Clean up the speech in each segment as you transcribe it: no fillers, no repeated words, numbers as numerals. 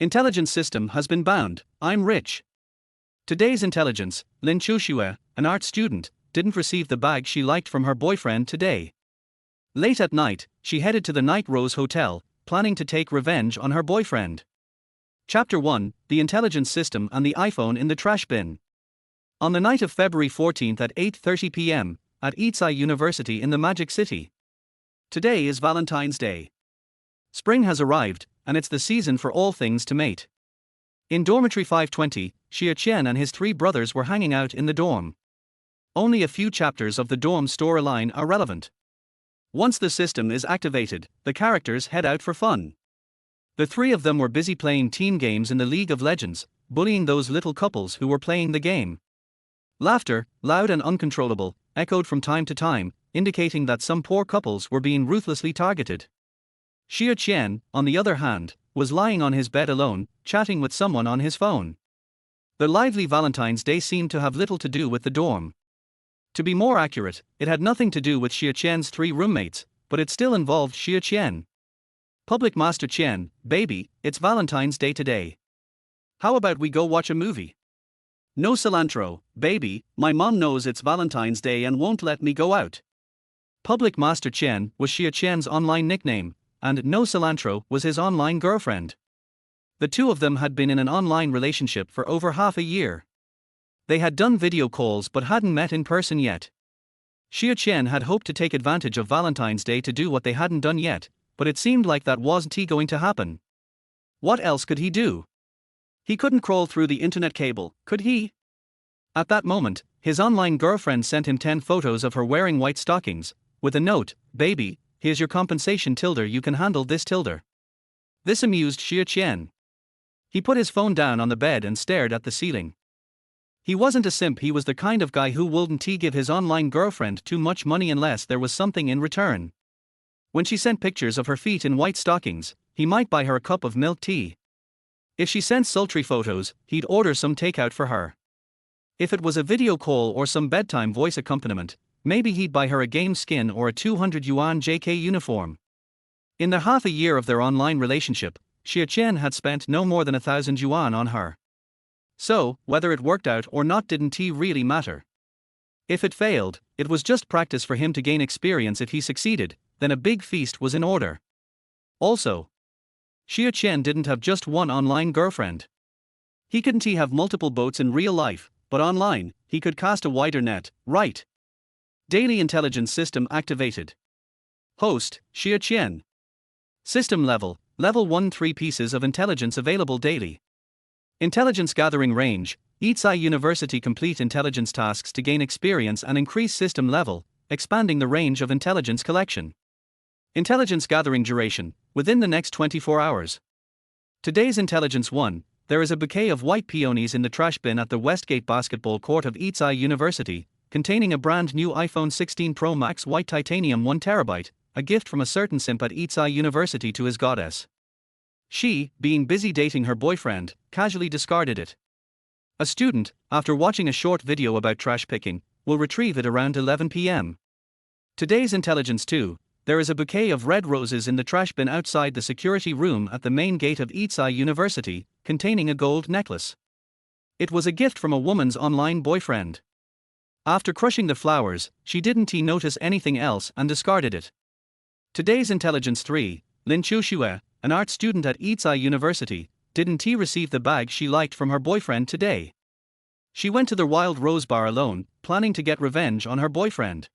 Intelligence system has been bound, I'm rich. Today's intelligence, Lin Qiuxue, an art student, didn't receive the bag she liked from her boyfriend today. Late at night, she headed to the Night Rose Hotel, planning to take revenge on her boyfriend. Chapter 1, The Intelligence System and the iPhone in the Trash Bin. On the night of February 14th at 8:30 p.m., at Qiuxue University in the Magic City. Today is Valentine's Day. Spring has arrived, and it's the season for all things to mate. In dormitory 520, Qiuxue and his three brothers were hanging out in the dorm. Only a few chapters of the dorm storyline are relevant. Once the system is activated, the characters head out for fun. The three of them were busy playing team games in the League of Legends, bullying those little couples who were playing the game. Laughter, loud and uncontrollable, echoed from time to time, indicating that some poor couples were being ruthlessly targeted. Qiuxue, on the other hand, was lying on his bed alone, chatting with someone on his phone. The lively Valentine's Day seemed to have little to do with the dorm. To be more accurate, it had nothing to do with Qiuxue's three roommates, but it still involved Qiuxue. Public Master Qian, baby, it's Valentine's Day today. How about we go watch a movie? No cilantro, baby, my mom knows it's Valentine's Day and won't let me go out. Public Master Qian was Qiuxue's online nickname, and No Cilantro was his online girlfriend. The two of them had been in an online relationship for over half a year. They had done video calls but hadn't met in person yet. Qiuxue had hoped to take advantage of Valentine's Day to do what they hadn't done yet, but it seemed like that wasn't going to happen. What else could he do? He couldn't crawl through the internet cable, could he? At that moment, his online girlfriend sent him 10 photos of her wearing white stockings, with a note, baby, here's your compensation tilde, you can handle this tilde. This amused Qiuxue. He put his phone down on the bed and stared at the ceiling. He wasn't a simp, he was the kind of guy who wouldn't give his online girlfriend too much money unless there was something in return. When she sent pictures of her feet in white stockings, he might buy her a cup of milk tea. If she sent sultry photos, he'd order some takeout for her. If it was a video call or some bedtime voice accompaniment, maybe he'd buy her a game skin or a 200 yuan JK uniform. In the half a year of their online relationship, Qiuxue had spent no more than 1,000 yuan on her. So, whether it worked out or not didn't really matter. If it failed, it was just practice for him to gain experience. If he succeeded, then a big feast was in order. Also, Qiuxue didn't have just one online girlfriend. He couldn't have multiple boats in real life, but online, he could cast a wider net, right? Daily Intelligence System activated. Host, Qiuxue. System level, Level 1, 3 pieces of intelligence available daily. Intelligence gathering range, Qiuxue University complete intelligence tasks to gain experience and increase system level, expanding the range of intelligence collection. Intelligence gathering duration, within the next 24 hours. Today's Intelligence 1, there is a bouquet of white peonies in the trash bin at the Westgate basketball court of Qiuxue University, containing a brand new iPhone 16 Pro Max white titanium 1TB, a gift from a certain simp at Qiuxue University to his goddess. She, being busy dating her boyfriend, casually discarded it. A student, after watching a short video about trash picking, will retrieve it around 11 p.m. Today's Intelligence 2, there is a bouquet of red roses in the trash bin outside the security room at the main gate of Qiuxue University, containing a gold necklace. It was a gift from a woman's online boyfriend. After crushing the flowers, she didn't notice anything else and discarded it. Today's Intelligence 3, Lin Qiuxue, an art student at Qiuxue University, didn't receive the bag she liked from her boyfriend today. She went to the Wild Rose Bar alone, planning to get revenge on her boyfriend.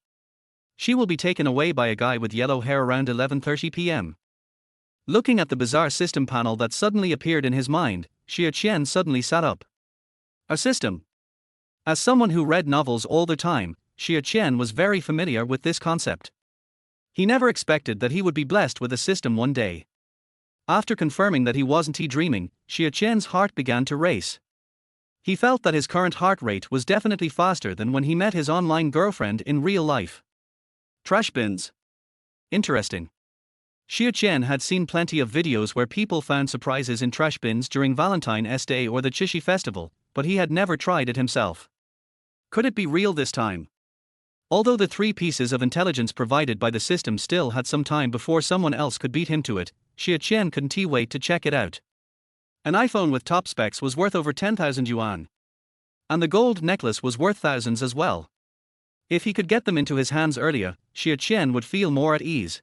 She will be taken away by a guy with yellow hair around 11:30 p.m. Looking at the bizarre system panel that suddenly appeared in his mind, Qiuxue suddenly sat up. A system. As someone who read novels all the time, Qiuxue was very familiar with this concept. He never expected that he would be blessed with a system one day. After confirming that he wasn't dreaming, Qiuxue's heart began to race. He felt that his current heart rate was definitely faster than when he met his online girlfriend in real life. Trash bins. Interesting. Qiuxue had seen plenty of videos where people found surprises in trash bins during Valentine's Day or the Qixi festival, but he had never tried it himself. Could it be real this time? Although the 3 pieces of intelligence provided by the system still had some time before someone else could beat him to it, Qiuxue couldn't wait to check it out. An iPhone with top specs was worth over 10,000 yuan. And the gold necklace was worth thousands as well. If he could get them into his hands earlier, Xie Qian would feel more at ease.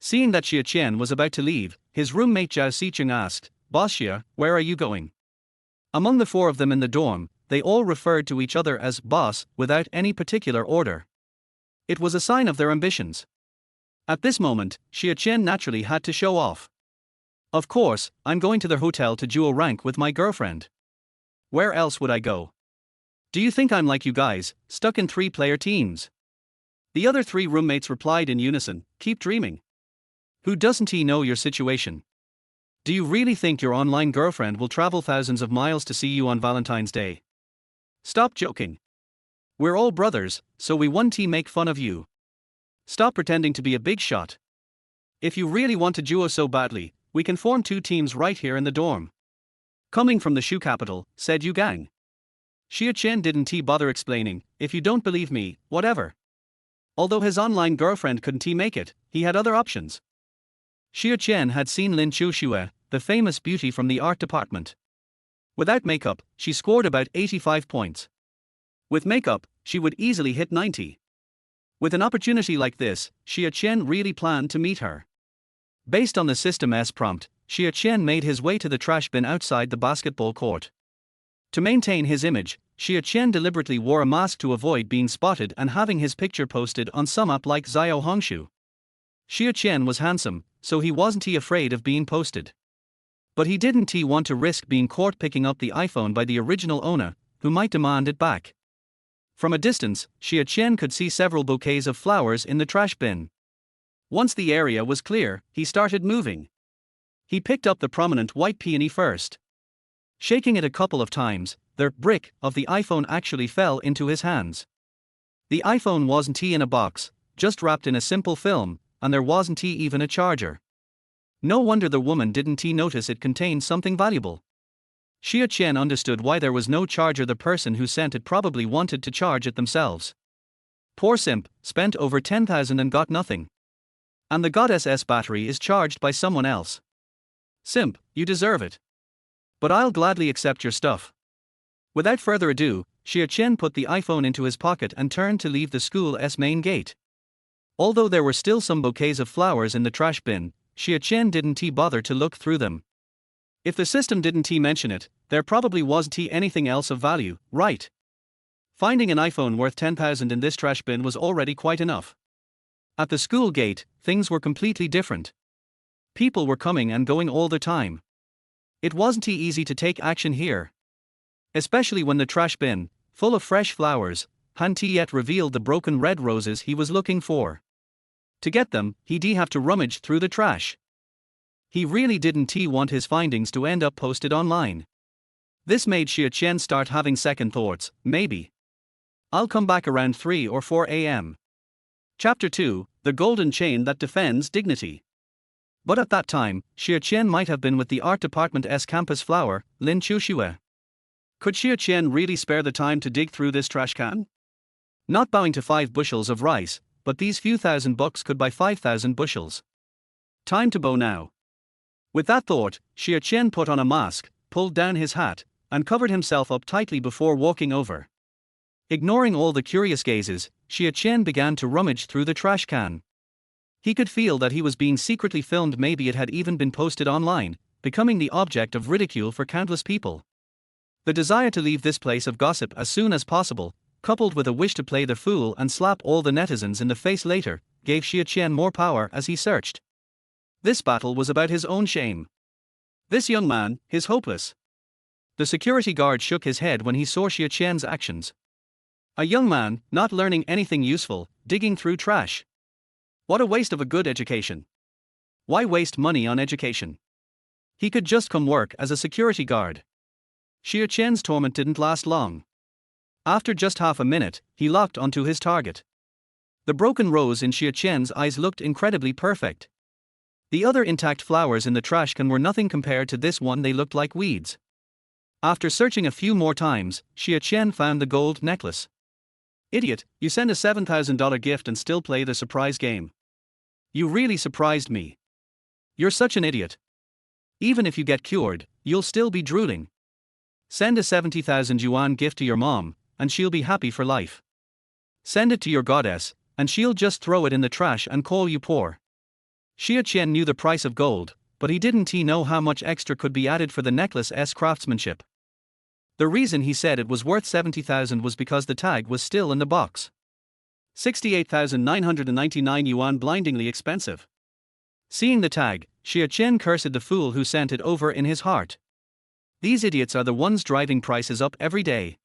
Seeing that Xie Qian was about to leave, his roommate Zhao Xicheng asked, "Boss Xie, where are you going?" Among the four of them in the dorm, they all referred to each other as boss without any particular order. It was a sign of their ambitions. At this moment, Xie Qian naturally had to show off. "Of course, I'm going to the hotel to duo rank with my girlfriend. Where else would I go? Do you think I'm like you guys, stuck in 3-player teams?" The other 3 roommates replied in unison, "Keep dreaming. Who doesn't he know your situation? Do you really think your online girlfriend will travel thousands of miles to see you on Valentine's Day? Stop joking. We're all brothers, so we won't make fun of you. Stop pretending to be a big shot. If you really want to duo so badly, we can form 2 teams right here in the dorm." Coming from the shoe capital, said Yu Gang. Xie Qian didn't bother explaining, "If you don't believe me, whatever." Although his online girlfriend couldn't make it, he had other options. Xie Qian had seen Lin Qiuxue, the famous beauty from the art department. Without makeup, she scored about 85 points. With makeup, she would easily hit 90. With an opportunity like this, Xie Qian really planned to meet her. Based on the system's prompt, Xie Qian made his way to the trash bin outside the basketball court. To maintain his image, Xie Qian deliberately wore a mask to avoid being spotted and having his picture posted on some app like Xiao Hongshu. Xie Qian was handsome, so he wasn't afraid of being posted. But he didn't want to risk being caught picking up the iPhone by the original owner, who might demand it back. From a distance, Xie Qian could see several bouquets of flowers in the trash bin. Once the area was clear, he started moving. He picked up the prominent white peony first. Shaking it a couple of times, the brick of the iPhone actually fell into his hands. The iPhone wasn't in a box, just wrapped in a simple film, and there wasn't even a charger. No wonder the woman didn't notice it contained something valuable. Xie Qian understood why there was no charger. The person who sent it probably wanted to charge it themselves. Poor simp, spent over 10,000 and got nothing. And the goddess's battery is charged by someone else. Simp, you deserve it. But I'll gladly accept your stuff. Without further ado, Xie Qian put the iPhone into his pocket and turned to leave the school's main gate. Although there were still some bouquets of flowers in the trash bin, Xie Qian didn't bother to look through them. If the system didn't mention it, there probably wasn't anything else of value, right? Finding an iPhone worth 10,000 in this trash bin was already quite enough. At the school gate, things were completely different. People were coming and going all the time. It wasn't easy to take action here. Especially when the trash bin, full of fresh flowers, hadn't yet revealed the broken red roses he was looking for. To get them, he'd have to rummage through the trash. He really didn't want his findings to end up posted online. This made Xie Qian start having second thoughts. Maybe I'll come back around 3 or 4 a.m. Chapter 2, The Golden Chain That Defends Dignity. But at that time, Xie Qian might have been with the art department's campus flower, Lin Qiuxue. Could Xie Qian really spare the time to dig through this trash can? Not bowing to 5 bushels of rice, but these few thousand bucks could buy 5,000 bushels. Time to bow now. With that thought, Xie Qian put on a mask, pulled down his hat, and covered himself up tightly before walking over. Ignoring all the curious gazes, Xie Qian began to rummage through the trash can. He could feel that he was being secretly filmed. Maybe it had even been posted online, becoming the object of ridicule for countless people. The desire to leave this place of gossip as soon as possible, coupled with a wish to play the fool and slap all the netizens in the face later, gave Xie Qian more power as he searched. This battle was about his own shame. This young man is hopeless. The security guard shook his head when he saw Xie Qian's actions. A young man, not learning anything useful, digging through trash. What a waste of a good education. Why waste money on education? He could just come work as a security guard. Xie Qian's torment didn't last long. After just half a minute, he locked onto his target. The broken rose in Xie Qian's eyes looked incredibly perfect. The other intact flowers in the trash can were nothing compared to this one. They looked like weeds. After searching a few more times, Xie Qian found the gold necklace. Idiot, you send a $7,000 gift and still play the surprise game. You really surprised me. You're such an idiot. Even if you get cured, you'll still be drooling. Send a 70,000 yuan gift to your mom, and she'll be happy for life. Send it to your goddess, and she'll just throw it in the trash and call you poor. Xie Qian knew the price of gold, but he didn't know how much extra could be added for the necklace's craftsmanship. The reason he said it was worth 70,000 was because the tag was still in the box. 68,999 yuan, blindingly expensive. Seeing the tag, Xie Qian cursed the fool who sent it over in his heart. These idiots are the ones driving prices up every day.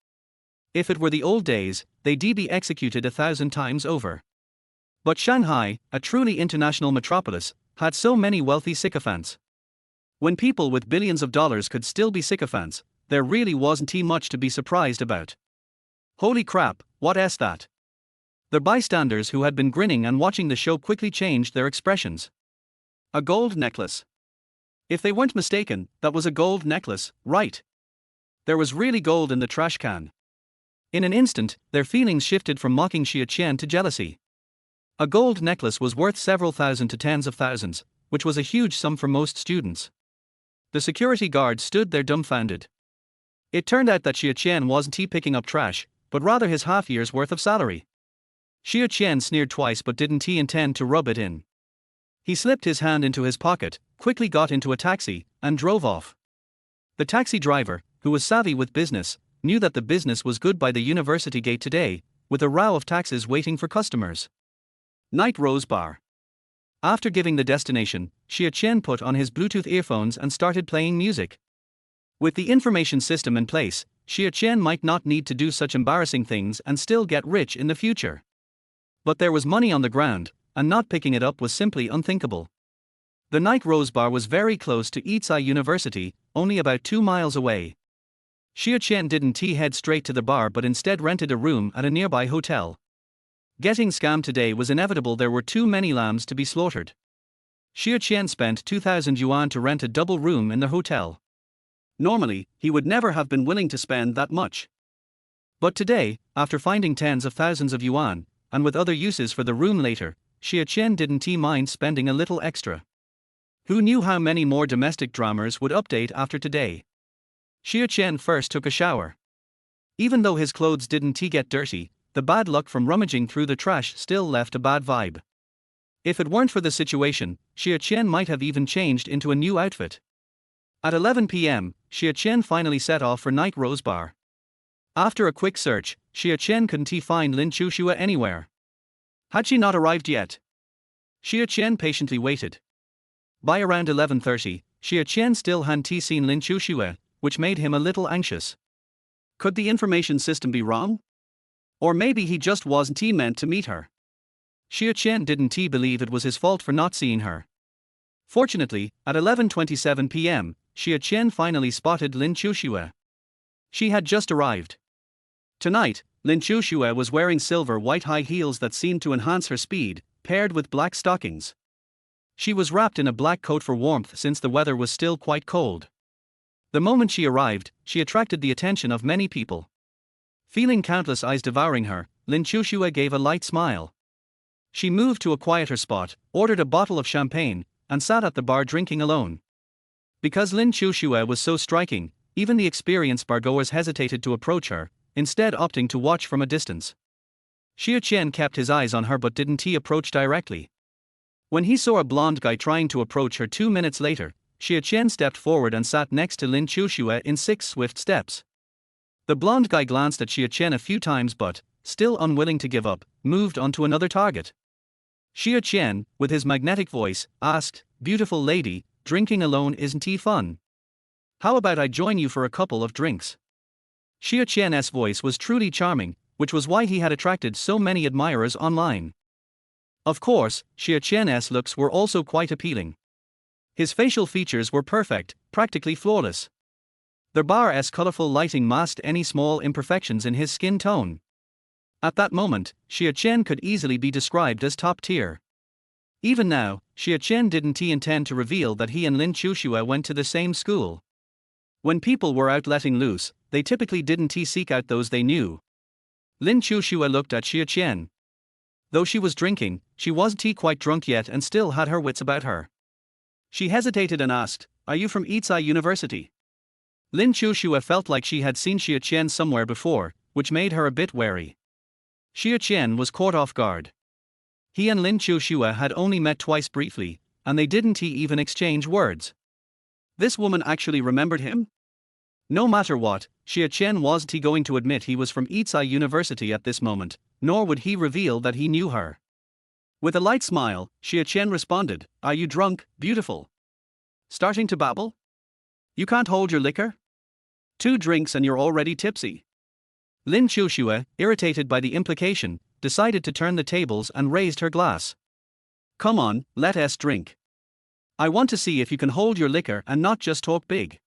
If it were the old days, they'd be executed 1,000 times over. But Shanghai, a truly international metropolis, had so many wealthy sycophants. When people with billions of dollars could still be sycophants, there really wasn't much to be surprised about. Holy crap, what's that? The bystanders who had been grinning and watching the show quickly changed their expressions. A gold necklace. If they weren't mistaken, that was a gold necklace, right? There was really gold in the trash can. In an instant, their feelings shifted from mocking Xie Qian to jealousy. A gold necklace was worth several thousand to tens of thousands, which was a huge sum for most students. The security guard stood there dumbfounded. It turned out that Xie Qian wasn't picking up trash, but rather his half-year's worth of salary. Xie Qian sneered twice but didn't intend to rub it in. He slipped his hand into his pocket, quickly got into a taxi, and drove off. The taxi driver, who was savvy with business, knew that the business was good by the university gate today, with a row of taxis waiting for customers. Night Rose Bar. After giving the destination, Xie Qian put on his Bluetooth earphones and started playing music. With the information system in place, Xie Qian might not need to do such embarrassing things and still get rich in the future. But there was money on the ground, and not picking it up was simply unthinkable. The Night Rose Bar was very close to Yitzhai University, only about 2 miles away. Xie Qian didn't head straight to the bar but instead rented a room at a nearby hotel. Getting scammed today was inevitable, there were too many lambs to be slaughtered. Xie Qian spent 2,000 yuan to rent a double room in the hotel. Normally, he would never have been willing to spend that much. But today, after finding tens of thousands of yuan, and with other uses for the room later, Xie Qian didn't mind spending a little extra. Who knew how many more domestic dramas would update after today? Xie Qian first took a shower. Even though his clothes didn't get dirty, the bad luck from rummaging through the trash still left a bad vibe. If it weren't for the situation, Xie Qian might have even changed into a new outfit. At 11 p.m., Xie Qian finally set off for Night Rose Bar. After a quick search, Xie Qian couldn't find Lin Qiuxue anywhere. Had she not arrived yet? Xie Qian patiently waited. By around 11:30, Xie Qian still hadn't seen Lin Qiuxue, which made him a little anxious. Could the information system be wrong? Or maybe he just wasn't meant to meet her. Xie Qian didn't believe it was his fault for not seeing her. Fortunately, at 11:27 p.m., Xie Qian finally spotted Lin Qiuxue. She had just arrived. Tonight, Lin Qiuxue was wearing silver white high heels that seemed to enhance her speed, paired with black stockings. She was wrapped in a black coat for warmth since the weather was still quite cold. The moment she arrived, she attracted the attention of many people. Feeling countless eyes devouring her, Lin Qiuxue gave a light smile. She moved to a quieter spot, ordered a bottle of champagne, and sat at the bar drinking alone. Because Lin Qiuxue was so striking, even the experienced bargoers hesitated to approach her, instead opting to watch from a distance. Xie Qian kept his eyes on her but didn't approach directly. When he saw a blonde guy trying to approach her 2 minutes later, Xie Qian stepped forward and sat next to Lin Qiuxue in 6 swift steps. The blonde guy glanced at Xie Qian a few times but, still unwilling to give up, moved on to another target. Xie Qian, with his magnetic voice, asked, "Beautiful lady, drinking alone isn't fun? How about I join you for a couple of drinks?" Xie Qian's voice was truly charming, which was why he had attracted so many admirers online. Of course, Xie Qian's looks were also quite appealing. His facial features were perfect, practically flawless. The bar's colorful lighting masked any small imperfections in his skin tone. At that moment, Xie Qian could easily be described as top tier. Even now, Xie Qian didn't intend to reveal that he and Lin Qiuxue went to the same school. When people were out letting loose, they typically didn't seek out those they knew. Lin Qiuxue looked at Xie Qian. Though she was drinking, she wasn't quite drunk yet and still had her wits about her. She hesitated and asked, are you from Itsai University? Lin Qiuxue felt like she had seen Xie Qian somewhere before, which made her a bit wary. Xie Qian was caught off guard. He and Lin Qiuxue had only met twice briefly, and they didn't even exchange words. This woman actually remembered him? No matter what, Xie Qian wasn't going to admit he was from Itsai University at this moment, nor would he reveal that he knew her. With a light smile, Xie Qian responded, "Are you drunk, beautiful? Starting to babble? You can't hold your liquor? 2 drinks and you're already tipsy." Lin Qiuxue, irritated by the implication, decided to turn the tables and raised her glass. "Come on, let us drink. I want to see if you can hold your liquor and not just talk big."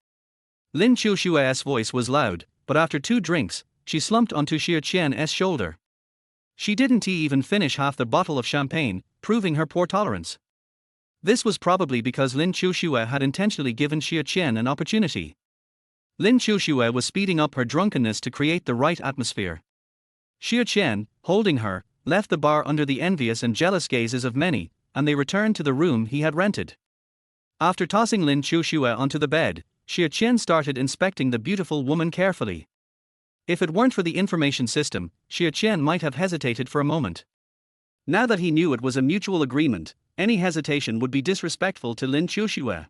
Lin Qiuxue's voice was loud, but after 2 drinks, she slumped onto Xie Qian's shoulder. She didn't even finish half the bottle of champagne, proving her poor tolerance. This was probably because Lin Qiuxue had intentionally given Xie Qian an opportunity. Lin Qiuxue was speeding up her drunkenness to create the right atmosphere. Xie Qian, holding her, left the bar under the envious and jealous gazes of many, and they returned to the room he had rented. After tossing Lin Qiuxue onto the bed, Xie Qian started inspecting the beautiful woman carefully. If it weren't for the information system, Xie Qian might have hesitated for a moment. Now that he knew it was a mutual agreement, any hesitation would be disrespectful to Lin Qiuxue.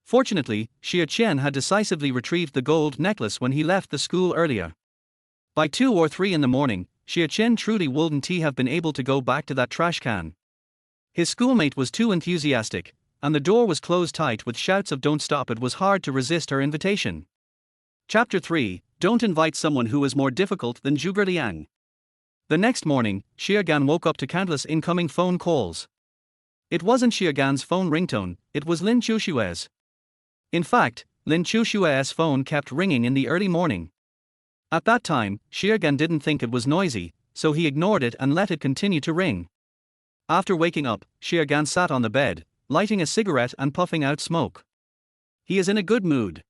Fortunately, Xie Qian had decisively retrieved the gold necklace when he left the school earlier. By 2 or 3 in the morning, Xie Qian truly wouldn't have been able to go back to that trash can. His schoolmate was too enthusiastic, and the door was closed tight with shouts of "Don't stop." It was hard to resist her invitation. Chapter 3, Don't invite someone who is more difficult than Zhuge Liang. The next morning, Xie Gan woke up to countless incoming phone calls. It wasn't Xie Gan's phone ringtone, it was Lin Qiuxue's. In fact, Lin Qiuxue's phone kept ringing in the early morning. At that time, Xie Gan didn't think it was noisy, so he ignored it and let it continue to ring. After waking up, Xie Gan sat on the bed, lighting a cigarette and puffing out smoke. He is in a good mood.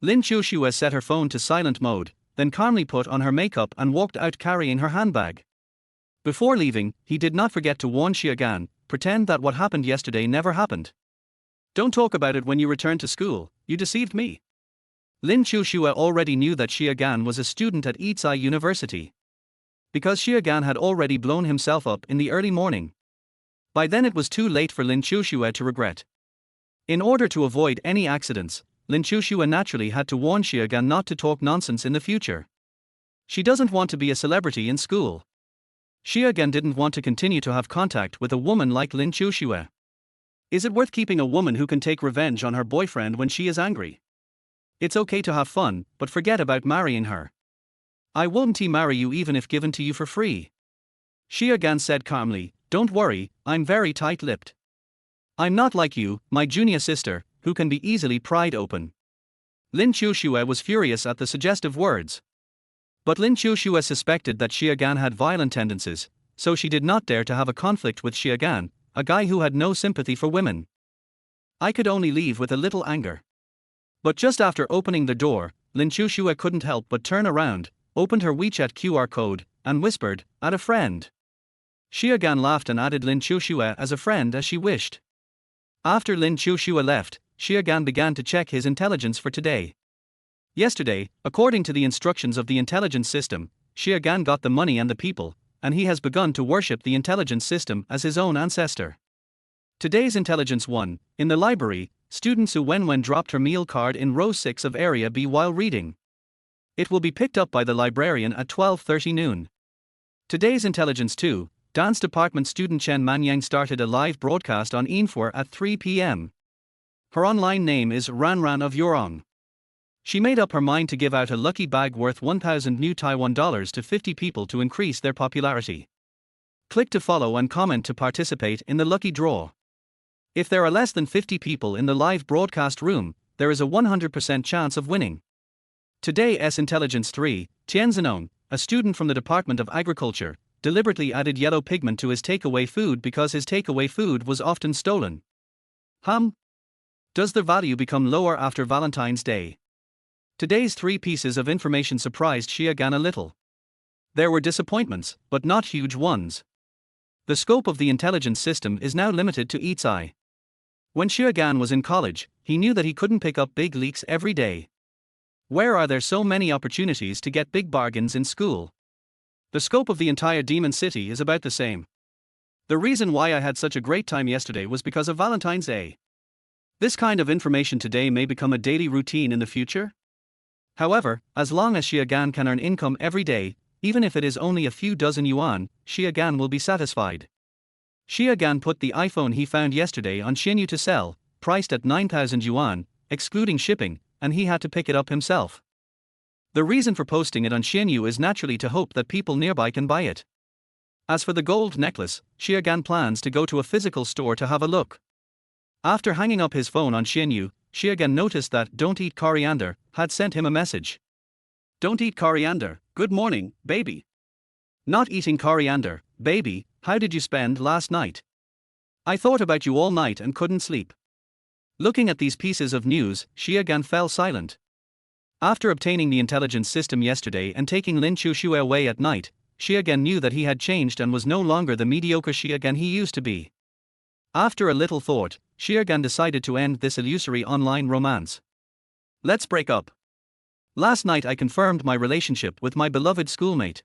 Lin Qiuxue set her phone to silent mode, then calmly put on her makeup and walked out carrying her handbag. Before leaving, he did not forget to warn Xie Gan, "Pretend that what happened yesterday never happened. Don't talk about it when you return to school, you deceived me." Lin Qiuxue already knew that Xie Gan was a student at Itsai University. Because Xie Gan had already blown himself up in the early morning. By then it was too late for Lin Qiuxue to regret. In order to avoid any accidents, Lin Qiuxue naturally had to warn Xie Gan not to talk nonsense in the future. She doesn't want to be a celebrity in school. Xie Gan didn't want to continue to have contact with a woman like Lin Qiuxue. Is it worth keeping a woman who can take revenge on her boyfriend when she is angry? It's okay to have fun, but forget about marrying her. I won't marry you even if given to you for free. Xie Gan said calmly, "Don't worry, I'm very tight-lipped. I'm not like you, my junior sister, who can be easily pried open." Lin Qiuxue was furious at the suggestive words. But Lin Qiuxue suspected that Xie Gan had violent tendencies, so she did not dare to have a conflict with Xie Gan, a guy who had no sympathy for women. I could only leave with a little anger. But just after opening the door, Lin Qiuxue couldn't help but turn around, opened her WeChat QR code, and whispered, "Add a friend." Xie Gan laughed and added Lin Qiuxue as a friend as she wished. After Lin Qiuxue left, Xie Gan began to check his intelligence for today. Yesterday, according to the instructions of the intelligence system, Xie Gan got the money and the people, and he has begun to worship the intelligence system as his own ancestor. Today's intelligence 1, in the library, student Su Wenwen dropped her meal card in row 6 of area B while reading. It will be picked up by the librarian at 12:30 noon. Today's intelligence 2, dance department student Chen Manyang started a live broadcast on Info at 3 p.m. Her online name is Ranran of Yorong. She made up her mind to give out a lucky bag worth 1,000 new Taiwan dollars to 50 people to increase their popularity. Click to follow and comment to participate in the lucky draw. If there are less than 50 people in the live broadcast room, there is a 100% chance of winning. Today's Intelligence 3, Tian Zenong, a student from the Department of Agriculture, deliberately added yellow pigment to his takeaway food because his takeaway food was often stolen. Does the value become lower after Valentine's Day? Today's 3 pieces of information surprised Xie Gan a little. There were disappointments, but not huge ones. The scope of the intelligence system is now limited to Itsai. When Xiaogan was in college, he knew that he couldn't pick up big leaks every day. Where are there so many opportunities to get big bargains in school? The scope of the entire Demon City is about the same. The reason why I had such a great time yesterday was because of Valentine's Day. This kind of information today may become a daily routine in the future. However, as long as Xiaogan can earn income every day, even if it is only a few dozen yuan, Xiaogan will be satisfied. Xiaogan put the iPhone he found yesterday on Xinyu to sell, priced at 9,000 yuan, excluding shipping, and he had to pick it up himself. The reason for posting it on Xinyu is naturally to hope that people nearby can buy it. As for the gold necklace, Xiaogan plans to go to a physical store to have a look. After hanging up his phone on Xinyu, Xiaogan noticed that Don't Eat Coriander had sent him a message. Don't eat coriander, good morning, baby. Not eating coriander, baby, how did you spend last night? I thought about you all night and couldn't sleep. Looking at these pieces of news, Xiaogan fell silent. After obtaining the intelligence system yesterday and taking Lin Qiuxue away at night, Xiaogan knew that he had changed and was no longer the mediocre Xiaogan he used to be. After a little thought, Xiaogan decided to end this illusory online romance. Let's break up. Last night I confirmed my relationship with my beloved schoolmate.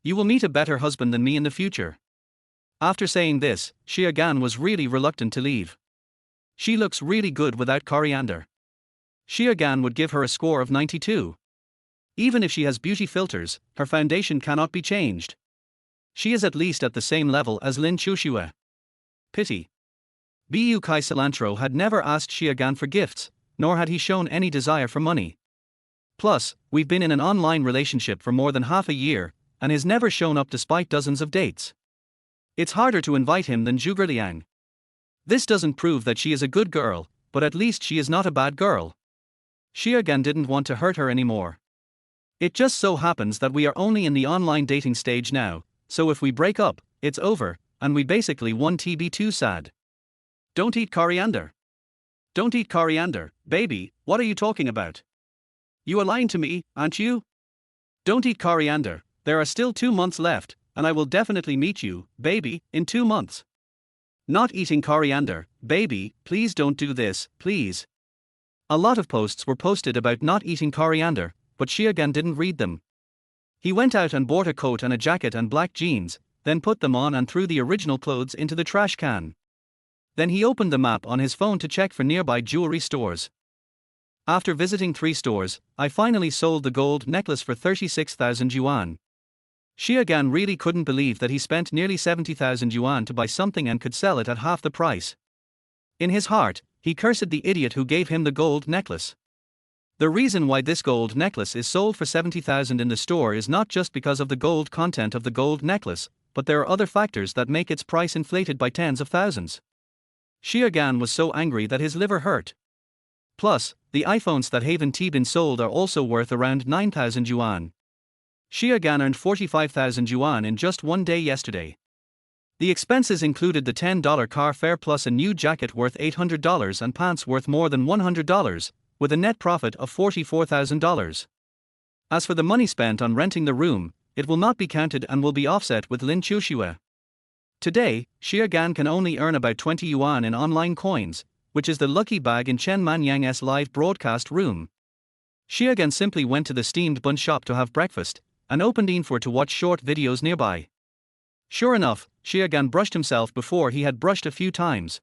You will meet a better husband than me in the future. After saying this, Xiaogan was really reluctant to leave. She looks really good without coriander. Xiaogan would give her a score of 92. Even if she has beauty filters, her foundation cannot be changed. She is at least at the same level as Lin Qiuxue. Pity. Bu Kai Cilantro had never asked Xiaogan for gifts, nor had he shown any desire for money. Plus, we've been in an online relationship for more than half a year, and he's never shown up despite dozens of dates. It's harder to invite him than Zhuge Liang. This doesn't prove that she is a good girl, but at least she is not a bad girl. Xiaogan didn't want to hurt her anymore. It just so happens that we are only in the online dating stage now, so if we break up, it's over, and we basically won't be too sad. Don't eat coriander. Don't eat coriander, baby, what are you talking about? You are lying to me, aren't you? Don't eat coriander, there are still 2 months left, and I will definitely meet you, baby, in 2 months. Not eating coriander, baby, please don't do this, please. A lot of posts were posted about not eating coriander, but Xiaogan didn't read them. He went out and bought a coat and a jacket and black jeans, then put them on and threw the original clothes into the trash can. Then he opened the map on his phone to check for nearby jewelry stores. After visiting 3 stores, I finally sold the gold necklace for 36,000 yuan. Xiaogan really couldn't believe that he spent nearly 70,000 yuan to buy something and could sell it at half the price. In his heart, he cursed the idiot who gave him the gold necklace. The reason why this gold necklace is sold for 70,000 in the store is not just because of the gold content of the gold necklace, but there are other factors that make its price inflated by tens of thousands. Xiaogan was so angry that his liver hurt. Plus, the iPhones that Haven Tibin sold are also worth around 9,000 yuan. Xiaogan earned 45,000 yuan in just one day yesterday. The expenses included the $10 car fare plus a new jacket worth $800 and pants worth more than $100, with a net profit of $44,000. As for the money spent on renting the room, it will not be counted and will be offset with Lin Qiuxue. Today, Xiaogan can only earn about 20 yuan in online coins, which is the lucky bag in Chen Manyang's live broadcast room. Xiaogan simply went to the steamed bun shop to have breakfast, and opened Info to watch short videos nearby. Sure enough, Xiaogan brushed himself before he had brushed a few times.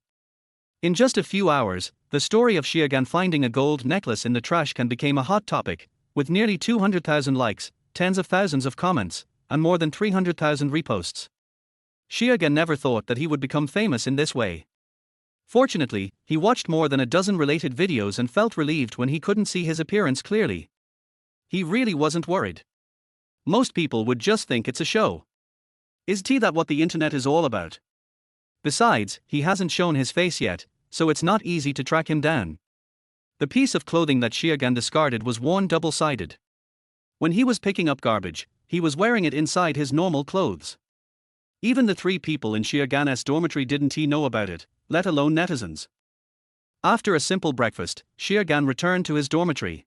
In just a few hours, the story of Xiaogan finding a gold necklace in the trash can became a hot topic, with nearly 200,000 likes, tens of thousands of comments, and more than 300,000 reposts. Xiaogan never thought that he would become famous in this way. Fortunately, he watched more than a dozen related videos and felt relieved when he couldn't see his appearance clearly. He really wasn't worried. Most people would just think it's a show. Isn't that what the internet is all about? Besides, he hasn't shown his face yet, so it's not easy to track him down. The piece of clothing that Xiaogan discarded was worn double-sided. When he was picking up garbage, he was wearing it inside his normal clothes. Even the 3 people in Xiaogan's dormitory didn't know about it, let alone netizens. After a simple breakfast, Xiaogan returned to his dormitory.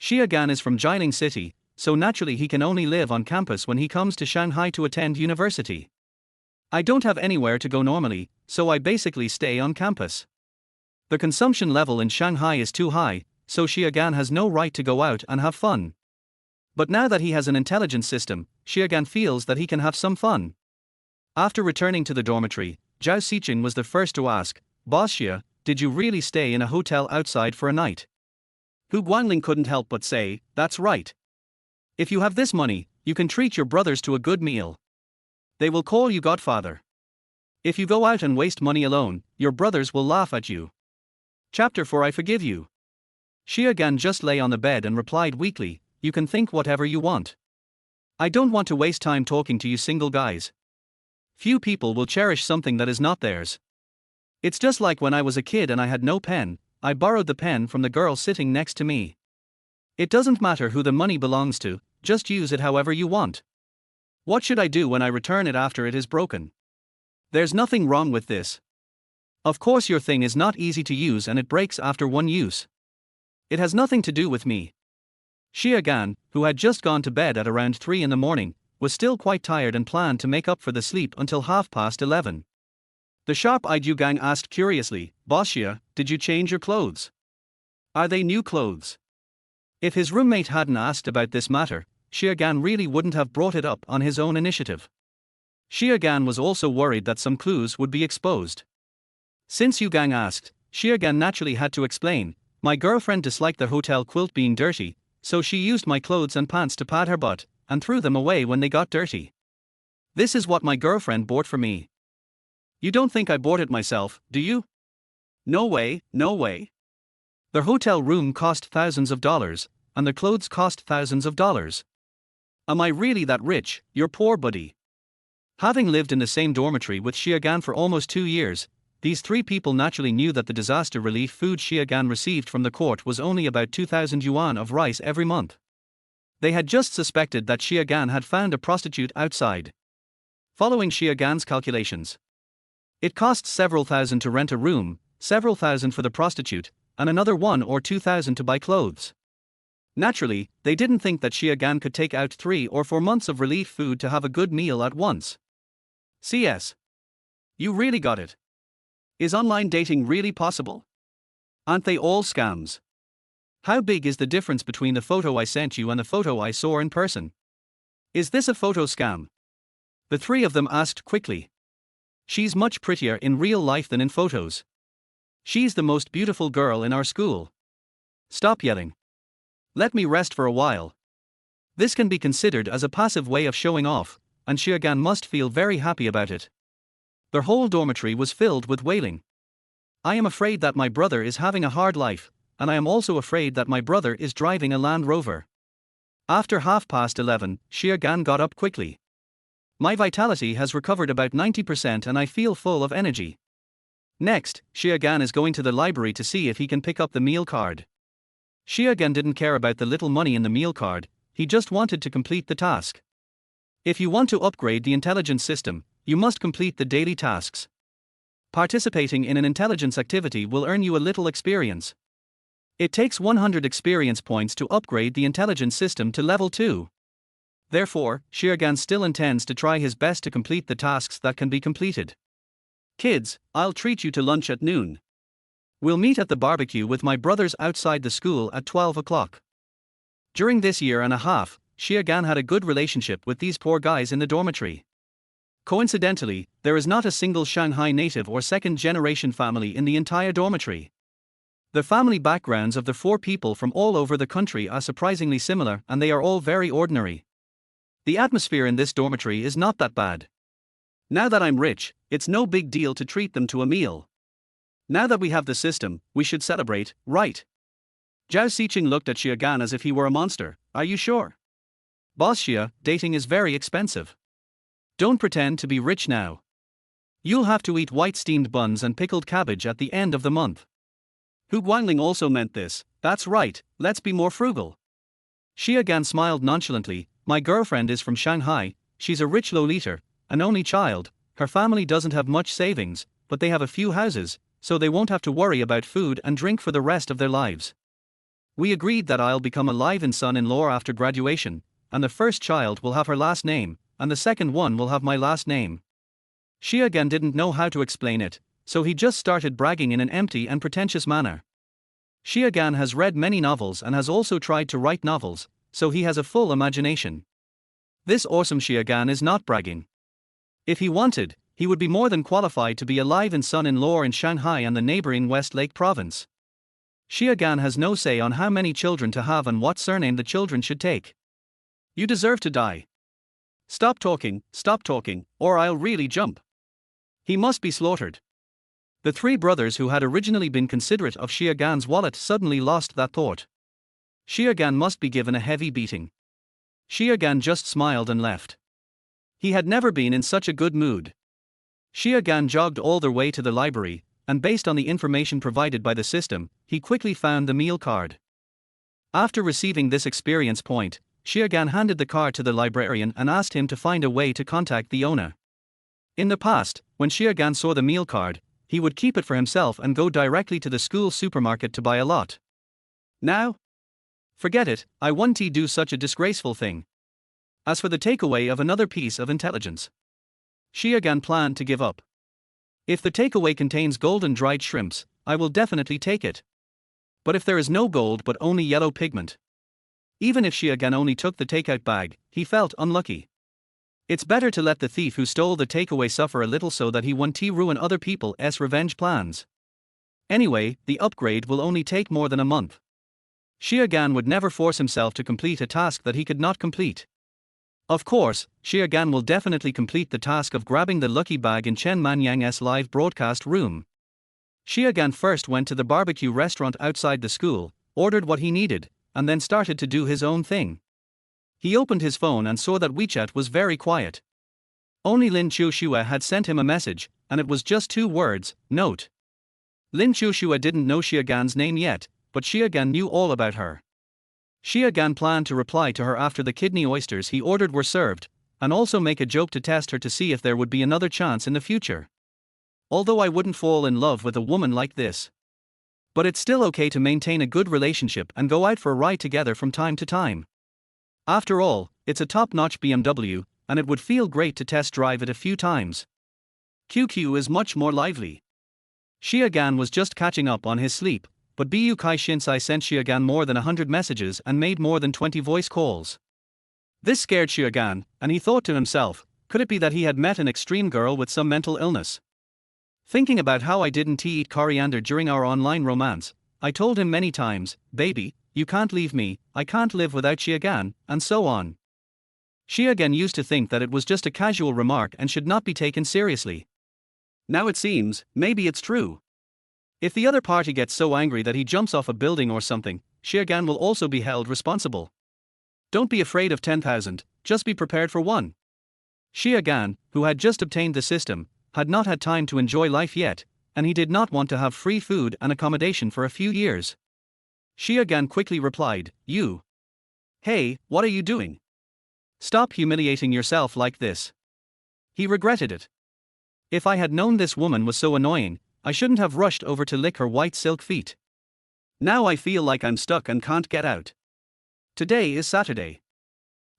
Xiaogan is from Jining City, so naturally he can only live on campus when he comes to Shanghai to attend university. I don't have anywhere to go normally, so I basically stay on campus. The consumption level in Shanghai is too high, so Xiagan has no right to go out and have fun. But now that he has an intelligence system, Xiagan feels that he can have some fun. After returning to the dormitory, Zhao Xiqing was the first to ask, "Boss Xia, did you really stay in a hotel outside for a night?" Hu Guangling couldn't help but say, "That's right. If you have this money, you can treat your brothers to a good meal. They will call you godfather. If you go out and waste money alone, your brothers will laugh at you." Chapter 4 I forgive you. Xiagan just lay on the bed and replied weakly, "You can think whatever you want. I don't want to waste time talking to you single guys. Few people will cherish something that is not theirs. It's just like when I was a kid and I had no pen, I borrowed the pen from the girl sitting next to me. It doesn't matter who the money belongs to, just use it however you want. What should I do when I return it after it is broken? There's nothing wrong with this. Of course your thing is not easy to use and it breaks after one use. It has nothing to do with me." Xiagan, who had just gone to bed at around 3 in the morning, was still quite tired and planned to make up for the sleep until 11:30. The sharp-eyed Yu Gang asked curiously, "Boss Xia, did you change your clothes? Are they new clothes?" If his roommate hadn't asked about this matter, Xiagan really wouldn't have brought it up on his own initiative. Xiagan was also worried that some clues would be exposed. Since Yu Gang asked, Xiagan naturally had to explain, "My girlfriend disliked the hotel quilt being dirty, so she used my clothes and pants to pad her butt, and threw them away when they got dirty. This is what my girlfriend bought for me. You don't think I bought it myself, do you? No way, no way. The hotel room cost thousands of dollars, and the clothes cost thousands of dollars. Am I really that rich, your poor buddy?" Having lived in the same dormitory with Xiagan for almost 2 years, these three people naturally knew that the disaster relief food Xiagan received from the court was only about 2,000 yuan of rice every month. They had just suspected that Xiagan had found a prostitute outside. Following Xiagan's calculations, it cost several thousand to rent a room, several thousand for the prostitute, and another 1 or 2,000 to buy clothes. Naturally, they didn't think that Xiagan could take out 3 or 4 months of relief food to have a good meal at once. CS. You really got it. Is online dating really possible? Aren't they all scams? How big is the difference between the photo I sent you and the photo I saw in person? Is this a photo scam? The three of them asked quickly. She's much prettier in real life than in photos. She's the most beautiful girl in our school. Stop yelling. Let me rest for a while. This can be considered as a passive way of showing off, and Xiagan must feel very happy about it. Their whole dormitory was filled with wailing. "I am afraid that my brother is having a hard life, and I am also afraid that my brother is driving a Land Rover." After 11:30, Xiagan got up quickly. "My vitality has recovered about 90% and I feel full of energy." Next, Xiagan is going to the library to see if he can pick up the meal card. Xiagan didn't care about the little money in the meal card, he just wanted to complete the task. If you want to upgrade the intelligence system, you must complete the daily tasks. Participating in an intelligence activity will earn you a little experience. It takes 100 experience points to upgrade the intelligence system to level 2. Therefore, Xiagan still intends to try his best to complete the tasks that can be completed. "Kids, I'll treat you to lunch at noon. We'll meet at the barbecue with my brothers outside the school at 12 o'clock. During this year and a half, Xiagan had a good relationship with these poor guys in the dormitory. Coincidentally, there is not a single Shanghai native or second-generation family in the entire dormitory. The family backgrounds of the 4 people from all over the country are surprisingly similar and they are all very ordinary. The atmosphere in this dormitory is not that bad. Now that I'm rich, it's no big deal to treat them to a meal. Now that we have the system, we should celebrate, right?" Zhao Xiqing looked at Xiagan as if he were a monster. "Are you sure? Boss Xia, dating is very expensive. Don't pretend to be rich now. You'll have to eat white steamed buns and pickled cabbage at the end of the month." Hu Guangling also meant this. "That's right, let's be more frugal." Xiagan smiled nonchalantly. "My girlfriend is from Shanghai, she's a rich Lolita, an only child, her family doesn't have much savings, but they have a few houses, so they won't have to worry about food and drink for the rest of their lives. We agreed that I'll become a live-in son-in-law after graduation, and the first child will have her last name, and the second one will have my last name." Xiagan didn't know how to explain it, so he just started bragging in an empty and pretentious manner. Xiagan has read many novels and has also tried to write novels, so he has a full imagination. This awesome Xiagan is not bragging. If he wanted, he would be more than qualified to be alive in son-in-law in Shanghai and the neighboring West Lake province. Xiagan has no say on how many children to have and what surname the children should take. You deserve to die. Stop talking, or I'll really jump. He must be slaughtered. The three brothers who had originally been considerate of Xiagan's wallet suddenly lost that thought. Xiagan must be given a heavy beating. Xiagan just smiled and left. He had never been in such a good mood. Xiagan jogged all the way to the library, and based on the information provided by the system, he quickly found the meal card. After receiving this experience point, Xiagan handed the card to the librarian and asked him to find a way to contact the owner. In the past, when Xiagan saw the meal card, he would keep it for himself and go directly to the school supermarket to buy a lot. Now? Forget it, I won't do such a disgraceful thing. As for the takeaway of another piece of intelligence, Xiagan planned to give up. If the takeaway contains golden dried shrimps, I will definitely take it. But if there is no gold but only yellow pigment. Even if Xiagan only took the takeout bag, he felt unlucky. It's better to let the thief who stole the takeaway suffer a little so that he won't ruin other people's revenge plans. Anyway, the upgrade will only take more than a month. Xiagan would never force himself to complete a task that he could not complete. Of course, Xiagan will definitely complete the task of grabbing the lucky bag in Chen Manyang's live broadcast room. Xiagan first went to the barbecue restaurant outside the school, ordered what he needed, and then started to do his own thing. He opened his phone and saw that WeChat was very quiet. Only Lin Qiuxue had sent him a message, and it was just 2 words, note. Lin Qiuxue didn't know Xiagan's name yet, but Xiagan knew all about her. Xiagan planned to reply to her after the kidney oysters he ordered were served, and also make a joke to test her to see if there would be another chance in the future. Although I wouldn't fall in love with a woman like this. But it's still okay to maintain a good relationship and go out for a ride together from time to time. After all, it's a top-notch BMW, and it would feel great to test drive it a few times. QQ is much more lively. Xiagan was just catching up on his sleep, but Bu Kai Shinsai sent Xiagan more than 100 messages and made more than 20 voice calls. This scared Xiagan, and he thought to himself, could it be that he had met an extreme girl with some mental illness? Thinking about how I didn't eat coriander during our online romance, I told him many times, baby, you can't leave me, I can't live without Xiagan, and so on. Xiagan used to think that it was just a casual remark and should not be taken seriously. Now it seems, maybe it's true. If the other party gets so angry that he jumps off a building or something, Xiagan will also be held responsible. Don't be afraid of 10,000, just be prepared for 1. Xiagan, who had just obtained the system, had not had time to enjoy life yet, and he did not want to have free food and accommodation for a few years. Xiagan quickly replied, you. Hey, what are you doing? Stop humiliating yourself like this. He regretted it. If I had known this woman was so annoying, I shouldn't have rushed over to lick her white silk feet. Now I feel like I'm stuck and can't get out. Today is Saturday.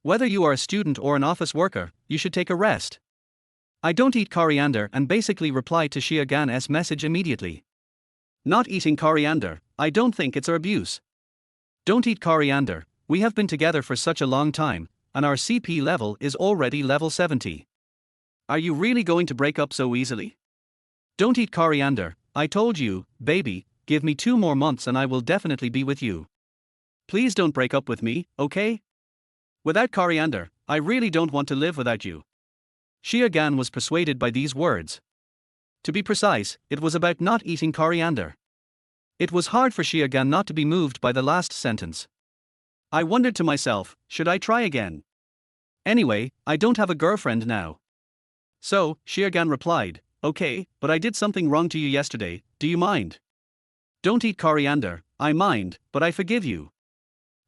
Whether you are a student or an office worker, you should take a rest. I don't eat coriander and basically replied to Xiagan's message immediately. Not eating coriander, I don't think it's abuse. Don't eat coriander, we have been together for such a long time, and our CP level is already level 70. Are you really going to break up so easily? Don't eat coriander, I told you, baby, give me 2 more months and I will definitely be with you. Please don't break up with me, okay? Without coriander, I really don't want to live without you. Xiagan was persuaded by these words. To be precise, it was about not eating coriander. It was hard for Xiagan not to be moved by the last sentence. I wondered to myself, should I try again? Anyway, I don't have a girlfriend now. So, Xiagan replied, okay, but I did something wrong to you yesterday, do you mind? Don't eat coriander, I mind, but I forgive you.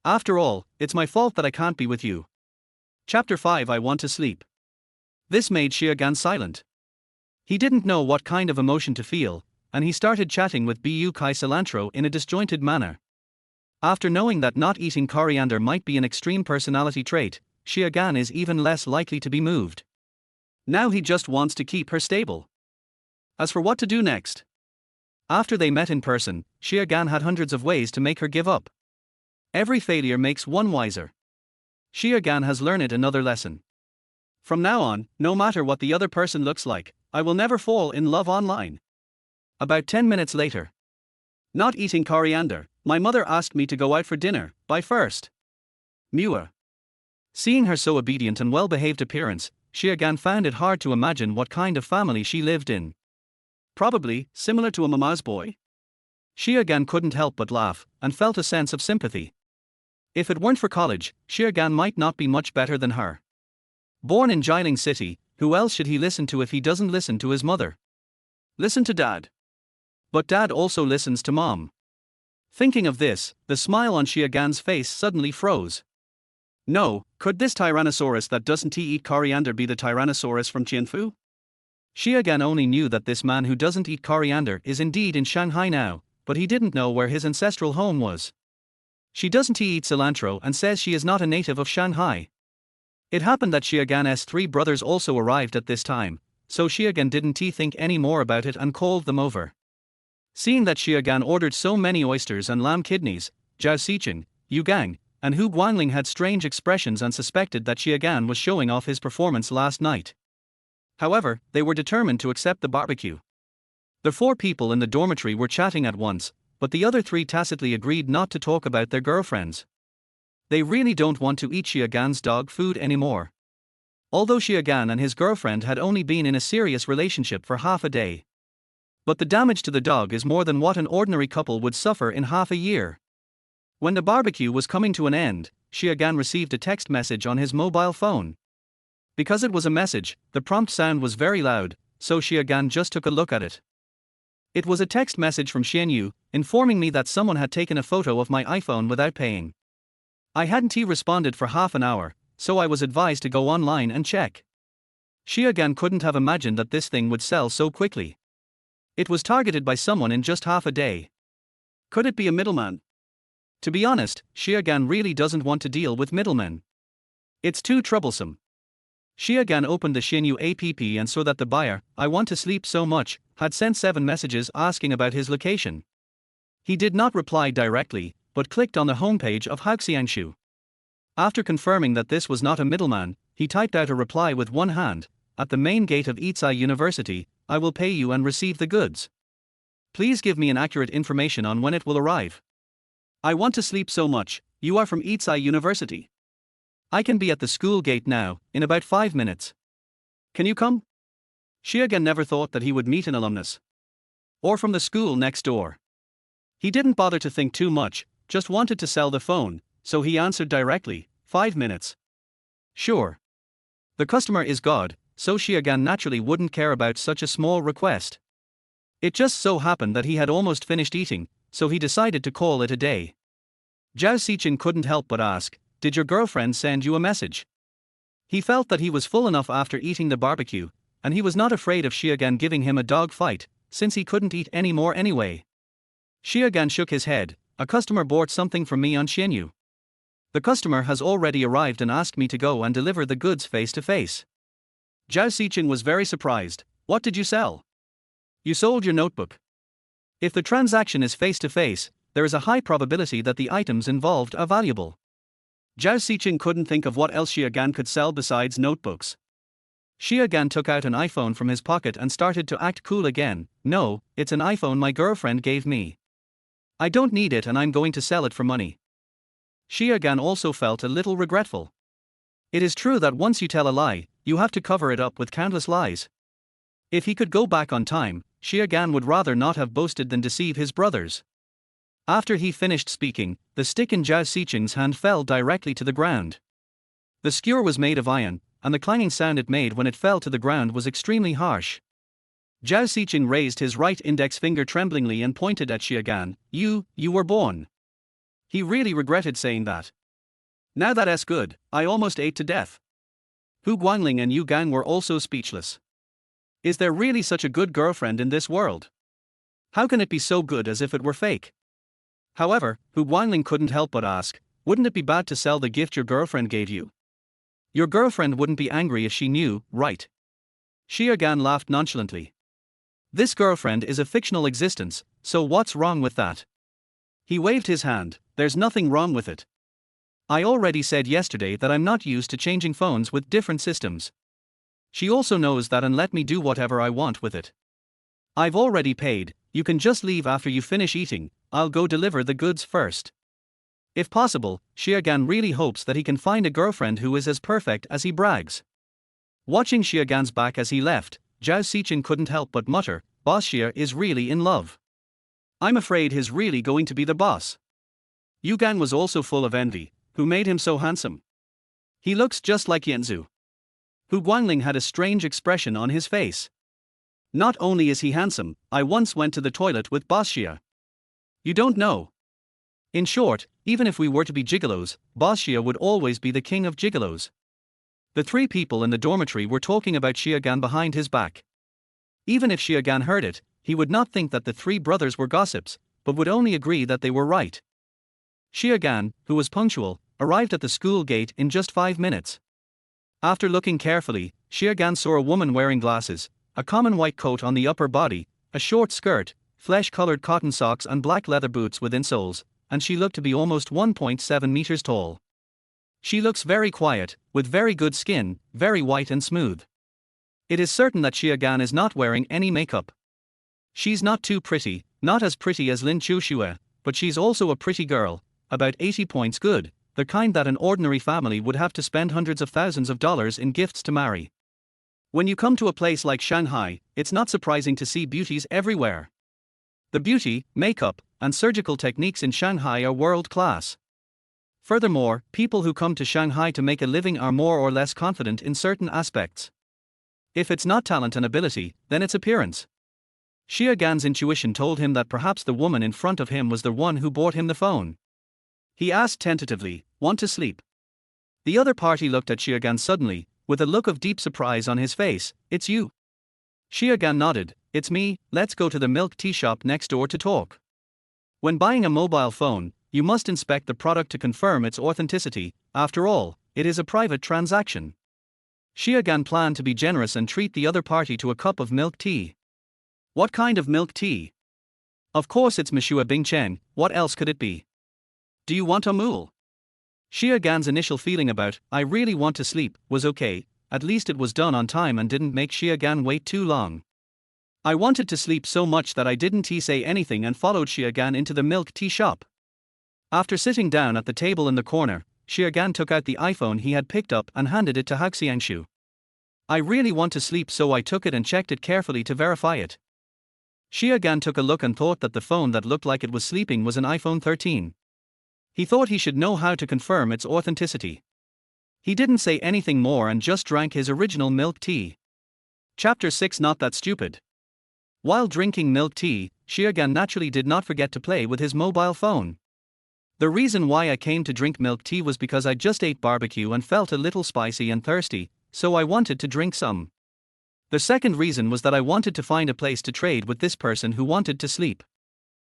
After all, it's my fault that I can't be with you. Chapter 5 I want to sleep. This made Xiagan silent. He didn't know what kind of emotion to feel, and he started chatting with Bu Kai Cilantro in a disjointed manner. After knowing that not eating coriander might be an extreme personality trait, Xiagan is even less likely to be moved. Now he just wants to keep her stable. As for what to do next, after they met in person, Xia Gan had hundreds of ways to make her give up. Every failure makes one wiser. Xia Gan has learned another lesson. From now on, no matter what the other person looks like, I will never fall in love online. About 10 minutes later. Not eating coriander, my mother asked me to go out for dinner, by first. Mua. Seeing her so obedient and well-behaved appearance, Xia Gan found it hard to imagine what kind of family she lived in. Probably, similar to a mama's boy. Xia Gan couldn't help but laugh, and felt a sense of sympathy. If it weren't for college, Xia Gan might not be much better than her. Born in Jiling City, who else should he listen to if he doesn't listen to his mother? Listen to dad. But dad also listens to mom. Thinking of this, the smile on Xia Gan's face suddenly froze. No, could this Tyrannosaurus that doesn't eat coriander be the Tyrannosaurus from Qianfu? Xia Gan only knew that this man who doesn't eat coriander is indeed in Shanghai now, but he didn't know where his ancestral home was. She doesn't eat cilantro and says she is not a native of Shanghai. It happened that Xia Gan's three brothers also arrived at this time, so Xia Gan didn't think any more about it and called them over. Seeing that Xia Gan ordered so many oysters and lamb kidneys, Zhao Xiqing, Yu Gang, and Hu Guangling had strange expressions and suspected that Xia Gan was showing off his performance last night. However, they were determined to accept the barbecue. The four people in the dormitory were chatting at once, but the other three tacitly agreed not to talk about their girlfriends. They really don't want to eat Xia Gan's dog food anymore. Although Xia Gan and his girlfriend had only been in a serious relationship for half a day. But the damage to the dog is more than what an ordinary couple would suffer in half a year. When the barbecue was coming to an end, Xia Gan received a text message on his mobile phone. Because it was a message, the prompt sound was very loud, so Xia Gan just took a look at it. It was a text message from Xian Yu, informing me that someone had taken a photo of my iPhone without paying. I hadn't responded for half an hour, so I was advised to go online and check. Xia Gan couldn't have imagined that this thing would sell so quickly. It was targeted by someone in just half a day. Could it be a middleman? To be honest, Xia Gan really doesn't want to deal with middlemen. It's too troublesome. Xia Gan opened the Xinyu app and saw that the buyer, "I want to sleep so much," had sent 7 messages asking about his location. He did not reply directly, but clicked on the homepage of Haoxiangshu. After confirming that this was not a middleman, he typed out a reply with one hand, "At the main gate of Yizai University, I will pay you and receive the goods. Please give me an accurate information on when it will arrive. I want to sleep so much. You are from Yizai University. I can be at the school gate now, in about 5 minutes. Can you come?" Xia Gan never thought that he would meet an alumnus. Or from the school next door. He didn't bother to think too much, just wanted to sell the phone, so he answered directly, 5 minutes. Sure. The customer is God, so Xia Gan naturally wouldn't care about such a small request. It just so happened that he had almost finished eating, so he decided to call it a day. Zhao Xiqing couldn't help but ask, "Did your girlfriend send you a message?" He felt that he was full enough after eating the barbecue, and he was not afraid of Xia Gan giving him a dog fight, since he couldn't eat any more anyway. Xia Gan shook his head, "A customer bought something from me on Xianyu. The customer has already arrived and asked me to go and deliver the goods face to face." Zhao Xiqing was very surprised. "What did you sell?" "You sold your notebook. If the transaction is face to face, there is a high probability that the items involved are valuable." Zhao Xiqing couldn't think of what else Xia Gan could sell besides notebooks. Xia Gan took out an iPhone from his pocket and started to act cool again. "No, it's an iPhone my girlfriend gave me. I don't need it and I'm going to sell it for money." Xia Gan also felt a little regretful. It is true that once you tell a lie, you have to cover it up with countless lies. If he could go back on time, Xia Gan would rather not have boasted than deceive his brothers. After he finished speaking, the stick in Zhao Xiqing's hand fell directly to the ground. The skewer was made of iron, and the clanging sound it made when it fell to the ground was extremely harsh. Zhao Xiqing raised his right index finger tremblingly and pointed at Xia Gan. You were born." He really regretted saying that. "Now that's good, I almost ate to death." Hu Guangling and Yu Gang were also speechless. Is there really such a good girlfriend in this world? How can it be so good as if it were fake? However, Hu Guangling couldn't help but ask, "Wouldn't it be bad to sell the gift your girlfriend gave you? Your girlfriend wouldn't be angry if she knew, right?" Xia Gan laughed nonchalantly. This girlfriend is a fictional existence, so what's wrong with that? He waved his hand. There's nothing wrong with it. I already said yesterday that I'm not used to changing phones with different systems. She also knows that and let me do whatever I want with it. I've already paid, you can just leave after you finish eating, I'll go deliver the goods first. If possible, Xiaogan really hopes that he can find a girlfriend who is as perfect as he brags. Watching Xiaogan's back as he left, Zhao Xichin couldn't help but mutter, Boss Xia is really in love. I'm afraid he's really going to be the boss. Yugan was also full of envy. Who made him so handsome? He looks just like Yanzu. Hu Guangling had a strange expression on his face. Not only is he handsome, I once went to the toilet with Boss Xia. You don't know. In short, even if we were to be gigolos, Boss Xia would always be the king of gigolos. The three people in the dormitory were talking about Xiaogan behind his back. Even if Xiaogan heard it, he would not think that the three brothers were gossips, but would only agree that they were right. Xiaogan, who was punctual, arrived at the school gate in just 5 minutes. After looking carefully, Xiaogan saw a woman wearing glasses, a common white coat on the upper body, a short skirt, flesh-colored cotton socks and black leather boots with insoles, and she looked to be almost 1.7 meters tall. She looks very quiet, with very good skin, very white and smooth. It is certain that Xiaogan is not wearing any makeup. She's not too pretty, not as pretty as Lin Qiuxue, but she's also a pretty girl, about 80 points good, the kind that an ordinary family would have to spend hundreds of thousands of dollars in gifts to marry. When you come to a place like Shanghai, it's not surprising to see beauties everywhere. The beauty, makeup, and surgical techniques in Shanghai are world-class. Furthermore, people who come to Shanghai to make a living are more or less confident in certain aspects. If it's not talent and ability, then it's appearance. Xiaogan's intuition told him that perhaps the woman in front of him was the one who bought him the phone. He asked tentatively, "Want to sleep?" The other party looked at Xiaogan suddenly, with a look of deep surprise on his face. "It's you." Xiaogan nodded. "It's me, let's go to the milk tea shop next door to talk." When buying a mobile phone, you must inspect the product to confirm its authenticity. After all, it is a private transaction. Xiaogan planned to be generous and treat the other party to a cup of milk tea. What kind of milk tea? Of course it's Mishua Bingcheng, what else could it be? Do you want a mule? Xiaogan's initial feeling about, I really want to sleep, was okay, at least it was done on time and didn't make Xiaogan wait too long. I wanted to sleep so much that I didn't say anything and followed Xiaogan into the milk tea shop. After sitting down at the table in the corner, Xiaogan took out the iPhone he had picked up and handed it to Haxiangshu. I really want to sleep, so I took it and checked it carefully to verify it. Xiaogan took a look and thought that the phone that looked like it was sleeping was an iPhone 13. He thought he should know how to confirm its authenticity. He didn't say anything more and just drank his original milk tea. Chapter 6 Not That Stupid. While drinking milk tea, Xiaogan naturally did not forget to play with his mobile phone. The reason why I came to drink milk tea was because I just ate barbecue and felt a little spicy and thirsty, so I wanted to drink some. The second reason was that I wanted to find a place to trade with this person who wanted to sleep.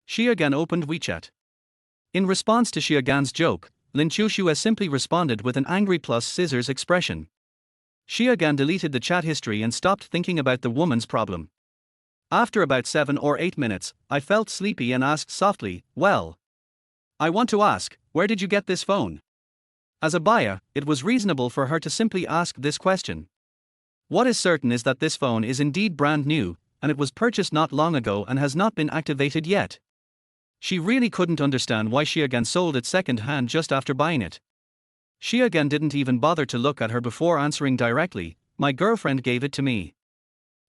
Xiaogan opened WeChat. In response to Xiaogan's joke, Lin Qiuxue simply responded with an angry plus scissors expression. Xiaogan deleted the chat history and stopped thinking about the woman's problem. After about 7 or 8 minutes, I felt sleepy and asked softly, "Well, I want to ask, where did you get this phone?" As a buyer, it was reasonable for her to simply ask this question. What is certain is that this phone is indeed brand new, and it was purchased not long ago and has not been activated yet. She really couldn't understand why Xiaogan sold it second-hand just after buying it. Xiaogan didn't even bother to look at her before answering directly, "My girlfriend gave it to me.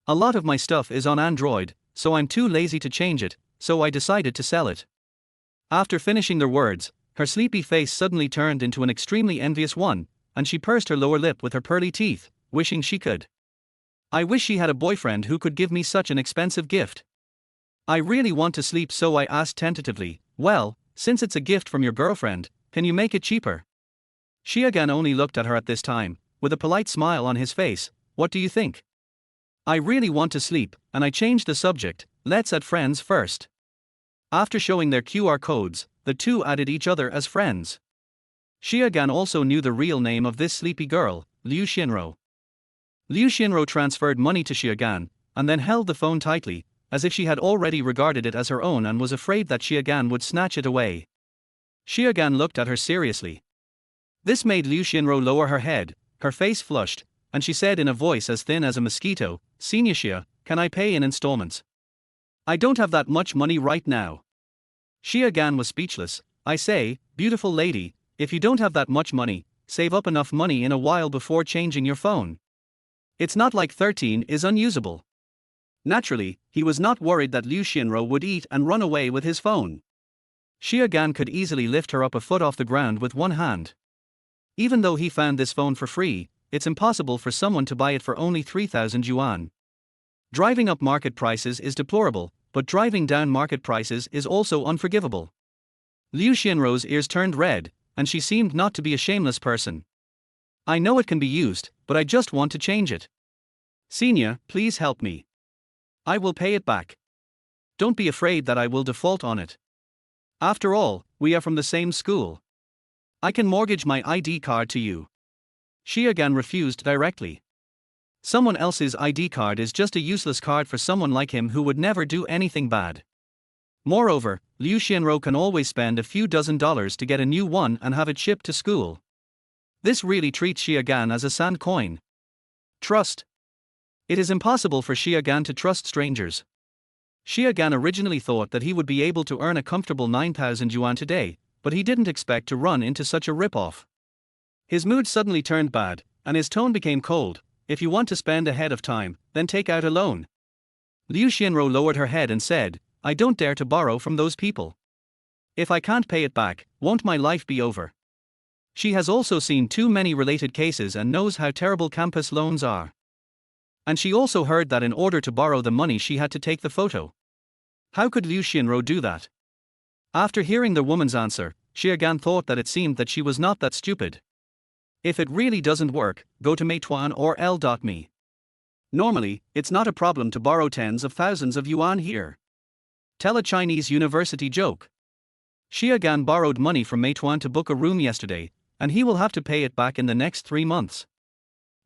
A lot of my stuff is on Android, so I'm too lazy to change it, so I decided to sell it." After finishing their words, her sleepy face suddenly turned into an extremely envious one, and she pursed her lower lip with her pearly teeth, wishing she could. "I wish she had a boyfriend who could give me such an expensive gift. I really want to sleep, so I asked tentatively, "Well, since it's a gift from your girlfriend, can you make it cheaper?" Xiaogan only looked at her at this time, with a polite smile on his face. "What do you think?" "I really want to sleep," and I changed the subject. "Let's add friends first." After showing their QR codes, the two added each other as friends. Xiaogan also knew the real name of this sleepy girl, Liu Xinro. Liu Xinro transferred money to Xiaogan, and then held the phone tightly, as if she had already regarded it as her own and was afraid that Xiaogan would snatch it away. Xiaogan looked at her seriously. This made Liu Xianrou lower her head, her face flushed, and she said in a voice as thin as a mosquito, "Senior Xia, can I pay in installments? I don't have that much money right now." Xiaogan was speechless. "I say, beautiful lady, if you don't have that much money, save up enough money in a while before changing your phone. It's not like 13 is unusable." Naturally, he was not worried that Liu Xianrou would eat and run away with his phone. Xiaogan could easily lift her up a foot off the ground with one hand. Even though he found this phone for free, it's impossible for someone to buy it for only 3,000 yuan. Driving up market prices is deplorable, but driving down market prices is also unforgivable. Liu Xianrou's ears turned red, and she seemed not to be a shameless person. "I know it can be used, but I just want to change it. Senior, please help me. I will pay it back. Don't be afraid that I will default on it. After all, we are from the same school. I can mortgage my ID card to you." Xiaogan refused directly. Someone else's ID card is just a useless card for someone like him who would never do anything bad. Moreover, Liu Xianrou can always spend a few $dozen to get a new one and have it shipped to school. This really treats Xiaogan as a sand coin. Trust. It is impossible for Xiaogan to trust strangers. Xiaogan originally thought that he would be able to earn a comfortable 9,000 yuan today, but he didn't expect to run into such a rip-off. His mood suddenly turned bad, and his tone became cold. "If you want to spend ahead of time, then take out a loan." Liu Xianrou lowered her head and said, "I don't dare to borrow from those people. If I can't pay it back, won't my life be over?" She has also seen too many related cases and knows how terrible campus loans are. And she also heard that in order to borrow the money she had to take the photo. How could Liu Xianrou do that? After hearing the woman's answer, Xiaogan thought that it seemed that she was not that stupid. If it really doesn't work, go to Meituan or L.me. Normally, it's not a problem to borrow tens of thousands of yuan here. Tell a Chinese university joke. Xiaogan borrowed money from Meituan to book a room yesterday, and he will have to pay it back in the next 3 months.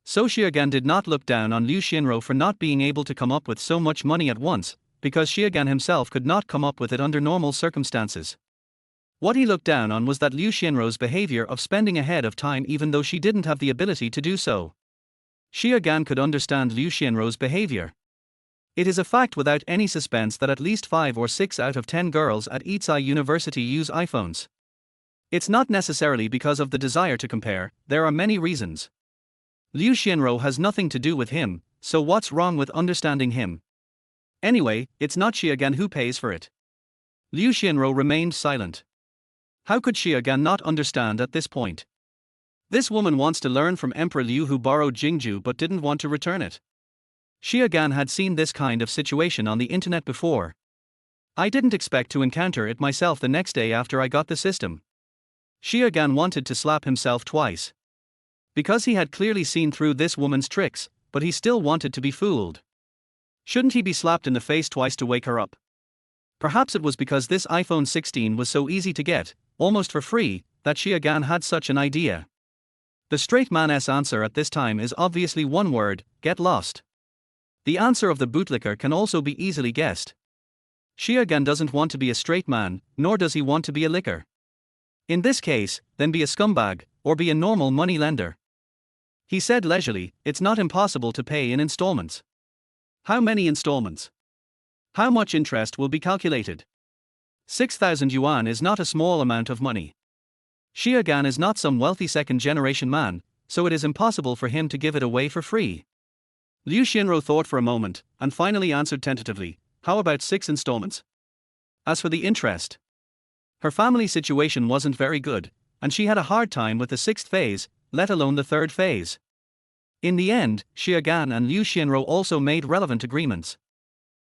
So Xiaogan did not look down on Liu Xianrou for not being able to come up with so much money at once, because Xiaogan himself could not come up with it under normal circumstances. What he looked down on was that Liu Xianrou's behavior of spending ahead of time even though she didn't have the ability to do so. Xiaogan could understand Liu Xianrou's behavior. It is a fact without any suspense that at least 5 or 6 out of 10 girls at Yichai University use iPhones. It's not necessarily because of the desire to compare, there are many reasons. Liu Xianrou has nothing to do with him, so what's wrong with understanding him? Anyway, it's not Xiaogan who pays for it. Liu Xianrou remained silent. How could Xiaogan not understand at this point? This woman wants to learn from Emperor Liu who borrowed Jingju but didn't want to return it. Xiaogan had seen this kind of situation on the internet before. "I didn't expect to encounter it myself the next day after I got the system." Xiaogan wanted to slap himself twice. Because he had clearly seen through this woman's tricks, but he still wanted to be fooled. Shouldn't he be slapped in the face twice to wake her up? Perhaps it was because this iPhone 16 was so easy to get, almost for free, that Xiaogan had such an idea. The straight man's answer at this time is obviously one word: get lost. The answer of the bootlicker can also be easily guessed. Xiaogan doesn't want to be a straight man, nor does he want to be a licker. In this case, then be a scumbag, or be a normal money lender. He said leisurely, "It's not impossible to pay in installments." How many installments? How much interest will be calculated? 6,000 yuan is not a small amount of money. Xiaogan is not some wealthy second-generation man, so it is impossible for him to give it away for free. Liu Xianrou thought for a moment, and finally answered tentatively, "How about 6 installments?" As for the interest, her family situation wasn't very good, and she had a hard time with the 6th phase, let alone the 3rd phase. In the end, Xiaogan and Liu Xianrou also made relevant agreements.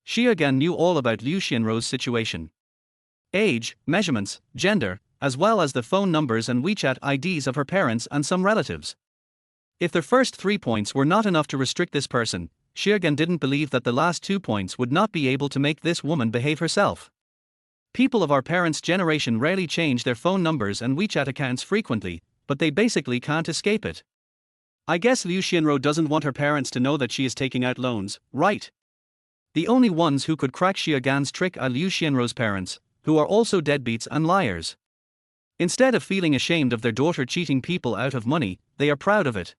Xiaogan knew all about Liu Xianrou's situation. Age, measurements, gender, as well as the phone numbers and WeChat IDs of her parents and some relatives. If the first 3 points were not enough to restrict this person, Xiaogan didn't believe that the last 2 points would not be able to make this woman behave herself. People of our parents' generation rarely change their phone numbers and WeChat accounts frequently, but they basically can't escape it. I guess Liu Xianrou doesn't want her parents to know that she is taking out loans, right? The only ones who could crack Xia Gan's trick are Liu Xianrou's parents, who are also deadbeats and liars. Instead of feeling ashamed of their daughter cheating people out of money, they are proud of it.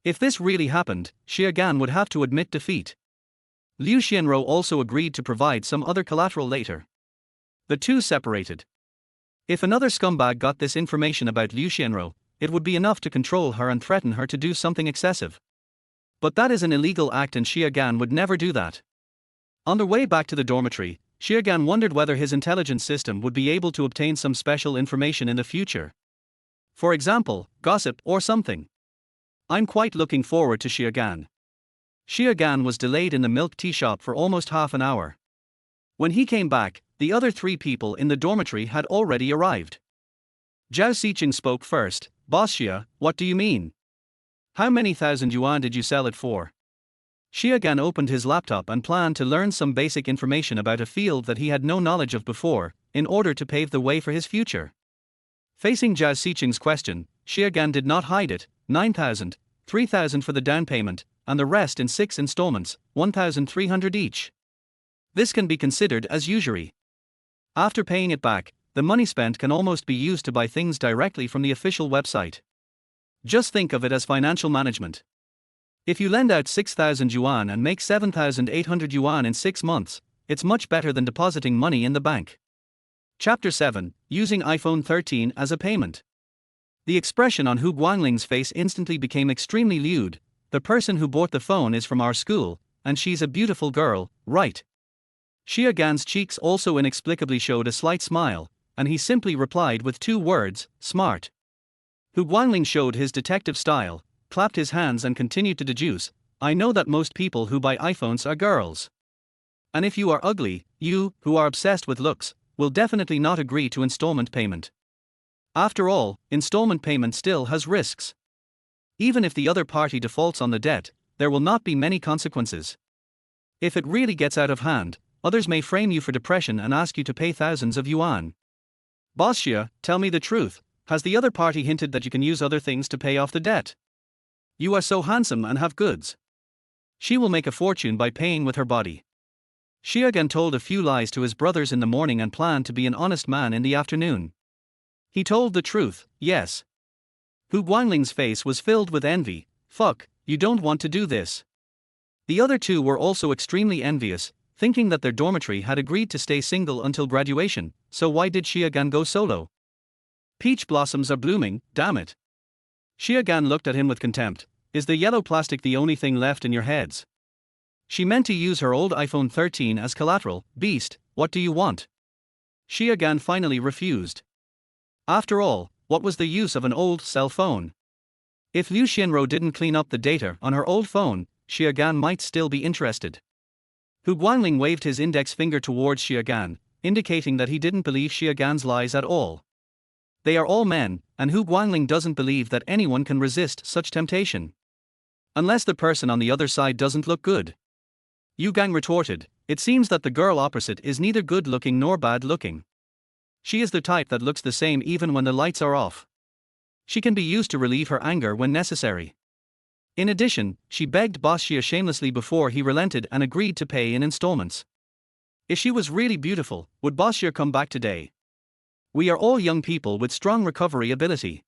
If this really happened, Xia Gan would have to admit defeat. Liu Xianrou also agreed to provide some other collateral later. The two separated. If another scumbag got this information about Liu Xianrou, it would be enough to control her and threaten her to do something excessive. But that is an illegal act and Xia Gan would never do that. On their way back to the dormitory, Xia Gan wondered whether his intelligence system would be able to obtain some special information in the future. For example, gossip or something. I'm quite looking forward to Xia Gan. Xia Gan was delayed in the milk tea shop for almost half an hour. When he came back, the other 3 people in the dormitory had already arrived. Zhao Xiqing spoke first. Boss Xia, what do you mean? How many thousand yuan did you sell it for? Xia Gan opened his laptop and planned to learn some basic information about a field that he had no knowledge of before, in order to pave the way for his future. Facing Zhao Xiqing's question, Xia Gan did not hide it. 9,000, 3,000 for the down payment, and the rest in 6 installments, 1,300 each. This can be considered as usury. After paying it back, the money spent can almost be used to buy things directly from the official website. Just think of it as financial management. If you lend out 6,000 yuan and make 7,800 yuan in 6 months, it's much better than depositing money in the bank. Chapter 7, Using iPhone 13 as a Payment. The expression on Hu Guangling's face instantly became extremely lewd. The person who bought the phone is from our school, and she's a beautiful girl, right? Xia Gan's cheeks also inexplicably showed a slight smile, and he simply replied with 2 words, smart. Hu Guangling showed his detective style, clapped his hands and continued to deduce, I know that most people who buy iPhones are girls. And if you are ugly, you, who are obsessed with looks, will definitely not agree to installment payment. After all, installment payment still has risks. Even if the other party defaults on the debt, there will not be many consequences. If it really gets out of hand, others may frame you for depression and ask you to pay thousands of yuan. Boss Xia, tell me the truth, has the other party hinted that you can use other things to pay off the debt? You are so handsome and have goods. She will make a fortune by paying with her body. Xia Gan told a few lies to his brothers in the morning and planned to be an honest man in the afternoon. He told the truth, yes. Hu Guangling's face was filled with envy. Fuck, you don't want to do this. The other 2 were also extremely envious, thinking that their dormitory had agreed to stay single until graduation, so why did Xia Gan go solo? Peach blossoms are blooming, damn it. Xia Gan looked at him with contempt. Is the yellow plastic the only thing left in your heads? She meant to use her old iPhone 13 as collateral. Beast, what do you want? Xia Gan finally refused. After all, what was the use of an old cell phone? If Liu Xianrou didn't clean up the data on her old phone, Xia Gan might still be interested. Hu Guangling waved his index finger towards Xia Gan, indicating that he didn't believe Xia Gan's lies at all. They are all men, and Hu Guangling doesn't believe that anyone can resist such temptation. Unless the person on the other side doesn't look good. Yu Gang retorted, it seems that the girl opposite is neither good looking nor bad looking. She is the type that looks the same even when the lights are off. She can be used to relieve her anger when necessary. In addition, she begged Boss Xia shamelessly before he relented and agreed to pay in installments. If she was really beautiful, would Boss Xia come back today? We are all young people with strong recovery ability.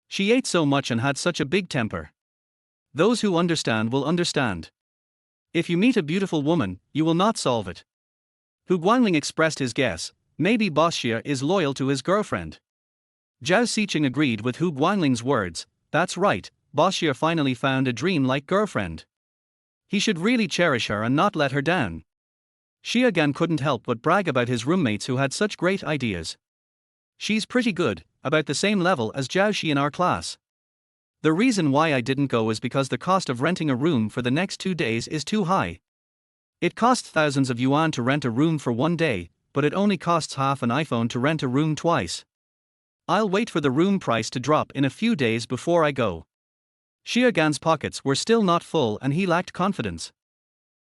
She ate so much and had such a big temper. Those who understand will understand. If you meet a beautiful woman, you will not solve it. Hu Guangling expressed his guess, maybe Boss Xia is loyal to his girlfriend. Zhao Xiqing agreed with Hu Guangling's words, that's right, Boss Xia finally found a dream-like girlfriend. He should really cherish her and not let her down. Xia Gan couldn't help but brag about his roommates who had such great ideas. She's pretty good, about the same level as Zhao Xi in our class. The reason why I didn't go is because the cost of renting a room for the next 2 days is too high. It costs thousands of yuan to rent a room for 1 day, but it only costs half an iPhone to rent a room twice. I'll wait for the room price to drop in a few days before I go. Xia Gan's pockets were still not full and he lacked confidence.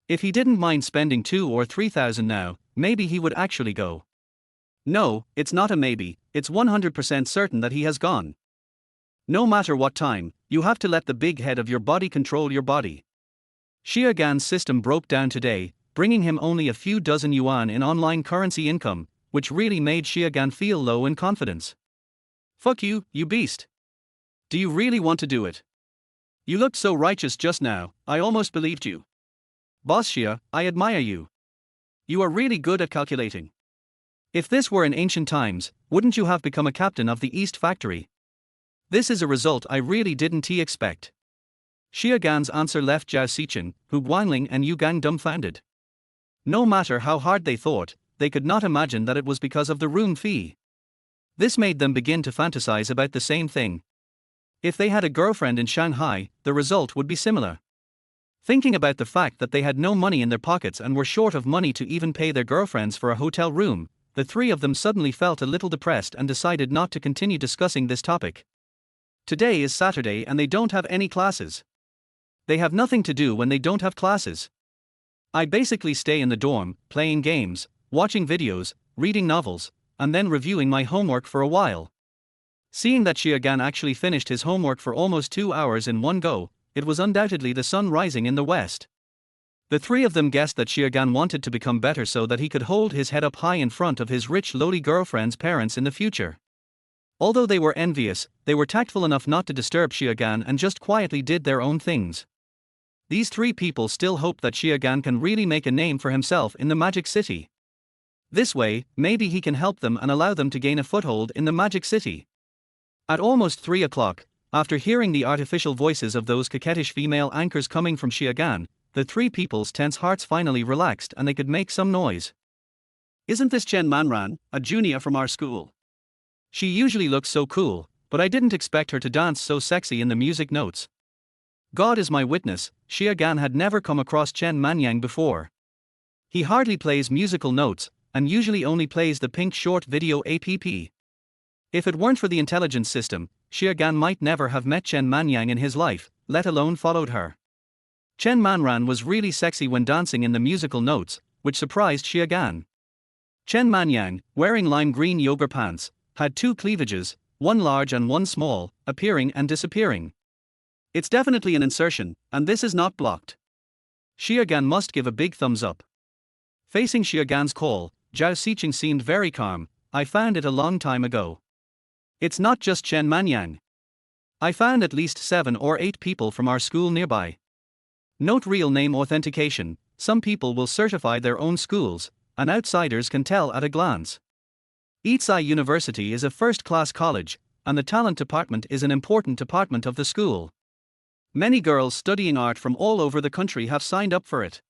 If he didn't mind spending 2 or 3,000 now, maybe he would actually go. No, it's not a maybe, it's 100% certain that he has gone. No matter what time, you have to let the big head of your body control your body. Xia Gan's system broke down today, bringing him only a few dozen yuan in online currency income, which really made Xiagan feel low in confidence. "Fuck you, you beast. Do you really want to do it? You looked so righteous just now, I almost believed you. Boss Xia, I admire you. You are really good at calculating. If this were in ancient times, wouldn't you have become a captain of the East Factory? This is a result I really didn't expect." Xiagan's answer left Zhao Xiqing, Hu Guangling and Yu Gang dumbfounded. No matter how hard they thought, they could not imagine that it was because of the room fee. This made them begin to fantasize about the same thing. If they had a girlfriend in Shanghai, the result would be similar. Thinking about the fact that they had no money in their pockets and were short of money to even pay their girlfriends for a hotel room, the three of them suddenly felt a little depressed and decided not to continue discussing this topic. Today is Saturday and they don't have any classes. They have nothing to do when they don't have classes. I basically stay in the dorm, playing games, watching videos, reading novels, and then reviewing my homework for a while. Seeing that Xiagan actually finished his homework for almost 2 hours in one go, it was undoubtedly the sun rising in the west. The three of them guessed that Xiagan wanted to become better so that he could hold his head up high in front of his rich lowly girlfriend's parents in the future. Although they were envious, they were tactful enough not to disturb Xiagan and just quietly did their own things. These three people still hope that Xiagan can really make a name for himself in the Magic City. This way, maybe he can help them and allow them to gain a foothold in the Magic City. At almost 3 o'clock, after hearing the artificial voices of those coquettish female anchors coming from Xiagan, the three people's tense hearts finally relaxed and they could make some noise. "Isn't this Chen Manran, a junior from our school? She usually looks so cool, but I didn't expect her to dance so sexy in the music notes. God is my witness, Xiagan had never come across Chen Manyang before. He hardly plays musical notes, and usually only plays the pink short video app. If it weren't for the intelligence system, Xiagan might never have met Chen Manyang in his life, let alone followed her. Chen Manran was really sexy when dancing in the musical notes, which surprised Xiagan. Chen Manyang, wearing lime green yoga pants, had two cleavages, one large and one small, appearing and disappearing. It's definitely an insertion, and this is not blocked. Xiagan must give a big thumbs up. Facing Xiagan's call, Zhao Xiqing seemed very calm. "I found it a long time ago. It's not just Chen Manyang. I found at least 7 or 8 people from our school nearby. Note real name authentication, some people will certify their own schools, and outsiders can tell at a glance. Yitzhai University is a first-class college, and the talent department is an important department of the school. Many girls studying art from all over the country have signed up for it.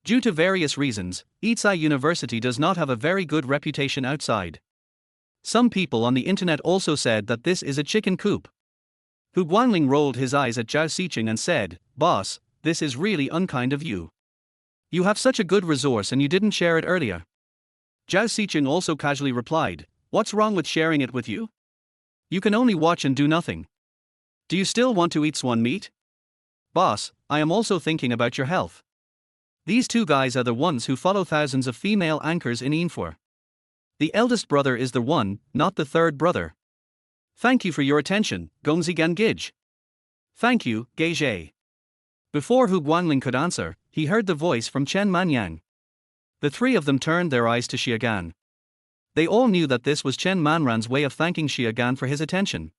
Due to various reasons, Yitzhai University does not have a very good reputation outside. Some people on the internet also said that this is a chicken coop." Hu Guangling rolled his eyes at Zhao Xiqing and said, "Boss, this is really unkind of you. You have such a good resource and you didn't share it earlier." Zhao Xiqing also casually replied, "What's wrong with sharing it with you? You can only watch and do nothing. Do you still want to eat swan meat? Boss, I am also thinking about your health. These two guys are the ones who follow thousands of female anchors in Info. The eldest brother is the one, not the third brother. Thank you for your attention, Gongzigan Gij." "Thank you, Geizhe." Before Hu Guangling could answer, he heard the voice from Chen Manyang. The three of them turned their eyes to Xiagan. They all knew that this was Chen Manran's way of thanking Xiagan for his attention.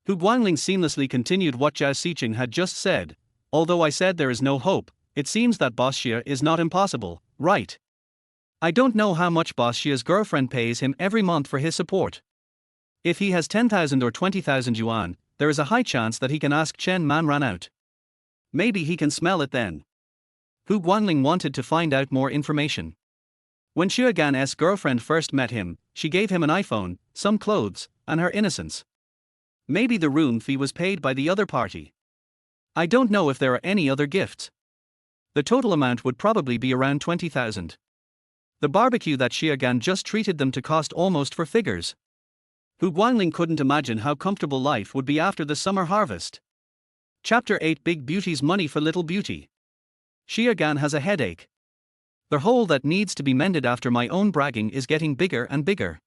Hu Guangling seamlessly continued what Zhao Xiqing had just said. "Although I said there is no hope, it seems that Boss Xia is not impossible, right? I don't know how much Boss Xia's girlfriend pays him every month for his support. If he has 10,000 or 20,000 yuan, there is a high chance that he can ask Chen Manran out. Maybe he can smell it then." Hu Guangling wanted to find out more information. When Xiagan's girlfriend first met him, she gave him an iPhone, some clothes, and her innocence. Maybe the room fee was paid by the other party. I don't know if there are any other gifts. The total amount would probably be around 20,000. The barbecue that Xiagan just treated them to cost almost 4 figures. Hu Guangling couldn't imagine how comfortable life would be after the summer harvest. Chapter 8: Big Beauty's Money for Little Beauty. Xiagan has a headache. The hole that needs to be mended after my own bragging is getting bigger and bigger.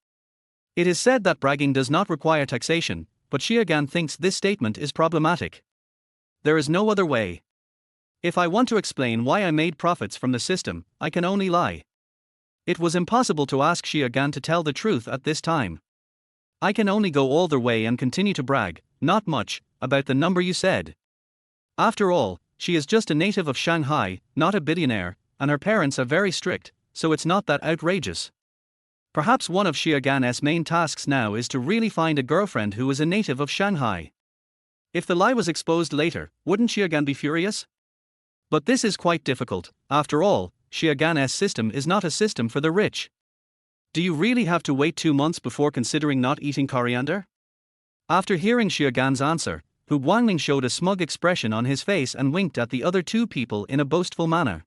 It is said that bragging does not require taxation, but Xiagan thinks this statement is problematic. There is no other way. If I want to explain why I made profits from the system, I can only lie. It was impossible to ask Xia Gan to tell the truth at this time. I can only go all the way and continue to brag, not much, about the number you said. After all, she is just a native of Shanghai, not a billionaire, and her parents are very strict, so it's not that outrageous. Perhaps one of Xia Gan's main tasks now is to really find a girlfriend who is a native of Shanghai. If the lie was exposed later, wouldn't Xia Gan be furious? But this is quite difficult. After all, Xia Gan's system is not a system for the rich. Do you really have to wait 2 months before considering not eating coriander? After hearing Xia Gan's answer, Hu Guangling showed a smug expression on his face and winked at the other two people in a boastful manner.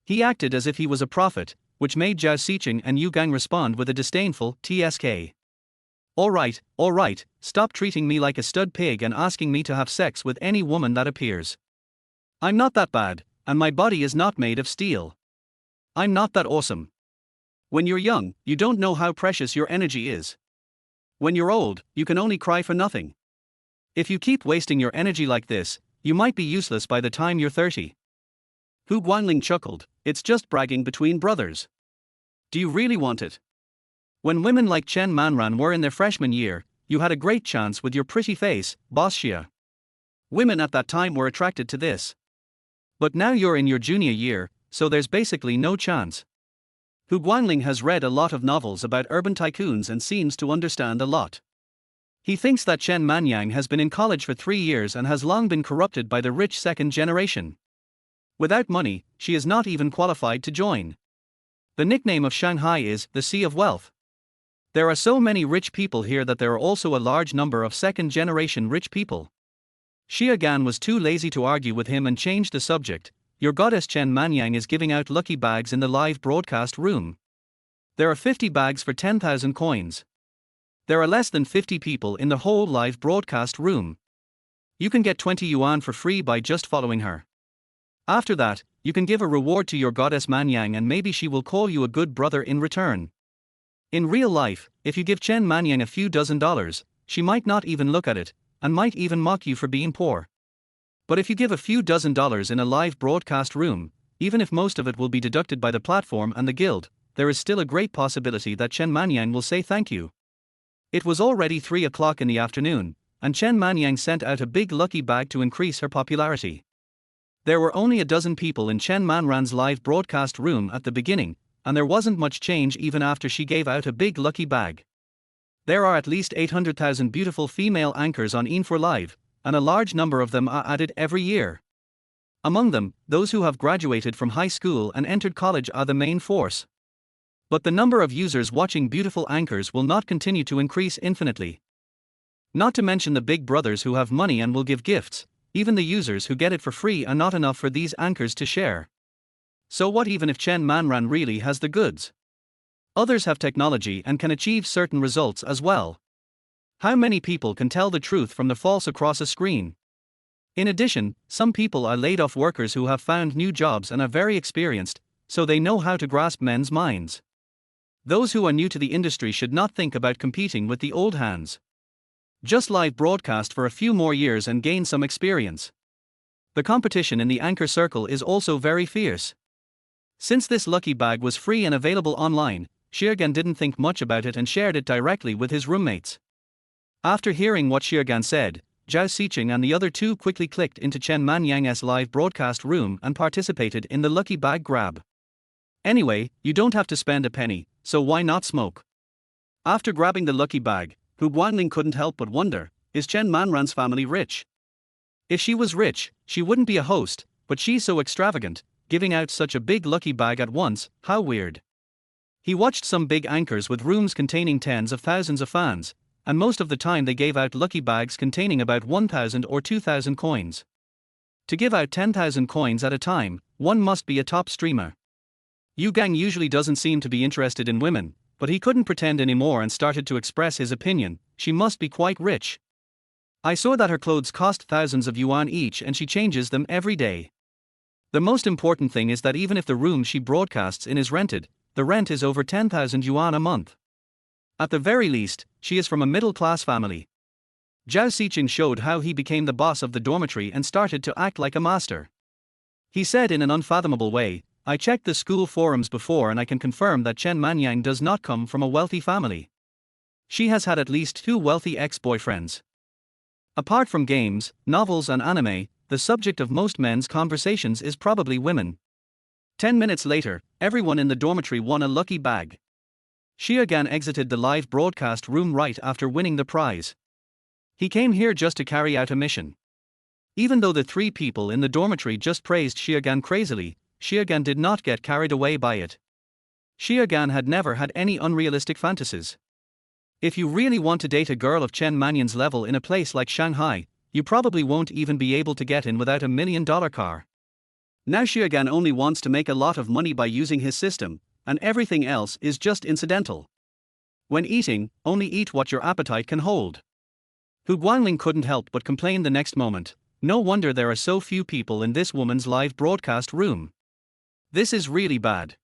He acted as if he was a prophet, which made Zhao Xiqing and Yu Gang respond with a disdainful "tsk." All right, stop treating me like a stud pig and asking me to have sex with any woman that appears. I'm not that bad, and my body is not made of steel. I'm not that awesome. When you're young, you don't know how precious your energy is. When you're old, you can only cry for nothing. If you keep wasting your energy like this, you might be useless by the time you're 30. Hu Guangling chuckled. It's just bragging between brothers. Do you really want it? When women like Chen Manran were in their freshman year, you had a great chance with your pretty face, Boss Xia. Women at that time were attracted to this. But now you're in your junior year, so there's basically no chance. Hu Guangling has read a lot of novels about urban tycoons and seems to understand a lot. He thinks that Chen Manyang has been in college for 3 years and has long been corrupted by the rich second generation. Without money, she is not even qualified to join. The nickname of Shanghai is the Sea of Wealth. There are so many rich people here that there are also a large number of second-generation rich people. Xia Gan was too lazy to argue with him and changed the subject. Your goddess Chen Manyang is giving out lucky bags in the live broadcast room. There are 50 bags for 10,000 coins. There are less than 50 people in the whole live broadcast room. You can get 20 yuan for free by just following her. After that, you can give a reward to your goddess Manyang and maybe she will call you a good brother in return. In real life, if you give Chen Manyang a few $1,000s, she might not even look at it, and might even mock you for being poor. But if you give a few $1,000s in a live broadcast room, even if most of it will be deducted by the platform and the guild, there is still a great possibility that Chen Manyang will say thank you. It was already 3 o'clock in the afternoon, and Chen Manyang sent out a big lucky bag to increase her popularity. There were only a dozen people in Chen Manran's live broadcast room at the beginning, and there wasn't much change even after she gave out a big lucky bag. There are at least 800,000 beautiful female anchors on Info Live, and a large number of them are added every year. Among them, those who have graduated from high school and entered college are the main force. But the number of users watching beautiful anchors will not continue to increase infinitely. Not to mention the big brothers who have money and will give gifts. Even the users who get it for free are not enough for these anchors to share. So what even if Chen Manran really has the goods? Others have technology and can achieve certain results as well. How many people can tell the truth from the false across a screen? In addition, some people are laid off workers who have found new jobs and are very experienced, so they know how to grasp men's minds. Those who are new to the industry should not think about competing with the old hands. Just live broadcast for a few more years and gain some experience. The competition in the anchor circle is also very fierce. Since this lucky bag was free and available online, Xia Gan didn't think much about it and shared it directly with his roommates. After hearing what Xia Gan said, Zhao Xiqing and the other two quickly clicked into Chen Manyang's live broadcast room and participated in the lucky bag grab. Anyway, you don't have to spend a penny, so why not smoke? After grabbing the lucky bag, Hu Guangling couldn't help but wonder, is Chen Manran's family rich? If she was rich, she wouldn't be a host, but she's so extravagant, giving out such a big lucky bag at once, how weird. He watched some big anchors with rooms containing tens of thousands of fans, and most of the time they gave out lucky bags containing about 1,000 or 2,000 coins. To give out 10,000 coins at a time, one must be a top streamer. Yu Gang usually doesn't seem to be interested in women, but he couldn't pretend anymore and started to express his opinion. She must be quite rich. I saw that her clothes cost thousands of yuan each and she changes them every day. The most important thing is that even if the room she broadcasts in is rented, the rent is over 10,000 yuan a month. At the very least, she is from a middle-class family. Zhao Xiqing showed how he became the boss of the dormitory and started to act like a master. He said in an unfathomable way, I checked the school forums before and I can confirm that Chen Manyang does not come from a wealthy family. She has had at least 2 wealthy ex-boyfriends. Apart from games, novels and anime, the subject of most men's conversations is probably women. 10 minutes later, everyone in the dormitory won a lucky bag. Xiaogan exited the live broadcast room right after winning the prize. He came here just to carry out a mission. Even though the 3 people in the dormitory just praised Xiaogan crazily, Xiaogan did not get carried away by it. Xiaogan had never had any unrealistic fantasies. If you really want to date a girl of Chen Manyan's level in a place like Shanghai, you probably won't even be able to get in without $1 million car. Now Xiaogan only wants to make a lot of money by using his system, and everything else is just incidental. When eating, only eat what your appetite can hold. Hu Guangling couldn't help but complain the next moment. No wonder there are so few people in this woman's live broadcast room. This is really bad.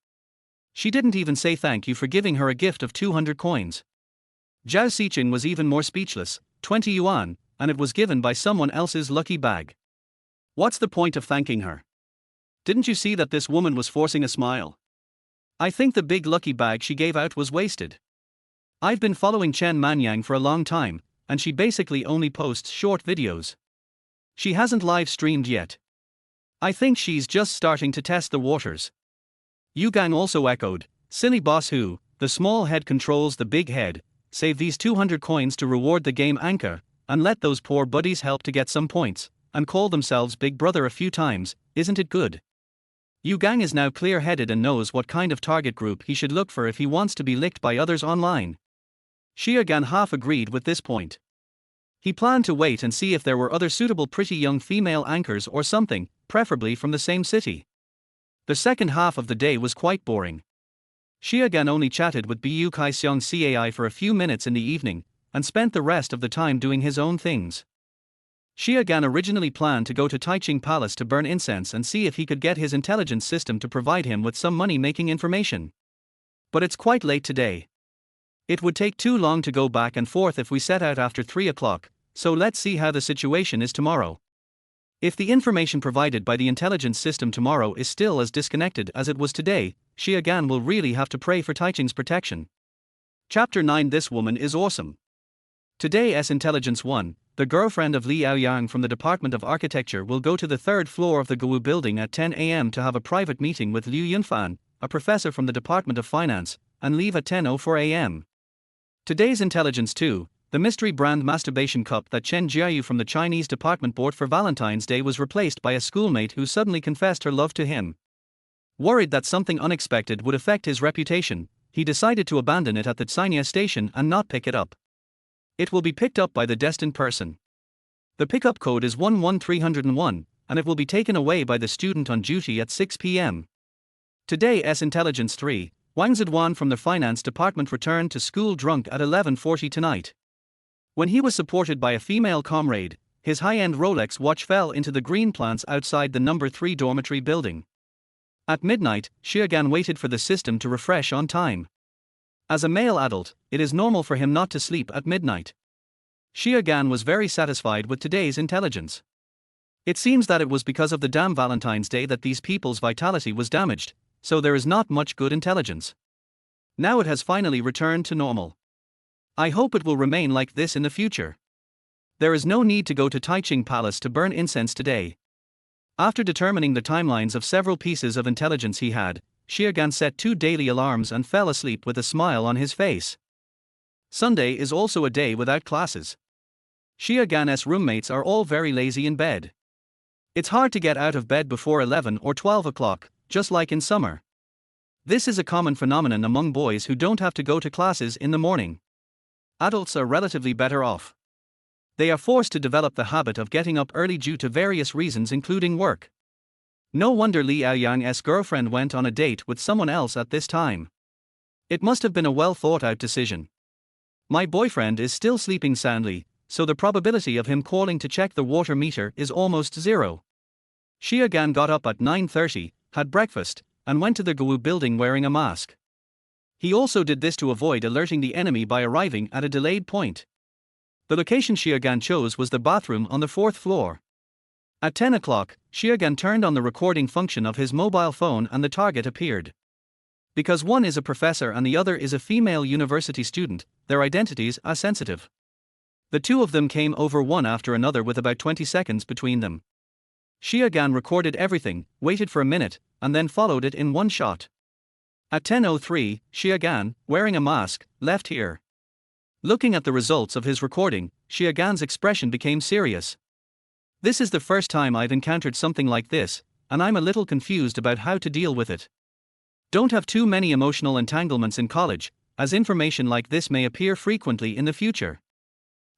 She didn't even say thank you for giving her a gift of 200 coins. Zhao Xiqin was even more speechless, 20 yuan, and it was given by someone else's lucky bag. What's the point of thanking her? Didn't you see that this woman was forcing a smile? I think the big lucky bag she gave out was wasted. I've been following Chen Manyang for a long time, and she basically only posts short videos. She hasn't live streamed yet. I think she's just starting to test the waters. Yu Gang also echoed, silly boss who, the small head controls the big head, save these 200 coins to reward the game anchor, and let those poor buddies help to get some points, and call themselves Big Brother a few times, isn't it good? Yu Gang is now clear-headed and knows what kind of target group he should look for if he wants to be licked by others online. Xiaogan half agreed with this point. He planned to wait and see if there were other suitable pretty young female anchors or something, preferably from the same city. The second half of the day was quite boring. Xiaogan only chatted with Bu Kaixiong Cai for a few minutes in the evening, and spent the rest of the time doing his own things. Xiaogan originally planned to go to Taiching Palace to burn incense and see if he could get his intelligence system to provide him with some money-making information. But it's quite late today. It would take too long to go back and forth if we set out after 3 o'clock, so let's see how the situation is tomorrow. If the information provided by the intelligence system tomorrow is still as disconnected as it was today, Xiaogan will really have to pray for Taiching's protection. Chapter 9. This woman is awesome. Today's Intelligence 1, the girlfriend of Li Aoyang from the Department of Architecture will go to the 3rd floor of the Guwu building at 10 a.m. to have a private meeting with Liu Yunfan, a professor from the Department of Finance, and leave at 10:04 a.m. Today's Intelligence 2, the mystery brand masturbation cup that Chen Jiayu from the Chinese department bought for Valentine's Day was replaced by a schoolmate who suddenly confessed her love to him. Worried that something unexpected would affect his reputation, he decided to abandon it at the Sanya station and not pick it up. It will be picked up by the destined person. The pickup code is 11301, and it will be taken away by the student on duty at 6 p.m. Today's Intelligence 3, Wang Zidwan from the finance department returned to school drunk at 11:40 tonight. When he was supported by a female comrade, his high-end Rolex watch fell into the green plants outside the number 3 dormitory building. At midnight, Xiaogan waited for the system to refresh on time. As a male adult, it is normal for him not to sleep at midnight. Xiaogan was very satisfied with today's intelligence. It seems that it was because of the damn Valentine's Day that these people's vitality was damaged, so there is not much good intelligence. Now it has finally returned to normal. I hope it will remain like this in the future. There is no need to go to Taiching Palace to burn incense today. After determining the timelines of several pieces of intelligence he had, Xiaogan set 2 daily alarms and fell asleep with a smile on his face. Sunday is also a day without classes. Xiaogan's roommates are all very lazy in bed. It's hard to get out of bed before 11 or 12 o'clock, just like in summer. This is a common phenomenon among boys who don't have to go to classes in the morning. Adults are relatively better off. They are forced to develop the habit of getting up early due to various reasons including work. No wonder Li Aoyang's girlfriend went on a date with someone else at this time. It must have been a well-thought-out decision. My boyfriend is still sleeping soundly, so the probability of him calling to check the water meter is almost 0. Xiaogan got up at 9:30, had breakfast, and went to the Guwu building wearing a mask. He also did this to avoid alerting the enemy by arriving at a delayed point. The location Xiaogan chose was the bathroom on the 4th floor. At 10 o'clock, Qiugan turned on the recording function of his mobile phone and the target appeared. Because one is a professor and the other is a female university student, their identities are sensitive. The two of them came over one after another with about 20 seconds between them. Qiugan recorded everything, waited for a minute, and then followed it in one shot. At 10:03, Qiugan, wearing a mask, left here. Looking at the results of his recording, Qiugan's expression became serious. This is the first time I've encountered something like this, and I'm a little confused about how to deal with it. Don't have too many emotional entanglements in college, as information like this may appear frequently in the future.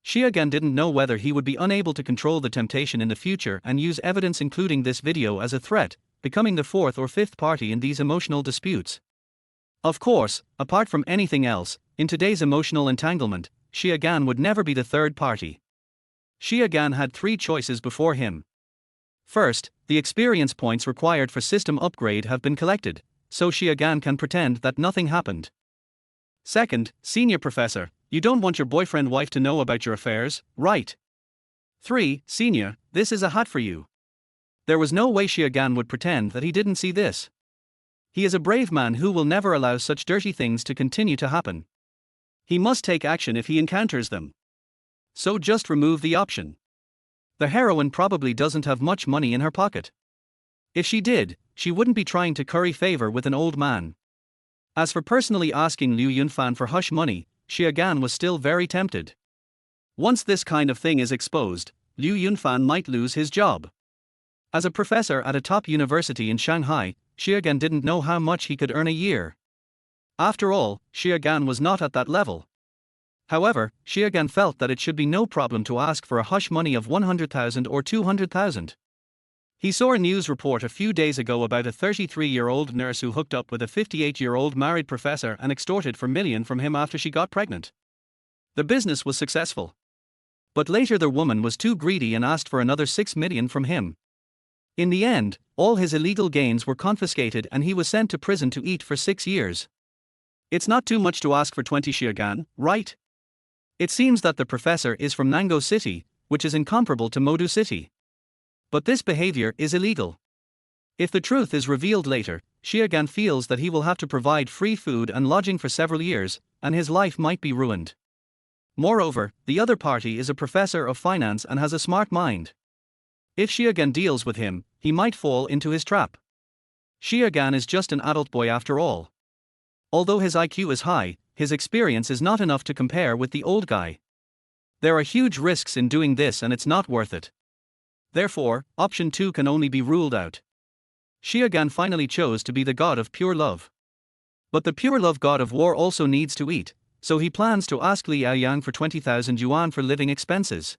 Qiugan didn't know whether he would be unable to control the temptation in the future and use evidence including this video as a threat, becoming the fourth or fifth party in these emotional disputes. Of course, apart from anything else, in today's emotional entanglement, Qiugan would never be the third party. Qiugan had three choices before him. First, the experience points required for system upgrade have been collected, so Qiugan can pretend that nothing happened. Second, senior professor, you don't want your boyfriend wife to know about your affairs, right? 3. Senior, this is a hat for you. There was no way Qiugan would pretend that he didn't see this. He is a brave man who will never allow such dirty things to continue to happen. He must take action if he encounters them. So just remove the option. The heroine probably doesn't have much money in her pocket. If she did, she wouldn't be trying to curry favor with an old man. As for personally asking Liu Yunfan for hush money, Qiugan was still very tempted. Once this kind of thing is exposed, Liu Yunfan might lose his job. As a professor at a top university in Shanghai, Qiugan didn't know how much he could earn a year. After all, Qiugan was not at that level. However, Qiugan felt that it should be no problem to ask for a hush money of 100,000 or 200,000. He saw a news report a few days ago about a 33-year-old nurse who hooked up with a 58-year-old married professor and extorted $4 million from him after she got pregnant. The business was successful. But later the woman was too greedy and asked for another $6 million from him. In the end, all his illegal gains were confiscated and he was sent to prison to eat for 6 years. It's not too much to ask for 20 Qiugan, right? It seems that the professor is from Nango City, which is incomparable to Modu City. But this behavior is illegal. If the truth is revealed later, Qiugan feels that he will have to provide free food and lodging for several years, and his life might be ruined. Moreover, the other party is a professor of finance and has a smart mind. If Qiugan deals with him, he might fall into his trap. Qiugan is just an adult boy after all. Although his IQ is high, his experience is not enough to compare with the old guy. There are huge risks in doing this and it's not worth it. Therefore, option 2 can only be ruled out. Qiugan finally chose to be the god of pure love. But the pure love god of war also needs to eat, so he plans to ask Li Aoyang for 20,000 yuan for living expenses.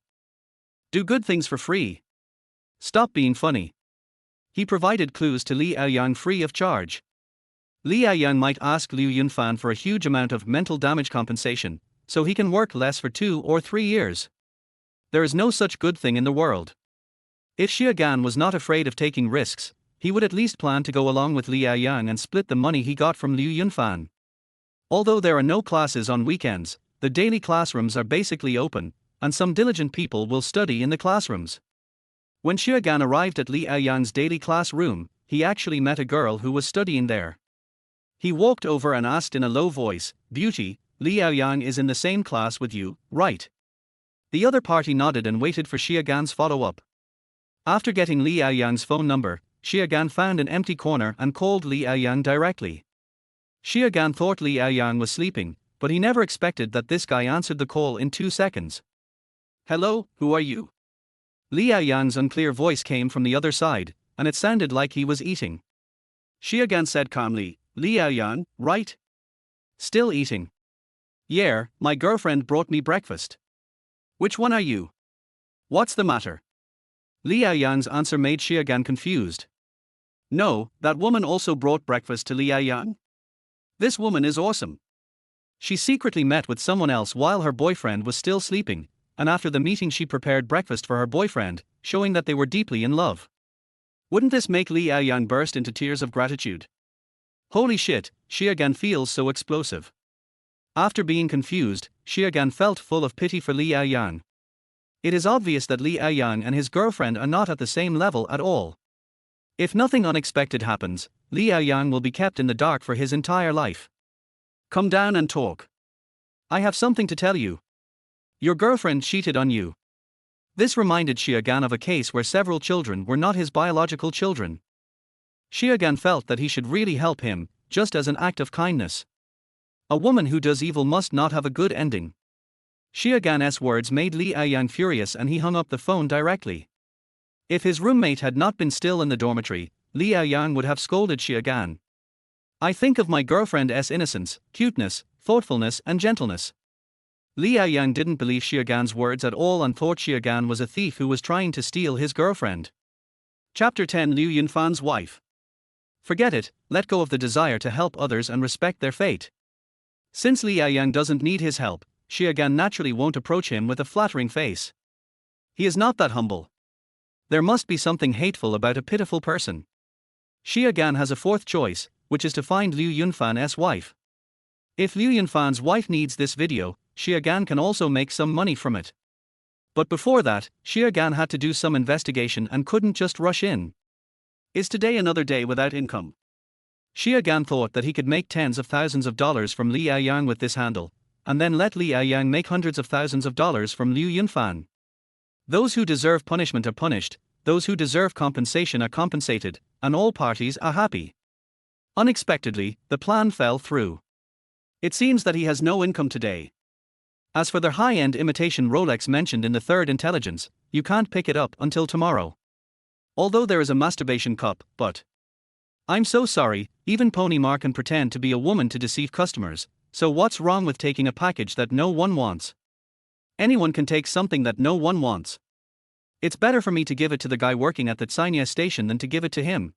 Do good things for free. Stop being funny. He provided clues to Li Aoyang free of charge. Li Aoyang might ask Liu Yunfan for a huge amount of mental damage compensation, so he can work less for 2 or 3 years. There is no such good thing in the world. If Qiugan was not afraid of taking risks, he would at least plan to go along with Li Aoyang and split the money he got from Liu Yunfan. Although there are no classes on weekends, the daily classrooms are basically open, and some diligent people will study in the classrooms. When Qiugan arrived at Li Aoyang's daily classroom, he actually met a girl who was studying there. He walked over and asked in a low voice, "Beauty, Li Aoyang is in the same class with you, right?" The other party nodded and waited for Qiugan's follow-up. After getting Li Aoyang's phone number, Qiugan found an empty corner and called Li Aoyang directly. Qiugan thought Li Aoyang was sleeping, but he never expected that this guy answered the call in 2 seconds. "Hello, who are you?" Li Aoyang's unclear voice came from the other side, and it sounded like he was eating. Qiugan said calmly, "Li Aoyang, right? Still eating?" "Yeah, my girlfriend brought me breakfast." "Which one are you? What's the matter?" Li Aoyang's answer made Qiugan confused. "No, that woman also brought breakfast to Li Aoyang. This woman is awesome. She secretly met with someone else while her boyfriend was still sleeping, and after the meeting she prepared breakfast for her boyfriend, showing that they were deeply in love. Wouldn't this make Li Aoyang burst into tears of gratitude? Holy shit, Qiugan feels so explosive. After being confused, Qiugan felt full of pity for Li Aoyang. It is obvious that Li Aoyang and his girlfriend are not at the same level at all. If nothing unexpected happens, Li Aoyang will be kept in the dark for his entire life. Come down and talk. I have something to tell you. Your girlfriend cheated on you. This reminded Xiaogan of a case where several children were not his biological children. Xiaogan felt that he should really help him, just as an act of kindness. A woman who does evil must not have a good ending. Xiaogan's words made Li Aoyang furious and he hung up the phone directly. If his roommate had not been still in the dormitory, Li Aoyang would have scolded Xiaogan. I think of my girlfriend's innocence, cuteness, thoughtfulness and gentleness. Li Aoyang didn't believe Xiaogan's words at all and thought Xiaogan was a thief who was trying to steal his girlfriend. Chapter 10 Liu Yunfan's wife. Forget it, let go of the desire to help others and respect their fate. Since Li Aoyang doesn't need his help, Xiaogan naturally won't approach him with a flattering face. He is not that humble. There must be something hateful about a pitiful person. Xiaogan has a fourth choice, which is to find Liu Yunfan's wife. If Liu Yunfan's wife needs this video, Xiaogan can also make some money from it. But before that, Xiaogan had to do some investigation and couldn't just rush in. Is today another day without income? Xiaogan thought that he could make tens of thousands of dollars from Li Aoyang with this handle, and then let Li Aoyang make hundreds of thousands of dollars from Liu Yunfan. Those who deserve punishment are punished, those who deserve compensation are compensated, and all parties are happy. Unexpectedly, the plan fell through. It seems that he has no income today. As for the high-end imitation Rolex mentioned in the third intelligence, you can't pick it up until tomorrow. Although there is a masturbation cup, but I'm so sorry, even Pony Ma can pretend to be a woman to deceive customers, so what's wrong with taking a package that no one wants? Anyone can take something that no one wants. It's better for me to give it to the guy working at the Tsainia station than to give it to him.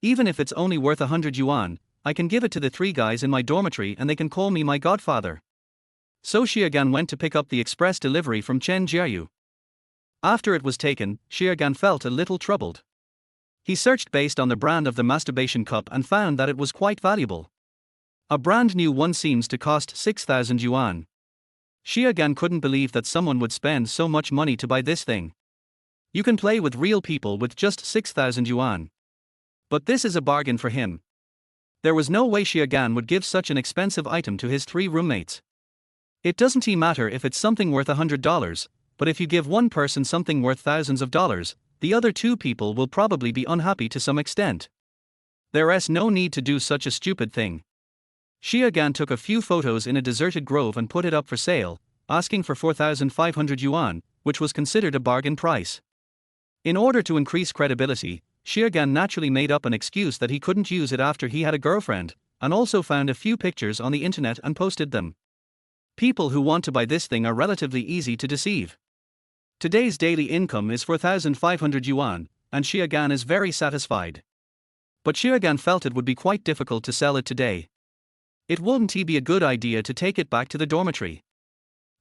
Even if it's only worth 100 yuan, I can give it to the three guys in my dormitory and they can call me my godfather. So Xiaogan went to pick up the express delivery from Chen Jiayu. After it was taken, Xiaogan felt a little troubled. He searched based on the brand of the masturbation cup and found that it was quite valuable. A brand new one seems to cost 6,000 yuan. Xiaogan couldn't believe that someone would spend so much money to buy this thing. You can play with real people with just 6,000 yuan. But this is a bargain for him. There was no way Xiaogan would give such an expensive item to his three roommates. It doesn't matter if it's something worth $100, but if you give one person something worth thousands of dollars, the other two people will probably be unhappy to some extent. There's no need to do such a stupid thing. Xiaogan took a few photos in a deserted grove and put it up for sale, asking for 4,500 yuan, which was considered a bargain price. In order to increase credibility, Xiaogan naturally made up an excuse that he couldn't use it after he had a girlfriend, and also found a few pictures on the internet and posted them. People who want to buy this thing are relatively easy to deceive. Today's daily income is 4,500 yuan, and Xiaogan is very satisfied. But Xiaogan felt it would be quite difficult to sell it today. It wouldn't be a good idea to take it back to the dormitory.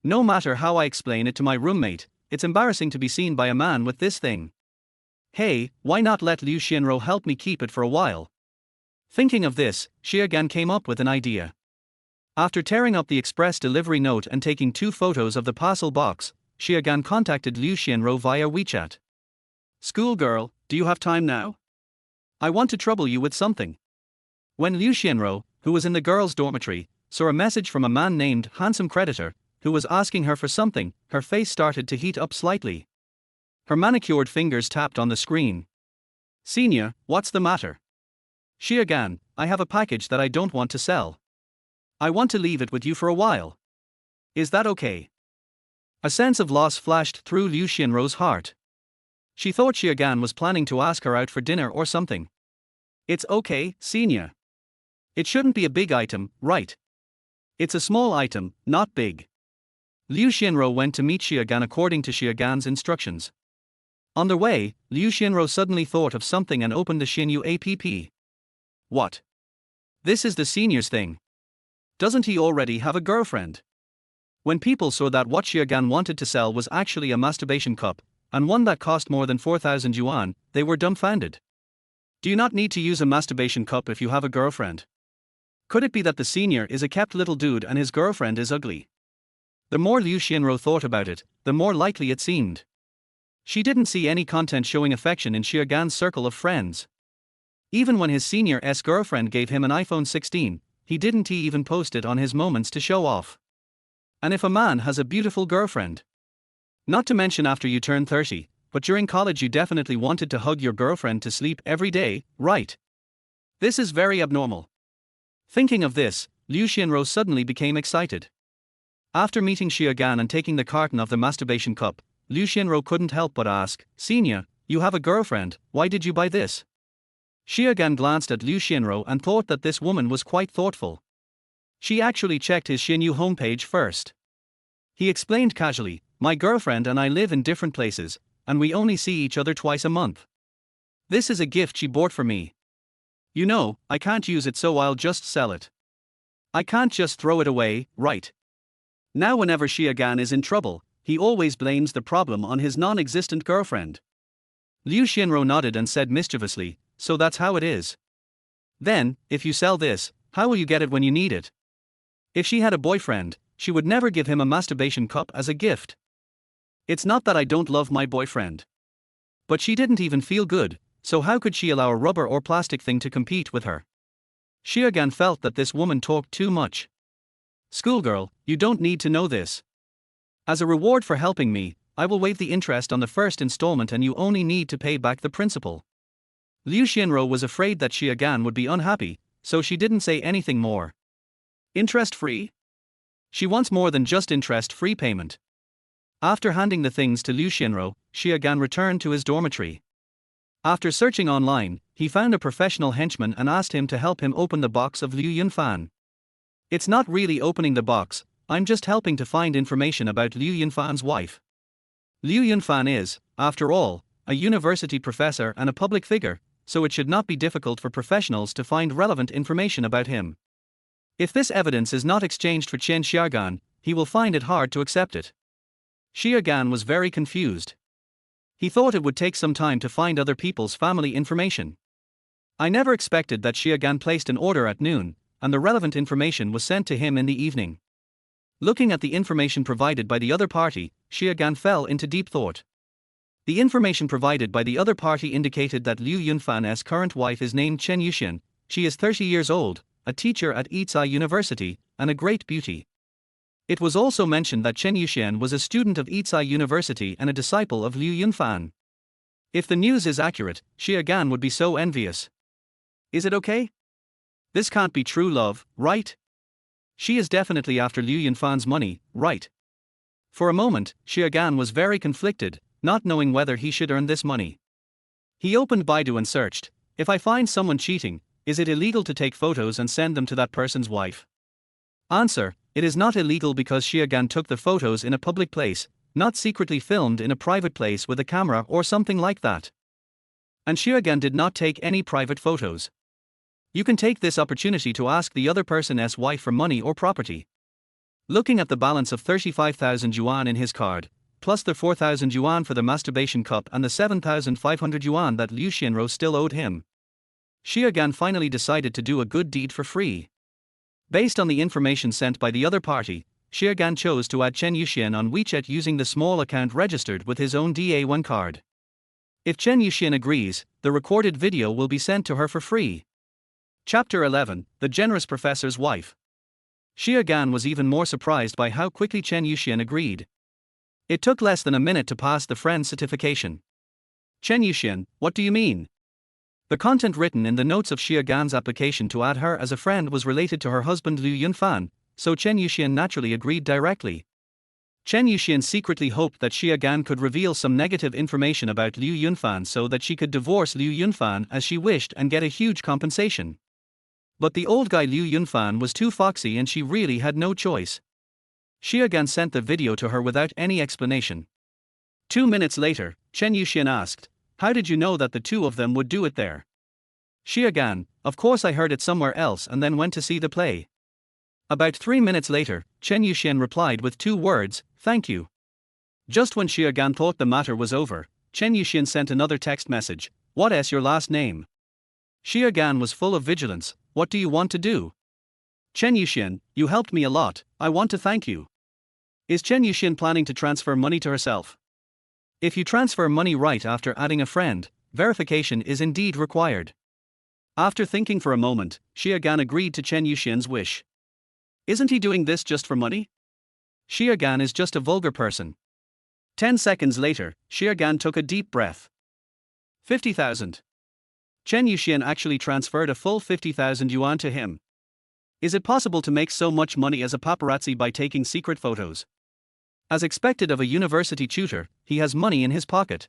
No matter how I explain it to my roommate, it's embarrassing to be seen by a man with this thing. Hey, why not let Liu Qiuxue help me keep it for a while? Thinking of this, Xiaogan came up with an idea. After tearing up the express delivery note and taking 2 photos of the parcel box, Xiaogan contacted Liu Qiuxue via WeChat. Schoolgirl, do you have time now? I want to trouble you with something. When Liu Qiuxue, who was in the girls' dormitory, saw a message from a man named Handsome Creditor, who was asking her for something, her face started to heat up slightly. Her manicured fingers tapped on the screen. Senior, what's the matter? Xiaogan, I have a package that I don't want to sell. I want to leave it with you for a while. Is that okay? A sense of loss flashed through Liu Qiuxue's heart. She thought Xiaogan was planning to ask her out for dinner or something. It's okay, senior. It shouldn't be a big item, right? It's a small item, not big. Liu Qiuxue went to meet Xiaogan according to Xiaogan's instructions. On the way, Liu Qiuxue suddenly thought of something and opened the Xinyu app. What? This is the senior's thing. Doesn't he already have a girlfriend? When people saw that what Xiaogan wanted to sell was actually a masturbation cup, and one that cost more than 4,000 yuan, they were dumbfounded. Do you not need to use a masturbation cup if you have a girlfriend? Could it be that the senior is a kept little dude and his girlfriend is ugly? The more Liu Qiuxue thought about it, the more likely it seemed. She didn't see any content showing affection in Qiuxue's circle of friends. Even when his senior girlfriend gave him an iPhone 16, he didn't even post it on his moments to show off. And if a man has a beautiful girlfriend, not to mention after you turn 30, but during college you definitely wanted to hug your girlfriend to sleep every day, right? This is very abnormal. Thinking of this, Liu Xianro suddenly became excited. After meeting Qiuxue and taking the carton of the masturbation cup, Liu Xianro couldn't help but ask, "Senior, you have a girlfriend, why did you buy this?" Qiuxue glanced at Liu Xianro and thought that this woman was quite thoughtful. She actually checked his Xinyu homepage first. He explained casually, "My girlfriend and I live in different places, and we only see each other twice a month. This is a gift she bought for me. You know, I can't use it, so I'll just sell it. I can't just throw it away, right?" Now whenever Qiuxue is in trouble, he always blames the problem on his non-existent girlfriend. Liu Xianro nodded and said mischievously, "So that's how it is. Then, if you sell this, how will you get it when you need it?" If she had a boyfriend, she would never give him a masturbation cup as a gift. It's not that I don't love my boyfriend. But she didn't even feel good, so how could she allow a rubber or plastic thing to compete with her? Qiuxue felt that this woman talked too much. "Schoolgirl, you don't need to know this. As a reward for helping me, I will waive the interest on the first installment and you only need to pay back the principal." Liu Xianro was afraid that Qiuxue would be unhappy, so she didn't say anything more. Interest-free? She wants more than just interest-free payment. After handing the things to Liu Xianro, Qiuxue returned to his dormitory. After searching online, he found a professional henchman and asked him to help him open the box of Liu Yunfan. "It's not really opening the box, I'm just helping to find information about Liu Yunfan's wife. Liu Yunfan is, after all, a university professor and a public figure, so it should not be difficult for professionals to find relevant information about him. If this evidence is not exchanged for Chen Xiaogan, he will find it hard to accept it." Qiuxue was very confused. He thought it would take some time to find other people's family information. "I never expected that Qiuxue placed an order at noon, and the relevant information was sent to him in the evening." Looking at the information provided by the other party, Qiuxue fell into deep thought. The information provided by the other party indicated that Liu Yunfan's current wife is named Chen Yuxian. She is 30 years old, a teacher at Yizai University, and a great beauty. It was also mentioned that Chen Yuxian was a student of Yizai University and a disciple of Liu Yunfan. If the news is accurate, Qiuxue would be so envious. Is it okay? This can't be true love, right? She is definitely after Liu Yunfan's money, right? For a moment, Qiuxue was very conflicted, not knowing whether he should earn this money. He opened Baidu and searched, "If I find someone cheating, is it illegal to take photos and send them to that person's wife?" Answer: it is not illegal because Qiuxue took the photos in a public place, not secretly filmed in a private place with a camera or something like that. And Qiuxue did not take any private photos. You can take this opportunity to ask the other person's wife for money or property. Looking at the balance of 35,000 yuan in his card, plus the 4,000 yuan for the masturbation cup and the 7,500 yuan that Liu Xianro still owed him, Qiuxue finally decided to do a good deed for free. Based on the information sent by the other party, Qiuxue chose to add Chen Yuxian on WeChat using the small account registered with his own DA1 card. If Chen Yuxian agrees, the recorded video will be sent to her for free. Chapter 11: The Generous Professor's Wife. Qiuxue was even more surprised by how quickly Chen Yuxian agreed. It took less than a minute to pass the friend certification. "Chen Yuxian, what do you mean?" The content written in the notes of Qiuxue's application to add her as a friend was related to her husband Liu Yunfan, so Chen Yuxian naturally agreed directly. Chen Yuxian secretly hoped that Qiuxue could reveal some negative information about Liu Yunfan so that she could divorce Liu Yunfan as she wished and get a huge compensation. But the old guy Liu Yunfan was too foxy and she really had no choice. Qiuxue sent the video to her without any explanation. 2 minutes later, Chen Yuxian asked, "How did you know that the two of them would do it there?" Qiuxue: "Of course I heard it somewhere else and then went to see the play." About 3 minutes later, Chen Yuxian replied with 2 words, "Thank you." Just when Qiuxue thought the matter was over, Chen Yuxian sent another text message, "What is your last name?" Qiuxue was full of vigilance, "What do you want to do?" "Chen Yuxian, you helped me a lot, I want to thank you." Is Chen Yuxian planning to transfer money to herself? If you transfer money right after adding a friend, verification is indeed required. After thinking for a moment, Xia Gan agreed to Chen Yuxian's wish. Isn't he doing this just for money? Xia Gan is just a vulgar person. 10 seconds later, Xia Gan took a deep breath. 50,000. Chen Yuxian actually transferred a full 50,000 yuan to him. Is it possible to make so much money as a paparazzi by taking secret photos? As expected of a university tutor, he has money in his pocket.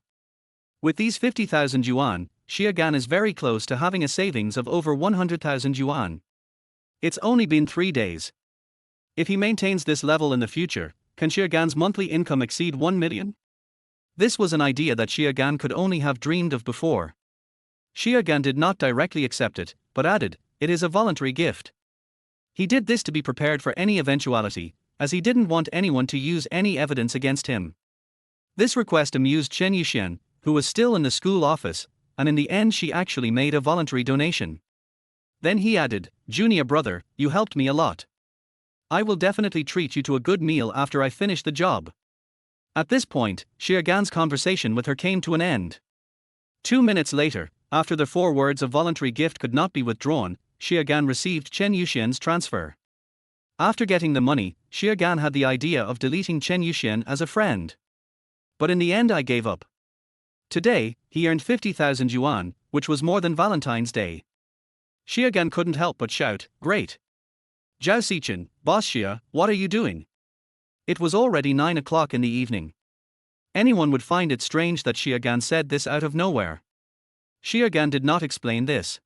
With these 50,000 yuan, Xia Gan is very close to having a savings of over 100,000 yuan. It's only been 3 days. If he maintains this level in the future, can Xia Gan's monthly income exceed 1 million? This was an idea that Xia Gan could only have dreamed of before. Xia Gan did not directly accept it, but added, "It is a voluntary gift." He did this to be prepared for any eventuality, as he didn't want anyone to use any evidence against him. This request amused Chen Yuxian, who was still in the school office, and in the end she actually made a voluntary donation. Then he added, "Junior brother, you helped me a lot. I will definitely treat you to a good meal after I finish the job." At this point, Xia Gan's conversation with her came to an end. 2 minutes later, after the 4 words of voluntary gift could not be withdrawn, Xia Gan received Chen Yuxian's transfer. After getting the money, Xia Gan had the idea of deleting Chen Yuxian as a friend. But in the end I gave up. Today, he earned 50,000 yuan, which was more than Valentine's Day. Xia Gan couldn't help but shout, "Great! Zhao Xichen, Boss Xia, what are you doing?" It was already 9 o'clock in the evening. Anyone would find it strange that Xia Gan said this out of nowhere. Xia Gan did not explain this.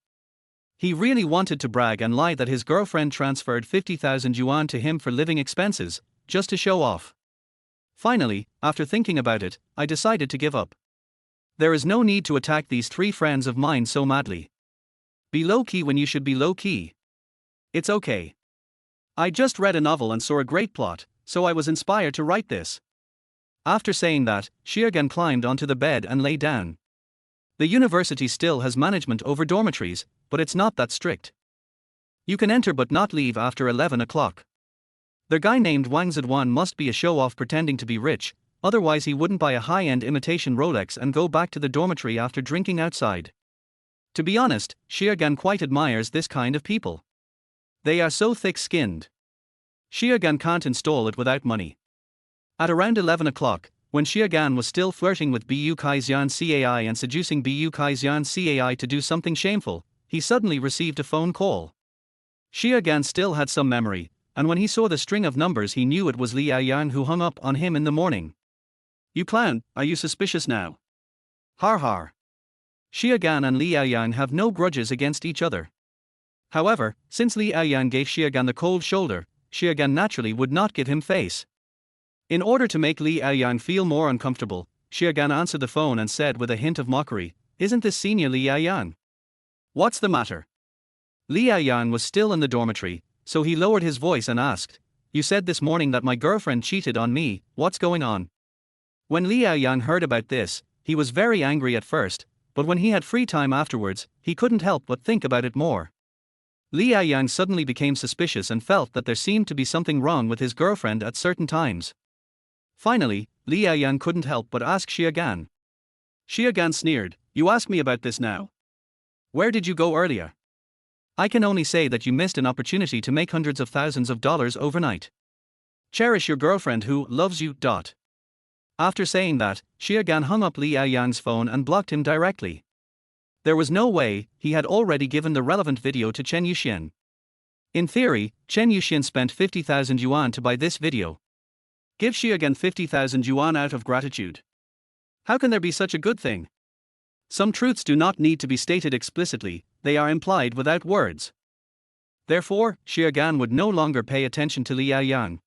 He really wanted to brag and lie that his girlfriend transferred 50,000 yuan to him for living expenses, just to show off. Finally, after thinking about it, I decided to give up. There is no need to attack these 3 friends of mine so madly. Be low-key when you should be low-key. It's okay. I just read a novel and saw a great plot, so I was inspired to write this. After saying that, Xia Gan climbed onto the bed and lay down. The university still has management over dormitories, but it's not that strict. You can enter but not leave after 11 o'clock. The guy named Wang Zedwan must be a show-off pretending to be rich, otherwise he wouldn't buy a high-end imitation Rolex and go back to the dormitory after drinking outside. To be honest, Xia Gan quite admires this kind of people. They are so thick-skinned. Xia Gan can't install it without money. At around 11 o'clock, when Xia Gan was still flirting with Bu Kaixian Cai and seducing Bu Kaixian Cai to do something shameful, he suddenly received a phone call. Xia Gan still had some memory, and when he saw the string of numbers he knew it was Li Yaoyang who hung up on him in the morning. "You clown, are you suspicious now?" Har har. Xia Gan and Li Yaoyang have no grudges against each other. However, since Li Yaoyang gave Xia Gan the cold shoulder, Xia Gan naturally would not give him face. In order to make Li Yaoyang feel more uncomfortable, Xia Gan answered the phone and said with a hint of mockery, "Isn't this senior Li Yaoyang? What's the matter?" Li Yaoyang was still in the dormitory, so he lowered his voice and asked, "You said this morning that my girlfriend cheated on me, what's going on?" When Li Yaoyang heard about this, he was very angry at first, but when he had free time afterwards, he couldn't help but think about it more. Li Yaoyang suddenly became suspicious and felt that there seemed to be something wrong with his girlfriend at certain times. Finally, Li Yaoyang couldn't help but ask Xia Gan. Xia Gan sneered, "You ask me about this now? Where did you go earlier? I can only say that you missed an opportunity to make hundreds of thousands of dollars overnight. Cherish your girlfriend who loves you. After saying that, Xia Gan hung up Li Yaoyang's phone and blocked him directly. There was no way, he had already given the relevant video to Chen Yuxian. In theory, Chen Yuxian spent 50,000 yuan to buy this video. Give Xia Gan 50,000 yuan out of gratitude. How can there be such a good thing? Some truths do not need to be stated explicitly, they are implied without words. Therefore, Xia Gan would no longer pay attention to Li Yaoyang.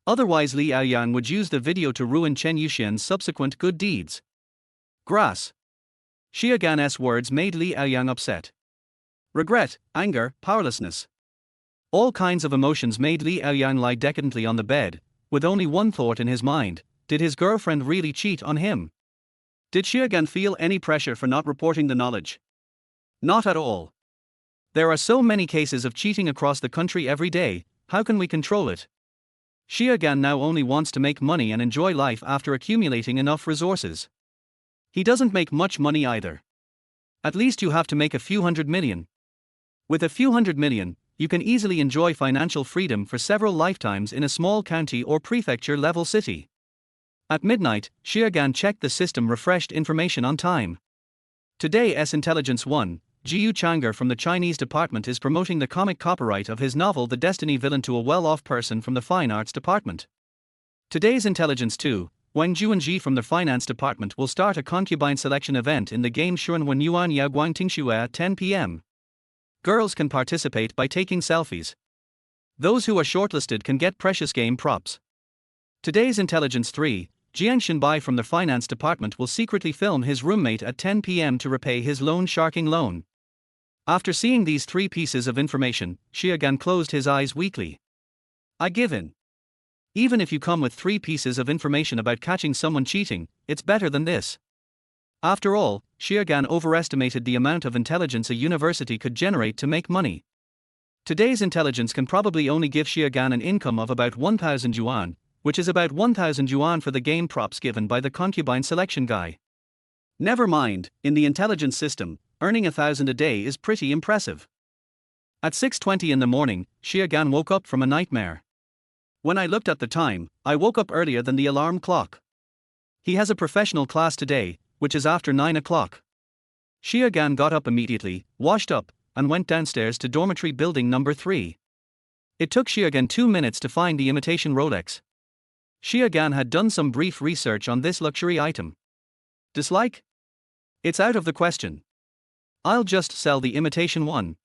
Otherwise Li Yaoyang would use the video to ruin Chen Yuxian's subsequent good deeds. Grass. Xia Gan's words made Li Yaoyang upset. Regret, anger, powerlessness. All kinds of emotions made Li Yaoyang lie decadently on the bed, with only one thought in his mind: did his girlfriend really cheat on him? Did Xia Gan feel any pressure for not reporting the knowledge? Not at all. There are so many cases of cheating across the country every day, how can we control it? Xia Gan now only wants to make money and enjoy life after accumulating enough resources. He doesn't make much money either. At least you have to make a few hundred million. With a few hundred million, you can easily enjoy financial freedom for several lifetimes in a small county or prefecture-level city. At midnight, Xia Gan checked the system refreshed information on time. Today's Intelligence 1, Jiu Chang'er from the Chinese department is promoting the comic copyright of his novel The Destiny Villain to a well-off person from the Fine Arts department. Today's Intelligence 2, Wang Juanji from the Finance department will start a concubine selection event in the game Shuanwen Yuan Yao Guang Tingxue at 10 p.m. Girls can participate by taking selfies. Those who are shortlisted can get precious game props. Today's Intelligence 3, Jiang Xinbai from the Finance department will secretly film his roommate at 10 p.m. to repay his loan sharking loan. After seeing these three pieces of information, Xia Gan closed his eyes weakly. I give in. Even if you come with three pieces of information about catching someone cheating, it's better than this. After all, Xia Gan overestimated the amount of intelligence a university could generate to make money. Today's intelligence can probably only give Xia Gan an income of about 1,000 yuan, which is about 1,000 yuan for the game props given by the concubine selection guy. Never mind, in the intelligence system, earning 1,000 a day is pretty impressive. At 6:20 in the morning, Xia Gan woke up from a nightmare. When I looked at the time, I woke up earlier than the alarm clock. He has a professional class today, which is after 9 o'clock. Xia Gan got up immediately, washed up, and went downstairs to dormitory building number 3. It took Xia Gan 2 minutes to find the imitation Rolex. Xia Gan had done some brief research on this luxury item. Dislike? It's out of the question. I'll just sell the imitation one.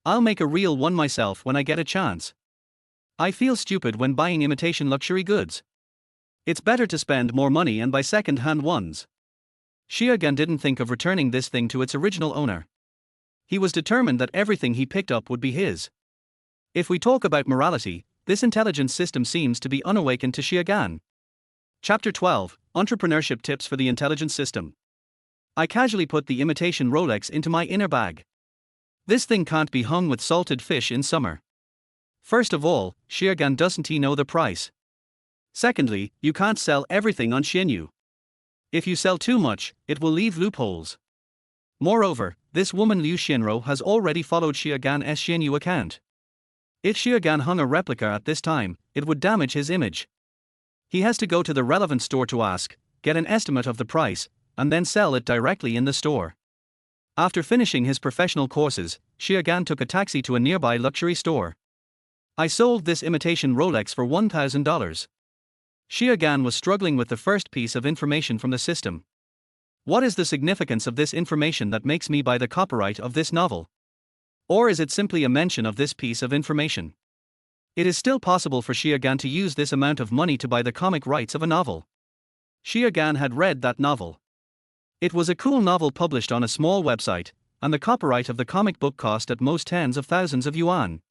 I'll make a real one myself when I get a chance. I feel stupid when buying imitation luxury goods. It's better to spend more money and buy second-hand ones. Xia Gan didn't think of returning this thing to its original owner. He was determined that everything he picked up would be his. If we talk about morality, this intelligence system seems to be unawakened to Xia Gan. Chapter 12, Entrepreneurship Tips for the Intelligence System. I casually put the imitation Rolex into my inner bag. This thing can't be hung with salted fish in summer. First of all, Xia Gan doesn't know the price. Secondly, you can't sell everything on Xianyu. If you sell too much, it will leave loopholes. Moreover, this woman Liu Xianro has already followed Xia Gan's Xianyu account. If Xia Gan hung a replica at this time, it would damage his image. He has to go to the relevant store to ask, get an estimate of the price, and then sell it directly in the store. After finishing his professional courses, Xia Gan took a taxi to a nearby luxury store. I sold this imitation Rolex for $1,000. Xia Gan was struggling with the first piece of information from the system. What is the significance of this information that makes me buy the copyright of this novel? Or is it simply a mention of this piece of information? It is still possible for Xia Gan to use this amount of money to buy the comic rights of a novel. Xia Gan had read that novel. It was a cool novel published on a small website, and the copyright of the comic book cost at most tens of thousands of yuan.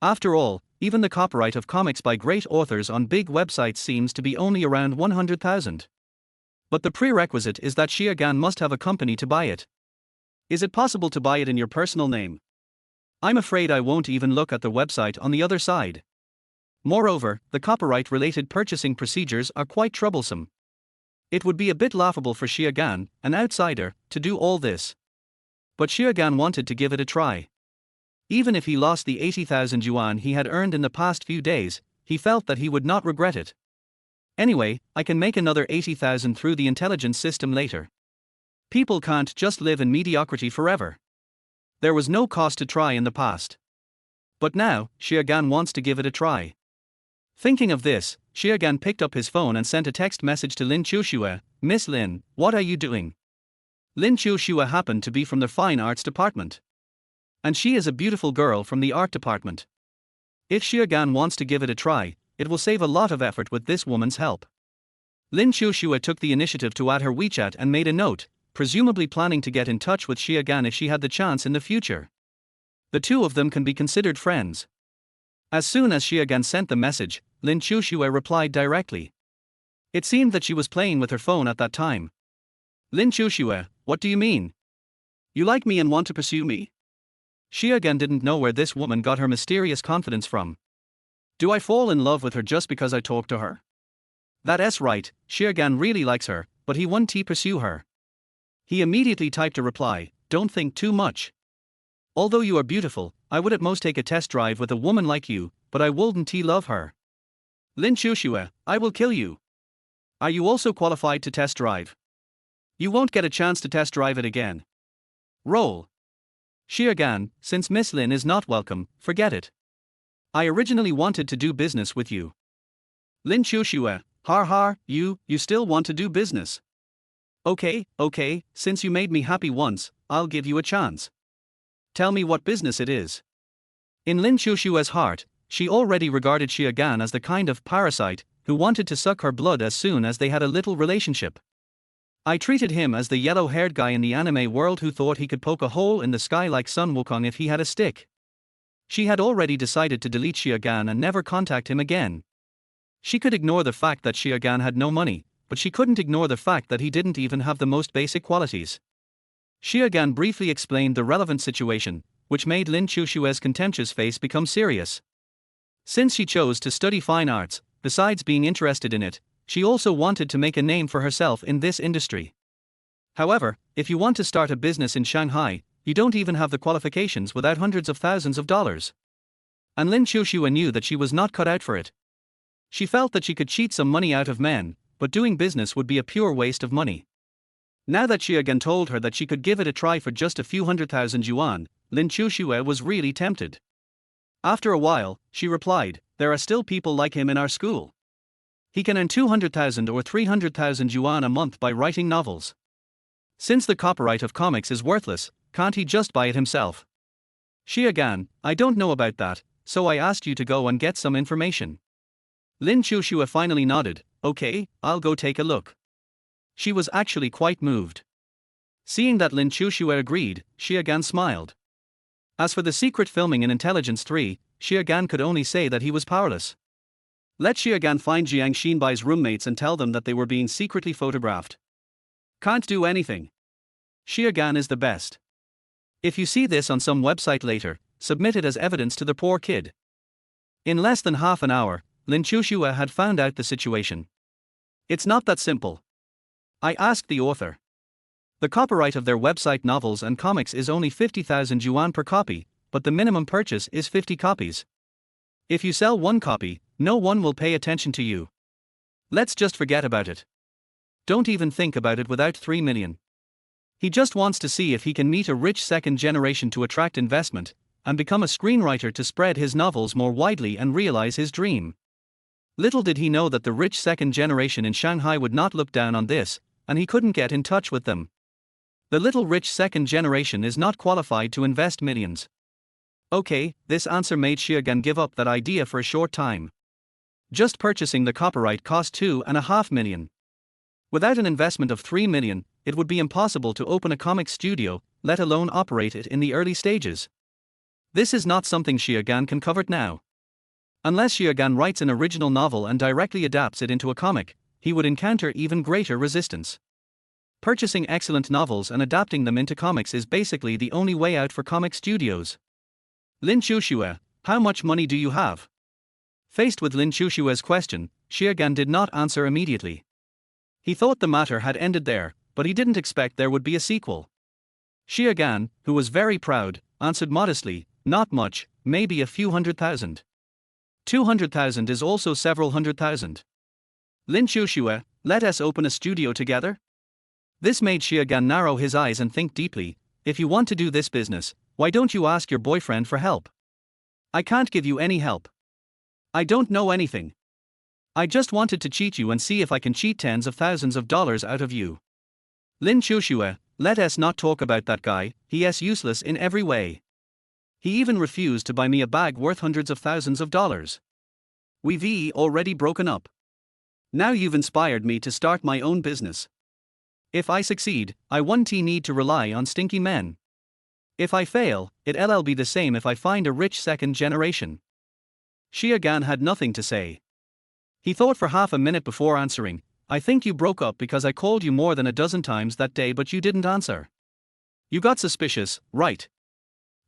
After all, even the copyright of comics by great authors on big websites seems to be only around 100,000. But the prerequisite is that Xia Gan must have a company to buy it. Is it possible to buy it in your personal name? I'm afraid I won't even look at the website on the other side. Moreover, the copyright-related purchasing procedures are quite troublesome. It would be a bit laughable for Xia Gan, an outsider, to do all this. But Xia Gan wanted to give it a try. Even if he lost the 80,000 yuan he had earned in the past few days, he felt that he would not regret it. Anyway, I can make another 80,000 through the intelligence system later. People can't just live in mediocrity forever. There was no cost to try in the past. But now, Xia Gan wants to give it a try. Thinking of this, Xia Gan picked up his phone and sent a text message to Lin Qiuxue, Miss Lin, what are you doing? Lin Qiuxue happened to be from the Fine Arts department. And she is a beautiful girl from the art department. If Xia Gan wants to give it a try, it will save a lot of effort with this woman's help. Lin Qiuxue took the initiative to add her WeChat and made a note, presumably planning to get in touch with Xia Gan if she had the chance in the future. The two of them can be considered friends. As soon as Xia Gan sent the message, Lin Qiuxue replied directly. It seemed that she was playing with her phone at that time. Lin Qiuxue, what do you mean? You like me and want to pursue me? Xia Gan didn't know where this woman got her mysterious confidence from. Do I fall in love with her just because I talk to her? That's right, Xiaogan really likes her, but he won't pursue her. He immediately typed a reply, don't think too much. Although you are beautiful, I would at most take a test drive with a woman like you, but I wouldn't love her. Lin Qiuxue, I will kill you. Are you also qualified to test drive? You won't get a chance to test drive it again. Roll. Xiaogan, since Miss Lin is not welcome, forget it. I originally wanted to do business with you. Lin Qiuxue, har har, you still want to do business. Okay, since you made me happy once, I'll give you a chance. Tell me what business it is. In Lin Qiuxue's heart, she already regarded Xiaogan as the kind of parasite who wanted to suck her blood as soon as they had a little relationship. I treated him as the yellow-haired guy in the anime world who thought he could poke a hole in the sky like Sun Wukong if he had a stick. She had already decided to delete Xiaogan and never contact him again. She could ignore the fact that Xiaogan had no money, but she couldn't ignore the fact that he didn't even have the most basic qualities. Xiaogan briefly explained the relevant situation, which made Lin Qiuxue's contemptuous face become serious. Since she chose to study fine arts, besides being interested in it, she also wanted to make a name for herself in this industry. However, if you want to start a business in Shanghai, you don't even have the qualifications without hundreds of thousands of dollars. And Lin Qiuxue knew that she was not cut out for it. She felt that she could cheat some money out of men, but doing business would be a pure waste of money. Now that Xiaogan told her that she could give it a try for just a few 100,000 yuan, Lin Qiuxue was really tempted. After a while, she replied, there are still people like him in our school. He can earn 200,000 or 300,000 yuan a month by writing novels. Since the copyright of comics is worthless, can't he just buy it himself? Xiaogan, I don't know about that, so I asked you to go and get some information. Lin Qiuxue finally nodded, okay, I'll go take a look. She was actually quite moved. Seeing that Lin Qiuxue agreed, Xiaogan smiled. As for the secret filming in Intelligence 3, Xiaogan could only say that he was powerless. Let Xiaogan find Jiang Xinbai's roommates and tell them that they were being secretly photographed. Can't do anything. Xiaogan is the best. If you see this on some website later, submit it as evidence to the poor kid. In less than half an hour, Lin Qiuxue had found out the situation. It's not that simple. I asked the author. The copyright of their website novels and comics is only 50,000 yuan per copy, but the minimum purchase is 50 copies. If you sell one copy, no one will pay attention to you. Let's just forget about it. Don't even think about it without 3 million. He just wants to see if he can meet a rich second generation to attract investment, and become a screenwriter to spread his novels more widely and realize his dream. Little did he know that the rich second generation in Shanghai would not look down on this, and he couldn't get in touch with them. The little rich second generation is not qualified to invest millions. Okay, this answer made Xiaogan give up that idea for a short time. Just purchasing the copyright cost 2.5 million. Without an investment of 3 million, it would be impossible to open a comic studio, let alone operate it in the early stages. This is not something Xiaogan can cover now. Unless Xiaogan writes an original novel and directly adapts it into a comic, he would encounter even greater resistance. Purchasing excellent novels and adapting them into comics is basically the only way out for comic studios. Lin Qiuxue, how much money do you have? Faced with Lin Qiuxue's question, Xiaogan did not answer immediately. He thought the matter had ended there, but he didn't expect there would be a sequel. Xiaogan, who was very proud, answered modestly, not much, maybe a few 100,000. 200,000 is also several 100,000. Lin Qiuxue, let us open a studio together? This made Xiaogan narrow his eyes and think deeply, if you want to do this business, why don't you ask your boyfriend for help? I can't give you any help. I don't know anything. I just wanted to cheat you and see if I can cheat tens of thousands of dollars out of you. Lin Qiuxue, let us not talk about that guy, he is useless in every way. He even refused to buy me a bag worth hundreds of thousands of dollars. We've already broken up. Now you've inspired me to start my own business. If I succeed, I won't need to rely on stinky men. If I fail, it'll be the same if I find a rich second generation. Xiaogan had nothing to say. He thought for half a minute before answering, I think you broke up because I called you more than a dozen times that day but you didn't answer. You got suspicious, right?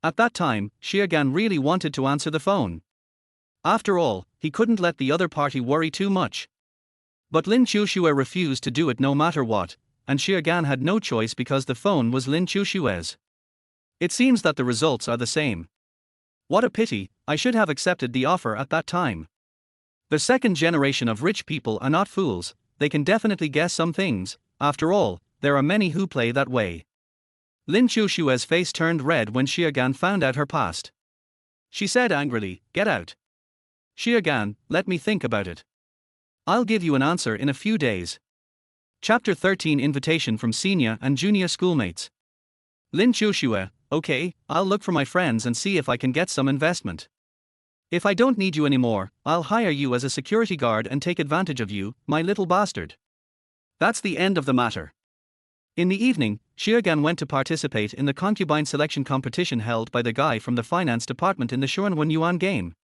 At that time, Xiaogan really wanted to answer the phone. After all, he couldn't let the other party worry too much. But Lin Qiuxue refused to do it no matter what, and Xiaogan had no choice because the phone was Lin Qiuxue's. It seems that the results are the same. What a pity, I should have accepted the offer at that time. The second generation of rich people are not fools, they can definitely guess some things, after all, there are many who play that way. Lin Qiuxue's face turned red when Xiaogan found out her past. She said angrily, "Get out. Xiaogan, let me think about it. I'll give you an answer in a few days." Chapter 13 Invitation from Senior and Junior Schoolmates. Lin Qiuxue, "Okay, I'll look for my friends and see if I can get some investment. If I don't need you anymore, I'll hire you as a security guard and take advantage of you, my little bastard." That's the end of the matter. In the evening, Xiaogan went to participate in the concubine selection competition held by the guy from the finance department in the Xuanwen Yuan game.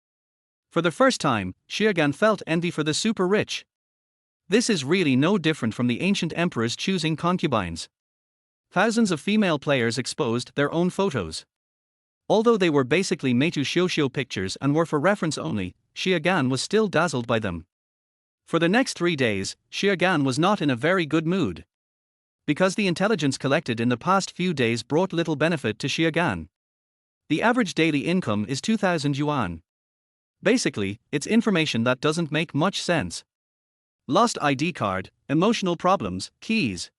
For the first time, Xiaogan felt envy for the super rich. This is really no different from the ancient emperors choosing concubines. Thousands of female players exposed their own photos. Although they were basically meitu xiuxiu pictures and were for reference only, Xiaogan was still dazzled by them. For the next 3 days, Xiaogan was not in a very good mood. Because the intelligence collected in the past few days brought little benefit to Xiaogan. The average daily income is 2,000 yuan. Basically, it's information that doesn't make much sense. Lost ID card, emotional problems, keys.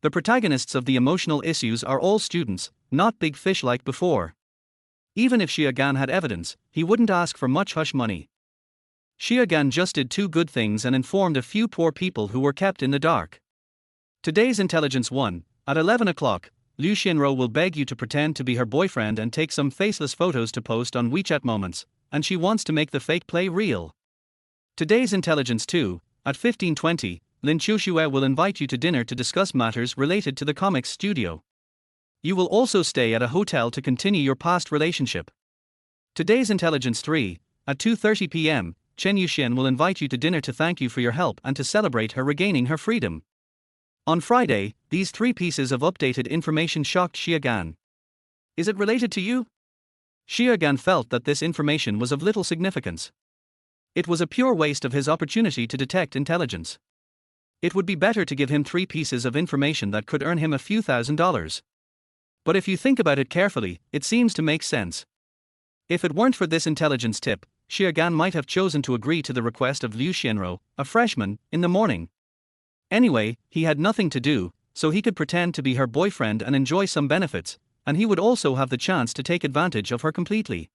The protagonists of the emotional issues are all students, not big fish like before. Even if Xiaogan had evidence, he wouldn't ask for much hush money. Xiaogan just did 2 good things and informed a few poor people who were kept in the dark. Today's Intelligence 1, at 11 o'clock, Liu Xianro will beg you to pretend to be her boyfriend and take some faceless photos to post on WeChat Moments, and she wants to make the fake play real. Today's Intelligence 2, at 15:20, Lin Qiuxue will invite you to dinner to discuss matters related to the comics studio. You will also stay at a hotel to continue your past relationship. Today's Intelligence 3, at 2:30 p.m., Chen Yuxian will invite you to dinner to thank you for your help and to celebrate her regaining her freedom. On Friday, these 3 pieces of updated information shocked Xiaogan. Is it related to you? Xiaogan felt that this information was of little significance. It was a pure waste of his opportunity to detect intelligence. It would be better to give him 3 pieces of information that could earn him a few $1,000s. But if you think about it carefully, it seems to make sense. If it weren't for this intelligence tip, Xiaogan might have chosen to agree to the request of Liu Xianro, a freshman, in the morning. Anyway, he had nothing to do, so he could pretend to be her boyfriend and enjoy some benefits, and he would also have the chance to take advantage of her completely.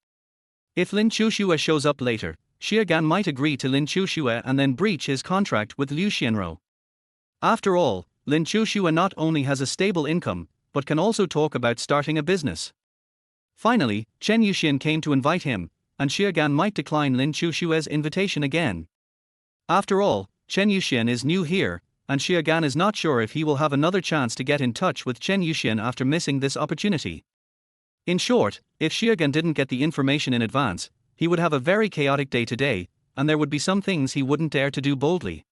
If Lin Qiuxue shows up later, Xiaogan might agree to Lin Qiuxue and then breach his contract with Liu Xianro. After all, Lin Qiuxue not only has a stable income, but can also talk about starting a business. Finally, Chen Yuxian came to invite him, and Xiaogan might decline Lin Qiuxue's invitation again. After all, Chen Yuxian is new here, and Xiaogan is not sure if he will have another chance to get in touch with Chen Yuxian after missing this opportunity. In short, if Xiaogan didn't get the information in advance, he would have a very chaotic day today, and there would be some things he wouldn't dare to do boldly.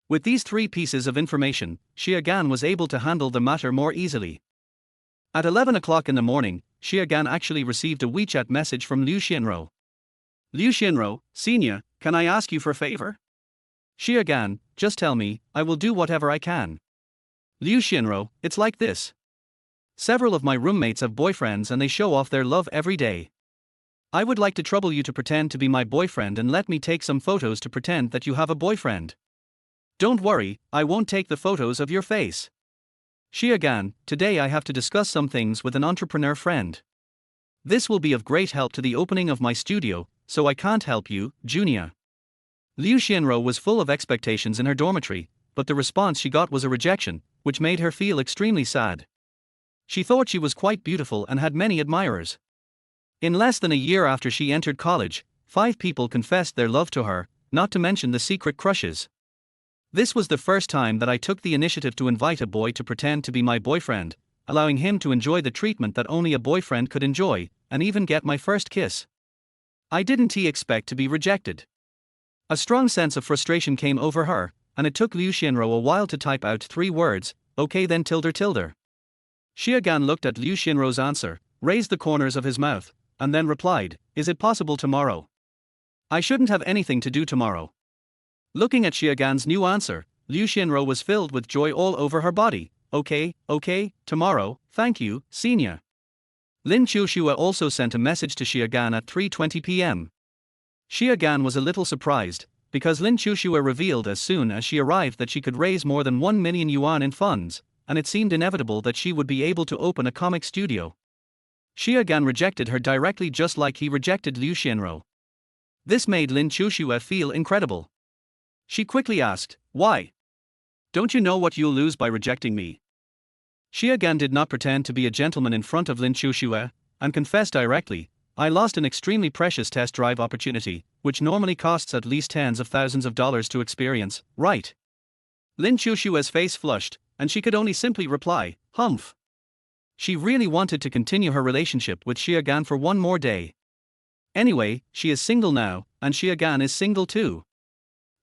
With these 3 pieces of information, Xiaogan was able to handle the matter more easily. At 11 o'clock in the morning, Xiaogan actually received a WeChat message from Liu Xianro. "Liu Xianro, Senior, can I ask you for a favor?" "Xiaogan, just tell me, I will do whatever I can." "Liu Xianro, it's like this. Several of my roommates have boyfriends and they show off their love every day. I would like to trouble you to pretend to be my boyfriend and let me take some photos to pretend that you have a boyfriend. Don't worry, I won't take the photos of your face. Xiaogan, today I have to discuss some things with an entrepreneur friend. This will be of great help to the opening of my studio, so I can't help you, Junior." Liu Xianro was full of expectations in her dormitory, but the response she got was a rejection, which made her feel extremely sad. She thought she was quite beautiful and had many admirers. In less than a year after she entered college, 5 people confessed their love to her, not to mention the secret crushes. "This was the first time that I took the initiative to invite a boy to pretend to be my boyfriend, allowing him to enjoy the treatment that only a boyfriend could enjoy, and even get my first kiss. I didn't expect to be rejected." A strong sense of frustration came over her, and it took Liu Xianro a while to type out 3 words, "Okay then tilde." Xiaogan looked at Liu Xianro's answer, raised the corners of his mouth, and then replied, "Is it possible tomorrow?" I shouldn't have anything to do tomorrow. Looking at Xiagan's new answer, Liu Xianro was filled with joy all over her body. Okay, tomorrow, thank you, senior. Lin Qiuxue also sent a message to Xiagan at 3:20 p.m. Xiagan was a little surprised, because Lin Qiuxue revealed as soon as she arrived that she could raise more than 1 million yuan in funds, and it seemed inevitable that she would be able to open a comic studio. Xiagan rejected her directly just like he rejected Liu Xianro. This made Lin Qiuxue feel incredible. She quickly asked, "Why? Don't you know what you'll lose by rejecting me?" Xiagan did not pretend to be a gentleman in front of Lin Qiuxue, and confessed directly, "I lost an extremely precious test drive opportunity, which normally costs at least tens of thousands of dollars to experience, right?" Lin Qiuxue's face flushed, and she could only simply reply, "Humph." She really wanted to continue her relationship with Xiagan for one more day. Anyway, she is single now, and Xiagan is single too.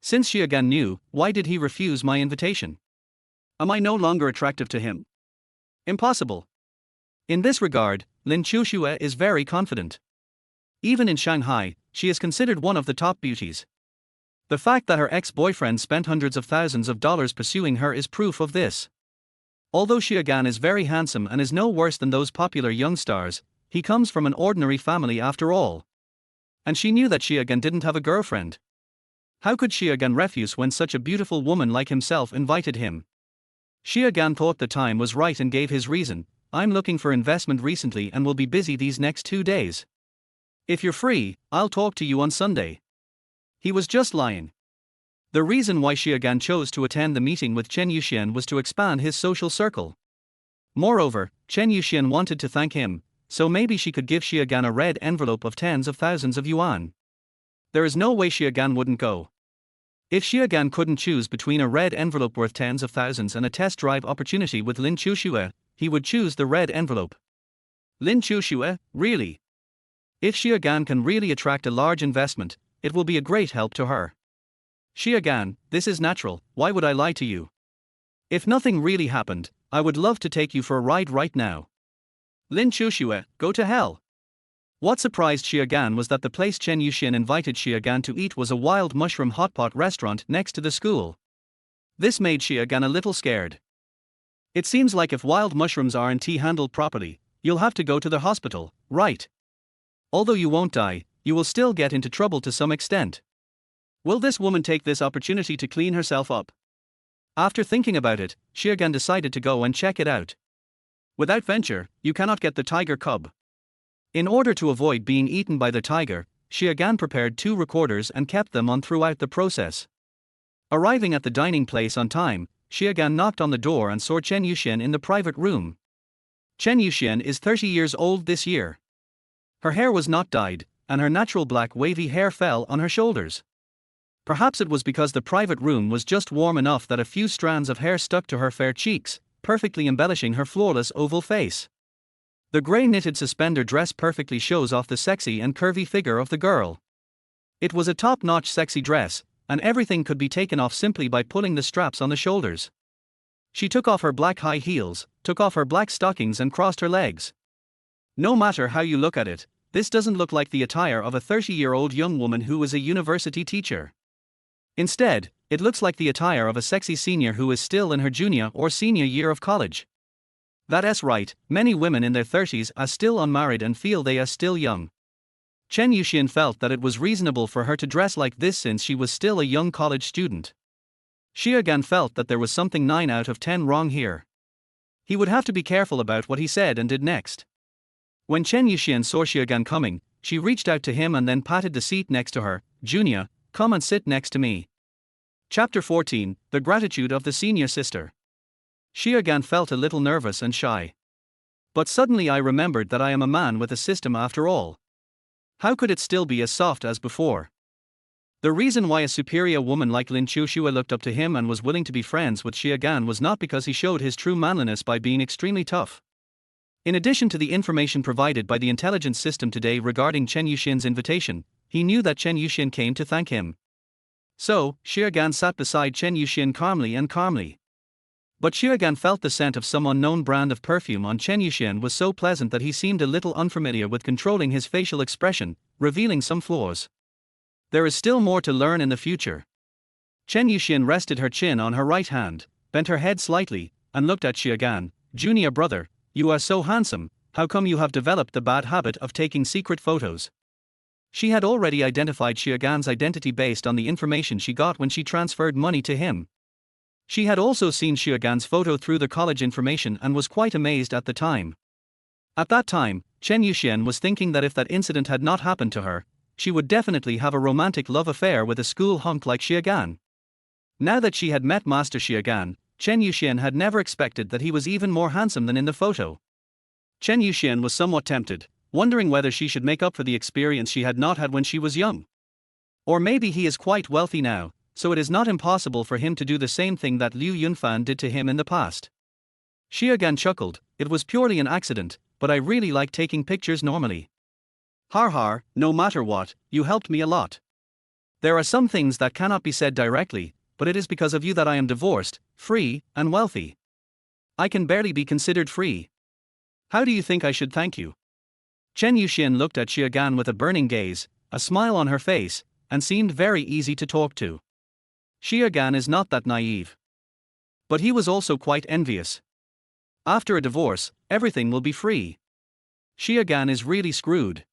Since Xiagan knew, why did he refuse my invitation? Am I no longer attractive to him? Impossible. In this regard, Lin Qiuxue is very confident. Even in Shanghai, she is considered one of the top beauties. The fact that her ex-boyfriend spent hundreds of thousands of dollars pursuing her is proof of this. Although Xiagan is very handsome and is no worse than those popular young stars, he comes from an ordinary family after all. And she knew that Xiagan didn't have a girlfriend. How could Xiagan refuse when such a beautiful woman like himself invited him? Xiagan thought the time was right and gave his reason, "I'm looking for investment recently and will be busy these next 2 days. If you're free, I'll talk to you on Sunday." He was just lying. The reason why Xiagan chose to attend the meeting with Chen Yuxian was to expand his social circle. Moreover, Chen Yuxian wanted to thank him, so maybe she could give Xiagan a red envelope of tens of thousands of yuan. There is no way Xiagan wouldn't go. If Xiagan couldn't choose between a red envelope worth tens of thousands and a test drive opportunity with Lin Qiuxue, he would choose the red envelope. Lin Qiuxue, really? If Xiagan can really attract a large investment, it will be a great help to her. Xiagan, this is natural, why would I lie to you? If nothing really happened, I would love to take you for a ride right now. Lin Qiuxue, go to hell. What surprised Xiagan was that the place Chen Yuxian invited Xiagan to eat was a wild mushroom hotpot restaurant next to the school. This made Xiagan a little scared. It seems like if wild mushrooms aren't handled properly, you'll have to go to the hospital, right? Although you won't die, you will still get into trouble to some extent. Will this woman take this opportunity to clean herself up? After thinking about it, Xiagan decided to go and check it out. Without venture, you cannot get the tiger cub. In order to avoid being eaten by the tiger, Xiagan prepared 2 recorders and kept them on throughout the process. Arriving at the dining place on time, Xiagan knocked on the door and saw Chen Yuxian in the private room. Chen Yuxian is 30 years old this year. Her hair was not dyed, and her natural black wavy hair fell on her shoulders. Perhaps it was because the private room was just warm enough that a few strands of hair stuck to her fair cheeks, perfectly embellishing her flawless oval face. The grey knitted suspender dress perfectly shows off the sexy and curvy figure of the girl. It was a top-notch sexy dress, and everything could be taken off simply by pulling the straps on the shoulders. She took off her black high heels, took off her black stockings and crossed her legs. No matter how you look at it, this doesn't look like the attire of a 30-year-old young woman who is a university teacher. Instead, it looks like the attire of a sexy senior who is still in her junior or senior year of college. That's right, many women in their 30s are still unmarried and feel they are still young. Chen Yuxian felt that it was reasonable for her to dress like this since she was still a young college student. Xiagan felt that there was something 9 out of 10 wrong here. He would have to be careful about what he said and did next. When Chen Yuxian saw Xiagan coming, she reached out to him and then patted the seat next to her. "Junior, come and sit next to me." Chapter 14, The Gratitude of the Senior Sister. Xiagan felt a little nervous and shy. But suddenly I remembered that I am a man with a system after all. How could it still be as soft as before? The reason why a superior woman like Lin Qiuxue looked up to him and was willing to be friends with Xiagan was not because he showed his true manliness by being extremely tough. In addition to the information provided by the intelligence system today regarding Chen Yuxian's invitation, he knew that Chen Yuxian came to thank him. So, Xiagan sat beside Chen Yuxian calmly. But Xiagan felt the scent of some unknown brand of perfume on Chen Yuxian was so pleasant that he seemed a little unfamiliar with controlling his facial expression, revealing some flaws. There is still more to learn in the future. Chen Yuxian rested her chin on her right hand, bent her head slightly, and looked at Xiaogan. Junior brother, you are so handsome, how come you have developed the bad habit of taking secret photos? She had already identified Xiaogan's identity based on the information she got when she transferred money to him. She had also seen Xiaogan's photo through the college information and was quite amazed at the time. At that time, Chen Yuxian was thinking that if that incident had not happened to her, she would definitely have a romantic love affair with a school hunk like Xiaogan. Now that she had met Master Xiaogan, Chen Yuxian had never expected that he was even more handsome than in the photo. Chen Yuxian was somewhat tempted, wondering whether she should make up for the experience she had not had when she was young. Or maybe he is quite wealthy now, so it is not impossible for him to do the same thing that Liu Yunfan did to him in the past. Xiaogan chuckled, it was purely an accident, but I really like taking pictures normally. Har har, no matter what, you helped me a lot. There are some things that cannot be said directly, but it is because of you that I am divorced, free, and wealthy. I can barely be considered free. How do you think I should thank you? Chen Yuxian looked at Xiaogan with a burning gaze, a smile on her face, and seemed very easy to talk to. Xiaogan is not that naive. But he was also quite envious. After a divorce, everything will be free. Xiaogan is really screwed.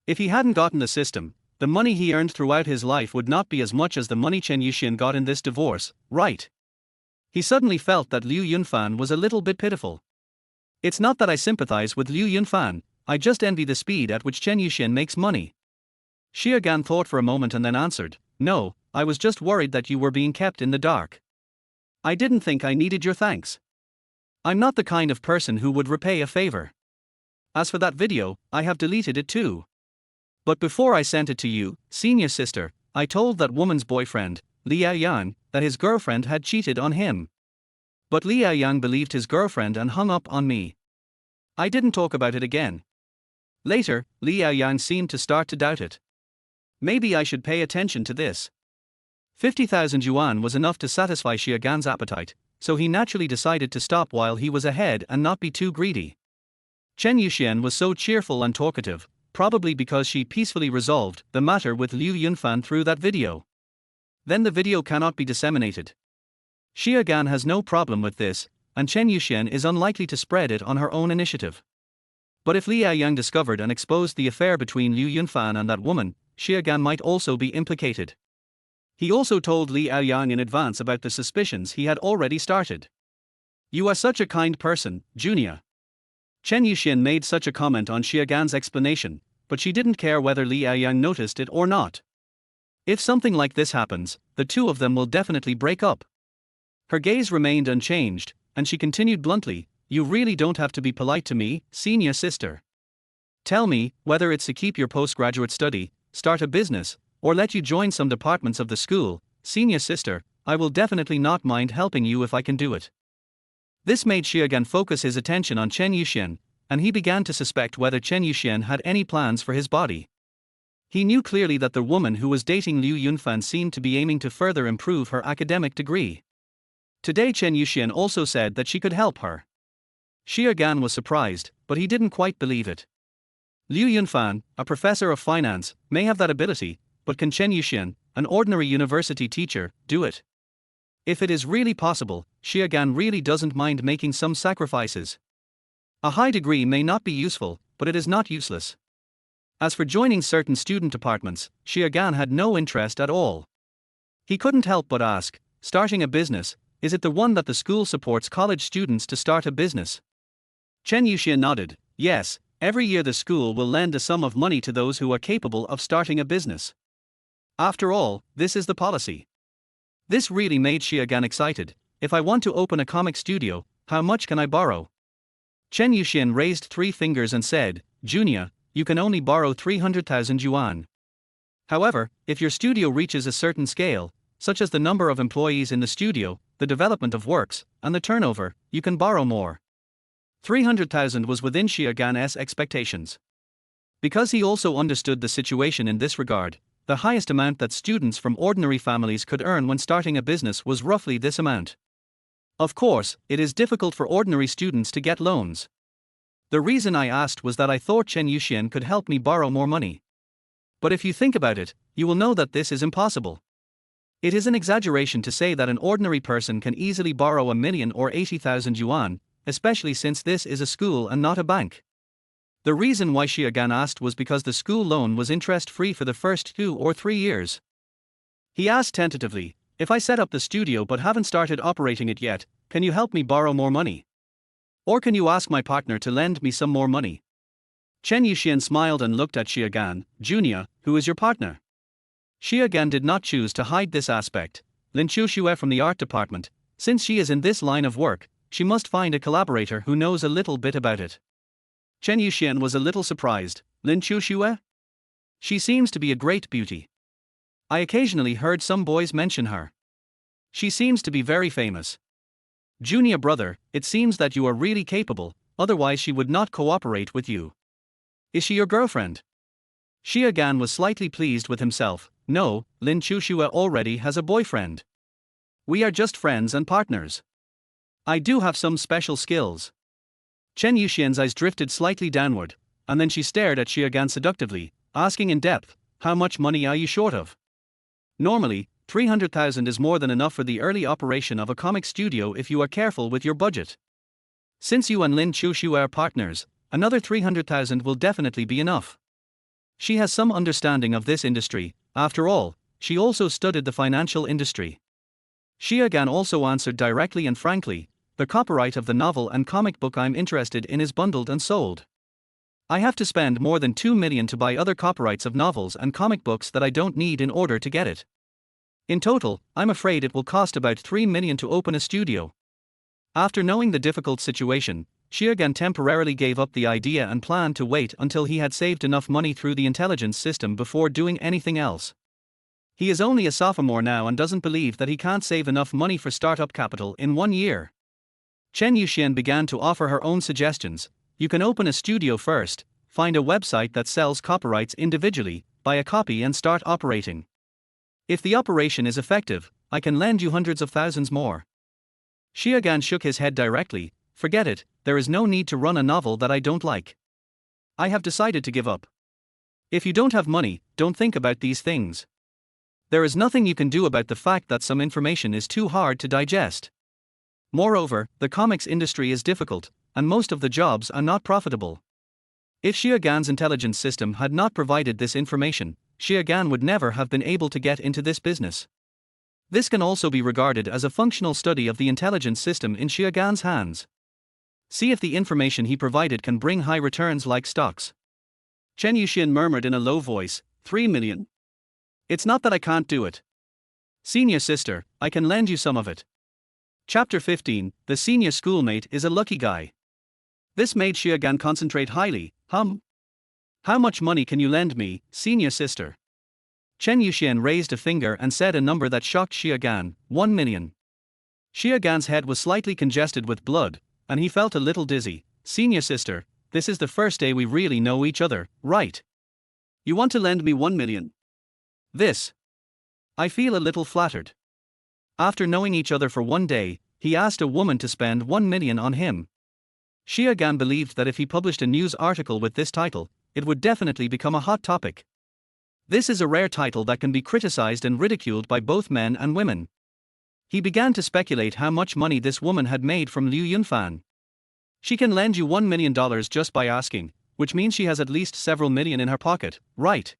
If he hadn't gotten the system, the money he earned throughout his life would not be as much as the money Chen Yuxian got in this divorce, right? He suddenly felt that Liu Yunfan was a little bit pitiful. It's not that I sympathize with Liu Yunfan, I just envy the speed at which Chen Yuxian makes money. Xiaogan thought for a moment and then answered, no, I was just worried that you were being kept in the dark. I didn't think I needed your thanks. I'm not the kind of person who would repay a favor. As for that video, I have deleted it too. But before I sent it to you, senior sister, I told that woman's boyfriend, Liao Yang, that his girlfriend had cheated on him. But Liao Yang believed his girlfriend and hung up on me. I didn't talk about it again. Later, Liao Yang seemed to start to doubt it. Maybe I should pay attention to this. 50,000 yuan was enough to satisfy Xiaogan's appetite, so he naturally decided to stop while he was ahead and not be too greedy. Chen Yuxian was so cheerful and talkative, probably because she peacefully resolved the matter with Liu Yunfan through that video. Then the video cannot be disseminated. Xiaogan has no problem with this, and Chen Yuxian is unlikely to spread it on her own initiative. But if Liao Yang discovered and exposed the affair between Liu Yunfan and that woman, Xiaogan might also be implicated. He also told Liao Yang in advance about the suspicions he had already started. You are such a kind person, Junior. Chen Yuxian made such a comment on Xiaogan's explanation, but she didn't care whether Liao Yang noticed it or not. If something like this happens, the two of them will definitely break up. Her gaze remained unchanged, and she continued bluntly, you really don't have to be polite to me, senior sister. Tell me, whether it's to keep your postgraduate study, start a business, or let you join some departments of the school, senior sister, I will definitely not mind helping you if I can do it. This made Xiaogan focus his attention on Chen Yuxian, and he began to suspect whether Chen Yuxian had any plans for his body. He knew clearly that the woman who was dating Liu Yunfan seemed to be aiming to further improve her academic degree. Today Chen Yuxian also said that she could help her. Xiaogan was surprised, but he didn't quite believe it. Liu Yunfan, a professor of finance, may have that ability, but can Chen Yuxian, an ordinary university teacher, do it? If it is really possible, Xiaogan really doesn't mind making some sacrifices. A high degree may not be useful, but it is not useless. As for joining certain student departments, Xiaogan had no interest at all. He couldn't help but ask, starting a business, is it the one that the school supports college students to start a business? Chen Yuxian nodded, yes, every year the school will lend a sum of money to those who are capable of starting a business. After all, this is the policy. This really made Xiaogan excited. If I want to open a comic studio, how much can I borrow? Chen Yuxian raised 3 fingers and said, Junior, you can only borrow 300,000 yuan. However, if your studio reaches a certain scale, such as the number of employees in the studio, the development of works, and the turnover, you can borrow more. 300,000 was within Xiaogan's expectations. Because he also understood the situation in this regard, the highest amount that students from ordinary families could earn when starting a business was roughly this amount. Of course, it is difficult for ordinary students to get loans. The reason I asked was that I thought Chen Yuxian could help me borrow more money. But if you think about it, you will know that this is impossible. It is an exaggeration to say that an ordinary person can easily borrow 1 million or 80,000 yuan, especially since this is a school and not a bank. The reason why Xie Gan asked was because the school loan was interest-free for the first 2 or 3 years. He asked tentatively, "If I set up the studio but haven't started operating it yet, can you help me borrow more money? Or can you ask my partner to lend me some more money?" Chen Yuxian smiled and looked at Xie Gan. "Junior, who is your partner?" Xie Gan did not choose to hide this aspect. Lin Qiuxue from the art department. Since she is in this line of work, she must find a collaborator who knows a little bit about it. Chen Yuxian was a little surprised. "Lin Qiuxue? She seems to be a great beauty. I occasionally heard some boys mention her. She seems to be very famous." "Junior brother, it seems that you are really capable, otherwise she would not cooperate with you. Is she your girlfriend?" Xie Gan was slightly pleased with himself. "No, Lin Qiuxue already has a boyfriend. We are just friends and partners. I do have some special skills." Chen Yuxian's eyes drifted slightly downward, and then she stared at Xie Gan seductively, asking in depth, "How much money are you short of?" "Normally, 300,000 is more than enough for the early operation of a comic studio if you are careful with your budget. Since you and Lin Qiuxue are partners, another 300,000 will definitely be enough." She has some understanding of this industry. After all, she also studied the financial industry. Xie Gan also answered directly and frankly, "The copyright of the novel and comic book I'm interested in is bundled and sold. I have to spend more than 2 million to buy other copyrights of novels and comic books that I don't need in order to get it. In total, I'm afraid it will cost about 3 million to open a studio." After knowing the difficult situation, Xie Gan temporarily gave up the idea and planned to wait until he had saved enough money through the intelligence system before doing anything else. He is only a sophomore now and doesn't believe that he can't save enough money for startup capital in 1 year. Chen Yuxian began to offer her own suggestions. "You can open a studio first, find a website that sells copyrights individually, buy a copy and start operating. If the operation is effective, I can lend you hundreds of thousands more." Xie Gan shook his head directly. "Forget it, there is no need to run a novel that I don't like. I have decided to give up. If you don't have money, don't think about these things. There is nothing you can do about the fact that some information is too hard to digest. Moreover, the comics industry is difficult, and most of the jobs are not profitable. If Xie Gan's intelligence system had not provided this information, Xie Gan would never have been able to get into this business. This can also be regarded as a functional study of the intelligence system in Xie Gan's hands. See if the information he provided can bring high returns like stocks." Chen Yuxian murmured in a low voice, 3 million. It's not that I can't do it. Senior sister, I can lend you some of it. Chapter 15, The senior schoolmate is a lucky guy. This made Xie Gan concentrate highly. How much money can you lend me, senior sister?" Chen Yuxian raised a finger and said a number that shocked Xie Gan, 1 million. Xie Gan's head was slightly congested with blood, and he felt a little dizzy. "Senior sister, this is the first day we really know each other, right? You want to lend me 1 million? This. I feel a little flattered." After knowing each other for 1 day, he asked a woman to spend 1 million on him. Xie Gan believed that if he published a news article with this title, it would definitely become a hot topic. This is a rare title that can be criticized and ridiculed by both men and women. He began to speculate how much money this woman had made from Liu Yunfan. "She can lend you $1 million just by asking, which means she has at least several million in her pocket, right?"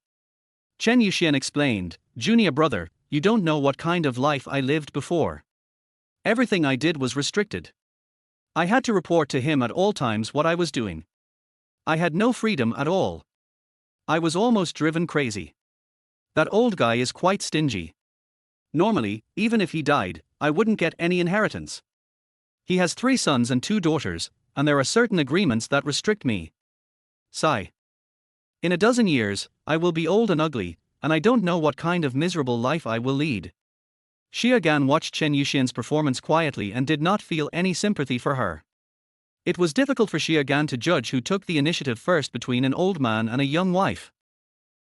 Chen Yuxian explained, "Junior brother, you don't know what kind of life I lived before. Everything I did was restricted. I had to report to him at all times what I was doing. I had no freedom at all. I was almost driven crazy. That old guy is quite stingy. Normally, even if he died, I wouldn't get any inheritance. He has 3 sons and 2 daughters, and there are certain agreements that restrict me. Sigh. In a dozen years, I will be old and ugly, and I don't know what kind of miserable life I will lead." Xie Gan watched Chen Yuxian's performance quietly and did not feel any sympathy for her. It was difficult for Xie Gan to judge who took the initiative first between an old man and a young wife.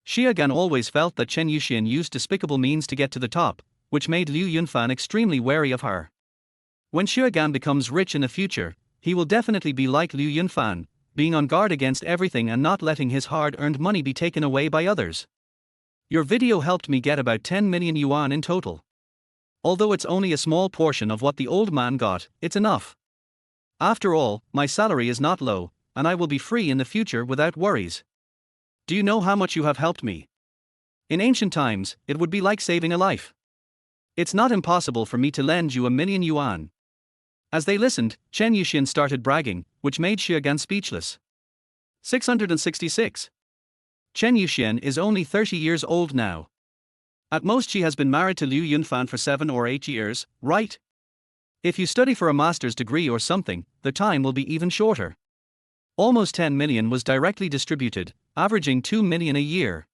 Xie Gan always felt that Chen Yuxian used despicable means to get to the top, which made Liu Yunfan extremely wary of her. When Xie Gan becomes rich in the future, he will definitely be like Liu Yunfan, being on guard against everything and not letting his hard-earned money be taken away by others. Your video helped me get about 10 million yuan in total. Although it's only a small portion of what the old man got, it's enough. After all, my salary is not low, and I will be free in the future without worries. Do you know how much you have helped me? In ancient times, it would be like saving a life. It's not impossible for me to lend you 1 million yuan. As they listened, Chen Yuxian started bragging, which made Xie Gan speechless. 666. Chen Yuxian is only 30 years old now. At most she has been married to Liu Yunfan for 7 or 8 years, right? If you study for a master's degree or something, the time will be even shorter. Almost 10 million was directly distributed, averaging 2 million a year.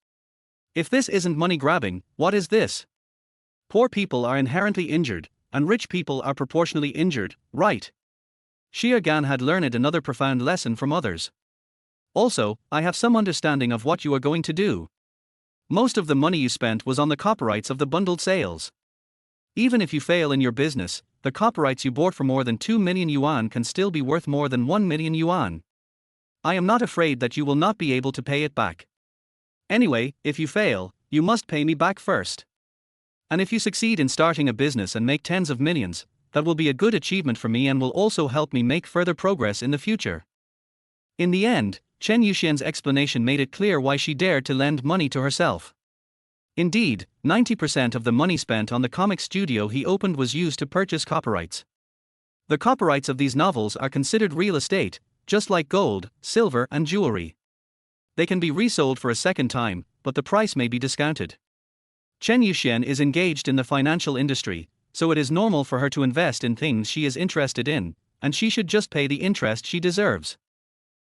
If this isn't money grabbing, what is this? Poor people are inherently injured, and rich people are proportionally injured, right? Xie Gan had learned another profound lesson from others. Also, I have some understanding of what you are going to do. Most of the money you spent was on the copyrights of the bundled sales. Even if you fail in your business, the copyrights you bought for more than 2 million yuan can still be worth more than 1 million yuan. I am not afraid that you will not be able to pay it back. Anyway, if you fail, you must pay me back first. And if you succeed in starting a business and make tens of millions, that will be a good achievement for me and will also help me make further progress in the future. In the end, Chen Yuxian's explanation made it clear why she dared to lend money to herself. Indeed, 90% of the money spent on the comic studio he opened was used to purchase copyrights. The copyrights of these novels are considered real estate, just like gold, silver, and jewelry. They can be resold for a second time, but the price may be discounted. Chen Yuxian is engaged in the financial industry, so it is normal for her to invest in things she is interested in, and she should just pay the interest she deserves.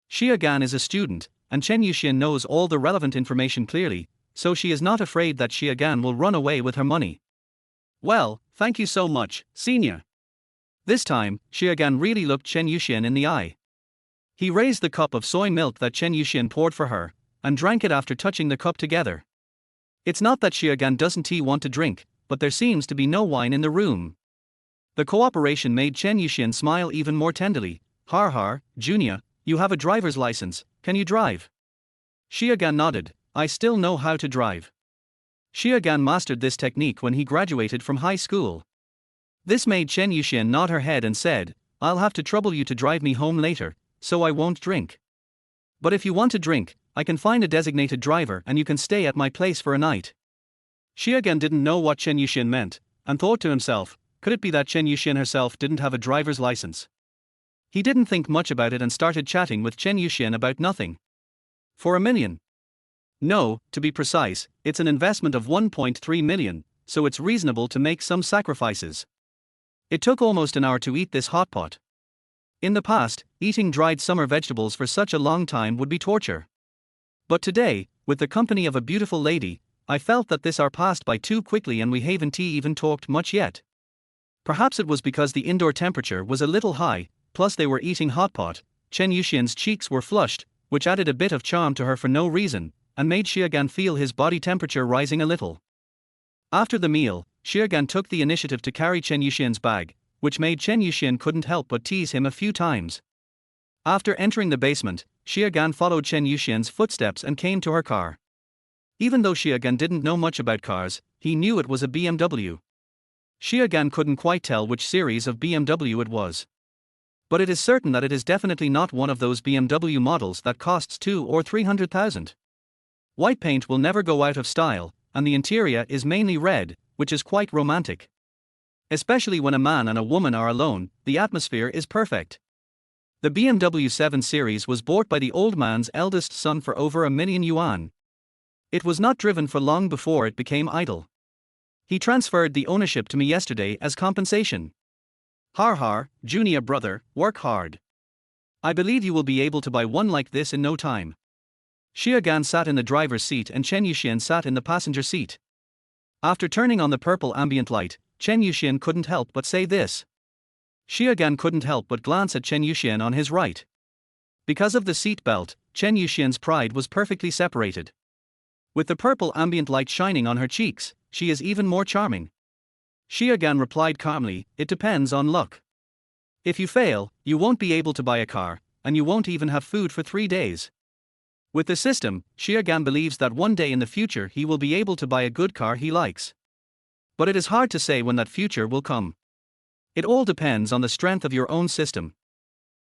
Xie Gan is a student, and Chen Yuxian knows all the relevant information clearly, so she is not afraid that Xie Gan will run away with her money. Well, thank you so much, senior. This time, Xie Gan really looked Chen Yuxian in the eye. He raised the cup of soy milk that Chen Yuxian poured for her, and drank it after touching the cup together. It's not that Xie Gan doesn't want to drink, but there seems to be no wine in the room. The cooperation made Chen Yuxian smile even more tenderly. Har har, Junior, you have a driver's license, can you drive? Xie Gan nodded. I still know how to drive. Xie Gan mastered this technique when he graduated from high school. This made Chen Yuxian nod her head and said, I'll have to trouble you to drive me home later, so I won't drink. But if you want to drink, I can find a designated driver and you can stay at my place for a night. Xie Gan didn't know what Chen Yuxian meant, and thought to himself, could it be that Chen Yuxian herself didn't have a driver's license? He didn't think much about it and started chatting with Chen Yuxian about nothing. For 1 million. No, to be precise, it's an investment of 1.3 million, so it's reasonable to make some sacrifices. It took almost an hour to eat this hot pot. In the past, eating dried summer vegetables for such a long time would be torture. But today, with the company of a beautiful lady, I felt that this hour passed by too quickly and we haven't even talked much yet. Perhaps it was because the indoor temperature was a little high, plus they were eating hot pot. Chen Yuxian's cheeks were flushed, which added a bit of charm to her for no reason, and made Xie Gan feel his body temperature rising a little. After the meal, Xie Gan took the initiative to carry Chen Yuxian's bag, which made Chen Yuxian couldn't help but tease him a few times. After entering the basement, Xie Gan followed Chen Yuxian's footsteps and came to her car. Even though Xie Gan didn't know much about cars, he knew it was a BMW. Xie Gan couldn't quite tell which series of BMW it was. But it is certain that it is definitely not one of those BMW models that costs 200,000 or 300,000. White paint will never go out of style, and the interior is mainly red, which is quite romantic. Especially when a man and a woman are alone, the atmosphere is perfect. The BMW 7 Series was bought by the old man's eldest son for over 1 million yuan. It was not driven for long before it became idle. He transferred the ownership to me yesterday as compensation. Har har, junior brother, work hard. I believe you will be able to buy one like this in no time. Xie Gan sat in the driver's seat and Chen Yuxian sat in the passenger seat. After turning on the purple ambient light, Chen Yuxian couldn't help but say this. Xie Gan couldn't help but glance at Chen Yuxian on his right. Because of the seat belt, Chen Yuxian's pride was perfectly separated. With the purple ambient light shining on her cheeks, she is even more charming. Xie Gan replied calmly, it depends on luck. If you fail, you won't be able to buy a car, and you won't even have food for 3 days. With the system, Xiaogan believes that one day in the future he will be able to buy a good car he likes. But it is hard to say when that future will come. It all depends on the strength of your own system.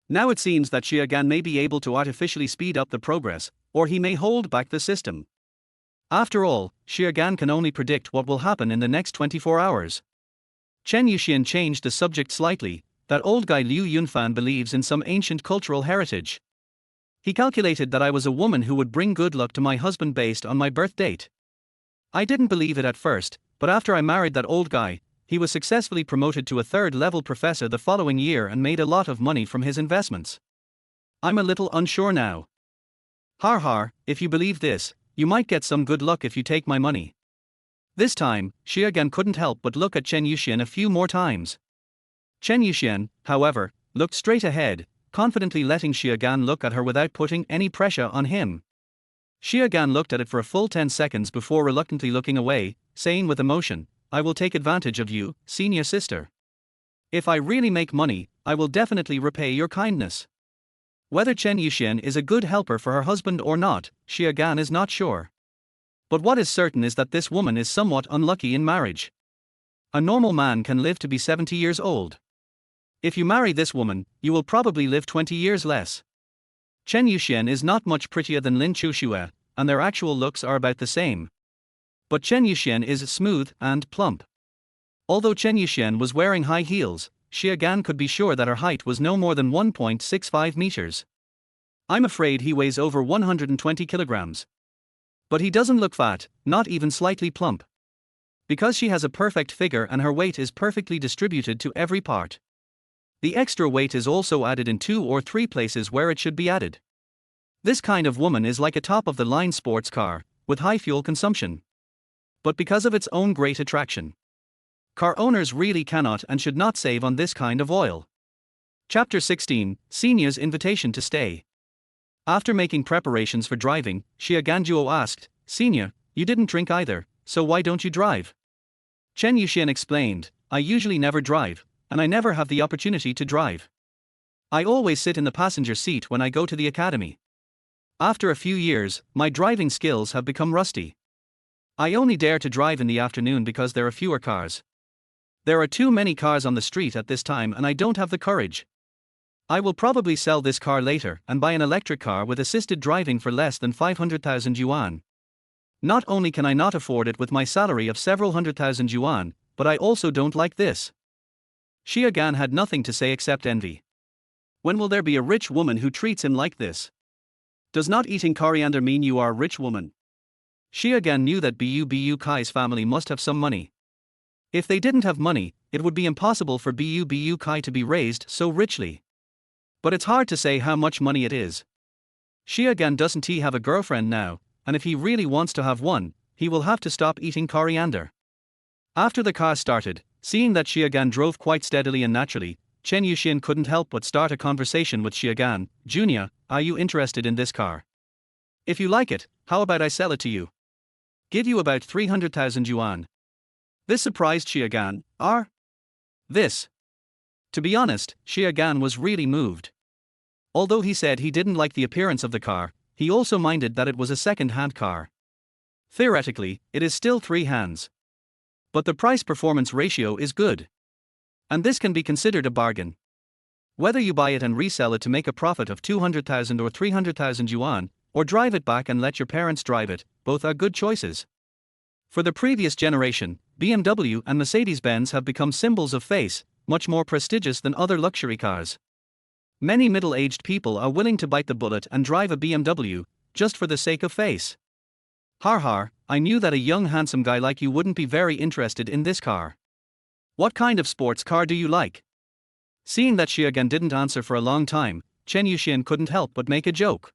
Now it seems that Xiaogan may be able to artificially speed up the progress, or he may hold back the system. After all, Xiaogan can only predict what will happen in the next 24 hours. Chen Yuxian changed the subject slightly. That old guy Liu Yunfan believes in some ancient cultural heritage. He calculated that I was a woman who would bring good luck to my husband based on my birth date. I didn't believe it at first, but after I married that old guy, he was successfully promoted to a third-level professor the following year and made a lot of money from his investments. I'm a little unsure now. Har har, if you believe this, you might get some good luck if you take my money. This time, Xiaogan couldn't help but look at Chen Yuxian a few more times. Chen Yuxian, however, looked straight ahead, confidently letting Xiaogan look at her without putting any pressure on him. Xiaogan looked at it for a full 10 seconds before reluctantly looking away, saying with emotion, "I will take advantage of you, senior sister. If I really make money, I will definitely repay your kindness." Whether Chen Yuxian is a good helper for her husband or not, Xiaogan is not sure. But what is certain is that this woman is somewhat unlucky in marriage. A normal man can live to be 70 years old. If you marry this woman, you will probably live 20 years less. Chen Yuxian is not much prettier than Lin Qiuxue, and their actual looks are about the same. But Chen Yuxian is smooth and plump. Although Chen Yuxian was wearing high heels, Xiaogan could be sure that her height was no more than 1.65 meters. I'm afraid he weighs over 120 kilograms. But he doesn't look fat, not even slightly plump. Because she has a perfect figure and her weight is perfectly distributed to every part. The extra weight is also added in 2 or 3 places where it should be added. This kind of woman is like a top-of-the-line sports car, with high fuel consumption. But because of its own great attraction, car owners really cannot and should not save on this kind of oil. Chapter 16, Senior's Invitation to Stay. After making preparations for driving, Xiaogan asked, "Senior, you didn't drink either, so why don't you drive?" Chen Yuxian explained, "I usually never drive, and I never have the opportunity to drive. I always sit in the passenger seat when I go to the academy. After a few years, my driving skills have become rusty. I only dare to drive in the afternoon because there are fewer cars. There are too many cars on the street at this time and I don't have the courage. I will probably sell this car later and buy an electric car with assisted driving for less than 500,000 yuan. Not only can I not afford it with my salary of several 100,000 yuan, but I also don't like this." Xiaogan had nothing to say except envy. When will there be a rich woman who treats him like this? Does not eating coriander mean you are a rich woman? Xiaogan knew that Bu Kai's family must have some money. If they didn't have money, it would be impossible for Bu Kai to be raised so richly. But it's hard to say how much money it is. Xiaogan doesn't he have a girlfriend now, and if he really wants to have one, he will have to stop eating coriander. After the car started, seeing that Xiaogan drove quite steadily and naturally, Chen Yuxian couldn't help but start a conversation with Xiaogan. "Junior, are you interested in this car? If you like it, how about I sell it to you? Give you about 300,000 yuan. This surprised Xiaogan. This. To be honest, Xiaogan was really moved. Although he said he didn't like the appearance of the car, he also minded that it was a second-hand car. Theoretically, it is still 3 hands. But the price-performance ratio is good. And this can be considered a bargain. Whether you buy it and resell it to make a profit of 200,000 or 300,000 yuan, or drive it back and let your parents drive it, both are good choices. For the previous generation, BMW and Mercedes-Benz have become symbols of face, much more prestigious than other luxury cars. Many middle-aged people are willing to bite the bullet and drive a BMW, just for the sake of face. Har har, I knew that a young handsome guy like you wouldn't be very interested in this car. What kind of sports car do you like? Seeing that Xiaogan didn't answer for a long time, Chen Yuxian couldn't help but make a joke.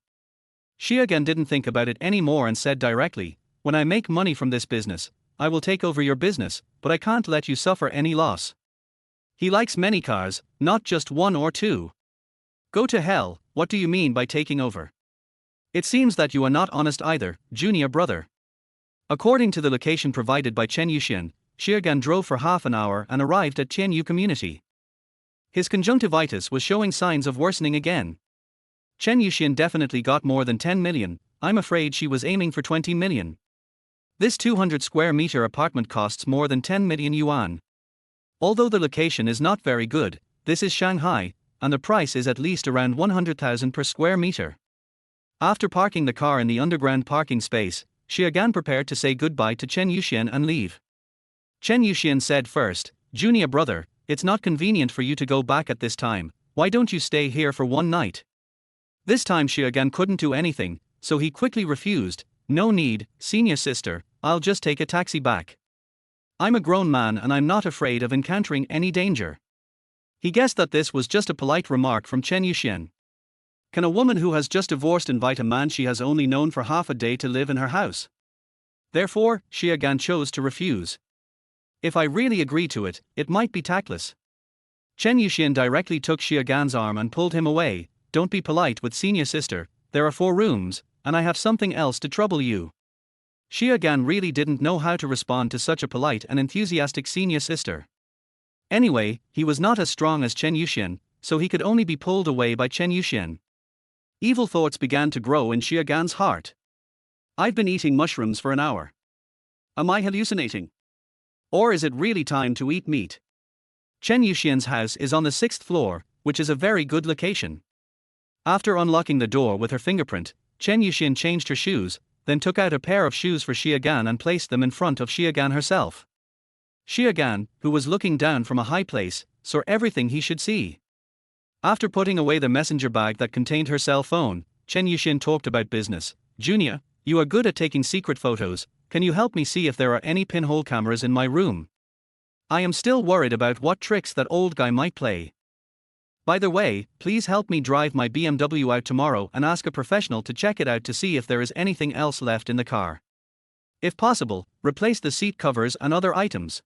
Xiaogan didn't think about it anymore and said directly, "When I make money from this business, I will take over your business, but I can't let you suffer any loss." He likes many cars, not just 1 or 2. Go to hell, what do you mean by taking over? It seems that you are not honest either, junior brother. According to the location provided by Chen Yuxian, Xiaogan drove for half an hour and arrived at Tianyu Community. His conjunctivitis was showing signs of worsening again. Chen Yuxian definitely got more than 10 million, I'm afraid she was aiming for 20 million. This 200 square meter apartment costs more than 10 million yuan. Although the location is not very good, this is Shanghai, and the price is at least around 100,000 per square meter. After parking the car in the underground parking space, she again prepared to say goodbye to Chen Yuxian and leave. Chen Yuxian said first, "Junior brother, it's not convenient for you to go back at this time, why don't you stay here for one night?" This time she again couldn't do anything, so he quickly refused. "No need, senior sister, I'll just take a taxi back. I'm a grown man and I'm not afraid of encountering any danger." He guessed that this was just a polite remark from Chen Yuxian. Can a woman who has just divorced invite a man she has only known for half a day to live in her house? Therefore, she again chose to refuse. "If I really agree to it, it might be tactless." Chen Yuxian directly took Xiagan's arm and pulled him away. "Don't be polite with senior sister, there are 4 rooms, and I have something else to trouble you." Xiagan really didn't know how to respond to such a polite and enthusiastic senior sister. Anyway, he was not as strong as Chen Yuxian, so he could only be pulled away by Chen Yuxian. Evil thoughts began to grow in Xiagan's heart. "I've been eating mushrooms for an hour. Am I hallucinating? Or is it really time to eat meat?" Chen Yuxian's house is on the 6th floor, which is a very good location. After unlocking the door with her fingerprint, Chen Yuxian changed her shoes, then took out a pair of shoes for Xiagan and placed them in front of Xiagan herself. Xiagan, who was looking down from a high place, saw everything he should see. After putting away the messenger bag that contained her cell phone, Chen Yuxian talked about business. "Junior, you are good at taking secret photos, can you help me see if there are any pinhole cameras in my room? I am still worried about what tricks that old guy might play. By the way, please help me drive my BMW out tomorrow and ask a professional to check it out to see if there is anything else left in the car. If possible, replace the seat covers and other items."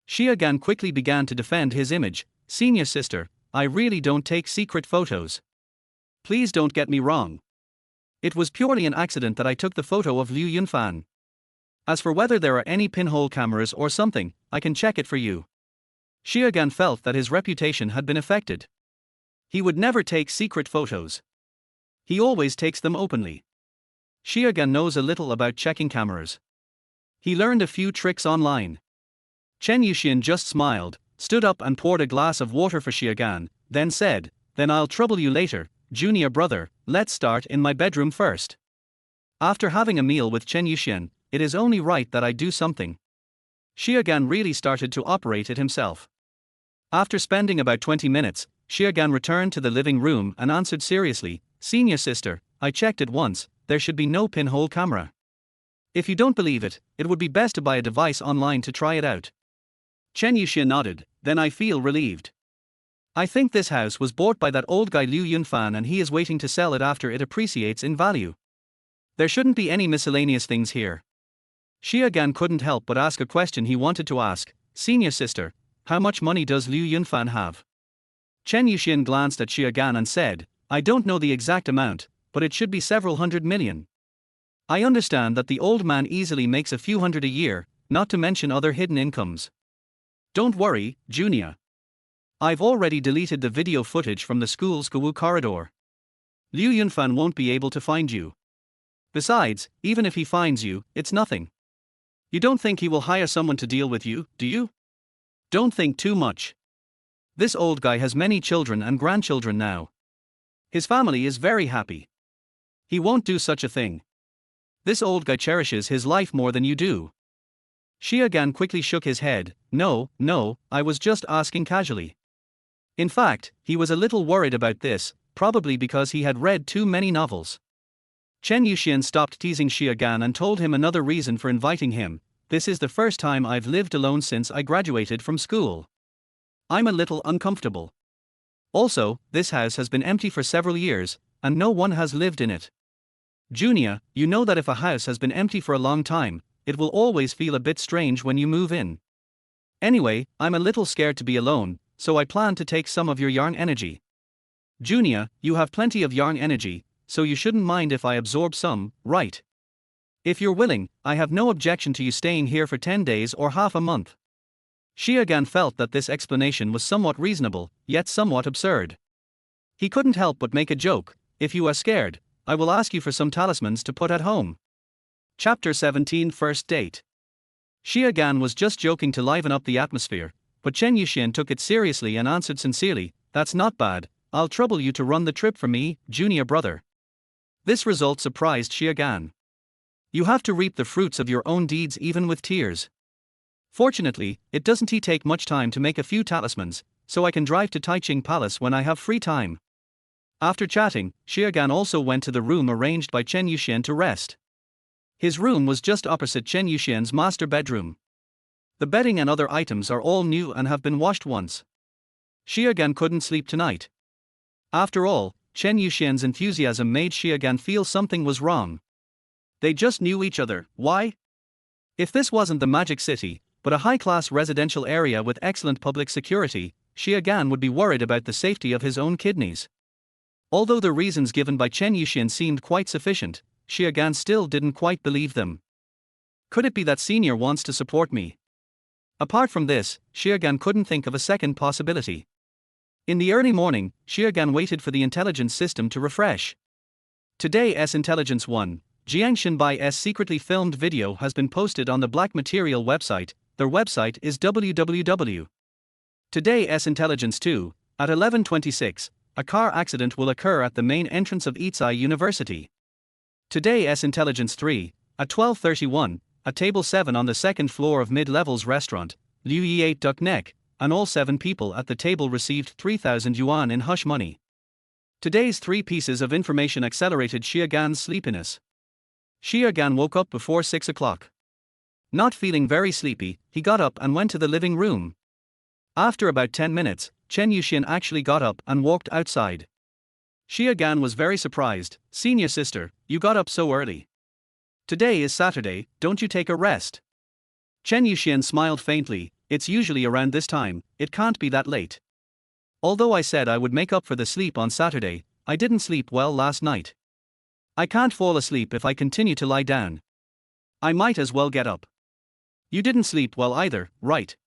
Xiagan quickly began to defend his image. "Senior sister, I really don't take secret photos. Please don't get me wrong. It was purely an accident that I took the photo of Liu Yunfan. As for whether there are any pinhole cameras or something, I can check it for you." Xiagan felt that his reputation had been affected. He would never take secret photos. He always takes them openly. Xiagan knows a little about checking cameras. He learned a few tricks online. Chen Yuxian just smiled, stood up and poured a glass of water for Xiagan, then said, "Then I'll trouble you later, junior brother, let's start in my bedroom first." After having a meal with Chen Yuxian, it is only right that I do something. Xiagan really started to operate it himself. After spending about 20 minutes, Xiagan returned to the living room and answered seriously, "Senior sister, I checked it once, there should be no pinhole camera. If you don't believe it, it would be best to buy a device online to try it out." Chen Yuxian nodded, "Then I feel relieved. I think this house was bought by that old guy Liu Yunfan and he is waiting to sell it after it appreciates in value. There shouldn't be any miscellaneous things here." Xiagan couldn't help but ask a question he wanted to ask. "Senior sister, how much money does Liu Yunfan have?" Chen Yuxian glanced at Xiagan and said, "I don't know the exact amount, but it should be several hundred million. I understand that the old man easily makes a few hundred a year, not to mention other hidden incomes. Don't worry, Junior. I've already deleted the video footage from the school's Gawu corridor. Liu Yunfan won't be able to find you. Besides, even if he finds you, it's nothing. You don't think he will hire someone to deal with you, do you? Don't think too much. This old guy has many children and grandchildren now. His family is very happy. He won't do such a thing. This old guy cherishes his life more than you do." Xiagan quickly shook his head. No, I was just asking casually. In fact, he was a little worried about this, probably because he had read too many novels. Chen Yuxian stopped teasing Xiagan and told him another reason for inviting him. "This is the first time I've lived alone since I graduated from school. I'm a little uncomfortable. Also, this house has been empty for several years, and no one has lived in it. Junior, you know that if a house has been empty for a long time, it will always feel a bit strange when you move in. Anyway, I'm a little scared to be alone, so I plan to take some of your yang energy. Junior, you have plenty of yang energy, so you shouldn't mind if I absorb some, right? If you're willing, I have no objection to you staying here for 10 days or half a month." Xiagan felt that this explanation was somewhat reasonable, yet somewhat absurd. He couldn't help but make a joke. "If you are scared, I will ask you for some talismans to put at home. Chapter 17 First Date. Xia Gan was just joking to liven up the atmosphere, but Chen Yuxian took it seriously and answered sincerely, "That's not bad, I'll trouble you to run the trip for me, junior brother." This result surprised Xia Gan. You have to reap the fruits of your own deeds even with tears. Fortunately, it doesn't take much time to make a few talismans, so I can drive to Taiching Palace when I have free time. After chatting, Xia Gan also went to the room arranged by Chen Yuxian to rest. His room was just opposite Chen Yuxian's master bedroom. The bedding and other items are all new and have been washed once. Xia Gan couldn't sleep tonight. After all, Chen Yuxian's enthusiasm made Xia Gan feel something was wrong. They just knew each other, why? If this wasn't the Magic City, but a high-class residential area with excellent public security, Xia Gan would be worried about the safety of his own kidneys. Although the reasons given by Chen Yuxian seemed quite sufficient, Xia Gan still didn't quite believe them. Could it be that Senior wants to support me? Apart from this, Xia Gan couldn't think of a second possibility. In the early morning, Xia Gan waited for the intelligence system to refresh. Today's Intelligence 1, Jiang Xinbai's secretly filmed video has been posted on the Black Material website. Their website is www. Today's Intelligence 2, at 11:26, a car accident will occur at the main entrance of Yitzhai University. Today's Intelligence 3, at 12:31, at Table 7 on the second floor of Mid-Levels Restaurant, Liu Yi ate duck neck, and all 7 people at the table received 3,000 yuan in hush money. Today's 3 pieces of information accelerated Xia Gan's sleepiness. Xia Gan woke up before 6 o'clock. Not feeling very sleepy, he got up and went to the living room. After about 10 minutes, Chen Yuxian actually got up and walked outside. Xia Gan was very surprised. "Senior sister, you got up so early. Today is Saturday, don't you take a rest?" Chen Yuxian smiled faintly. "It's usually around this time, it can't be that late. Although I said I would make up for the sleep on Saturday, I didn't sleep well last night. I can't fall asleep if I continue to lie down. I might as well get up." "You didn't sleep well either, right?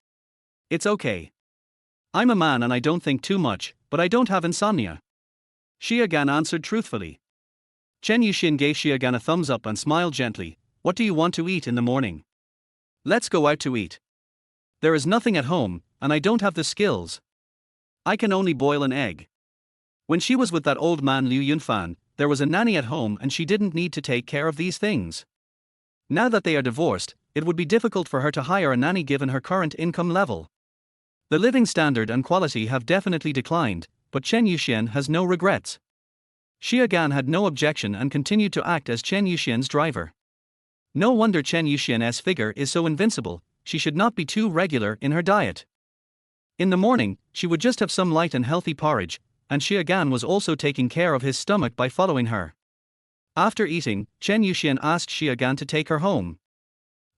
It's okay. I'm a man and I don't think too much, but I don't have insomnia." Xia Gan answered truthfully. Chen Yuxian gave Xia Gan a thumbs up and smiled gently. "What do you want to eat in the morning? Let's go out to eat. There is nothing at home, and I don't have the skills. I can only boil an egg." When she was with that old man Liu Yunfan, there was a nanny at home and she didn't need to take care of these things. Now that they are divorced, it would be difficult for her to hire a nanny given her current income level. The living standard and quality have definitely declined, but Chen Yuxian has no regrets. Xia Gan had no objection and continued to act as Chen Yuxian's driver. No wonder Chen Yuxian's figure is so invincible. She should not be too regular in her diet. In the morning, she would just have some light and healthy porridge, and Xia Gan was also taking care of his stomach by following her. After eating, Chen Yuxian asked Xia Gan to take her home.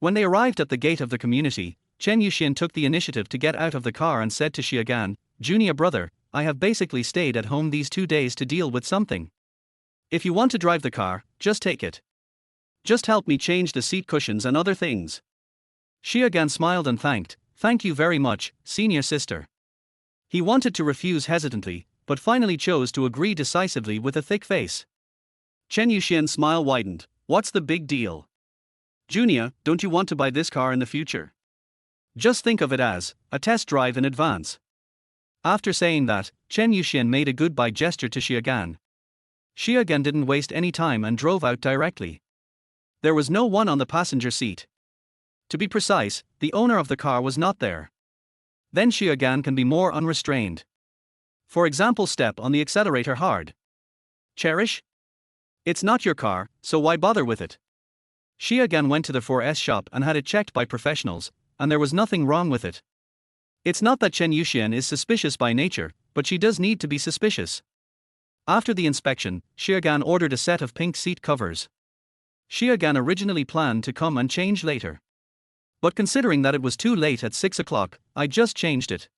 When they arrived at the gate of the community, Chen Yuxian took the initiative to get out of the car and said to Xia Gan, "Junior brother, I have basically stayed at home these 2 days to deal with something. If you want to drive the car, just take it. Just help me change the seat cushions and other things." Xia Gan smiled and thanked, "Thank you very much, senior sister." He wanted to refuse hesitantly, but finally chose to agree decisively with a thick face. Chen Yuxian's smile widened. "What's the big deal? Junior, don't you want to buy this car in the future? Just think of it as a test drive in advance." After saying that, Chen Yuxian made a goodbye gesture to Xia Gan. Xia Gan didn't waste any time and drove out directly. There was no one on the passenger seat. To be precise, the owner of the car was not there. Then Xia Gan can be more unrestrained. For example, step on the accelerator hard. Cherish? It's not your car, so why bother with it? Xia Gan went to the 4S shop and had it checked by professionals, and there was nothing wrong with it. It's not that Chen Yuxian is suspicious by nature, but she does need to be suspicious. After the inspection, Xia Gan ordered a set of pink seat covers. Xia Gan originally planned to come and change later. But considering that it was too late at 6 o'clock, I just changed it.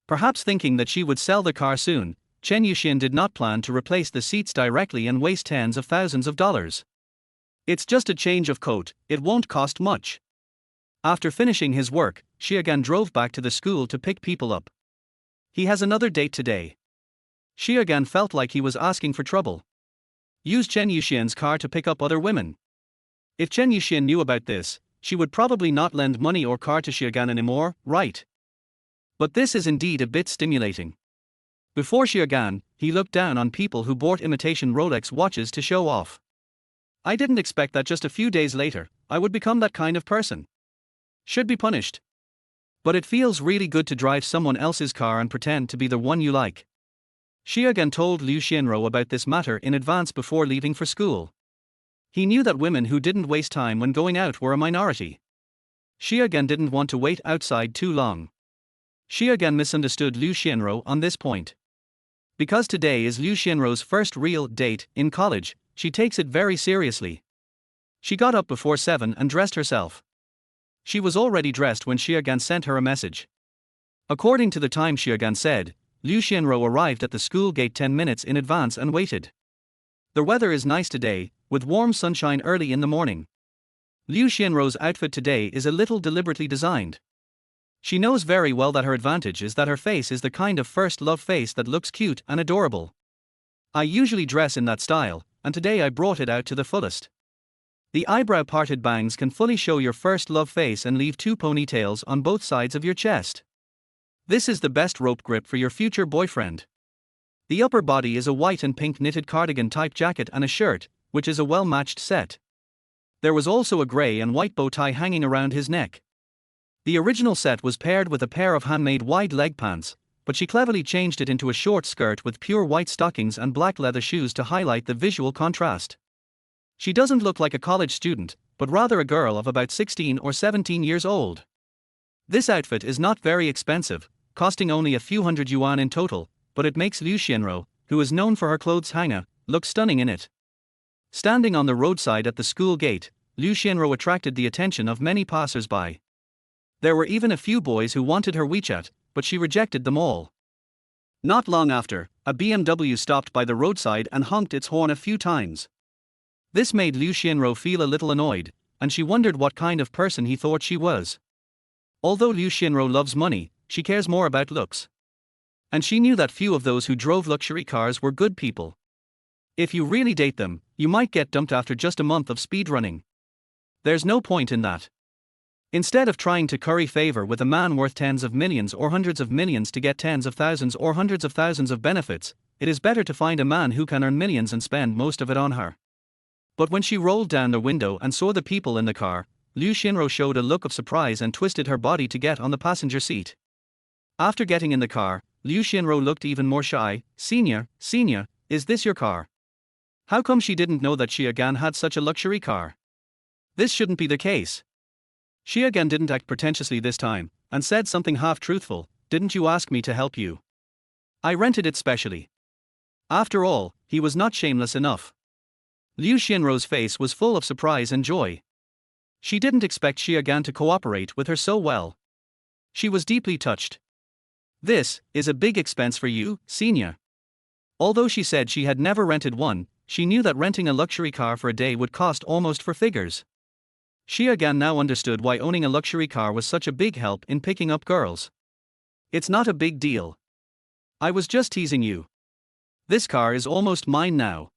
Perhaps thinking that she would sell the car soon, Chen Yuxian did not plan to replace the seats directly and waste tens of thousands of dollars. It's just a change of coat, it won't cost much. After finishing his work, Xia Gan drove back to the school to pick people up. He has another date today. Xia Gan felt like he was asking for trouble. used Chen Yuxian's car to pick up other women. If Chen Yuxian knew about this, she would probably not lend money or car to Xiaogan anymore, right? But this is indeed a bit stimulating. Before Xiaogan, he looked down on people who bought imitation Rolex watches to show off. I didn't expect that just a few days later, I would become that kind of person. Should be punished. But it feels really good to drive someone else's car and pretend to be the one you like. Xiaogan told Liu Xianro about this matter in advance before leaving for school. He knew that women who didn't waste time when going out were a minority. Xiaogan didn't want to wait outside too long. Xiaogan misunderstood Liu Xianro on this point. Because today is Liu Xianro's first real date in college, she takes it very seriously. She got up before 7 and dressed herself. She was already dressed when Xiaogan sent her a message. According to the time Xiaogan said, Liu Xianro arrived at the school gate 10 minutes in advance and waited. The weather is nice today, with warm sunshine early in the morning. Liu Xianro's outfit today is a little deliberately designed. She knows very well that her advantage is that her face is the kind of first love face that looks cute and adorable. I usually dress in that style, and today I brought it out to the fullest. The eyebrow parted bangs can fully show your first love face and leave 2 ponytails on both sides of your chest. This is the best rope grip for your future boyfriend. The upper body is a white and pink knitted cardigan type jacket and a shirt, which is a well-matched set. There was also a grey and white bow tie hanging around his neck. The original set was paired with a pair of handmade wide leg pants, but she cleverly changed it into a short skirt with pure white stockings and black leather shoes to highlight the visual contrast. She doesn't look like a college student, but rather a girl of about 16 or 17 years old. This outfit is not very expensive, costing only a few hundred yuan in total, but it makes Liu Xianro, who is known for her clothes hanger, look stunning in it. Standing on the roadside at the school gate, Liu Xianro attracted the attention of many passers-by. There were even a few boys who wanted her WeChat, but she rejected them all. Not long after, a BMW stopped by the roadside and honked its horn a few times. This made Liu Xianro feel a little annoyed, and she wondered what kind of person he thought she was. Although Liu Xianro loves money, she cares more about looks. And she knew that few of those who drove luxury cars were good people. If you really date them, you might get dumped after just a month of speed running. There's no point in that. Instead of trying to curry favor with a man worth tens of millions or hundreds of millions to get tens of thousands or hundreds of thousands of benefits, it is better to find a man who can earn millions and spend most of it on her. But when she rolled down the window and saw the people in the car, Liu Xianro showed a look of surprise and twisted her body to get on the passenger seat. After getting in the car, Liu Xianro looked even more shy. Senior, is this your car? How come she didn't know that Xiaogan had such a luxury car? This shouldn't be the case. Xiaogan didn't act pretentiously this time, and said something half-truthful. Didn't you ask me to help you? I rented it specially. After all, he was not shameless enough. Liu Xianro's face was full of surprise and joy. She didn't expect Xiaogan to cooperate with her so well. She was deeply touched. This is a big expense for you, senior. Although she said she had never rented one, she knew that renting a luxury car for a day would cost almost four figures. Xiaogan now understood why owning a luxury car was such a big help in picking up girls. It's not a big deal. I was just teasing you. This car is almost mine now.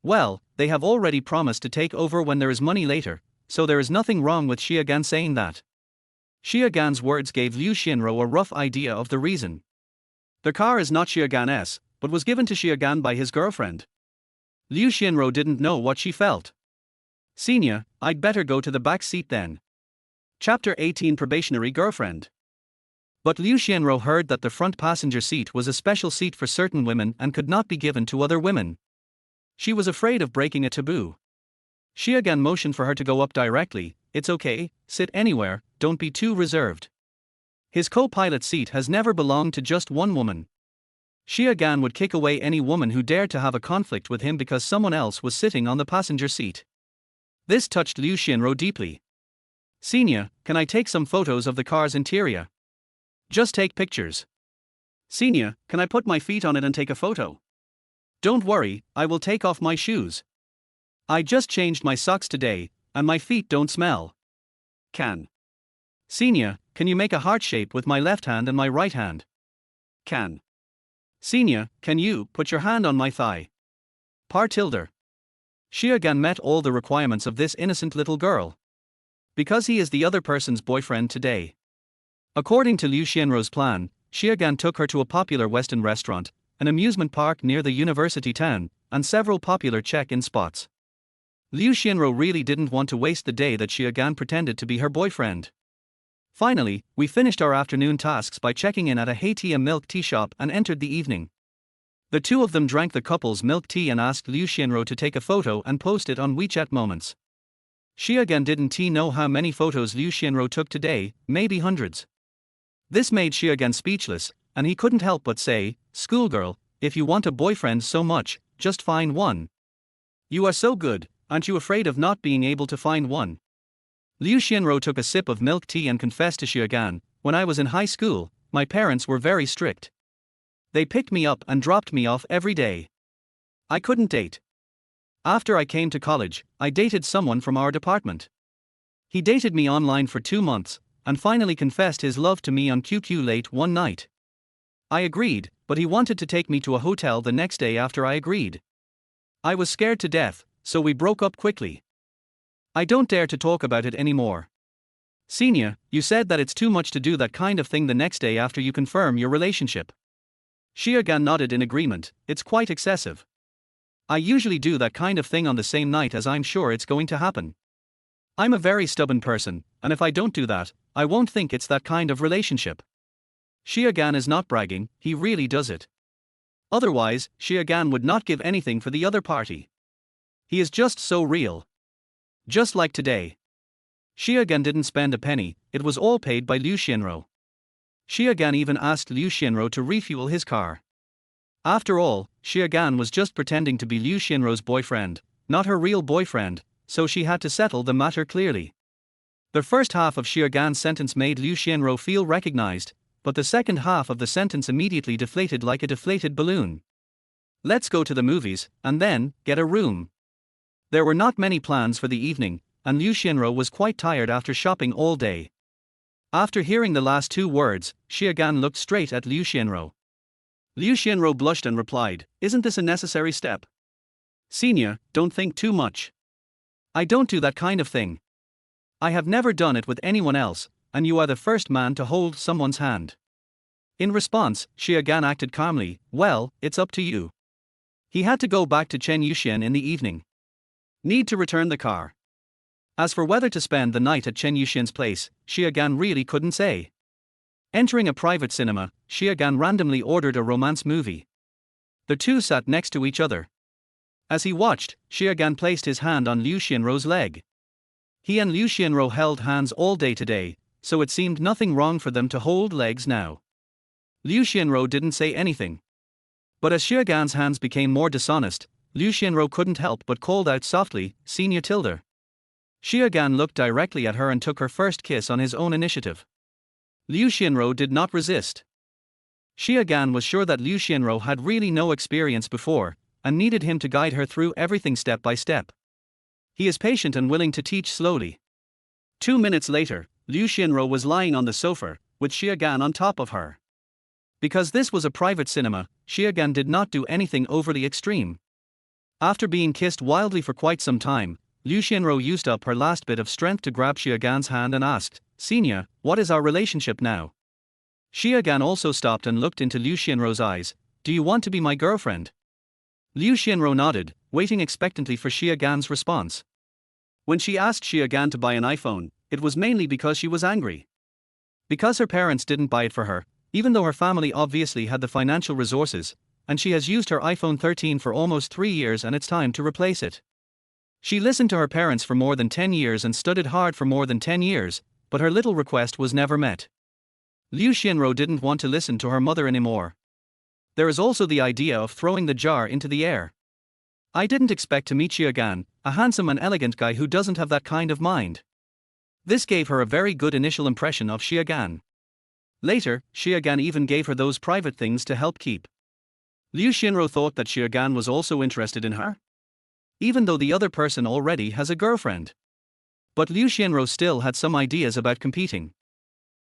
Well, they have already promised to take over when there is money later, so there is nothing wrong with Xiaogan saying that. Xiaogan's words gave Liu Xianro a rough idea of the reason. The car is not Xiaogan's, but was given to Xiaogan by his girlfriend. Liu Xianro didn't know what she felt. Senior, I'd better go to the back seat then. Chapter 18 Probationary Girlfriend. But Liu Xianro heard that the front passenger seat was a special seat for certain women and could not be given to other women. She was afraid of breaking a taboo. Xiaogan motioned for her to go up directly. It's okay, sit anywhere, don't be too reserved. His co-pilot seat has never belonged to just one woman. Xiaogan would kick away any woman who dared to have a conflict with him because someone else was sitting on the passenger seat. This touched Liu Xianro deeply. Senior, can I take some photos of the car's interior? Just take pictures. Senior, can I put my feet on it and take a photo? Don't worry, I will take off my shoes. I just changed my socks today, and my feet don't smell. Can. Senior, can you make a heart shape with my left hand and my right hand? Can. Senior, can you put your hand on my thigh? Par tilde. Xiaogan met all the requirements of this innocent little girl. Because he is the other person's boyfriend today. According to Liu Xianrou's plan, Xiaogan took her to a popular Western restaurant, an amusement park near the university town, and several popular check-in spots. Liu Xianrou really didn't want to waste the day that Xiaogan pretended to be her boyfriend. Finally, we finished our afternoon tasks by checking in at a Hatia milk tea shop and entered the evening. The two of them drank the couple's milk tea and asked Liu Xianrou to take a photo and post it on WeChat Moments. Xiaogan didn't know how many photos Liu Xianrou took today, maybe hundreds. This made Xiaogan speechless, and he couldn't help but say, "Schoolgirl, if you want a boyfriend so much, just find one. You are so good, aren't you afraid of not being able to find one?" Liu Xianrou took a sip of milk tea and confessed to Xiaogan, "When I was in high school, my parents were very strict. They picked me up and dropped me off every day. I couldn't date. After I came to college, I dated someone from our department. He dated me online for 2 months, and finally confessed his love to me on QQ late one night. I agreed, but he wanted to take me to a hotel the next day after I agreed. I was scared to death, so we broke up quickly. I don't dare to talk about it anymore. Senior, you said that it's too much to do that kind of thing the next day after you confirm your relationship." Xiaogan nodded in agreement. "It's quite excessive. I usually do that kind of thing on the same night as I'm sure it's going to happen. I'm a very stubborn person, and if I don't do that, I won't think it's that kind of relationship." Xiaogan is not bragging, he really does it. Otherwise, Xiaogan would not give anything for the other party. He is just so real. Just like today. Xiaogan didn't spend a penny, it was all paid by Liu Xianrou. Xiaogan even asked Liu Xianrou to refuel his car. After all, Xiaogan was just pretending to be Liu Xianrou's boyfriend, not her real boyfriend, so she had to settle the matter clearly. The first half of Xiaogan's sentence made Liu Xianrou feel recognized, but the second half of the sentence immediately deflated like a deflated balloon. "Let's go to the movies, and then, get a room." There were not many plans for the evening, and Liu Xianrou was quite tired after shopping all day. After hearing the last 2 words, Xiaogan looked straight at Liu Xianrou. Liu Xianrou blushed and replied, "Isn't this a necessary step? Senior, don't think too much. I don't do that kind of thing. I have never done it with anyone else, and you are the first man to hold someone's hand." In response, Xiaogan acted calmly, "Well, it's up to you." He had to go back to Chen Yuxian in the evening. Need to return the car. As for whether to spend the night at Chen Yuxian's place, Xiaogan really couldn't say. Entering a private cinema, Xiaogan randomly ordered a romance movie. The two sat next to each other. As he watched, Xiaogan placed his hand on Liu Xianrou's leg. He and Liu Xianrou held hands all day today, so it seemed nothing wrong for them to hold legs now. Liu Xianrou didn't say anything. But as Xiaogan's hands became more dishonest, Liu Xianrou couldn't help but called out softly, "Senior Tilda." Xiaogan looked directly at her and took her first kiss on his own initiative. Liu Xianrou did not resist. Xiaogan was sure that Liu Xianrou had really no experience before, and needed him to guide her through everything step by step. He is patient and willing to teach slowly. 2 minutes later, Liu Xianrou was lying on the sofa, with Xiaogan on top of her. Because this was a private cinema, Xiaogan did not do anything overly extreme. After being kissed wildly for quite some time, Liu Xianrou used up her last bit of strength to grab Xiaogan's hand and asked, "Senior, what is our relationship now?" Xiaogan also stopped and looked into Liu Xianrou's eyes. "Do you want to be my girlfriend?" Liu Xianrou nodded, waiting expectantly for Xiaogan's response. When she asked Xiaogan to buy an iPhone, it was mainly because she was angry. Because her parents didn't buy it for her, even though her family obviously had the financial resources, and she has used her iPhone 13 for almost 3 years and it's time to replace it. She listened to her parents for more than 10 years and studied hard for more than 10 years, but her little request was never met. Liu Xianrou didn't want to listen to her mother anymore. There is also the idea of throwing the jar into the air. I didn't expect to meet Xiaogan, a handsome and elegant guy who doesn't have that kind of mind. This gave her a very good initial impression of Xiaogan. Later, Xiaogan even gave her those private things to help keep. Liu Xianrou thought that Xiaogan was also interested in her, even though the other person already has a girlfriend. But Liu Xianrou still had some ideas about competing.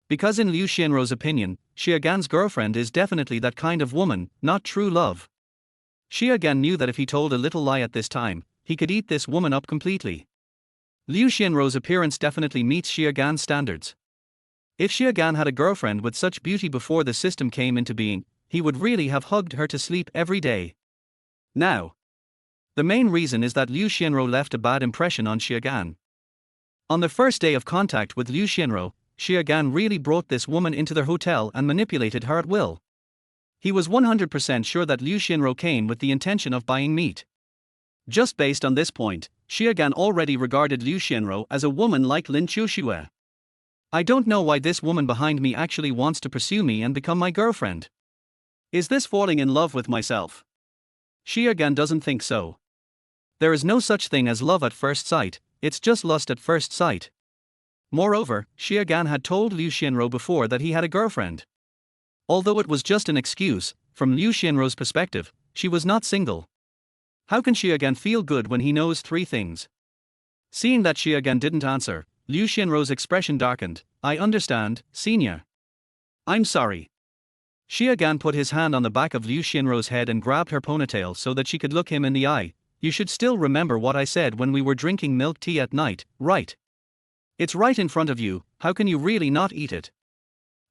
Because in Liu Xianrou's opinion, Xiaogan's girlfriend is definitely that kind of woman, not true love. Xiaogan knew that if he told a little lie at this time, he could eat this woman up completely. Liu Xianrou's appearance definitely meets Xie Gan's standards. If Xie Gan had a girlfriend with such beauty before the system came into being, he would really have hugged her to sleep every day. Now, the main reason is that Liu Xianrou left a bad impression on Xie Gan. On the first day of contact with Liu Xianrou, Xie Gan really brought this woman into their hotel and manipulated her at will. He was 100% sure that Liu Xianrou came with the intention of buying meat. Just based on this point, Xie Gan already regarded Liu Xianrou as a woman like Lin Qiuxue. I don't know why this woman behind me actually wants to pursue me and become my girlfriend. Is this falling in love with myself? Xie Gan doesn't think so. There is no such thing as love at first sight, it's just lust at first sight. Moreover, Xie Gan had told Liu Xianrou before that he had a girlfriend. Although it was just an excuse, from Liu Xianrou's perspective, she was not single. How can Xie Gan feel good when he knows three things? Seeing that Xie Gan didn't answer, Liu Xianrou's expression darkened. I understand, senior. I'm sorry. Xie Gan put his hand on the back of Liu Xianrou's head and grabbed her ponytail so that she could look him in the eye. You should still remember what I said when we were drinking milk tea at night, right? It's right in front of you, how can you really not eat it?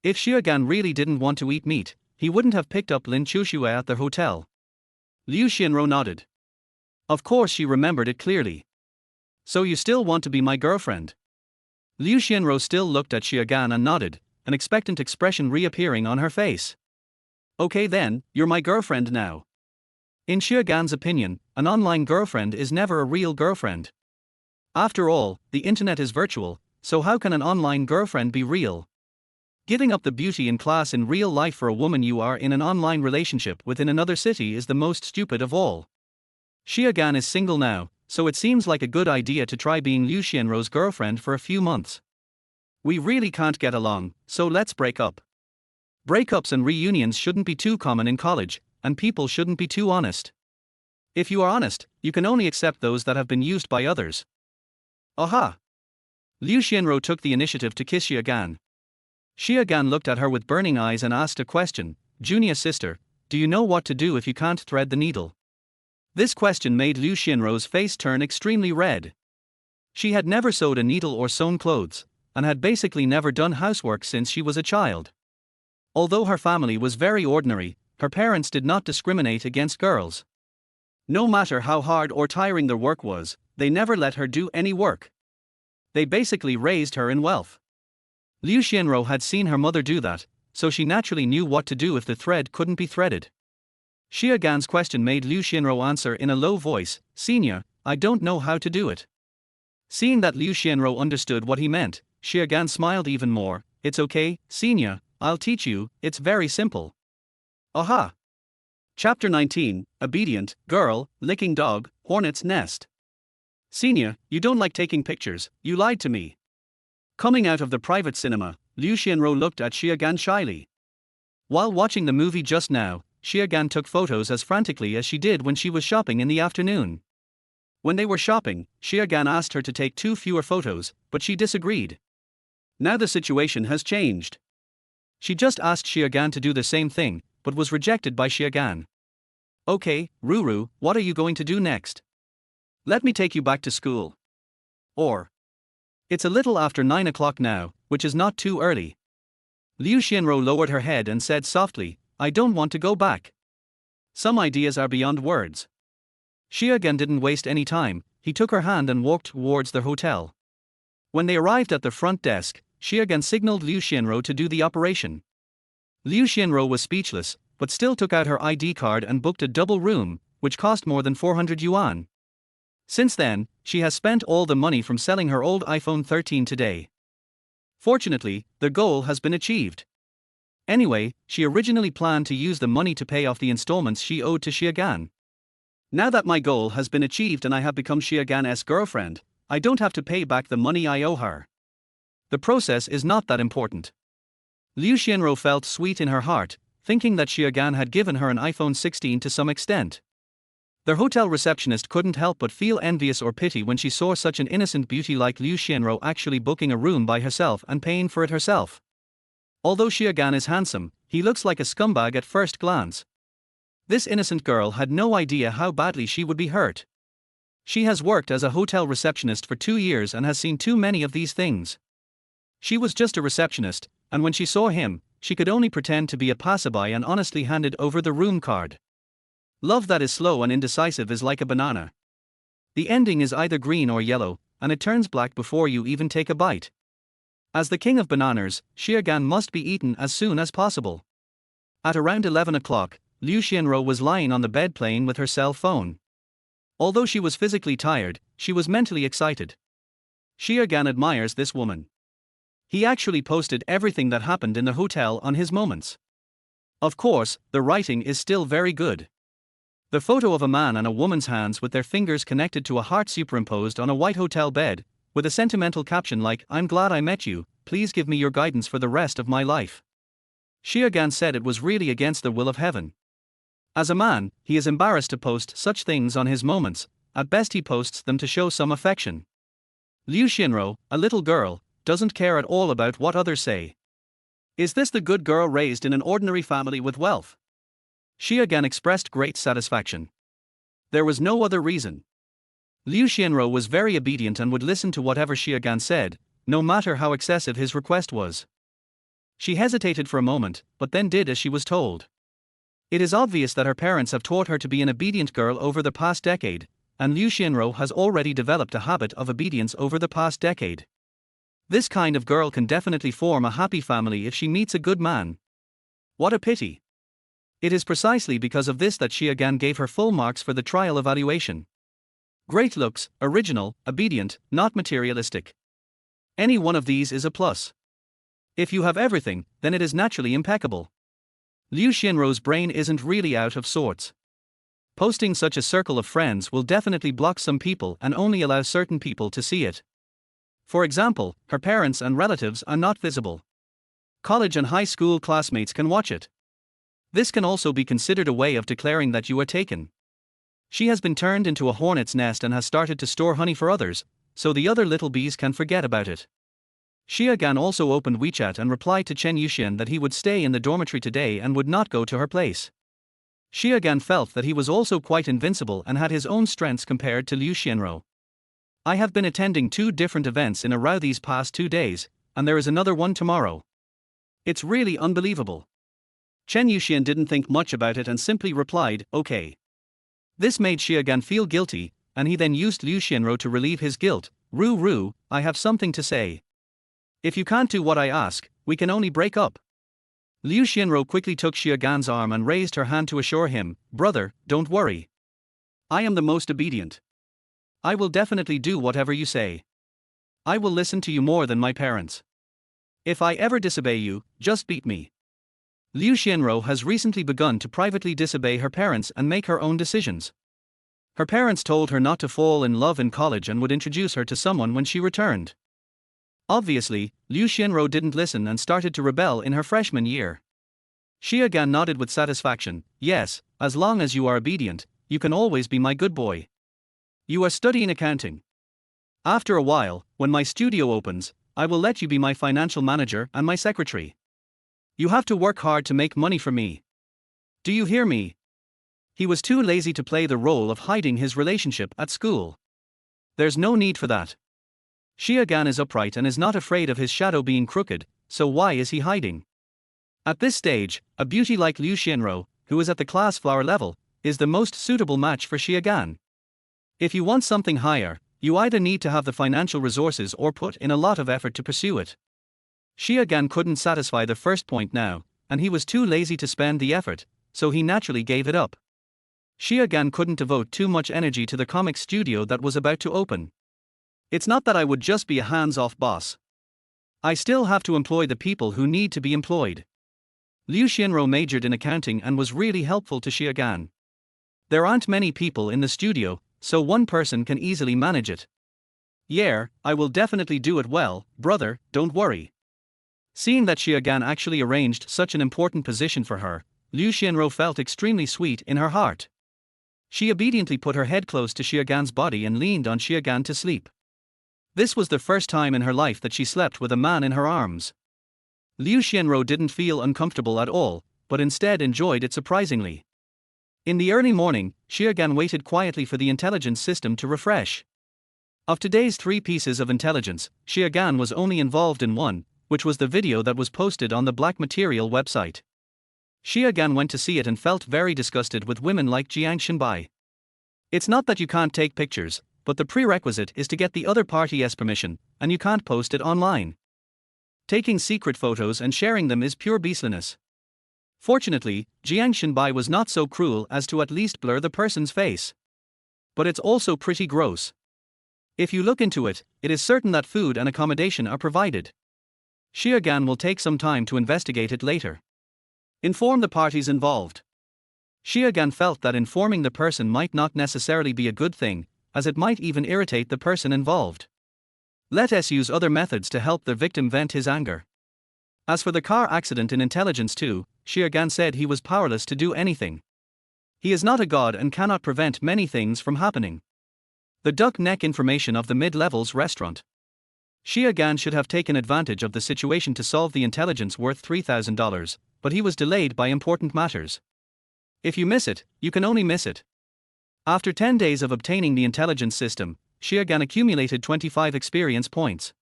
If Xie Gan really didn't want to eat meat, he wouldn't have picked up Lin Qiuxue at the hotel. Liu Xianrou nodded. Of course she remembered it clearly. So you still want to be my girlfriend? Liu Xianrou still looked at Xie Gan and nodded, an expectant expression reappearing on her face. Okay then, you're my girlfriend now. In Xie Gan's opinion, an online girlfriend is never a real girlfriend. After all, the internet is virtual, so how can an online girlfriend be real? Giving up the beauty and class in real life for a woman you are in an online relationship with in another city is the most stupid of all. Xie Gan is single now, so it seems like a good idea to try being Liu Xianrou's girlfriend for a few months. We really can't get along, so let's break up. Breakups and reunions shouldn't be too common in college, and people shouldn't be too honest. If you are honest, you can only accept those that have been used by others. Aha! Liu Xianrou took the initiative to kiss Xie Gan. Xie Gan looked at her with burning eyes and asked a question. Junior sister, do you know what to do if you can't thread the needle? This question made Liu Xianrou's face turn extremely red. She had never sewed a needle or sewn clothes, and had basically never done housework since she was a child. Although her family was very ordinary, her parents did not discriminate against girls. No matter how hard or tiring their work was, they never let her do any work. They basically raised her in wealth. Liu Xianrou had seen her mother do that, so she naturally knew what to do if the thread couldn't be threaded. Xie Gan's question made Liu Xianrou answer in a low voice, Senior, I don't know how to do it. Seeing that Liu Xianrou understood what he meant, Xie Gan smiled even more. It's okay, Senior, I'll teach you, it's very simple. Aha! Chapter 19, Obedient, Girl, Licking Dog, Hornet's Nest. Senior, you don't like taking pictures, you lied to me. Coming out of the private cinema, Liu Xianrou looked at Xie Gan shyly. While watching the movie just now, Xie Gan took photos as frantically as she did when she was shopping in the afternoon. When they were shopping, Xie Gan asked her to take 2 fewer photos, but she disagreed. Now the situation has changed. She just asked Xie Gan to do the same thing, but was rejected by Xie Gan. Okay, Ruru, what are you going to do next? Let me take you back to school. Or. It's a little after 9 o'clock now, which is not too early. Liu Xianrou lowered her head and said softly, I don't want to go back. Some ideas are beyond words. Xie Gan didn't waste any time, he took her hand and walked towards the hotel. When they arrived at the front desk, Xie Gan signaled Liu Xianrou to do the operation. Liu Xianrou was speechless, but still took out her ID card and booked a double room, which cost more than 400 yuan. Since then, she has spent all the money from selling her old iPhone 13 today. Fortunately, the goal has been achieved. Anyway, she originally planned to use the money to pay off the installments she owed to Xie Gan. Now that my goal has been achieved and I have become Xie Gan's girlfriend, I don't have to pay back the money I owe her. The process is not that important. Liu Xianrou felt sweet in her heart, thinking that Xie Gan had given her an iPhone 16 to some extent. Their hotel receptionist couldn't help but feel envious or pity when she saw such an innocent beauty like Liu Xianrou actually booking a room by herself and paying for it herself. Although Xie Gan is handsome, he looks like a scumbag at first glance. This innocent girl had no idea how badly she would be hurt. She has worked as a hotel receptionist for 2 years and has seen too many of these things. She was just a receptionist, and when she saw him, she could only pretend to be a passerby and honestly handed over the room card. Love that is slow and indecisive is like a banana. The ending is either green or yellow, and it turns black before you even take a bite. As the king of bananas, Xiaogan must be eaten as soon as possible. At around 11 o'clock, Liu Xianro was lying on the bed playing with her cell phone. Although she was physically tired, she was mentally excited. Xiaogan admires this woman. He actually posted everything that happened in the hotel on his moments. Of course, the writing is still very good. The photo of a man and a woman's hands with their fingers connected to a heart superimposed on a white hotel bed, with a sentimental caption like, "I'm glad I met you, please give me your guidance for the rest of my life." Xiaogan said it was really against the will of heaven. As a man, he is embarrassed to post such things on his moments, at best he posts them to show some affection. Liu Xianro, a little girl, doesn't care at all about what others say. Is this the good girl raised in an ordinary family with wealth? Xiaogan expressed great satisfaction. There was no other reason. Liu Xianro was very obedient and would listen to whatever Xiaogan said, no matter how excessive his request was. She hesitated for a moment, but then did as she was told. It is obvious that her parents have taught her to be an obedient girl over the past decade, and Liu Xianro has already developed a habit of obedience over the past decade. This kind of girl can definitely form a happy family if she meets a good man. What a pity. It is precisely because of this that Xiaogan gave her full marks for the trial evaluation. Great looks, original, obedient, not materialistic. Any one of these is a plus. If you have everything, then it is naturally impeccable. Liu Xianro's brain isn't really out of sorts. Posting such a circle of friends will definitely block some people and only allow certain people to see it. For example, her parents and relatives are not visible. College and high school classmates can watch it. This can also be considered a way of declaring that you are taken. She has been turned into a hornet's nest and has started to store honey for others, so the other little bees can forget about it. Xiaogan also opened WeChat and replied to Chen Yuxian that he would stay in the dormitory today and would not go to her place. Xiaogan felt that he was also quite invincible and had his own strengths compared to Liu Xianro. I have been attending 2 different events in a row these past 2 days, and there is another one tomorrow. It's really unbelievable. Chen Yuxian didn't think much about it and simply replied, "Okay." This made Xiaogan feel guilty, and he then used Liu Xianro to relieve his guilt. "Ru, I have something to say. If you can't do what I ask, we can only break up." Liu Xianro quickly took Xiaogan's arm and raised her hand to assure him, "Brother, don't worry. I am the most obedient. I will definitely do whatever you say. I will listen to you more than my parents. If I ever disobey you, just beat me." Liu Xianro has recently begun to privately disobey her parents and make her own decisions. Her parents told her not to fall in love in college and would introduce her to someone when she returned. Obviously, Liu Xianro didn't listen and started to rebel in her freshman year. Xiaogan nodded with satisfaction, "Yes, as long as you are obedient, you can always be my good boy. You are studying accounting. After a while, when my studio opens, I will let you be my financial manager and my secretary. You have to work hard to make money for me. Do you hear me?" He was too lazy to play the role of hiding his relationship at school. There's no need for that. Xiaogan is upright and is not afraid of his shadow being crooked, so why is he hiding? At this stage, a beauty like Liu Xianro, who is at the class flower level, is the most suitable match for Xiaogan. If you want something higher, you either need to have the financial resources or put in a lot of effort to pursue it. Xiaogan couldn't satisfy the first point now, and he was too lazy to spend the effort, so he naturally gave it up. Xiaogan couldn't devote too much energy to the comic studio that was about to open. It's not that I would just be a hands-off boss. I still have to employ the people who need to be employed. Liu Xianro majored in accounting and was really helpful to Xiaogan. There aren't many people in the studio, so one person can easily manage it. Yeah, I will definitely do it well, brother, don't worry. Seeing that Xiaogan actually arranged such an important position for her, Liu Xianro felt extremely sweet in her heart. She obediently put her head close to Xiaogan's body and leaned on Xiaogan to sleep. This was the first time in her life that she slept with a man in her arms. Liu Xianro didn't feel uncomfortable at all, but instead enjoyed it surprisingly. In the early morning, Xiaogan waited quietly for the intelligence system to refresh. Of today's 3 pieces of intelligence, Xiaogan was only involved in one, which was the video that was posted on the Black Material website. Xiaogan went to see it and felt very disgusted with women like Jiang Xinbai. It's not that you can't take pictures, but the prerequisite is to get the other party's permission, and you can't post it online. Taking secret photos and sharing them is pure beastliness. Fortunately, Jiang Xinbai was not so cruel as to at least blur the person's face. But it's also pretty gross. If you look into it, it is certain that food and accommodation are provided. Xiaogan will take some time to investigate it later. Inform the parties involved. Xiaogan felt that informing the person might not necessarily be a good thing, as it might even irritate the person involved. Let us use other methods to help the victim vent his anger. As for the car accident in Intelligence 2, Xiaogan said he was powerless to do anything. He is not a god and cannot prevent many things from happening. The duck neck information of the mid-levels restaurant. Xiaogan should have taken advantage of the situation to solve the intelligence worth $3,000, but he was delayed by important matters. If you miss it, you can only miss it. After 10 days of obtaining the intelligence system, Xiaogan accumulated 25 experience points.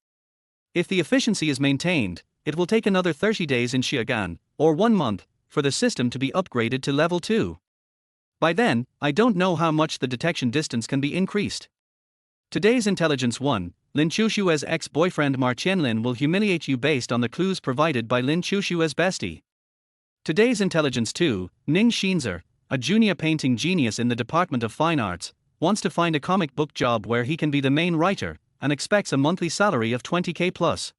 If the efficiency is maintained, it will take another 30 days in Xiaogan, or 1 month, for the system to be upgraded to level 2. By then, I don't know how much the detection distance can be increased. Today's Intelligence 1, Lin Qiuxue's ex-boyfriend Ma Qianlin will humiliate you based on the clues provided by Lin Qiuxue's bestie. Today's Intelligence 2, Ning Qiuxue, a junior painting genius in the Department of Fine Arts, wants to find a comic book job where he can be the main writer, and expects a monthly salary of 20k plus.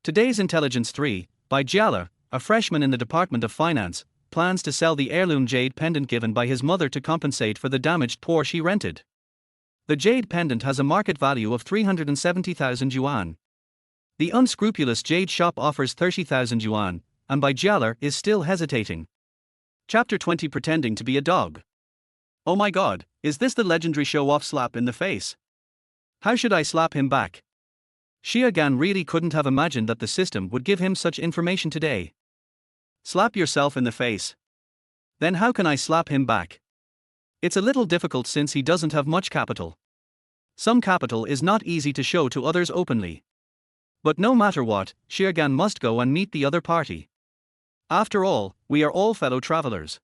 Today's Intelligence 3, by Jiala, a freshman in the Department of Finance, plans to sell the heirloom jade pendant given by his mother to compensate for the damaged Porsche he rented. The jade pendant has a market value of 370,000 yuan. The unscrupulous jade shop offers 30,000 yuan, and by Jiala is still hesitating. Chapter 20 Pretending to be a dog. Oh my god, is this the legendary show-off slap in the face? How should I slap him back? Xiaogan really couldn't have imagined that the system would give him such information today. Slap yourself in the face. Then how can I slap him back? It's a little difficult since he doesn't have much capital. Some capital is not easy to show to others openly. But no matter what, Xiaogan must go and meet the other party. After all, we are all fellow travelers.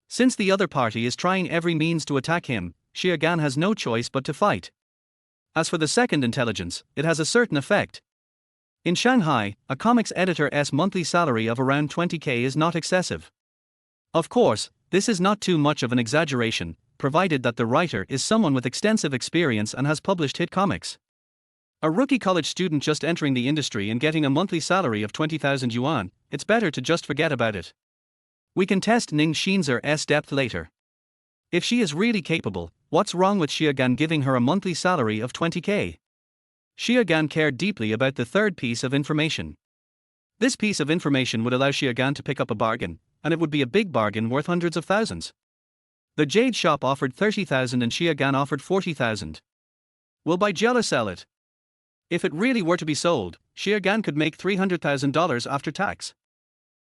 Since the other party is trying every means to attack him, Xiaogan has no choice but to fight. As for the second intelligence, it has a certain effect. In Shanghai, a comics editor's monthly salary of around 20k is not excessive. Of course, this is not too much of an exaggeration, provided that the writer is someone with extensive experience and has published hit comics. A rookie college student just entering the industry and getting a monthly salary of 20,000 yuan, it's better to just forget about it. We can test Ning Qiuxue's depth later. If she is really capable, what's wrong with Xiaogan giving her a monthly salary of 20k? Xiaogan cared deeply about the third piece of information. This piece of information would allow Xiaogan to pick up a bargain, and it would be a big bargain worth hundreds of thousands. The jade shop offered 30,000 and Xiaogan offered 40,000. Will Baijela sell it? If it really were to be sold, Xiaogan could make $300,000 after tax.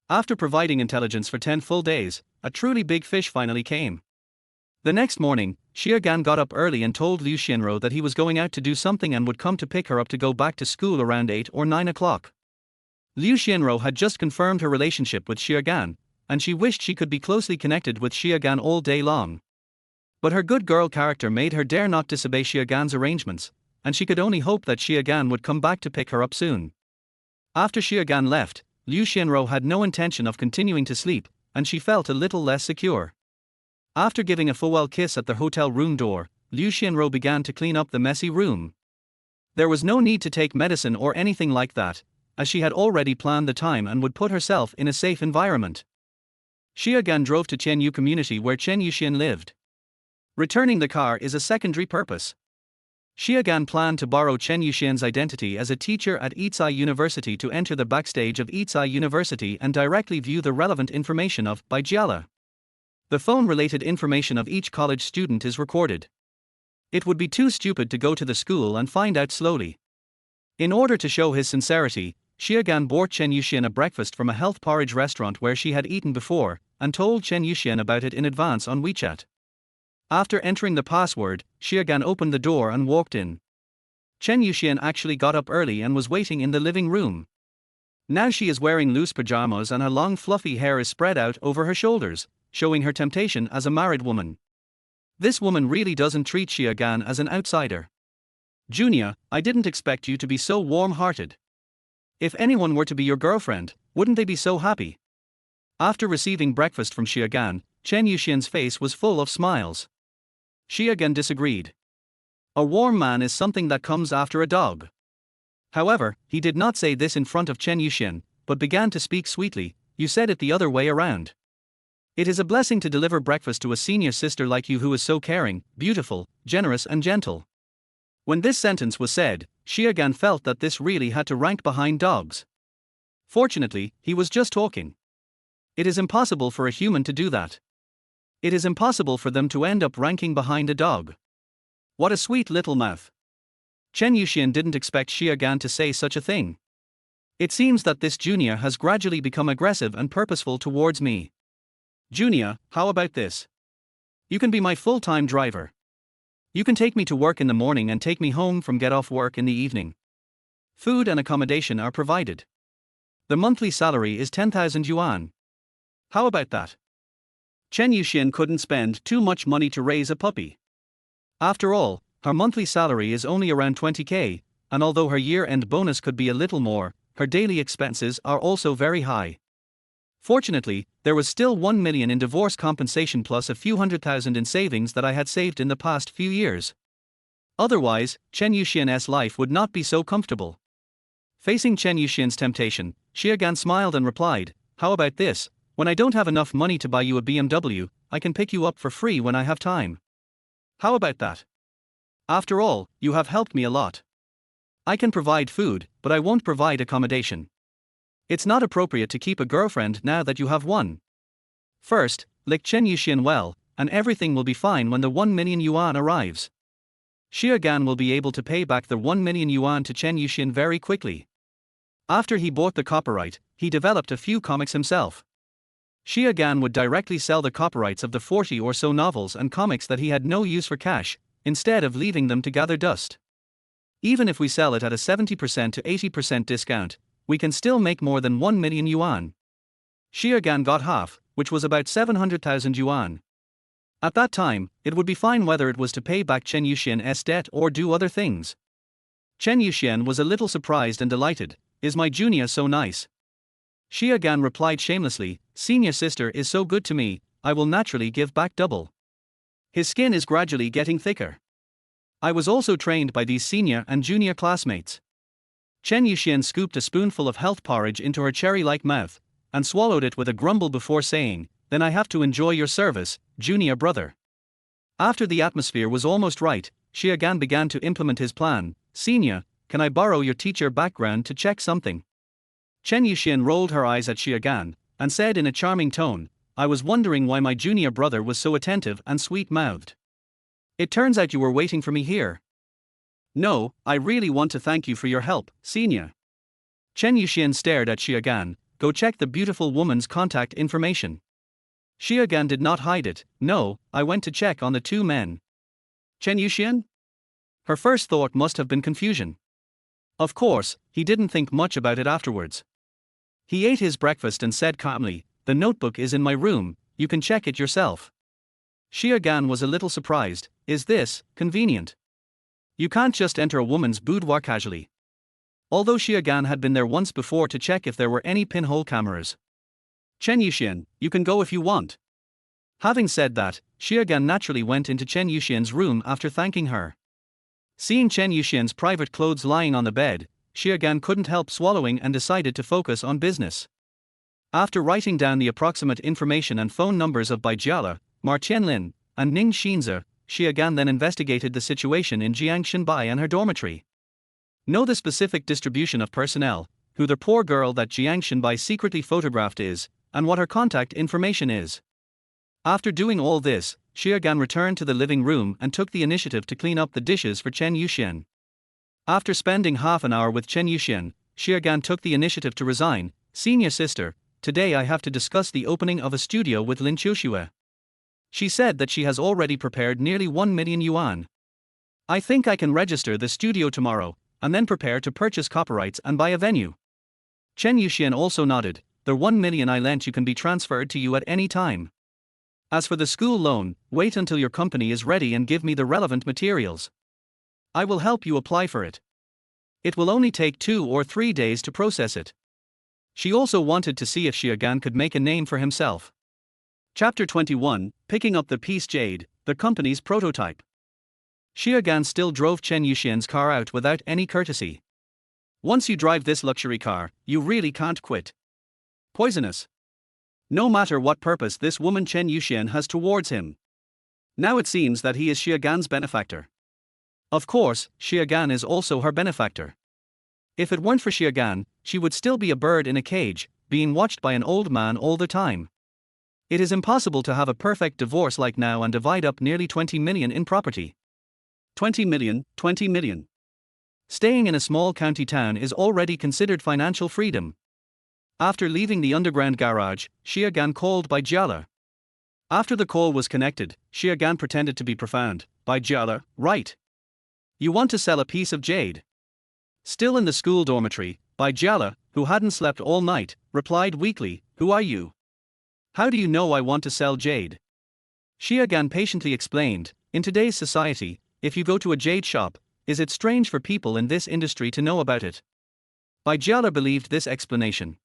After providing intelligence for 10 full days, a truly big fish finally came. The next morning, Xiaogan got up early and told Liu Xianro that he was going out to do something and would come to pick her up to go back to school around 8 or 9 o'clock. Liu Xianro had just confirmed her relationship with Xiaogan, and she wished she could be closely connected with Xiaogan all day long. But her good girl character made her dare not disobey Xiaogan's arrangements, and she could only hope that Xiaogan would come back to pick her up soon. After Xiaogan left, Liu Xianro had no intention of continuing to sleep, and she felt a little less secure. After giving a farewell kiss at the hotel room door, Liu Xianro began to clean up the messy room. There was no need to take medicine or anything like that, as she had already planned the time and would put herself in a safe environment. Xiaogan drove to Qianyu community where Chen Yuxian lived. Returning the car is a secondary purpose. Xiaogan planned to borrow Chen Yuxian's identity as a teacher at Yizai University to enter the backstage of Yizai University and directly view the relevant information of Baijala. The phone-related information of each college student is recorded. It would be too stupid to go to the school and find out slowly. In order to show his sincerity, Xiaogan bought Chen Yuxian a breakfast from a health porridge restaurant where she had eaten before, and told Chen Yuxian about it in advance on WeChat. After entering the password, Xiaogan opened the door and walked in. Chen Yuxian actually got up early and was waiting in the living room. Now she is wearing loose pajamas and her long fluffy hair is spread out over her shoulders, showing her temptation as a married woman. This woman really doesn't treat Xiaogan as an outsider. Junia, I didn't expect you to be so warm-hearted. If anyone were to be your girlfriend, wouldn't they be so happy? After receiving breakfast from Xiaogan, Chen Yuxian's face was full of smiles. Xiaogan disagreed. A warm man is something that comes after a dog. However, he did not say this in front of Chen Yuxian, but began to speak sweetly. You said it the other way around. It is a blessing to deliver breakfast to a senior sister like you who is so caring, beautiful, generous and gentle. When this sentence was said, Xiaogan felt that this really had to rank behind dogs. Fortunately, he was just talking. It is impossible for a human to do that. It is impossible for them to end up ranking behind a dog. What a sweet little mouth. Chen Yuxian didn't expect Xiaogan to say such a thing. It seems that this Junia has gradually become aggressive and purposeful towards me. Junia, how about this? You can be my full-time driver. You can take me to work in the morning and take me home from get off work in the evening. Food and accommodation are provided. The monthly salary is 10,000 yuan. How about that? Chen Yuxian couldn't spend too much money to raise a puppy. After all, her monthly salary is only around 20k, and although her year-end bonus could be a little more, her daily expenses are also very high. Fortunately, there was still 1 million in divorce compensation plus a few 100,000 in savings that I had saved in the past few years. Otherwise, Chen Yuxian's life would not be so comfortable. Facing Chen Yuxian's temptation, Xiaogan smiled and replied, how about this? When I don't have enough money to buy you a BMW, I can pick you up for free when I have time. How about that? After all, you have helped me a lot. I can provide food, but I won't provide accommodation. It's not appropriate to keep a girlfriend now that you have one. First, lick Chen Yuxian well, and everything will be fine when the 1 million yuan arrives. Xiaogan will be able to pay back the 1 million yuan to Chen Yuxian very quickly. After he bought the copyright, he developed a few comics himself. Xiaogan would directly sell the copyrights of the 40 or so novels and comics that he had no use for cash, instead of leaving them to gather dust. Even if we sell it at a 70% to 80% discount, we can still make more than 1 million yuan. Xiaogan got half, which was about 700,000 yuan. At that time, it would be fine whether it was to pay back Chen Yuxian's debt or do other things. Chen Yuxian was a little surprised and delighted. Is my Junia so nice? Xiaogan replied shamelessly, senior sister is so good to me, I will naturally give back double. His skin is gradually getting thicker. I was also trained by these senior and junior classmates. Chen Yuxian scooped a spoonful of health porridge into her cherry-like mouth, and swallowed it with a grumble before saying, then I have to enjoy your service, junior brother. After the atmosphere was almost right, Xiaogan began to implement his plan. Senior, can I borrow your teacher background to check something? Chen Yuxian rolled her eyes at Xiaogan, and said in a charming tone, I was wondering why my junior brother was so attentive and sweet-mouthed. It turns out you were waiting for me here. No, I really want to thank you for your help, senior. Chen Yuxian stared at Xiaogan, go check the beautiful woman's contact information. Xiaogan did not hide it, no, I went to check on the two men. Chen Yuxian? Her first thought must have been confusion. Of course, he didn't think much about it afterwards. He ate his breakfast and said calmly, the notebook is in my room, you can check it yourself. Xiaogan was a little surprised, is this convenient? You can't just enter a woman's boudoir casually. Although Xiaogan had been there once before to check if there were any pinhole cameras. Chen Yuxian, you can go if you want. Having said that, Xiaogan naturally went into Chen Yuxian's room after thanking her. Seeing Chen Yuxian's private clothes lying on the bed, Xiaogan couldn't help swallowing and decided to focus on business. After writing down the approximate information and phone numbers of Bai Jiala, Ma Qianlin, and Ning Xinze, Xiaogan then investigated the situation in Jiang Xinbai and her dormitory. Know the specific distribution of personnel, who the poor girl that Jiang Xinbai secretly photographed is, and what her contact information is. After doing all this, Xiaogan returned to the living room and took the initiative to clean up the dishes for Chen Yuxian. After spending half an hour with Chen Yuxian, Xiaogan took the initiative to resign. Senior sister, today I have to discuss the opening of a studio with Lin Qiuxue. She said that she has already prepared nearly 1 million yuan. I think I can register the studio tomorrow, and then prepare to purchase copyrights and buy a venue. Chen Yuxian also nodded, the 1 million I lent you can be transferred to you at any time. As for the school loan, wait until your company is ready and give me the relevant materials. I will help you apply for it. It will only take 2 or 3 days to process it. She also wanted to see if Xiaogan could make a name for himself. Chapter 21, Picking Up the Piece Jade, the company's prototype. Xiaogan still drove Chen Yuxian's car out without any courtesy. Once you drive this luxury car, you really can't quit. Poisonous. No matter what purpose this woman Chen Yuxian has towards him. Now it seems that he is Xiaogan's benefactor. Of course, Xiaogan is also her benefactor. If it weren't for Xiaogan, she would still be a bird in a cage, being watched by an old man all the time. It is impossible to have a perfect divorce like now and divide up nearly 20 million in property. 20 million, 20 million. Staying in a small county town is already considered financial freedom. After leaving the underground garage, Xiaogan called Bai Jiala. After the call was connected, Xiaogan pretended to be profound. Bai Jiala, right. You want to sell a piece of jade? Still in the school dormitory, Bai Jiala, who hadn't slept all night, replied weakly, who are you? How do you know I want to sell jade? Xiaogan patiently explained, in today's society, if you go to a jade shop, is it strange for people in this industry to know about it? Bai Jiala believed this explanation.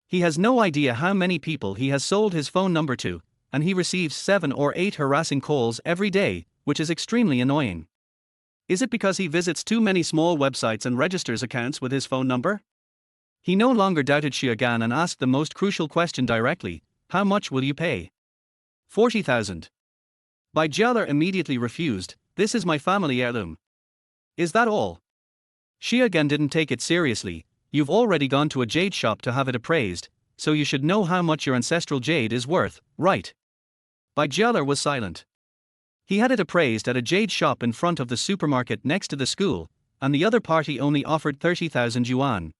He has no idea how many people he has sold his phone number to, and he receives 7 or 8 harassing calls every day, which is extremely annoying. Is it because he visits too many small websites and registers accounts with his phone number? He no longer doubted Xiaogan and asked the most crucial question directly, how much will you pay? 40,000. Bai Jiala immediately refused, this is my family heirloom. Is that all? Xiaogan didn't take it seriously, you've already gone to a jade shop to have it appraised, so you should know how much your ancestral jade is worth, right? Bai Jiala was silent. He had it appraised at a jade shop in front of the supermarket next to the school, and the other party only offered 30,000 yuan.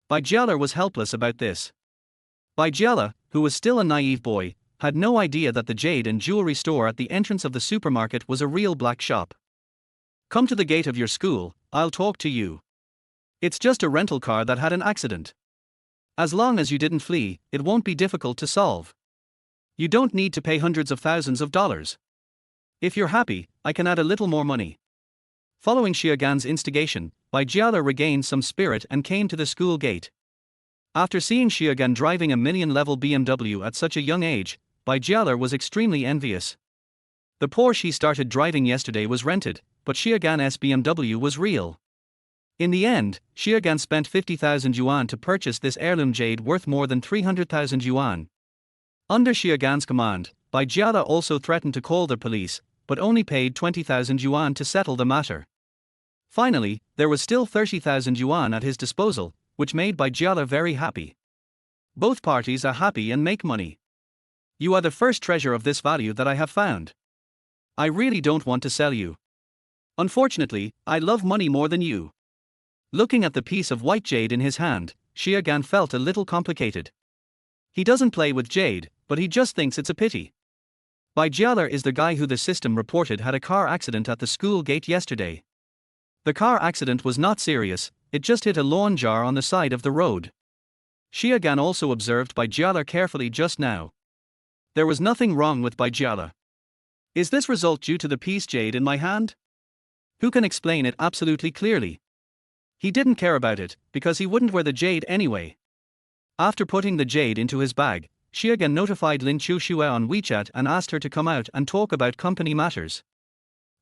Bai Jiala was helpless about this. Bai Jiala, who was still a naive boy, had no idea that the jade and jewelry store at the entrance of the supermarket was a real black shop. Come to the gate of your school, I'll talk to you. It's just a rental car that had an accident. As long as you didn't flee, it won't be difficult to solve. You don't need to pay hundreds of thousands of dollars. If you're happy, I can add a little more money. Following Xiaogan's instigation, Bai Jiala regained some spirit and came to the school gate. After seeing Xiaogan driving a million-level BMW at such a young age, Bai Jiala was extremely envious. The Porsche he started driving yesterday was rented, but Xiaogan's BMW was real. In the end, Xiaogan spent 50,000 yuan to purchase this heirloom jade worth more than 300,000 yuan. Under Xiaogan's command, Bai Jiala also threatened to call the police, but only paid 20,000 yuan to settle the matter. Finally, there was still 30,000 yuan at his disposal, which made Bai Jiala very happy. Both parties are happy and make money. You are the first treasure of this value that I have found. I really don't want to sell you. Unfortunately, I love money more than you. Looking at the piece of white jade in his hand, Xiaogan felt a little complicated. He doesn't play with jade, but he just thinks it's a pity. Bai Jiala is the guy who the system reported had a car accident at the school gate yesterday. The car accident was not serious, it just hit a lawn jar on the side of the road. Xiaogan also observed Bai Jiala carefully just now. There was nothing wrong with Bai Jiala. Is this result due to the piece jade in my hand? Who can explain it absolutely clearly? He didn't care about it, because he wouldn't wear the jade anyway. After putting the jade into his bag, Xiaogan notified Lin Qiuxue on WeChat and asked her to come out and talk about company matters.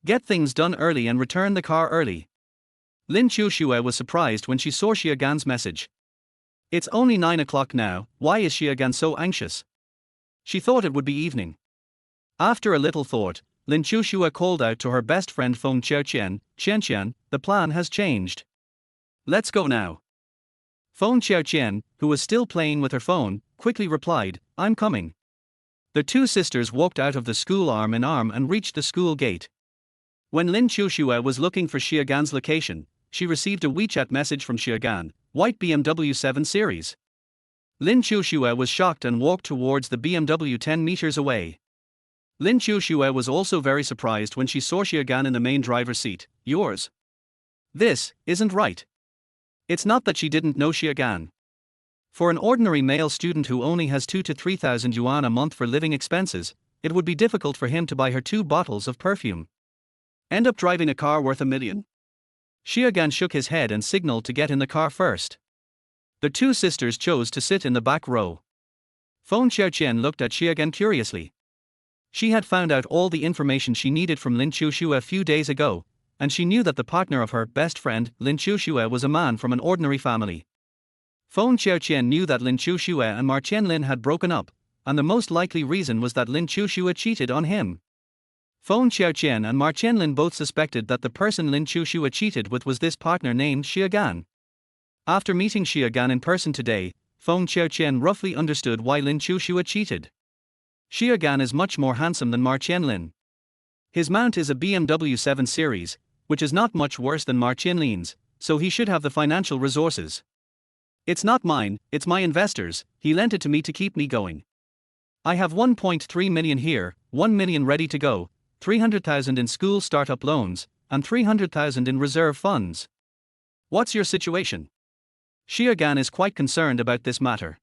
Get things done early and return the car early. Lin Qiuxue was surprised when she saw Xiaogan's message. It's only 9 o'clock now, why is Xiaogan so anxious? She thought it would be evening. After a little thought, Lin Qiuxue called out to her best friend Feng Qiaoqian, Qianqian, the plan has changed. Let's go now. Feng Qiaoqian, who was still playing with her phone, quickly replied, I'm coming. The two sisters walked out of the school arm in arm and reached the school gate. When Lin Qiuxue was looking for Xiaogan's location, she received a WeChat message from Xiaogan, white BMW 7 Series. Lin Qiuxue was shocked and walked towards the BMW 10 meters away. Lin Qiuxue was also very surprised when she saw Xie Gan in the main driver's seat. Yours? This isn't right. It's not that she didn't know Xie Gan. For an ordinary male student who only has 2 to 3,000 yuan a month for living expenses, it would be difficult for him to buy her 2 bottles of perfume. End up driving a car worth $1 million? Xie Gan shook his head and signaled to get in the car first. The two sisters chose to sit in the back row. Feng Qiuqian looked at Xie Gan curiously. She had found out all the information she needed from Lin Qiuxue a few days ago, and she knew that the partner of her best friend, Lin Qiuxue, was a man from an ordinary family. Feng Qiuqian knew that Lin Qiuxue and Ma Qianlin had broken up, and the most likely reason was that Lin Qiuxue cheated on him. Feng Qiuqian and Ma Qianlin both suspected that the person Lin Qiuxue cheated with was this partner named Xie Gan. After meeting Xie Gan in person today, Feng Qiuqian roughly understood why Lin Qiuxue cheated. Xie Gan is much more handsome than Ma Qianlin. His mount is a BMW 7 Series, which is not much worse than Ma Qianlin's, so he should have the financial resources. It's not mine, it's my investors, he lent it to me to keep me going. I have 1.3 million here, 1 million ready to go, 300,000 in school startup loans, and 300,000 in reserve funds. What's your situation? Xie Gan is quite concerned about this matter.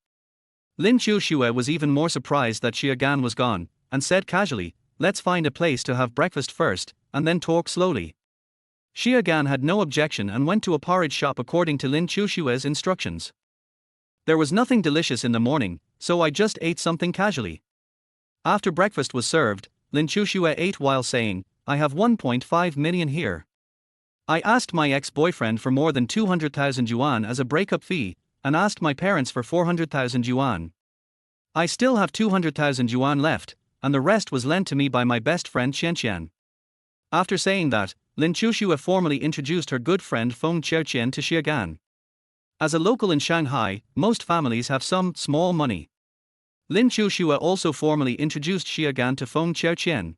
Lin Qiuxue was even more surprised that Xie Gan was gone, and said casually, "Let's find a place to have breakfast first, and then talk slowly." Xie Gan had no objection and went to a porridge shop according to Lin Qiuxue's instructions. There was nothing delicious in the morning, so I just ate something casually. After breakfast was served, Lin Qiuxue ate while saying, "I have 1.5 million here. I asked my ex-boyfriend for more than 200,000 yuan as a breakup fee, and asked my parents for 400,000 yuan. I still have 200,000 yuan left, and the rest was lent to me by my best friend Qianqian." After saying that, Lin Qiuxue formally introduced her good friend Feng Qiuqian to Xie Gan. As a local in Shanghai, most families have some small money. Lin Qiuxue also formally introduced Xie Gan to Feng Qiuqian.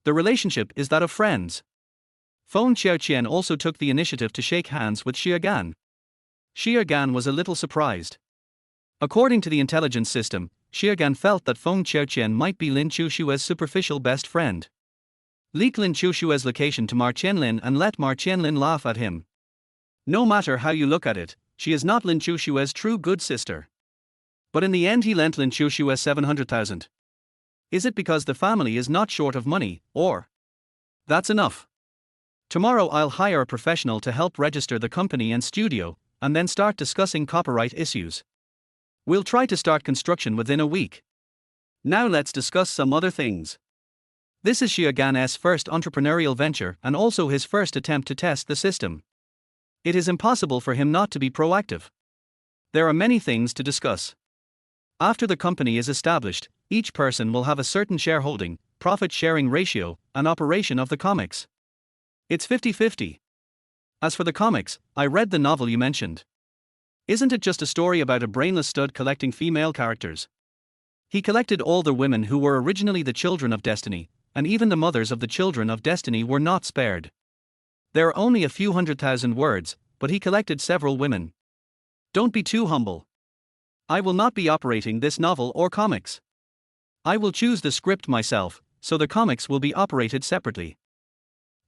The relationship is that of friends. Feng Qiuqian also took the initiative to shake hands with Xie Gan. Xie Gan was a little surprised. According to the intelligence system, Xie Gan felt that Feng Qiuqian might be Lin Qiuxue's superficial best friend. Leak Lin Qiuxue's location to Ma Qianlin and let Ma Qianlin laugh at him. No matter how you look at it, she is not Lin Qiuxue's true good sister. But in the end he lent Lin Qiuxue 700,000. Is it because the family is not short of money, or? That's enough. Tomorrow I'll hire a professional to help register the company and studio, and then start discussing copyright issues. We'll try to start construction within a week. Now let's discuss some other things. This is Xie Gan's first entrepreneurial venture and also his first attempt to test the system. It is impossible for him not to be proactive. There are many things to discuss. After the company is established, each person will have a certain shareholding, profit-sharing ratio, and operation of the comics. It's 50-50. As for the comics, I read the novel you mentioned. Isn't it just a story about a brainless stud collecting female characters? He collected all the women who were originally the children of Destiny, and even the mothers of the children of Destiny were not spared. There are only a few 100,000 words, but he collected several women. Don't be too humble. I will not be operating this novel or comics. I will choose the script myself, so the comics will be operated separately.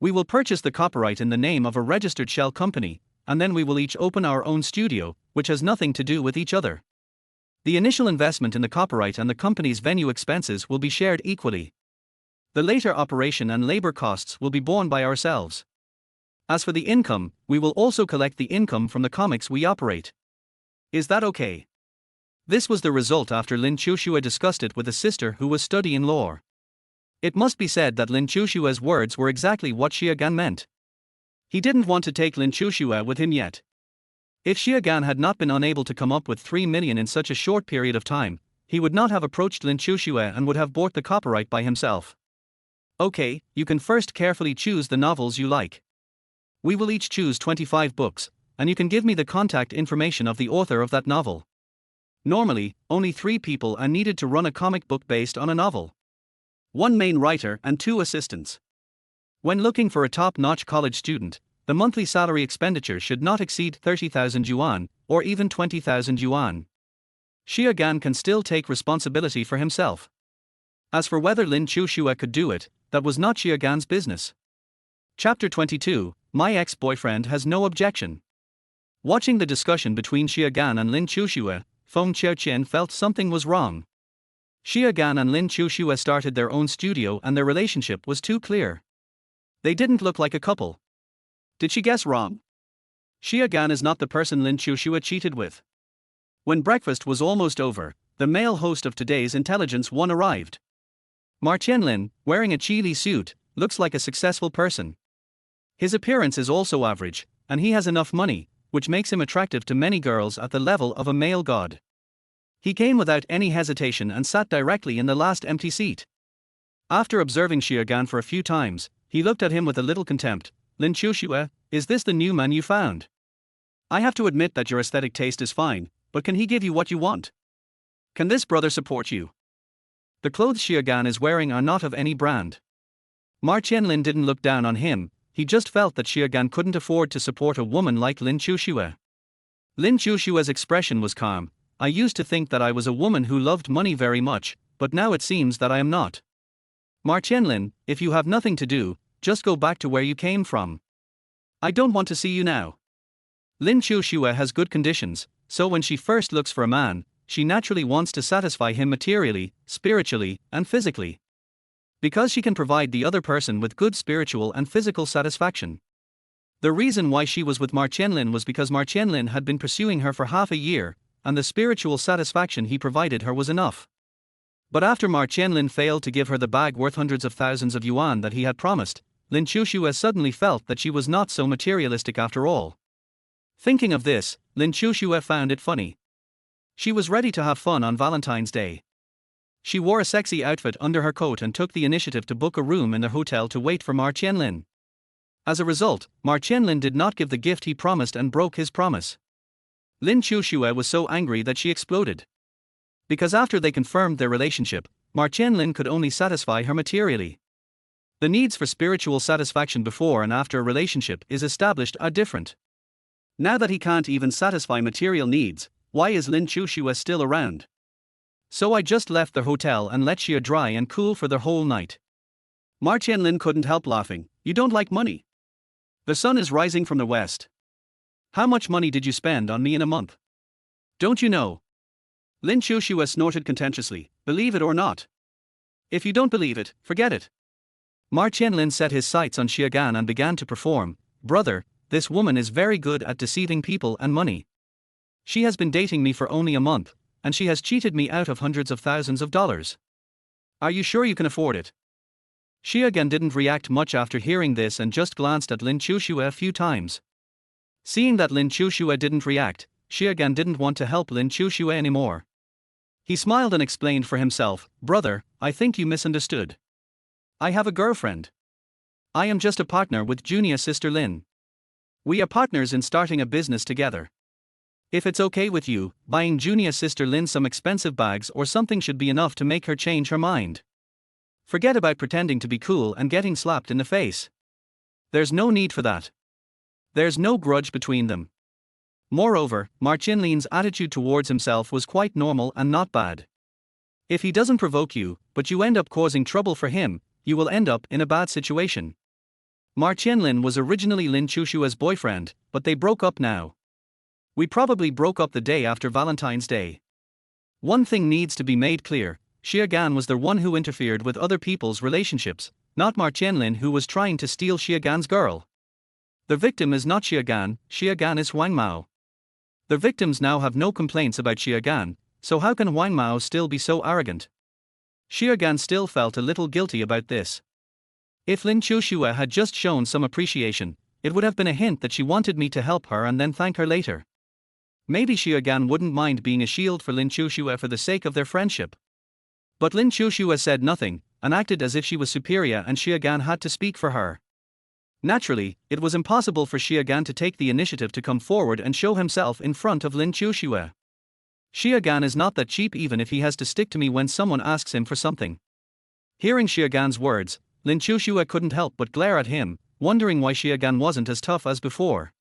We will purchase the copyright in the name of a registered shell company, and then we will each open our own studio, which has nothing to do with each other. The initial investment in the copyright and the company's venue expenses will be shared equally. The later operation and labor costs will be borne by ourselves. As for the income, we will also collect the income from the comics we operate. Is that okay? This was the result after Lin Qiuxue discussed it with a sister who was studying law. It must be said that Lin Qiuxue's words were exactly what Xie Gan meant. He didn't want to take Lin Qiuxue with him yet. If Xie Gan had not been unable to come up with 3 million in such a short period of time, he would not have approached Lin Qiuxue and would have bought the copyright by himself. Okay, you can first carefully choose the novels you like. We will each choose 25 books, and you can give me the contact information of the author of that novel. Normally, only 3 people are needed to run a comic book based on a novel. 1 main writer and 2 assistants. When looking for a top-notch college student, the monthly salary expenditure should not exceed 30,000 yuan, or even 20,000 yuan. Xie Gan can still take responsibility for himself. As for whether Lin Qiuxue could do it, that was not Xie Gan's business. Chapter 22, My ex-boyfriend has no objection. Watching the discussion between Xie Gan and Lin Qiuxue, Feng Qiuqian felt something was wrong. Xie Gan and Lin Qiuxue started their own studio and their relationship was too clear. They didn't look like a couple. Did she guess wrong? Xie Gan is not the person Lin Qiuxue cheated with. When breakfast was almost over, the male host of today's Intelligence One arrived. Ma Qianlin, wearing a chili suit, looks like a successful person. His appearance is also average, and he has enough money, which makes him attractive to many girls at the level of a male god. He came without any hesitation and sat directly in the last empty seat. After observing Xie Gan for a few times, he looked at him with a little contempt. Lin Qiuxue, is this the new man you found? I have to admit that your aesthetic taste is fine, but can he give you what you want? Can this brother support you? The clothes Xie Gan is wearing are not of any brand. Ma Qianlin didn't look down on him, he just felt that Xie Gan couldn't afford to support a woman like Lin Qiuxue. Lin Qiuxue's expression was calm. I used to think that I was a woman who loved money very much, but now it seems that I am not. Ma Qianlin, if you have nothing to do, just go back to where you came from. I don't want to see you now. Lin Qiuxue has good conditions, so when she first looks for a man, she naturally wants to satisfy him materially, spiritually, and physically. Because she can provide the other person with good spiritual and physical satisfaction. The reason why she was with Ma Qianlin was because Ma Qianlin had been pursuing her for half a year, and the spiritual satisfaction he provided her was enough. But after Ma Qianlin failed to give her the bag worth hundreds of thousands of yuan that he had promised, Lin Qiuxue suddenly felt that she was not so materialistic after all. Thinking of this, Lin Qiuxue found it funny. She was ready to have fun on Valentine's Day. She wore a sexy outfit under her coat and took the initiative to book a room in the hotel to wait for Ma Qianlin. As a result, Ma Qianlin did not give the gift he promised and broke his promise. Lin Qiuxue was so angry that she exploded. Because after they confirmed their relationship, Ma Qianlin could only satisfy her materially. The needs for spiritual satisfaction before and after a relationship is established are different. Now that he can't even satisfy material needs, why is Lin Qiuxue still around? So I just left the hotel and let Xie dry and cool for the whole night. Ma Qianlin couldn't help laughing. You don't like money? The sun is rising from the west. How much money did you spend on me in a month? Don't you know? Lin Qiuxue snorted contentiously, believe it or not. If you don't believe it, forget it. Ma Qianlin set his sights on Xie Gan and began to perform. Brother, this woman is very good at deceiving people and money. She has been dating me for only a month, and she has cheated me out of hundreds of thousands of dollars. Are you sure you can afford it? Xie Gan didn't react much after hearing this and just glanced at Lin Qiuxue a few times. Seeing that Lin Qiuxue didn't react, Xie Gan didn't want to help Lin Qiuxue anymore. He smiled and explained for himself, Brother, I think you misunderstood. I have a girlfriend. I am just a partner with junior sister Lin. We are partners in starting a business together. If it's okay with you, buying junior sister Lin some expensive bags or something should be enough to make her change her mind. Forget about pretending to be cool and getting slapped in the face. There's no need for that. There's no grudge between them. Moreover, Ma Qianlin's attitude towards himself was quite normal and not bad. If he doesn't provoke you, but you end up causing trouble for him, you will end up in a bad situation. Ma Qianlin was originally Lin Qiuxue's boyfriend, but they broke up now. We probably broke up the day after Valentine's Day. One thing needs to be made clear, Xie Gan was the one who interfered with other people's relationships, not Ma Qianlin who was trying to steal Xie Gan's girl. The victim is not Xie Gan is Wang Mao. The victims now have no complaints about Xie Gan, so how can Wang Mao still be so arrogant? Xie Gan still felt a little guilty about this. If Lin Qiuxue had just shown some appreciation, it would have been a hint that she wanted me to help her and then thank her later. Maybe Xie Gan wouldn't mind being a shield for Lin Qiuxue for the sake of their friendship. But Lin Qiuxue said nothing, and acted as if she was superior and Xie Gan had to speak for her. Naturally, it was impossible for Xie Gan to take the initiative to come forward and show himself in front of Lin Qiuxue. Xie Gan is not that cheap even if he has to stick to me when someone asks him for something. Hearing Xie Gan's words, Lin Qiuxue couldn't help but glare at him, wondering why Xie Gan wasn't as tough as before.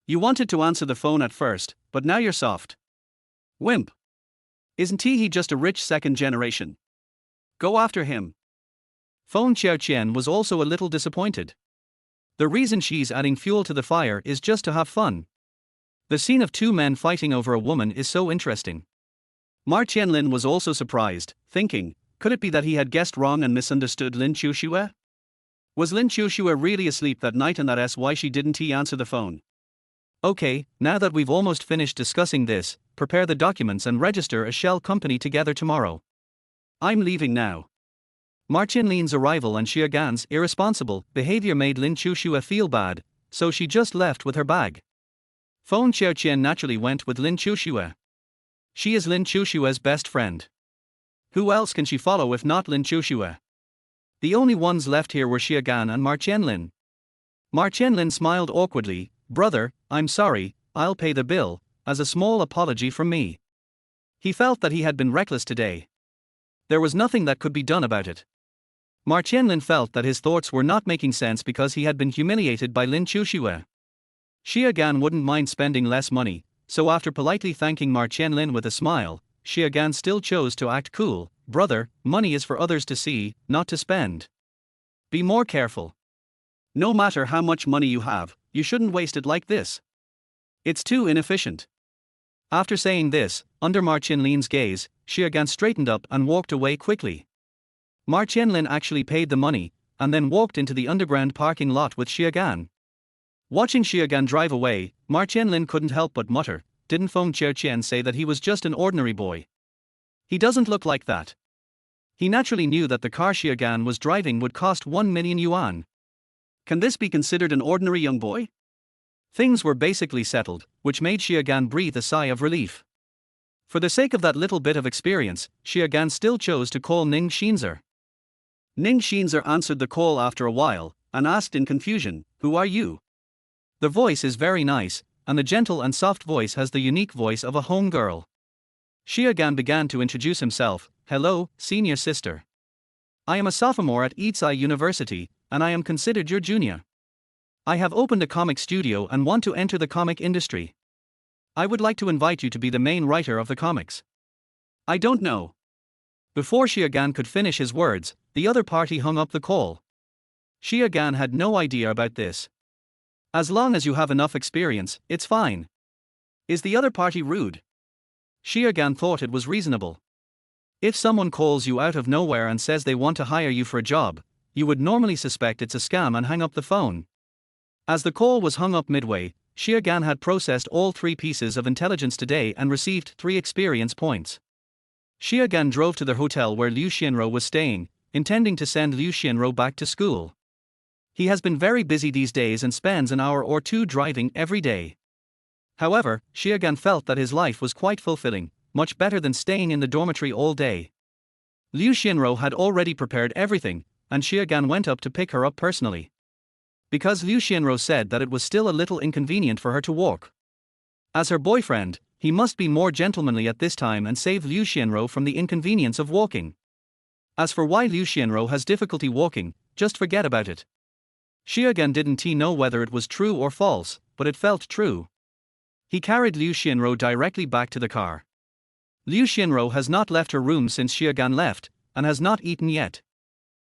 You wanted to answer the phone at first, but now you're soft. Wimp. Isn't he just a rich second generation? Go after him. Lin Qiuxue was also a little disappointed. The reason she's adding fuel to the fire is just to have fun. The scene of two men fighting over a woman is so interesting. Ma Qianlin was also surprised, thinking, could it be that he had guessed wrong and misunderstood Lin Qiuxue? Was Lin Qiuxue really asleep that night and that's why she didn't answer the phone? Okay, now that we've almost finished discussing this, prepare the documents and register a shell company together tomorrow. I'm leaving now. Ma Qianlin's arrival and Xie Gan's irresponsible behavior made Lin Qiuxue feel bad, so she just left with her bag. Lin Qiuxue naturally went with Lin Qiuxue. She is Lin Qiuxue's best friend. Who else can she follow if not Lin Qiuxue? The only ones left here were Xie Gan and Ma Qianlin. Ma Qianlin smiled awkwardly. Brother, I'm sorry, I'll pay the bill, as a small apology from me. He felt that he had been reckless today. There was nothing that could be done about it. Ma Qianlin felt that his thoughts were not making sense because he had been humiliated by Lin Qiuxue. Xie Gan wouldn't mind spending less money, so after politely thanking Ma Qianlin with a smile, Xie Gan still chose to act cool. Brother, money is for others to see, not to spend. Be more careful. No matter how much money you have, you shouldn't waste it like this. It's too inefficient. After saying this, under Ma Qianlin's gaze, Xie Gan straightened up and walked away quickly. Ma Qianlin actually paid the money, and then walked into the underground parking lot with Xie Gan. Watching Xie Gan drive away, Ma Qianlin couldn't help but mutter, didn't Lin Qiuxue say that he was just an ordinary boy? He doesn't look like that. He naturally knew that the car Xie Gan was driving would cost 1 million yuan. Can this be considered an ordinary young boy? Things were basically settled, which made Xie Gan breathe a sigh of relief. For the sake of that little bit of experience, Xie Gan still chose to call Ning Qiuxue. Ning Qiuxue answered the call after a while, and asked in confusion, "Who are you?" The voice is very nice, and the gentle and soft voice has the unique voice of a home girl. Xie Gan began to introduce himself. Hello, senior sister. I am a sophomore at Eisai University, and I am considered your junior. I have opened a comic studio and want to enter the comic industry. I would like to invite you to be the main writer of the comics. I don't know. Before Xie Gan could finish his words, the other party hung up the call. Xie Gan had no idea about this. As long as you have enough experience, it's fine. Is the other party rude? Xie Gan thought it was reasonable. If someone calls you out of nowhere and says they want to hire you for a job, you would normally suspect it's a scam and hang up the phone. As the call was hung up midway, Xie Gan had processed all 3 pieces of intelligence today and received 3 experience points. Xie Gan drove to the hotel where Liu Xianro was staying, intending to send Liu Xianro back to school. He has been very busy these days and spends an hour or 2 driving every day. However, Xie Gan felt that his life was quite fulfilling, much better than staying in the dormitory all day. Liu Xianro had already prepared everything, and Xie Gan went up to pick her up personally. Because Liu Xianro said that it was still a little inconvenient for her to walk. As her boyfriend, he must be more gentlemanly at this time and save Liu Xianro from the inconvenience of walking. As for why Liu Xianro has difficulty walking, just forget about it. Xie Gan didn't know whether it was true or false, but it felt true. He carried Liu Xianro directly back to the car. Liu Xianro has not left her room since Xie Gan left, and has not eaten yet.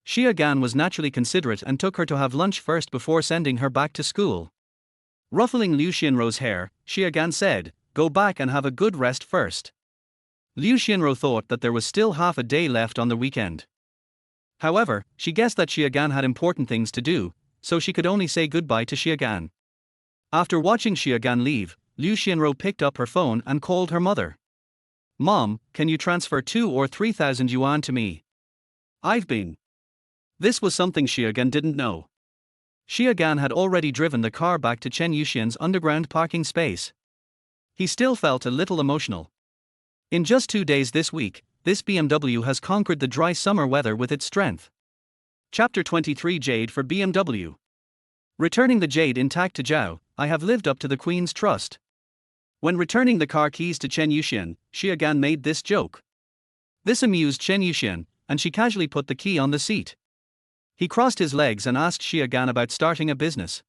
Xie Gan was naturally considerate and took her to have lunch first before sending her back to school. Ruffling Liu Xianro's hair, Xie Gan said, "Go back and have a good rest first." Liu Xianro thought that there was still half a day left on the weekend. However, she guessed that Xie Gan had important things to do, so she could only say goodbye to Xie Gan. After watching Xie Gan leave, Liu Xianro picked up her phone and called her mother. "Mom, can you transfer 2 or 3,000 yuan to me? I've been." This was something Xie Gan didn't know. Xie Gan had already driven the car back to Chen Yuxian's underground parking space. He still felt a little emotional. In just 2 days this week, this BMW has conquered the dry summer weather with its strength. Chapter 23 Jade for BMW. Returning the jade intact to Zhao, I have lived up to the Queen's trust. When returning the car keys to Chen Yuxian, Xie Gan made this joke. This amused Chen Yuxian, and she casually put the key on the seat. He crossed his legs and asked Xie Gan about starting a business.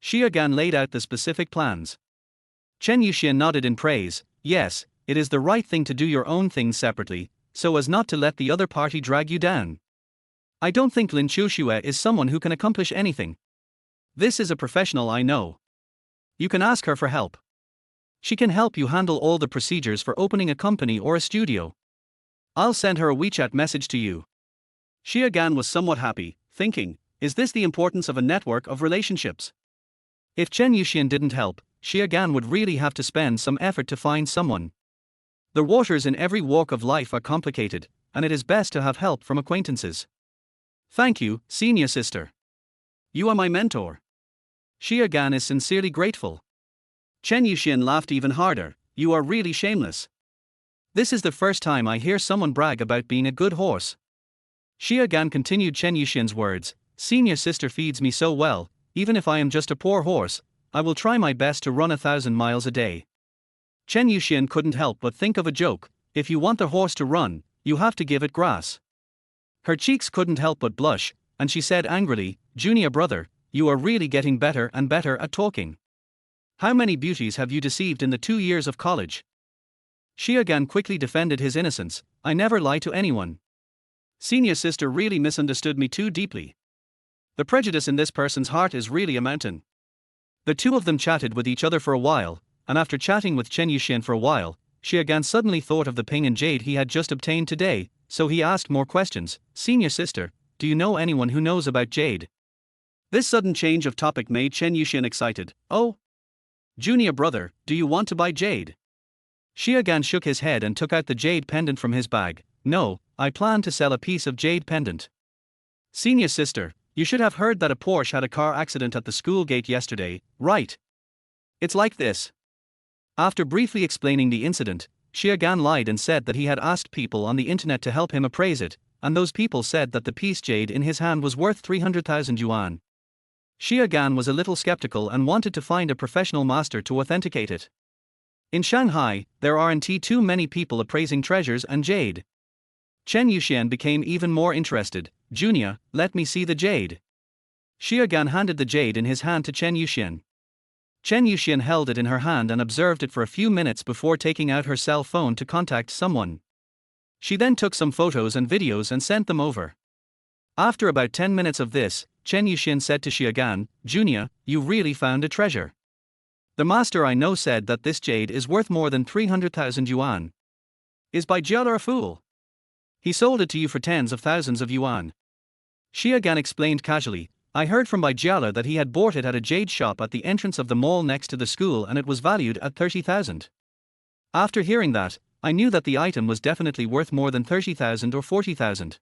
Xie Gan laid out the specific plans. Chen Yuxian nodded in praise. "Yes, it is the right thing to do your own things separately, so as not to let the other party drag you down. I don't think Lin Qiuxue is someone who can accomplish anything. This is a professional I know. You can ask her for help. She can help you handle all the procedures for opening a company or a studio. I'll send her a WeChat message to you. Xia Gan was somewhat happy, thinking, is this the importance of a network of relationships? If Chen Yuxian didn't help, Xia Gan would really have to spend some effort to find someone. The waters in every walk of life are complicated, and it is best to have help from acquaintances. Thank you, senior sister. You are my mentor. Xia Gan is sincerely grateful. Chen Yuxian laughed even harder. You are really shameless. This is the first time I hear someone brag about being a good horse. Xia Gan continued Chen Yuxian's words. Senior sister feeds me so well, even if I am just a poor horse, I will try my best to run 1,000 miles a day. Chen Yuxian couldn't help but think of a joke. If you want the horse to run, you have to give it grass. Her cheeks couldn't help but blush, and she said angrily, Junior brother, you are really getting better and better at talking. How many beauties have you deceived in the 2 years of college? Xia Gan quickly defended his innocence. I never lie to anyone. Senior sister really misunderstood me too deeply. The prejudice in this person's heart is really a mountain. The two of them chatted with each other for a while, and after chatting with Chen Yuxian for a while, Xia Gan suddenly thought of the ping and jade he had just obtained today, so he asked more questions. Senior sister, do you know anyone who knows about jade? This sudden change of topic made Chen Yuxian excited. Oh? Junior brother, do you want to buy jade? Xia Gan shook his head and took out the jade pendant from his bag. No, I plan to sell a piece of jade pendant. Senior sister, you should have heard that a Porsche had a car accident at the school gate yesterday, right? It's like this. After briefly explaining the incident, Xia Gan lied and said that he had asked people on the internet to help him appraise it, and those people said that the piece jade in his hand was worth 300,000 yuan. Xia Gan was a little skeptical and wanted to find a professional master to authenticate it. In Shanghai, there aren't too many people appraising treasures and jade. Chen Yuxian became even more interested. Junior, let me see the jade. Xia Gan handed the jade in his hand to Chen Yuxian. Chen Yuxian held it in her hand and observed it for a few minutes before taking out her cell phone to contact someone. She then took some photos and videos and sent them over. After about 10 minutes of this, Chen Yuxian said to Xia Gan, Junior, you really found a treasure. The master I know said that this jade is worth more than 300,000 yuan. Is Bai Jialer a fool? He sold it to you for tens of thousands of yuan. Xia Gan explained casually, I heard from Bai Jialer that he had bought it at a jade shop at the entrance of the mall next to the school and it was valued at 30,000. After hearing that, I knew that the item was definitely worth more than 30,000 or 40,000.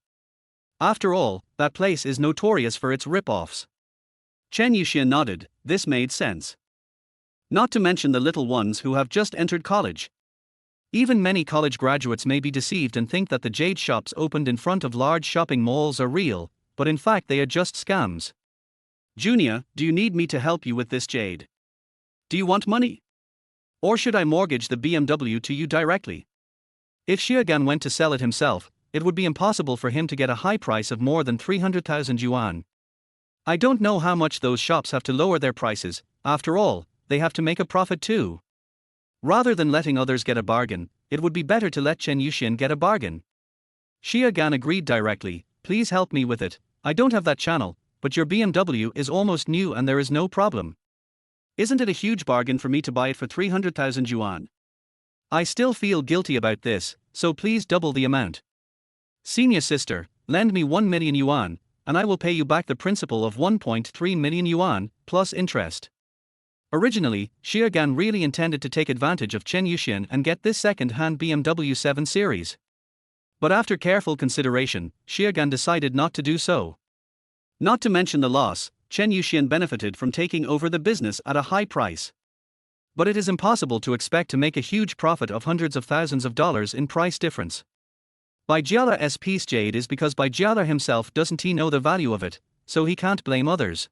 After all, that place is notorious for its rip-offs. Chen Yuxian nodded. This made sense. Not to mention the little ones who have just entered college. Even many college graduates may be deceived and think that the jade shops opened in front of large shopping malls are real, but in fact they are just scams. Junior, do you need me to help you with this jade? Do you want money? Or should I mortgage the BMW to you directly? If Xia Gan went to sell it himself, it would be impossible for him to get a high price of more than 300,000 yuan. I don't know how much those shops have to lower their prices, after all, they have to make a profit too. Rather than letting others get a bargain, it would be better to let Chen Yuxian get a bargain. Xia Gan agreed directly, please help me with it, I don't have that channel, but your BMW is almost new and there is no problem. Isn't it a huge bargain for me to buy it for 300,000 yuan? I still feel guilty about this, so please double the amount. Senior sister, lend me 1 million yuan, and I will pay you back the principal of 1.3 million yuan, plus interest. Originally, Xia Gan really intended to take advantage of Chen Yuxian and get this second-hand BMW 7 Series. But after careful consideration, Xia Gan decided not to do so. Not to mention the loss, Chen Yuxian benefited from taking over the business at a high price. But it is impossible to expect to make a huge profit of hundreds of thousands of dollars in price difference. Bai Jialer's piece jade is because Bai Jialer himself doesn't know the value of it, so he can't blame others.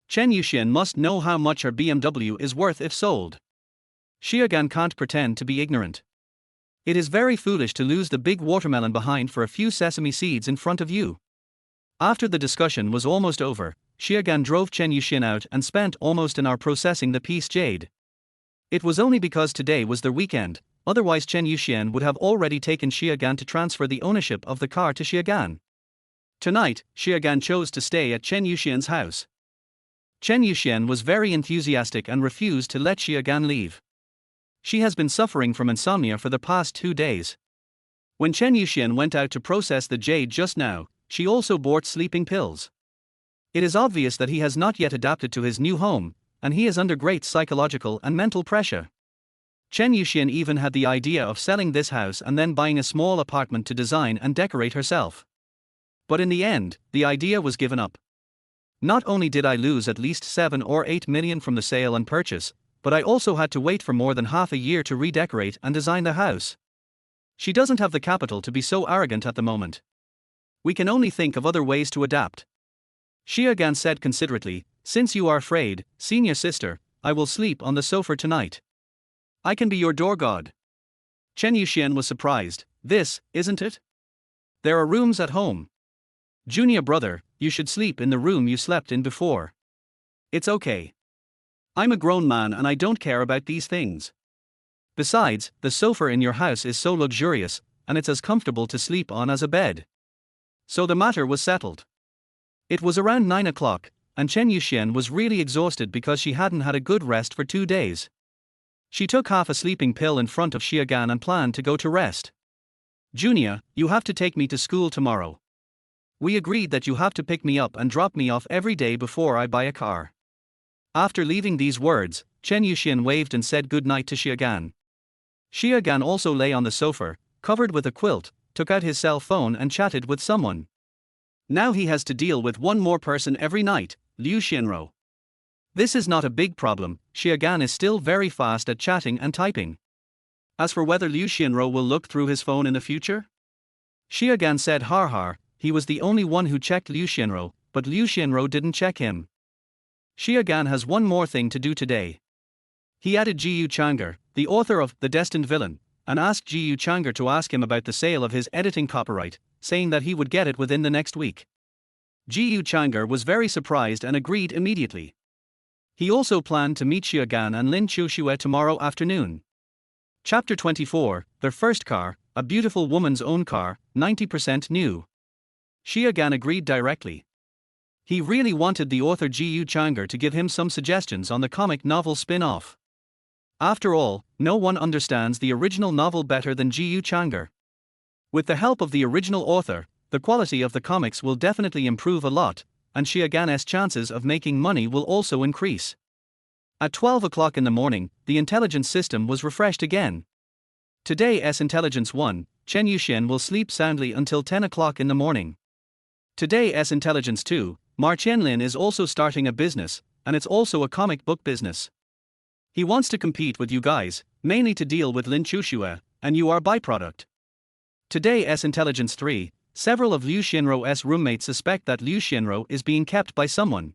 Chen Yuxian must know how much her BMW is worth if sold. Xia Gan can't pretend to be ignorant. It is very foolish to lose the big watermelon behind for a few sesame seeds in front of you. After the discussion was almost over, Xia Gan drove Chen Yuxian out and spent almost an hour processing the piece jade. It was only because today was the weekend, otherwise Chen Yuxian would have already taken Xiagan to transfer the ownership of the car to Xiagan. Tonight, Xiagan chose to stay at Chen Yuxian's house. Chen Yuxian was very enthusiastic and refused to let Xiagan leave. She has been suffering from insomnia for the past 2 days. When Chen Yuxian went out to process the jade just now, she also bought sleeping pills. It is obvious that he has not yet adapted to his new home, and he is under great psychological and mental pressure. Chen Yuxian even had the idea of selling this house and then buying a small apartment to design and decorate herself. But in the end, the idea was given up. Not only did I lose at least 7 or 8 million from the sale and purchase, but I also had to wait for more than half a year to redecorate and design the house. She doesn't have the capital to be so arrogant at the moment. We can only think of other ways to adapt. Xiagan said considerately, "Since you are afraid, senior sister, I will sleep on the sofa tonight. I can be your door god." Chen Yuxian was surprised. "This, isn't it? There are rooms at home. Junior brother, you should sleep in the room you slept in before. It's okay. I'm a grown man and I don't care about these things. Besides, the sofa in your house is so luxurious, and it's as comfortable to sleep on as a bed." So the matter was settled. It was around 9 o'clock, and Chen Yuxian was really exhausted because she hadn't had a good rest for 2 days. She took half a sleeping pill in front of Xiagan and planned to go to rest. "Junior, you have to take me to school tomorrow. We agreed that you have to pick me up and drop me off every day before I buy a car." After leaving these words, Chen Yuxian waved and said good night to Xiagan. Xiagan also lay on the sofa, covered with a quilt, took out his cell phone and chatted with someone. Now he has to deal with one more person every night, Liu Xianro. This is not a big problem, Xiagan is still very fast at chatting and typing. As for whether Liu Xianro will look through his phone in the future? Xiagan said har, he was the only one who checked Liu Xianro, but Liu Xianro didn't check him. Xiagan has one more thing to do today. He added Jiyu Chang'er, the author of The Destined Villain, and asked Jiyu Chang'er to ask him about the sale of his editing copyright, saying that he would get it within the next week. Jiyu Chang'er was very surprised and agreed immediately. He also planned to meet Xiagan and Lin Qiuxue tomorrow afternoon. Chapter 24, Their First Car, a beautiful woman's own car, 90% new. Xiagan agreed directly. He really wanted the author Jiyu Chang'er to give him some suggestions on the comic novel spin-off. After all, no one understands the original novel better than Jiyu Chang'er. With the help of the original author, the quality of the comics will definitely improve a lot, and Xiagan's chances of making money will also increase. At 12 o'clock in the morning, the intelligence system was refreshed again. Today's Intelligence 1, Chen Yuxian will sleep soundly until 10 o'clock in the morning. Today's Intelligence 2, Ma Qianlin is also starting a business, and it's also a comic book business. He wants to compete with you guys, mainly to deal with Lin Qiuxue, and you are byproduct. Today's Intelligence 3, several of Liu Xianro's roommates suspect that Liu Xianro is being kept by someone.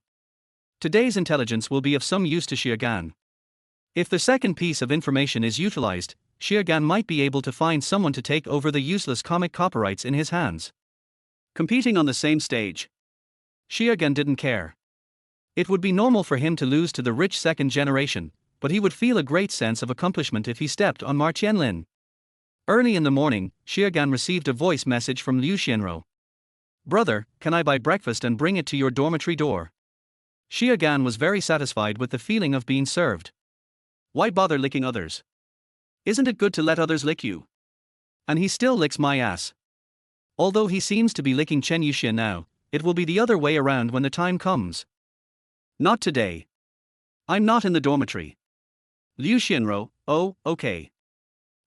Today's intelligence will be of some use to Xiagan. If the second piece of information is utilized, Xiagan might be able to find someone to take over the useless comic copyrights in his hands. Competing on the same stage. Xiagan didn't care. It would be normal for him to lose to the rich second generation, but he would feel a great sense of accomplishment if he stepped on Ma Qianlin. Early in the morning, Xiagan received a voice message from Liu Xianro. "Brother, can I buy breakfast and bring it to your dormitory door?" Xiagan was very satisfied with the feeling of being served. Why bother licking others? Isn't it good to let others lick you? And he still licks my ass. Although he seems to be licking Chen Yuxian now, it will be the other way around when the time comes. Not today. I'm not in the dormitory. Liu Xianro, oh, okay.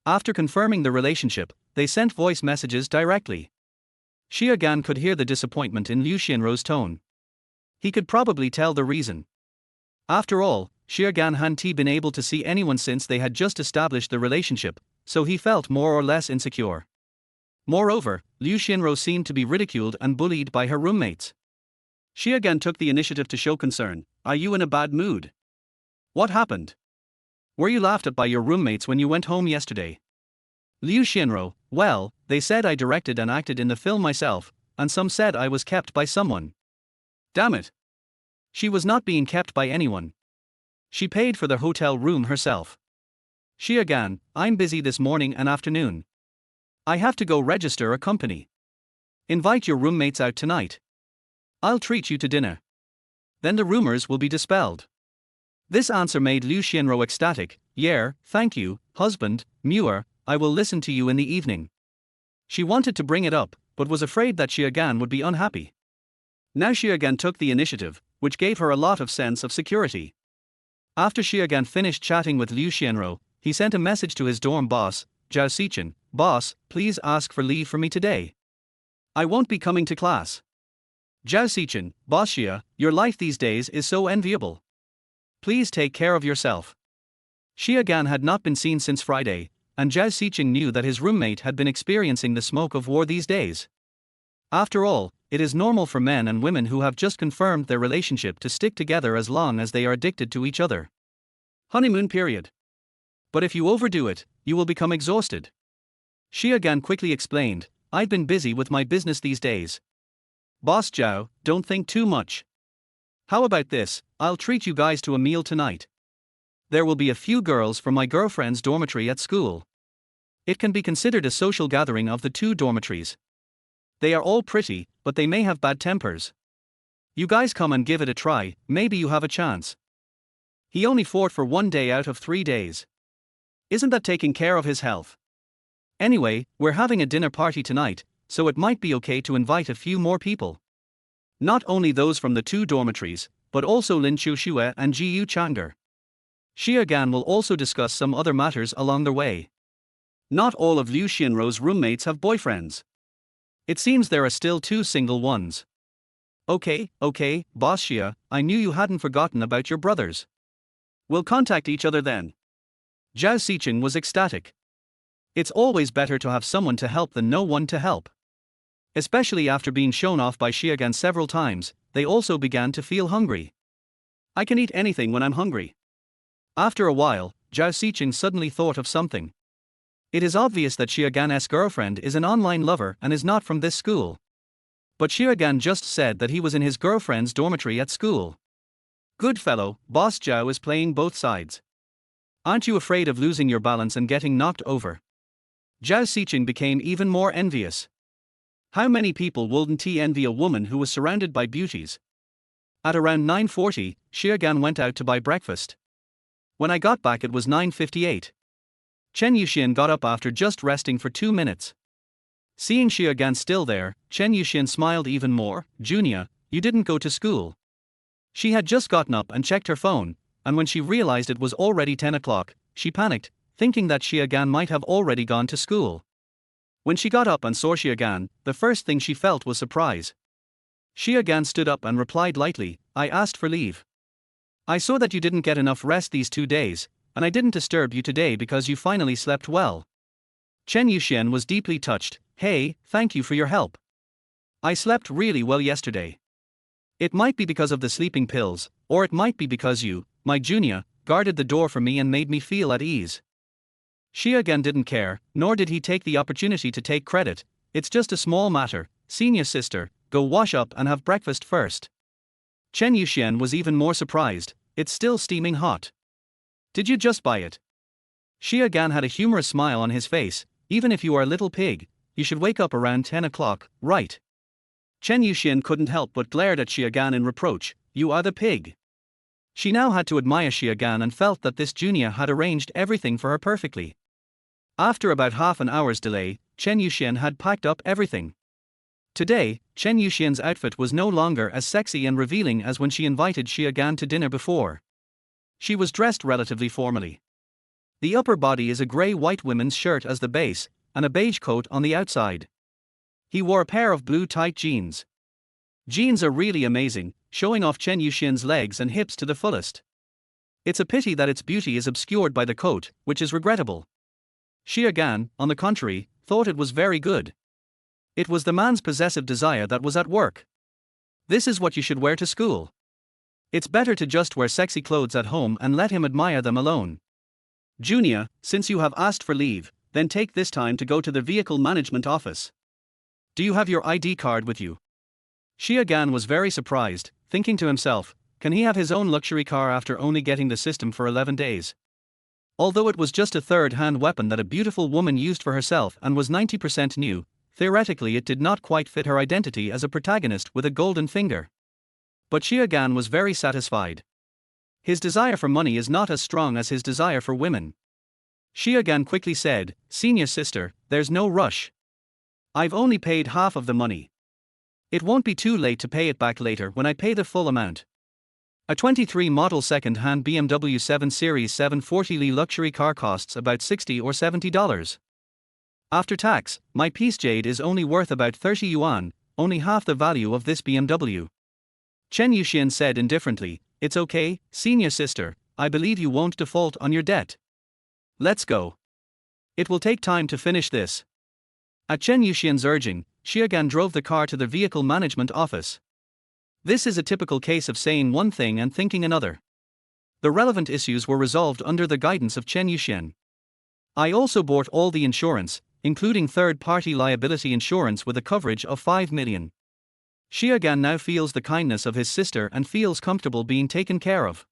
After confirming the relationship, they sent voice messages directly. Xiagan could hear the disappointment in Liu Xianro's tone. He could probably tell the reason. After all, Xiagan hadn't been able to see anyone since they had just established the relationship, so he felt more or less insecure. Moreover, Liu Xianro seemed to be ridiculed and bullied by her roommates. Xiagan took the initiative to show concern. "Are you in a bad mood? What happened? Were you laughed at by your roommates when you went home yesterday?" Liu Xianro, "Well, they said I directed and acted in the film myself, and some said I was kept by someone." Damn it. She was not being kept by anyone. She paid for the hotel room herself. Xiagan, I'm busy this morning and afternoon. I have to go register a company. Invite your roommates out tonight. I'll treat you to dinner. Then the rumors will be dispelled. This answer made Liu Xianro ecstatic. Yeah, thank you, husband, Muir, I will listen to you in the evening. She wanted to bring it up, but was afraid that Xiagan would be unhappy. Now Xiagan took the initiative, which gave her a lot of sense of security. After Xiagan finished chatting with Liu Xianro, he sent a message to his dorm boss, Zhao Xichen. Boss, please ask for leave for me today. I won't be coming to class. Zhao Xichen, boss Xia, your life these days is so enviable. Please take care of yourself. Xiagan had not been seen since Friday, and Zhao Xichen knew that his roommate had been experiencing the smoke of war these days. After all, it is normal for men and women who have just confirmed their relationship to stick together as long as they are addicted to each other. Honeymoon period. But if you overdo it, you will become exhausted. Xiagan quickly explained, I've been busy with my business these days. Boss Zhao, don't think too much. How about this, I'll treat you guys to a meal tonight. There will be a few girls from my girlfriend's dormitory at school. It can be considered a social gathering of the two dormitories. They are all pretty, but they may have bad tempers. You guys come and give it a try, maybe you have a chance. He only fought for 1 day out of 3 days. Isn't that taking care of his health? Anyway, we're having a dinner party tonight, so it might be okay to invite a few more people. Not only those from the two dormitories, but also Lin Qiuxue and Jiyu Changer. Xiagan will also discuss some other matters along the way. Not all of Liu Xianro's roommates have boyfriends. It seems there are still 2 single ones. Okay, boss Xia, I knew you hadn't forgotten about your brothers. We'll contact each other then. Zhao Xichen was ecstatic. It's always better to have someone to help than no one to help. Especially after being shown off by Xiagan several times, they also began to feel hungry. I can eat anything when I'm hungry. After a while, Zhao Xichen suddenly thought of something. It is obvious that Xiagan's girlfriend is an online lover and is not from this school. But Xiagan just said that he was in his girlfriend's dormitory at school. Good fellow, boss Zhao is playing both sides. Aren't you afraid of losing your balance and getting knocked over? Zhao Xichen became even more envious. How many people wouldn't he envy a woman who was surrounded by beauties? At around 9:40, Xiagan went out to buy breakfast. When I got back it was 9:58. Chen Yuxian got up after just resting for 2 minutes. Seeing Xiagan still there, Chen Yuxian smiled even more. Junia, you didn't go to school. She had just gotten up and checked her phone, and when she realized it was already 10 o'clock, she panicked, thinking that Xiagan might have already gone to school. When she got up and saw Xiagan, the first thing she felt was surprise. Xiagan stood up and replied lightly, I asked for leave. I saw that you didn't get enough rest these 2 days, and I didn't disturb you today because you finally slept well. Chen Yuxian was deeply touched. Hey, thank you for your help. I slept really well yesterday. It might be because of the sleeping pills, or it might be because you, my junior, guarded the door for me and made me feel at ease. Xiagan didn't care, nor did he take the opportunity to take credit. It's just a small matter. Senior sister, go wash up and have breakfast first. Chen Yuxian was even more surprised. It's still steaming hot. Did you just buy it? Xiagan had a humorous smile on his face. Even if you are a little pig, you should wake up around 10 o'clock, right? Chen Yuxian couldn't help but glared at Xiagan in reproach. You are the pig. She now had to admire Xiagan and felt that this junior had arranged everything for her perfectly. After about half an hour's delay, Chen Yuxian had packed up everything. Today, Chen Yuxian's outfit was no longer as sexy and revealing as when she invited Xiagan to dinner before. She was dressed relatively formally. The upper body is a grey-white women's shirt as the base, and a beige coat on the outside. He wore a pair of blue tight jeans. Jeans are really amazing, showing off Chen Yuxian's legs and hips to the fullest. It's a pity that its beauty is obscured by the coat, which is regrettable. Xiagan, on the contrary, thought it was very good. It was the man's possessive desire that was at work. This is what you should wear to school. It's better to just wear sexy clothes at home and let him admire them alone. Junia, since you have asked for leave, then take this time to go to the vehicle management office. Do you have your ID card with you? Xiagan was very surprised, thinking to himself, can he have his own luxury car after only getting the system for 11 days? Although it was just a third-hand weapon that a beautiful woman used for herself and was 90% new, theoretically it did not quite fit her identity as a protagonist with a golden finger. But Xia Gan was very satisfied. His desire for money is not as strong as his desire for women. Xia Gan quickly said, "Senior sister, there's no rush. I've only paid half of the money. It won't be too late to pay it back later when I pay the full amount." A 23 model second-hand BMW 7 Series 740Li luxury car costs about $60 or $70. After tax, my piece jade is only worth about 30 yuan, only half the value of this BMW. Chen Yuxian said indifferently, "It's okay, senior sister, I believe you won't default on your debt. Let's go. It will take time to finish this." At Chen Yuxian's urging, Xia Gan drove the car to the vehicle management office. This is a typical case of saying one thing and thinking another. The relevant issues were resolved under the guidance of Chen Yuxian. "I also bought all the insurance, including third-party liability insurance with a coverage of 5 million. Xia Gan now feels the kindness of his sister and feels comfortable being taken care of.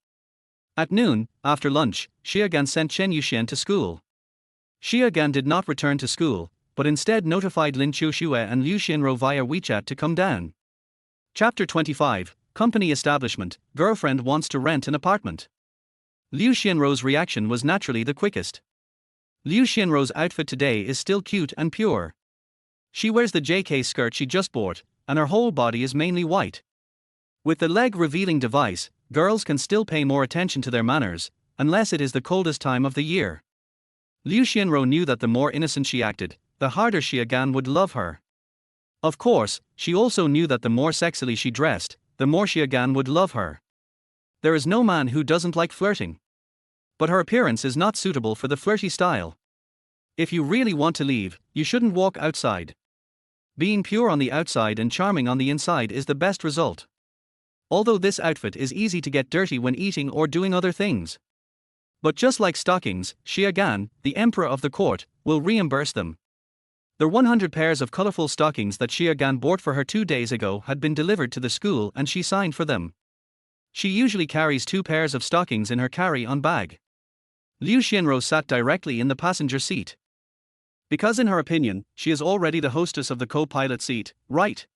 At noon, after lunch, Xia Gan sent Chen Yuxian to school. Xia Gan did not return to school, but instead notified Lin Qiuxue and Liu Xianro via WeChat to come down. Chapter 25, Company Establishment, Girlfriend Wants to Rent an Apartment. Liu Xianro's reaction was naturally the quickest. Liu Xianro's outfit today is still cute and pure. She wears the JK skirt she just bought, and her whole body is mainly white. With the leg-revealing device, girls can still pay more attention to their manners, unless it is the coldest time of the year. Liu Xianro knew that the more innocent she acted, the harder Xia Gan would love her. Of course, she also knew that the more sexily she dressed, the more Xia Gan would love her. There is no man who doesn't like flirting. But her appearance is not suitable for the flirty style. If you really want to leave, you shouldn't walk outside. Being pure on the outside and charming on the inside is the best result. Although this outfit is easy to get dirty when eating or doing other things. But just like stockings, Xia Gan, the emperor of the court, will reimburse them. The 100 pairs of colorful stockings that Xia Gan bought for her 2 days ago had been delivered to the school and she signed for them. She usually carries 2 pairs of stockings in her carry-on bag. Liu Xianro sat directly in the passenger seat. Because in her opinion, she is already the hostess of the co-pilot seat, right?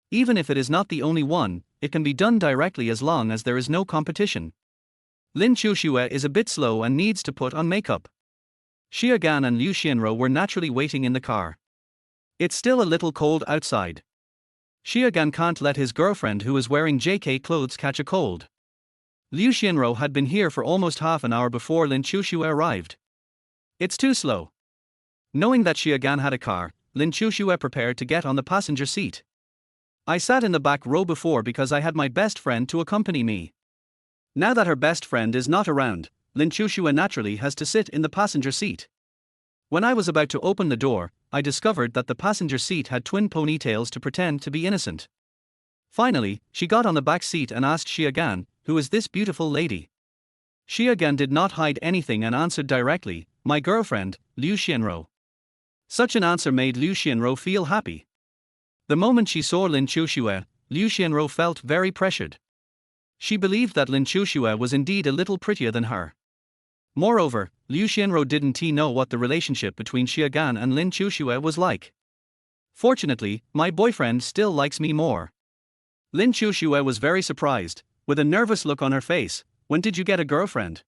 Even if it is not the only one, it can be done directly as long as there is no competition. Lin Qiuxue is a bit slow and needs to put on makeup. Xia Gan and Liu Xianro were naturally waiting in the car. It's still a little cold outside. Xia Gan can't let his girlfriend who is wearing JK clothes catch a cold. Liu Xianro had been here for almost half an hour before Lin Qiuxue arrived. It's too slow. Knowing that Xia Gan had a car, Lin Qiuxue prepared to get on the passenger seat. "I sat in the back row before because I had my best friend to accompany me. Now that her best friend is not around, Lin Qiuxue naturally has to sit in the passenger seat. When I was about to open the door, I discovered that the passenger seat had twin ponytails to pretend to be innocent. Finally, she got on the back seat and asked Xia Gan, 'Who is this beautiful lady?' Xia Gan did not hide anything and answered directly, 'My girlfriend, Liu Xianro.' Such an answer made Liu Xianro feel happy. The moment she saw Lin Qiuxue, Liu Xianro felt very pressured. She believed that Lin Qiuxue was indeed a little prettier than her. Moreover, Liu Xianro didn't know what the relationship between Xia Gan and Lin Qiuxue was like. "Fortunately, my boyfriend still likes me more." Lin Qiuxue was very surprised, with a nervous look on her face. "When did you get a girlfriend?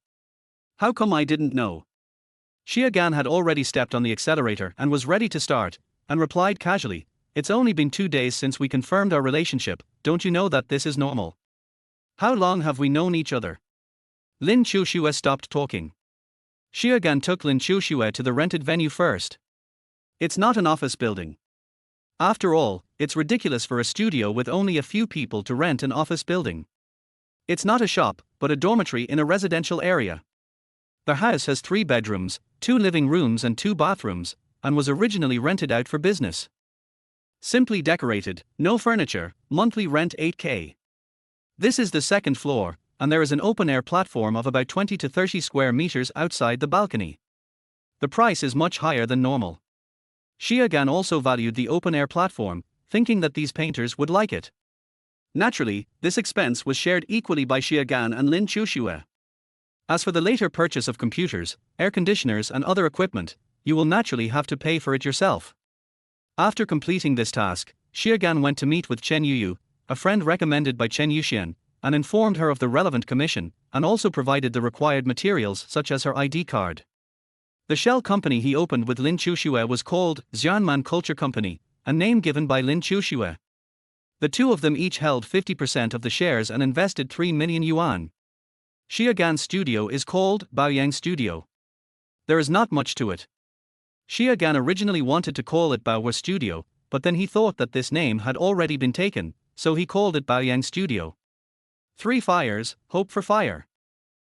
How come I didn't know?" Xia Gan had already stepped on the accelerator and was ready to start, and replied casually, "It's only been 2 days since we confirmed our relationship, don't you know that this is normal? How long have we known each other?" Lin Qiuxue stopped talking. Xia Gan took Lin Qiuxue to the rented venue first. It's not an office building. After all, it's ridiculous for a studio with only a few people to rent an office building. It's not a shop, but a dormitory in a residential area. The house has 3 bedrooms, 2 living rooms and 2 bathrooms, and was originally rented out for business. Simply decorated, no furniture, monthly rent 8K. This is the 2nd floor, and there is an open-air platform of about 20 to 30 square meters outside the balcony. The price is much higher than normal. Xia Gan also valued the open-air platform, thinking that these painters would like it. Naturally, this expense was shared equally by Xia Gan and Lin Qiuxue. As for the later purchase of computers, air conditioners, and other equipment, you will naturally have to pay for it yourself. After completing this task, Xiaogan went to meet with Chen Yuyu, a friend recommended by Chen Yuxian, and informed her of the relevant commission, and also provided the required materials such as her ID card. The shell company he opened with Lin Qiuxue was called Xianman Culture Company, a name given by Lin Qiuxue. The two of them each held 50% of the shares and invested 3 million yuan. Xiaogan's studio is called Baoyang Studio. There is not much to it. Xiaogan originally wanted to call it Baohua Studio, but then he thought that this name had already been taken, so he called it Baoyang Studio. 3 fires, hope for fire.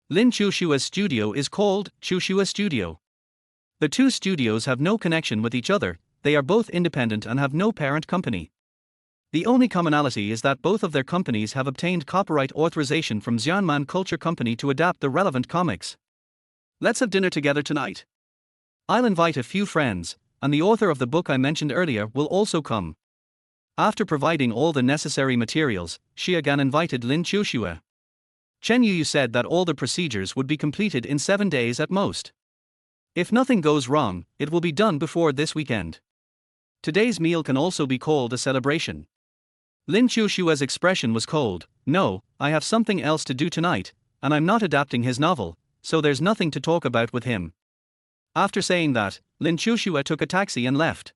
Lin Qiuxue's studio is called Qiuxue Studio. The two studios have no connection with each other, they are both independent and have no parent company. The only commonality is that both of their companies have obtained copyright authorization from Xianman Culture Company to adapt the relevant comics. Let's have dinner together tonight. I'll invite a few friends, and the author of the book I mentioned earlier will also come. After providing all the necessary materials, Xiaogan invited Lin Qiuxue. Chen Yuyu said that all the procedures would be completed in 7 days at most. If nothing goes wrong, it will be done before this weekend. Today's meal can also be called a celebration. Lin Qiuxue's expression was cold. No, I have something else to do tonight, and I'm not adapting his novel, so there's nothing to talk about with him. After saying that, Lin Qiuxue took a taxi and left.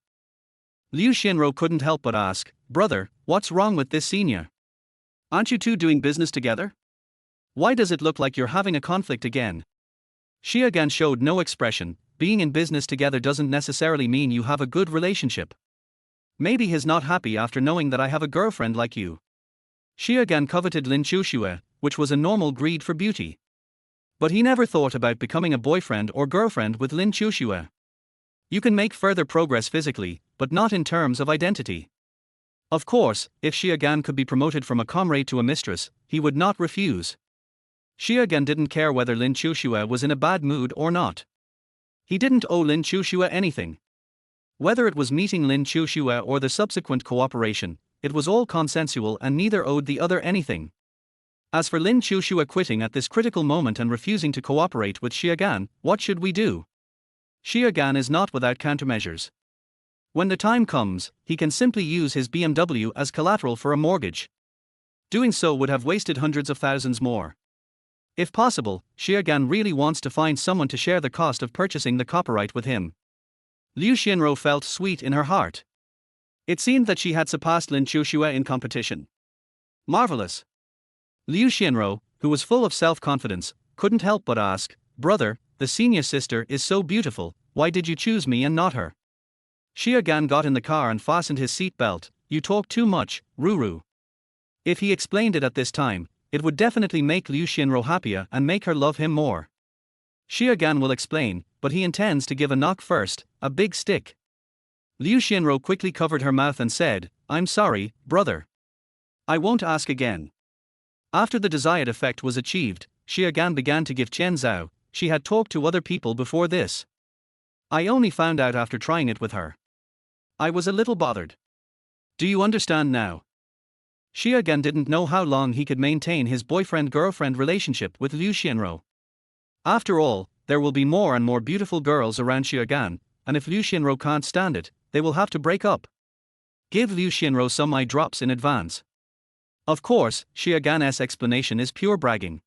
Liu Xinro couldn't help but ask, "Brother, what's wrong with this senior? Aren't you two doing business together? Why does it look like you're having a conflict again?" Xiaogan showed no expression. Being in business together doesn't necessarily mean you have a good relationship. Maybe he's not happy after knowing that I have a girlfriend like you. Xiaogan coveted Lin Qiuxue, which was a normal greed for beauty. But he never thought about becoming a boyfriend or girlfriend with Lin Qiuxue. You can make further progress physically, but not in terms of identity. Of course, if Xiaogan could be promoted from a comrade to a mistress, he would not refuse. Xiaogan didn't care whether Lin Qiuxue was in a bad mood or not. He didn't owe Lin Qiuxue anything. Whether it was meeting Lin Qiuxue or the subsequent cooperation, it was all consensual and neither owed the other anything. As for Lin Qiuxue quitting at this critical moment and refusing to cooperate with Xiaogan, what should we do? Xiaogan is not without countermeasures. When the time comes, he can simply use his BMW as collateral for a mortgage. Doing so would have wasted hundreds of thousands more. If possible, Xiaogan really wants to find someone to share the cost of purchasing the copyright with him. Liu Xinro felt sweet in her heart. It seemed that she had surpassed Lin Qiuxue in competition. Marvelous. Liu Xinro, who was full of self-confidence, couldn't help but ask, "Brother, the senior sister is so beautiful, why did you choose me and not her?" Xiaogan got in the car and fastened his seat belt. "You talk too much, Ruru." If he explained it at this time, it would definitely make Liu Xinro happier and make her love him more. Xiaogan will explain, but he intends to give a knock first, a big stick. Liu Xinro quickly covered her mouth and said, "I'm sorry, brother. I won't ask again." After the desired effect was achieved, Xiaogan began to give Chen Zhao. She had talked to other people before this. "I only found out after trying it with her. I was a little bothered. Do you understand now?" Xiaogan didn't know how long he could maintain his boyfriend-girlfriend relationship with Liu Xinro. After all, there will be more and more beautiful girls around Xiaogan, and if Liu Xinro can't stand it, they will have to break up. Give Liu Xinro some eye drops in advance. Of course, Xiaogan's explanation is pure bragging.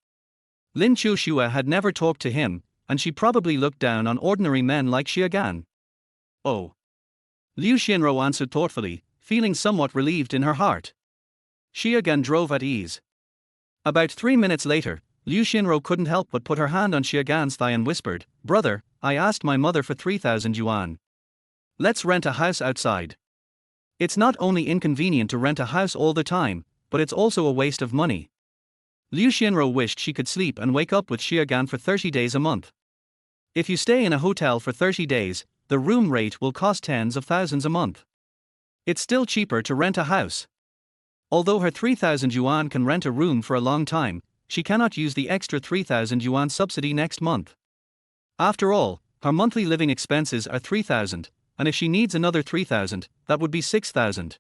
Lin Qiuxue had never talked to him, and she probably looked down on ordinary men like Xiaogan. "Oh." Liu Xinro answered thoughtfully, feeling somewhat relieved in her heart. Xiaogan drove at ease. About 3 minutes later, Liu Xinro couldn't help but put her hand on Xiaogan's thigh and whispered, "Brother, I asked my mother for 3,000 yuan. Let's rent a house outside. It's not only inconvenient to rent a house all the time, but it's also a waste of money." Liu Xinro wished she could sleep and wake up with Xiaogan for 30 days a month. If you stay in a hotel for 30 days, the room rate will cost tens of thousands a month. It's still cheaper to rent a house. Although her 3,000 yuan can rent a room for a long time, she cannot use the extra 3,000 yuan subsidy next month. After all, her monthly living expenses are 3,000, and if she needs another 3,000, that would be 6,000.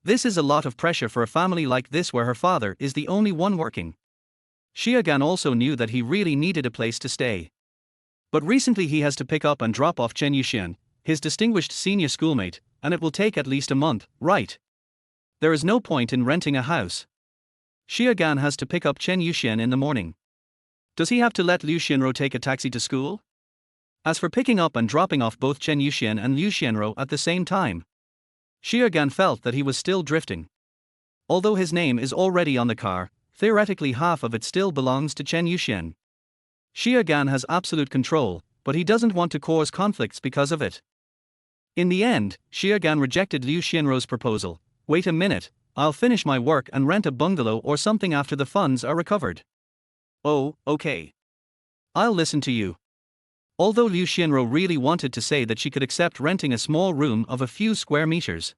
This is a lot of pressure for a family like this where her father is the only one working. Xiaogan also knew that he really needed a place to stay. But recently he has to pick up and drop off Chen Yuxian, his distinguished senior schoolmate, and it will take at least a month, right? There is no point in renting a house. Xiaogan has to pick up Chen Yuxian in the morning. Does he have to let Liu Xianro take a taxi to school? As for picking up and dropping off both Chen Yuxian and Liu Xianro at the same time, Xiaogan felt that he was still drifting. Although his name is already on the car, theoretically half of it still belongs to Chen Yuxian. Xiaogan has absolute control, but he doesn't want to cause conflicts because of it. In the end, Xiaogan rejected Liu Xianro's proposal. Wait a minute, I'll finish my work and rent a bungalow or something after the funds are recovered. Oh, okay. I'll listen to you. Although Liu Xianro really wanted to say that she could accept renting a small room of a few square meters.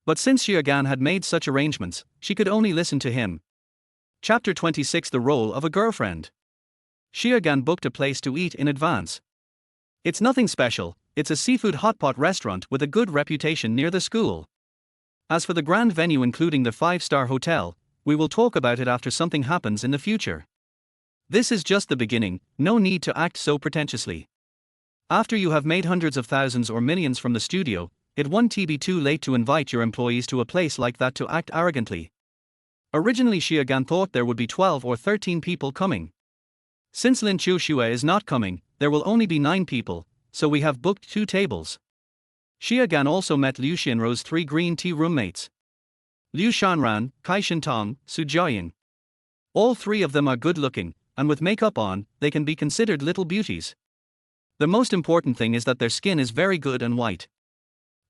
But since Xiaogan had made such arrangements, she could only listen to him. Chapter 26: The Role of a Girlfriend. Xiaogan booked a place to eat in advance. It's nothing special, it's a seafood hotpot restaurant with a good reputation near the school. As for the grand venue including the 5-star hotel, we will talk about it after something happens in the future. This is just the beginning, no need to act so pretentiously. After you have made hundreds of thousands or millions from the studio, it won't be too late to invite your employees to a place like that to act arrogantly. Originally Xiaogan thought there would be 12 or 13 people coming. Since Lin Qiuxue is not coming, there will only be 9 people, so we have booked 2 tables. Xiaogan also met Liu Xianro's 3 green tea roommates. Liu Shanran, Kai Shintong, Su Jiaying. All 3 of them are good looking, and with makeup on, they can be considered little beauties. The most important thing is that their skin is very good and white.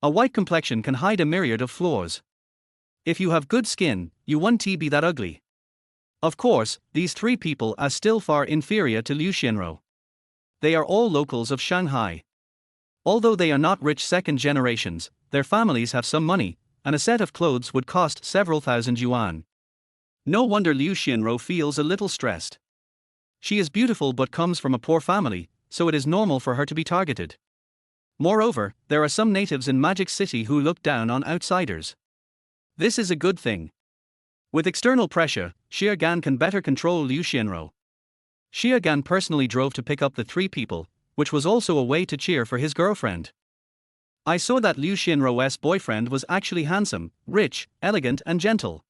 A white complexion can hide a myriad of flaws. If you have good skin, you won't be that ugly. Of course, these 3 people are still far inferior to Liu Xianro. They are all locals of Shanghai. Although they are not rich second generations, their families have some money, and a set of clothes would cost several thousand yuan. No wonder Liu Xianro feels a little stressed. She is beautiful but comes from a poor family, so it is normal for her to be targeted. Moreover, there are some natives in Magic City who look down on outsiders. This is a good thing. With external pressure, Xiaogan can better control Liu Xianro. Xiaogan personally drove to pick up the 3 people, which was also a way to cheer for his girlfriend. I saw that Liu Xianro's boyfriend was actually handsome, rich, elegant and gentle.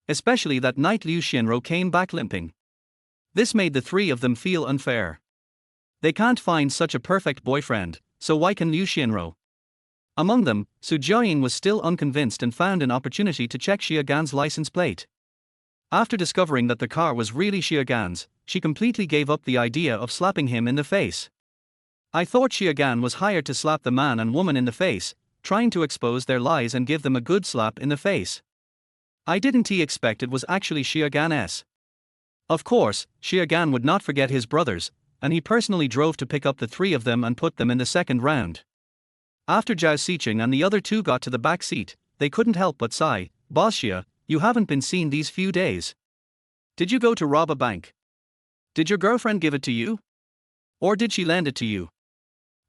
Especially that night Liu Xianro came back limping. This made the 3 of them feel unfair. They can't find such a perfect boyfriend, so why can Liu Xianro? Among them, Su Jiaying was still unconvinced and found an opportunity to check Xiaogan's license plate. After discovering that the car was really Xiaogan's, she completely gave up the idea of slapping him in the face. I thought Xiaogan was hired to slap the man and woman in the face, trying to expose their lies and give them a good slap in the face. I didn't expect it was actually Xiaogan's. Of course, Xiaogan would not forget his brothers, and he personally drove to pick up the 3 of them and put them in the second round. After Zhao Xiqing and the other 2 got to the back seat, they couldn't help but sigh, "Boss Xia, you haven't been seen these few days. Did you go to rob a bank? Did your girlfriend give it to you? Or did she lend it to you?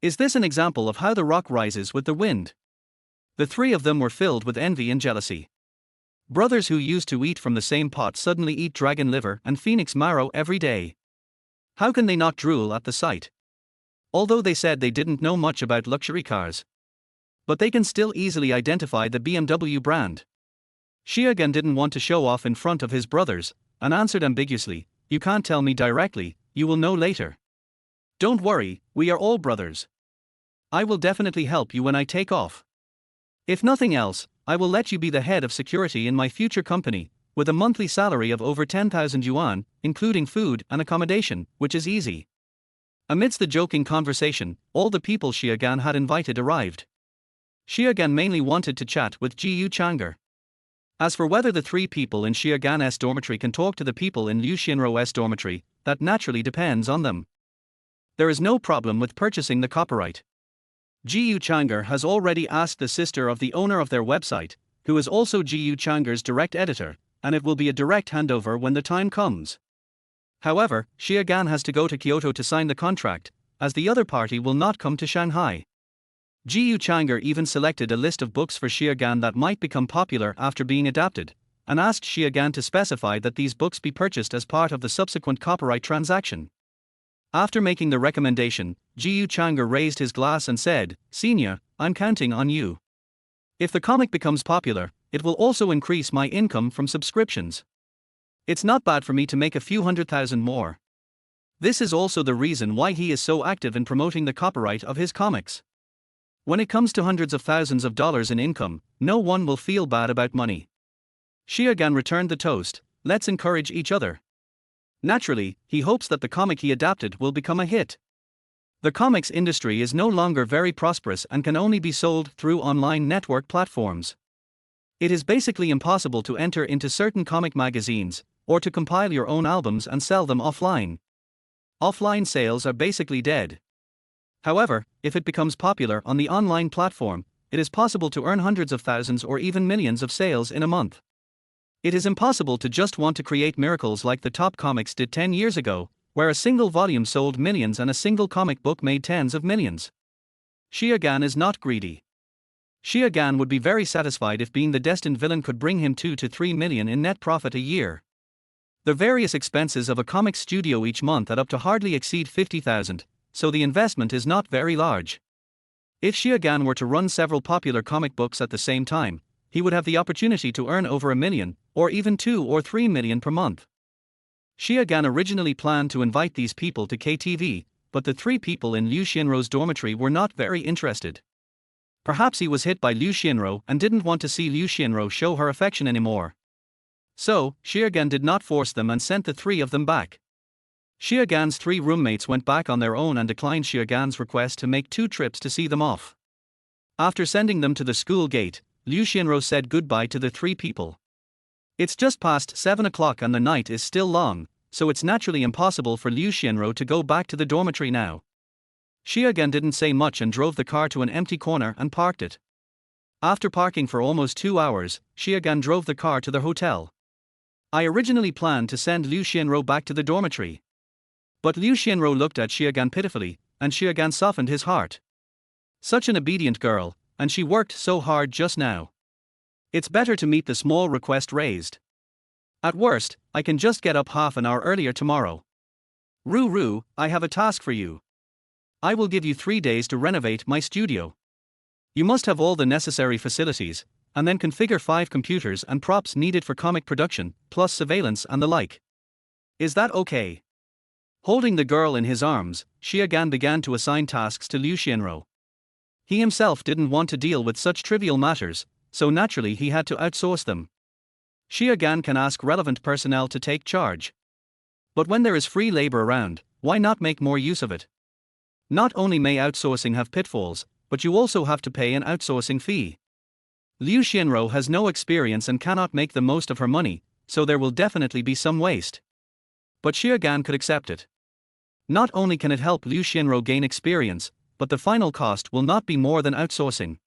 Is this an example of how the rock rises with the wind?" The 3 of them were filled with envy and jealousy. Brothers who used to eat from the same pot suddenly eat dragon liver and phoenix marrow every day. How can they not drool at the sight? Although they said they didn't know much about luxury cars, but they can still easily identify the BMW brand. Xiaogan didn't want to show off in front of his brothers, and answered ambiguously, "You can't tell me directly, you will know later. Don't worry, we are all brothers. I will definitely help you when I take off. If nothing else, I will let you be the head of security in my future company, with a monthly salary of over 10,000 yuan, including food and accommodation, which is easy." Amidst the joking conversation, all the people Xiaogan had invited arrived. Xiaogan mainly wanted to chat with Jiyu Chang'er. As for whether the 3 people in Xiaogan's dormitory can talk to the people in Liu Xianro's dormitory, that naturally depends on them. There is no problem with purchasing the copyright. Jiyu Chang'er has already asked the sister of the owner of their website, who is also Jiyu Chang'er's direct editor, and it will be a direct handover when the time comes. However, Xiaogan has to go to Kyoto to sign the contract, as the other party will not come to Shanghai. Jiyu Chang'er even selected a list of books for Xiaogan that might become popular after being adapted, and asked Xiaogan to specify that these books be purchased as part of the subsequent copyright transaction. After making the recommendation, Jiu Chang'e raised his glass and said, "Senior, I'm counting on you. If the comic becomes popular, it will also increase my income from subscriptions. It's not bad for me to make a few 100,000 more." This is also the reason why he is so active in promoting the copyright of his comics. When it comes to hundreds of thousands of dollars in income, no one will feel bad about money. Xiaogan returned the toast, "Let's encourage each other." Naturally, he hopes that the comic he adapted will become a hit. The comics industry is no longer very prosperous and can only be sold through online network platforms. It is basically impossible to enter into certain comic magazines, or to compile your own albums and sell them offline. Offline sales are basically dead. However, if it becomes popular on the online platform, it is possible to earn hundreds of thousands or even millions of sales in a month. It is impossible to just want to create miracles like the top comics did 10 years ago, where a single volume sold millions and a single comic book made tens of millions. Xiaogan is not greedy. Xiaogan would be very satisfied if being the destined villain could bring him 2 to 3 million in net profit a year. The various expenses of a comic studio each month add up to hardly exceed 50,000, so the investment is not very large. If Xiaogan were to run several popular comic books at the same time, he would have the opportunity to earn over 1 million, or even 2 or 3 million per month. Xiaogan originally planned to invite these people to KTV, but the 3 people in Liu Xianrou's dormitory were not very interested. Perhaps he was hit by Liu Xianrou and didn't want to see Liu Xianrou show her affection anymore. So, Xiaogan did not force them and sent the 3 of them back. Xiaogan's 3 roommates went back on their own and declined Xiaogan's request to make 2 trips to see them off. After sending them to the school gate, Liu Xianrou said goodbye to the 3 people. It's just past 7 o'clock and the night is still long, so it's naturally impossible for Liu Xianrou to go back to the dormitory now. Xiaogan didn't say much and drove the car to an empty corner and parked it. After parking for almost 2 hours, Xiaogan drove the car to the hotel. "I originally planned to send Liu Xianrou back to the dormitory." But Liu Xianrou looked at Xiaogan pitifully, and Xiaogan softened his heart. Such an obedient girl, and she worked so hard just now. It's better to meet the small request raised. At worst, I can just get up half an hour earlier tomorrow. Ru, I have a task for you. I will give you 3 days to renovate my studio. You must have all the necessary facilities, and then configure 5 computers and props needed for comic production, plus surveillance and the like. Is that okay? Holding the girl in his arms, Xiaogan began to assign tasks to Liu Xianrou. He himself didn't want to deal with such trivial matters, so naturally he had to outsource them. Xiaogan can ask relevant personnel to take charge. But when there is free labor around, why not make more use of it? Not only may outsourcing have pitfalls, but you also have to pay an outsourcing fee. Liu Xianrou has no experience and cannot make the most of her money, so there will definitely be some waste. But Xiaogan could accept it. Not only can it help Liu Xianrou gain experience, but the final cost will not be more than outsourcing.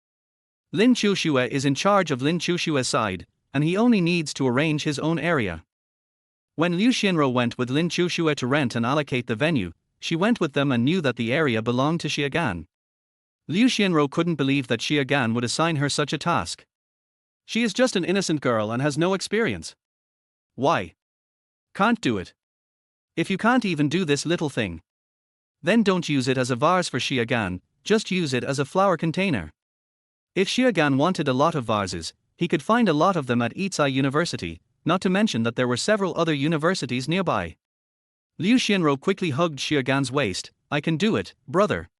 Lin Qiuxue is in charge of Lin Qiuxue's side, and he only needs to arrange his own area. When Liu Xianrou went with Lin Qiuxue to rent and allocate the venue, she went with them and knew that the area belonged to Xiaogan. Liu Xianrou couldn't believe that Xiaogan would assign her such a task. She is just an innocent girl and has no experience. Why? Can't do it. If you can't even do this little thing, then don't use it as a vase for Xiaogan, just use it as a flower container. If Xiaogan wanted a lot of vases, he could find a lot of them at Yitzhai University, not to mention that there were several other universities nearby. Liu Xianrou quickly hugged Xiaogan's waist. "I can do it, brother."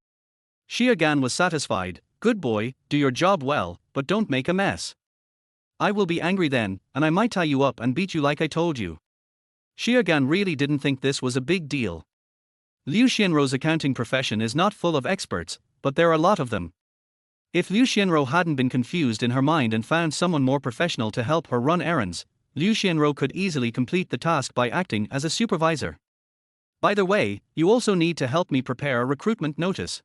Xiaogan was satisfied. "Good boy, do your job well, but don't make a mess. I will be angry then, and I might tie you up and beat you like I told you." Xiaogan really didn't think this was a big deal. Liu Xianrou's accounting profession is not full of experts, but there are a lot of them. If Liu Xianrou hadn't been confused in her mind and found someone more professional to help her run errands, Liu Xianrou could easily complete the task by acting as a supervisor. "By the way, you also need to help me prepare a recruitment notice.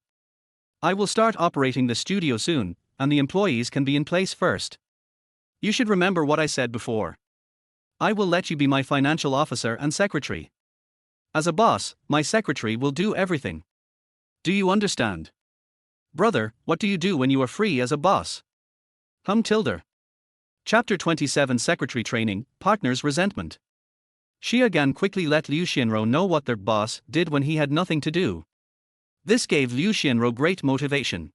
I will start operating the studio soon, and the employees can be in place first. You should remember what I said before. I will let you be my financial officer and secretary. As a boss, my secretary will do everything. Do you understand? Brother, what do you do when you are free as a boss?" Tilde. Chapter 27 Secretary Training, Partners Resentment. Xia Gan quickly let Liu Xianrou know what their boss did when he had nothing to do. This gave Liu Xianrou great motivation.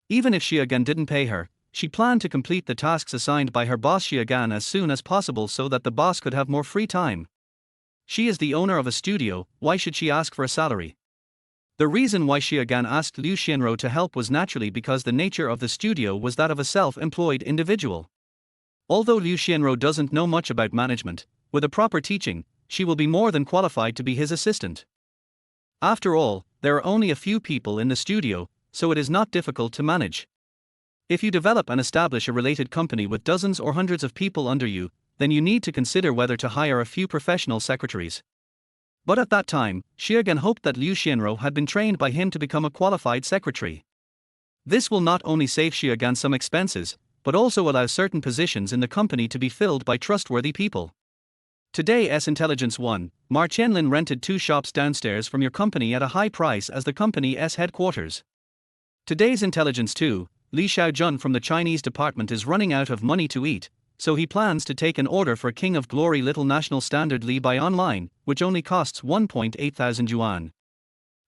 Even if Xia Gan didn't pay her, she planned to complete the tasks assigned by her boss Xia Gan as soon as possible so that the boss could have more free time. She is the owner of a studio, why should she ask for a salary? The reason why Xia Gan asked Liu Xianrou to help was naturally because the nature of the studio was that of a self-employed individual. Although Liu Xianrou doesn't know much about management, with a proper teaching, she will be more than qualified to be his assistant. After all, there are only a few people in the studio, so it is not difficult to manage. If you develop and establish a related company with dozens or hundreds of people under you, then you need to consider whether to hire a few professional secretaries. But at that time, Xia Gan hoped that Liu Xianrou had been trained by him to become a qualified secretary. This will not only save Xia Gan some expenses, but also allow certain positions in the company to be filled by trustworthy people. Today's Intelligence 1, Ma Qianlin rented 2 shops downstairs from your company at a high price as the company's headquarters. Today's Intelligence 2, Li Xiaojun from the Chinese department is running out of money to eat, so he plans to take an order for King of Glory Little National Standard Li by online, which only costs 1.8 thousand yuan.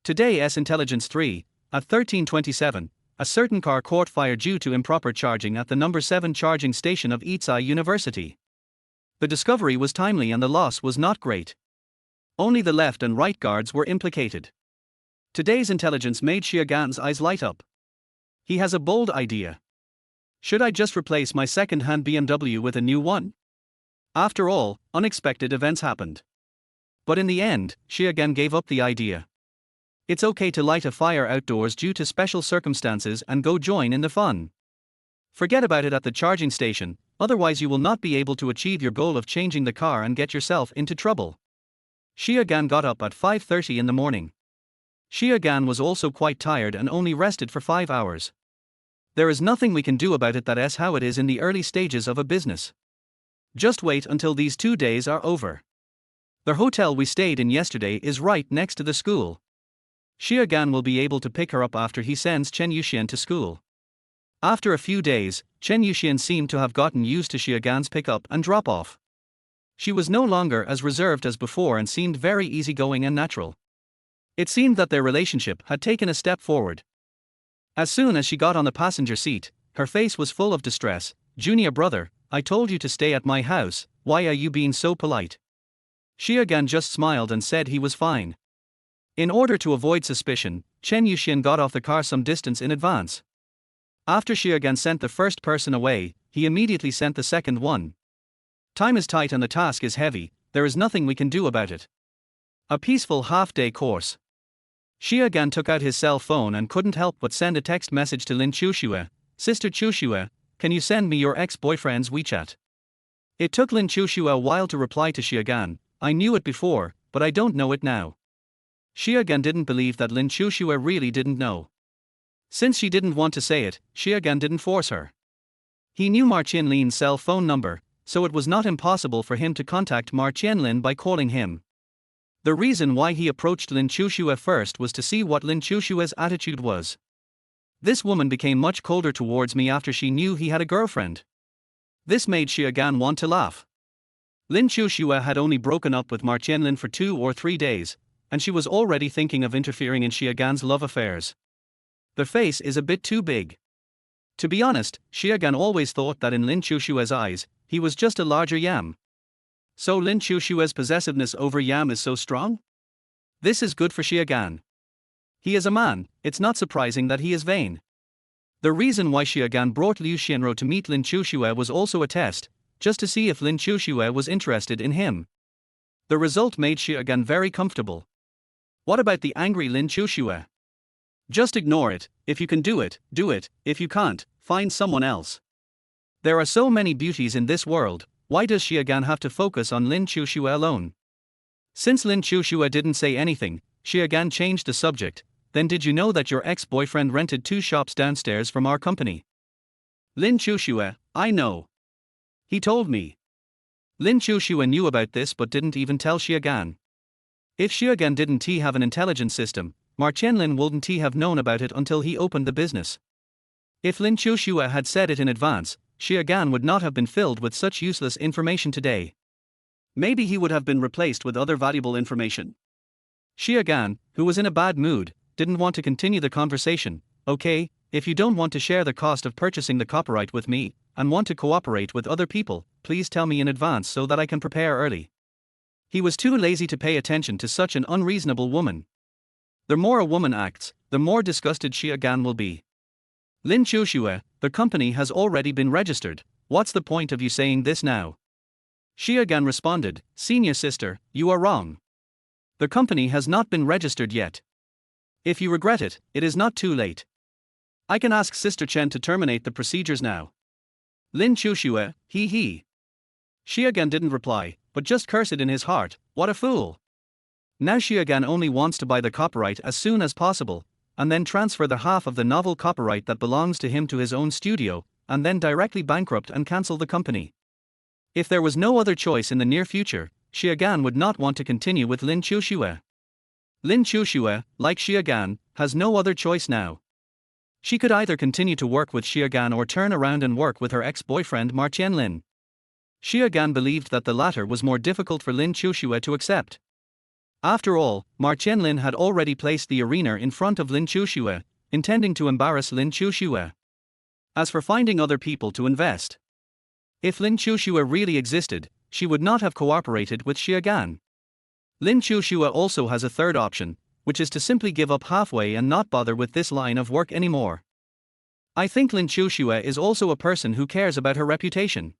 Today's Intelligence 3, at 1327, a certain car caught fire due to improper charging at the number 7 charging station of Yizhai University. The discovery was timely and the loss was not great. Only the left and right guards were implicated. Today's intelligence made Xia Gan's eyes light up. He has a bold idea. Should I just replace my second-hand BMW with a new one? After all, unexpected events happened. But in the end, Xia Gan gave up the idea. It's okay to light a fire outdoors due to special circumstances and go join in the fun. Forget about it at the charging station, otherwise you will not be able to achieve your goal of changing the car and get yourself into trouble. Xia Gan got up at 5:30 in the morning. Xia Gan was also quite tired and only rested for 5 hours. There is nothing we can do about it, that's how it is in the early stages of a business. Just wait until these 2 days are over. The hotel we stayed in yesterday is right next to the school. Xia Gan will be able to pick her up after he sends Chen Yuxian to school. After a few days, Chen Yuxian seemed to have gotten used to Xia Gan's pick-up and drop-off. She was no longer as reserved as before and seemed very easygoing and natural. It seemed that their relationship had taken a step forward. As soon as she got on the passenger seat, her face was full of distress. "Junior brother, I told you to stay at my house, why are you being so polite?" Xia Gan just smiled and said he was fine. In order to avoid suspicion, Chen Yuxian got off the car some distance in advance. After Xia Gan sent the first person away, he immediately sent the second one. Time is tight and the task is heavy, there is nothing we can do about it. A peaceful half-day course. Xia Gan took out his cell phone and couldn't help but send a text message to Lin Qiuxue. "Sister Qiuxue, can you send me your ex-boyfriend's WeChat?" It took Lin Qiuxue a while to reply to Xia Gan. "I knew it before, but I don't know it now." Xia Gan didn't believe that Lin Qiuxue really didn't know. Since she didn't want to say it, Xia Gan didn't force her. He knew Ma Qianlin's cell phone number, so it was not impossible for him to contact Ma Qianlin by calling him. The reason why he approached Lin Qiuxue first was to see what Lin Qiuxue's attitude was. "This woman became much colder towards me after she knew he had a girlfriend." This made Xia Gan want to laugh. Lin Qiuxue had only broken up with Ma Qianlin for 2 or 3 days, and she was already thinking of interfering in Xia Gan's love affairs. The face is a bit too big. To be honest, Xia Gan always thought that in Lin Qiuxue's eyes, he was just a larger yam. So Lin Qiuxue's possessiveness over yam is so strong? This is good for Xia Gan. He is a man, it's not surprising that he is vain. The reason why Xia Gan brought Liu Xianrou to meet Lin Qiuxue was also a test, just to see if Lin Qiuxue was interested in him. The result made Xia Gan very comfortable. What about the angry Lin Qiuxue? Just ignore it. If you can do it, do it. If you can't, find someone else. There are so many beauties in this world, why does Xia Gan have to focus on Lin Qiuxue alone? Since Lin Qiuxue didn't say anything, Xia Gan changed the subject. "Then did you know that your ex-boyfriend rented 2 shops downstairs from our company?" Lin Qiuxue, "I know. He told me." Lin Qiuxue knew about this but didn't even tell Xia Gan. If Xia Gan didn't have an intelligence system, Ma Qianlin wouldn't have known about it until he opened the business. If Lin Qiuxue had said it in advance, Xie Gan would not have been filled with such useless information today. Maybe he would have been replaced with other valuable information. Xie Gan, who was in a bad mood, didn't want to continue the conversation. Okay, if you don't want to share the cost of purchasing the copyright with me, and want to cooperate with other people, please tell me in advance so that I can prepare early. He was too lazy to pay attention to such an unreasonable woman. The more a woman acts, the more disgusted Xie Gan will be. Lin Qiuxue, the company has already been registered. What's the point of you saying this now? Xie Gan responded, Senior sister, you are wrong. The company has not been registered yet. If you regret it, it is not too late. I can ask Sister Chen to terminate the procedures now. Lin Qiuxue, he. Xie Gan didn't reply, but just cursed in his heart. What a fool. Now Xie Gan only wants to buy the copyright as soon as possible, and then transfer the half of the novel copyright that belongs to him to his own studio, and then directly bankrupt and cancel the company. If there was no other choice in the near future, Xie Gan would not want to continue with Lin Qiuxue. Lin Qiuxue, like Xie Gan, has no other choice now. She could either continue to work with Xie Gan or turn around and work with her ex-boyfriend Ma Qianlin. Xie Gan believed that the latter was more difficult for Lin Qiuxue to accept. After all, Ma Qianlin had already placed the arena in front of Lin Qiuxue, intending to embarrass Lin Qiuxue. As for finding other people to invest, if Lin Qiuxue really existed, she would not have cooperated with Xie Gan. Lin Qiuxue also has a third option, which is to simply give up halfway and not bother with this line of work anymore. I think Lin Qiuxue is also a person who cares about her reputation.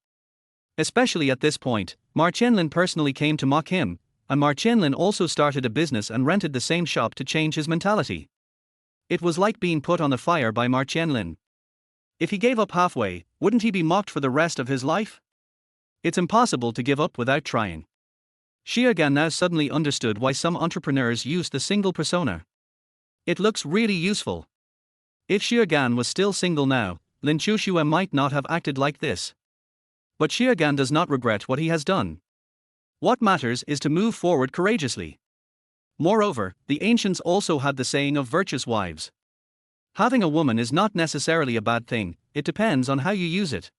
Especially at this point, Ma Qianlin personally came to mock him, and Ma Qianlin also started a business and rented the same shop to change his mentality. It was like being put on the fire by Ma Qianlin. If he gave up halfway, wouldn't he be mocked for the rest of his life? It's impossible to give up without trying. Xie Gan now suddenly understood why some entrepreneurs use the single persona. It looks really useful. If Xie Gan was still single now, Lin Qiuxue might not have acted like this. But Xie Gan does not regret what he has done. What matters is to move forward courageously. Moreover, the ancients also had the saying of virtuous wives. Having a woman is not necessarily a bad thing, it depends on how you use it.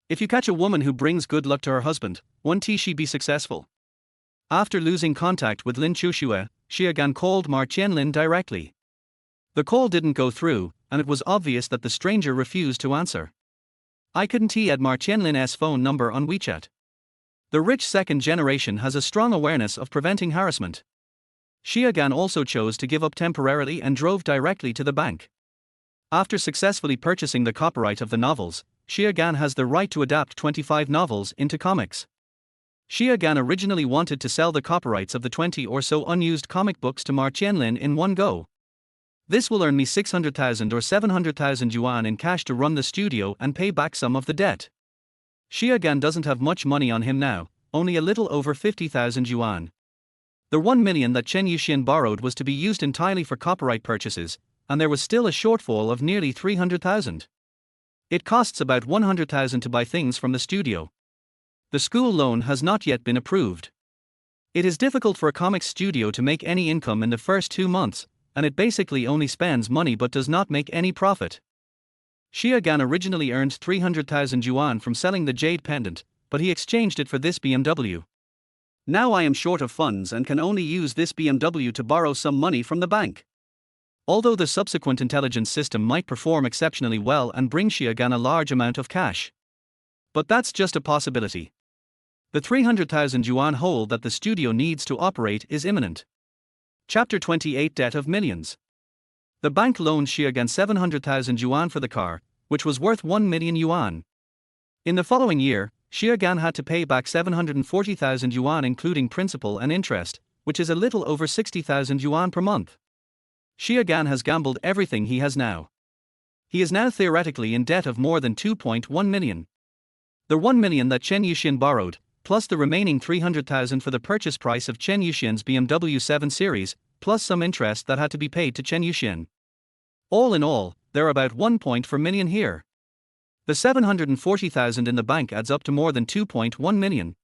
If you catch a woman who brings good luck to her husband, won't she be successful? After losing contact with Lin Qiuxue, Xie Gan called Ma Qianlin directly. The call didn't go through, and it was obvious that the stranger refused to answer. I couldn't add Ma Qianlin's phone number on WeChat. The rich second generation has a strong awareness of preventing harassment. Xie Gan also chose to give up temporarily and drove directly to the bank. After successfully purchasing the copyright of the novels, Xie Gan has the right to adapt 25 novels into comics. Xie Gan originally wanted to sell the copyrights of the 20 or so unused comic books to Ma Qianlin in one go. This will earn me 600,000 or 700,000 yuan in cash to run the studio and pay back some of the debt. Xie Gan doesn't have much money on him now, only a little over 50,000 yuan. The 1 million that Chen Yuxian borrowed was to be used entirely for copyright purchases, and there was still a shortfall of nearly 300,000. It costs about 100,000 to buy things from the studio. The school loan has not yet been approved. It is difficult for a comics studio to make any income in the first 2 months, and it basically only spends money but does not make any profit. Xie Gan originally earned 300,000 yuan from selling the jade pendant, but he exchanged it for this BMW. Now I am short of funds and can only use this BMW to borrow some money from the bank. Although the subsequent intelligence system might perform exceptionally well and bring Xie Gan a large amount of cash. But that's just a possibility. The 300,000 yuan hole that the studio needs to operate is imminent. Chapter 28 Debt of Millions. The bank loaned Xie Gan 700,000 yuan for the car, which was worth 1 million yuan. In the following year, Xie Gan had to pay back 740,000 yuan including principal and interest, which is a little over 60,000 yuan per month. Xie Gan has gambled everything he has now. He is now theoretically in debt of more than 2.1 million. The 1 million that Chen Yuxian borrowed, plus the remaining 300,000 for the purchase price of Chen Yuxian's BMW 7 Series, plus some interest that had to be paid to Chen Yuxian. All in all, there are about 1.4 million here. The 740,000 in the bank adds up to more than 2.1 million.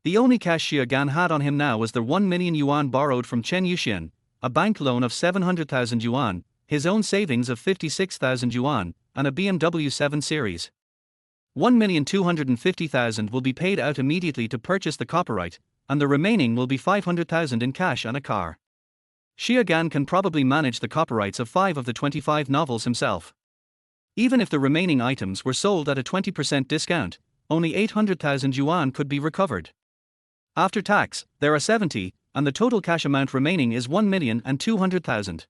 The only cash Xie Gan had on him now was the 1 million yuan borrowed from Chen Yuxian, a bank loan of 700,000 yuan, his own savings of 56,000 yuan, and a BMW 7 Series. 1,250,000 will be paid out immediately to purchase the copyright, and the remaining will be 500,000 in cash and a car. Qiuxue can probably manage the copyrights of 5 of the 25 novels himself. Even if the remaining items were sold at a 20% discount, only 800,000 yuan could be recovered. After tax, there are 70, and the total cash amount remaining is 1,200,000.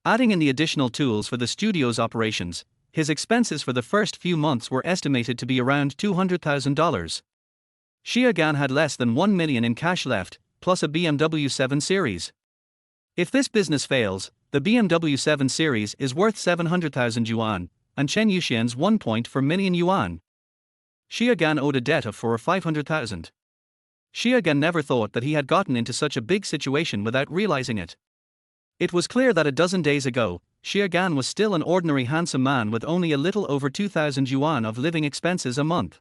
Adding in the additional tools for the studio's operations, his expenses for the first few months were estimated to be around $200,000. Qiuxue had less than 1 million in cash left, plus a BMW 7 Series. If this business fails, the BMW 7 Series is worth 700,000 yuan, and Chen Yuxian's 1.4 million yuan. Qiuxue owed a debt of 500,000. Qiuxue never thought that he had gotten into such a big situation without realizing it. It was clear that a dozen days ago, Qiuxue was still an ordinary handsome man with only a little over 2,000 yuan of living expenses a month.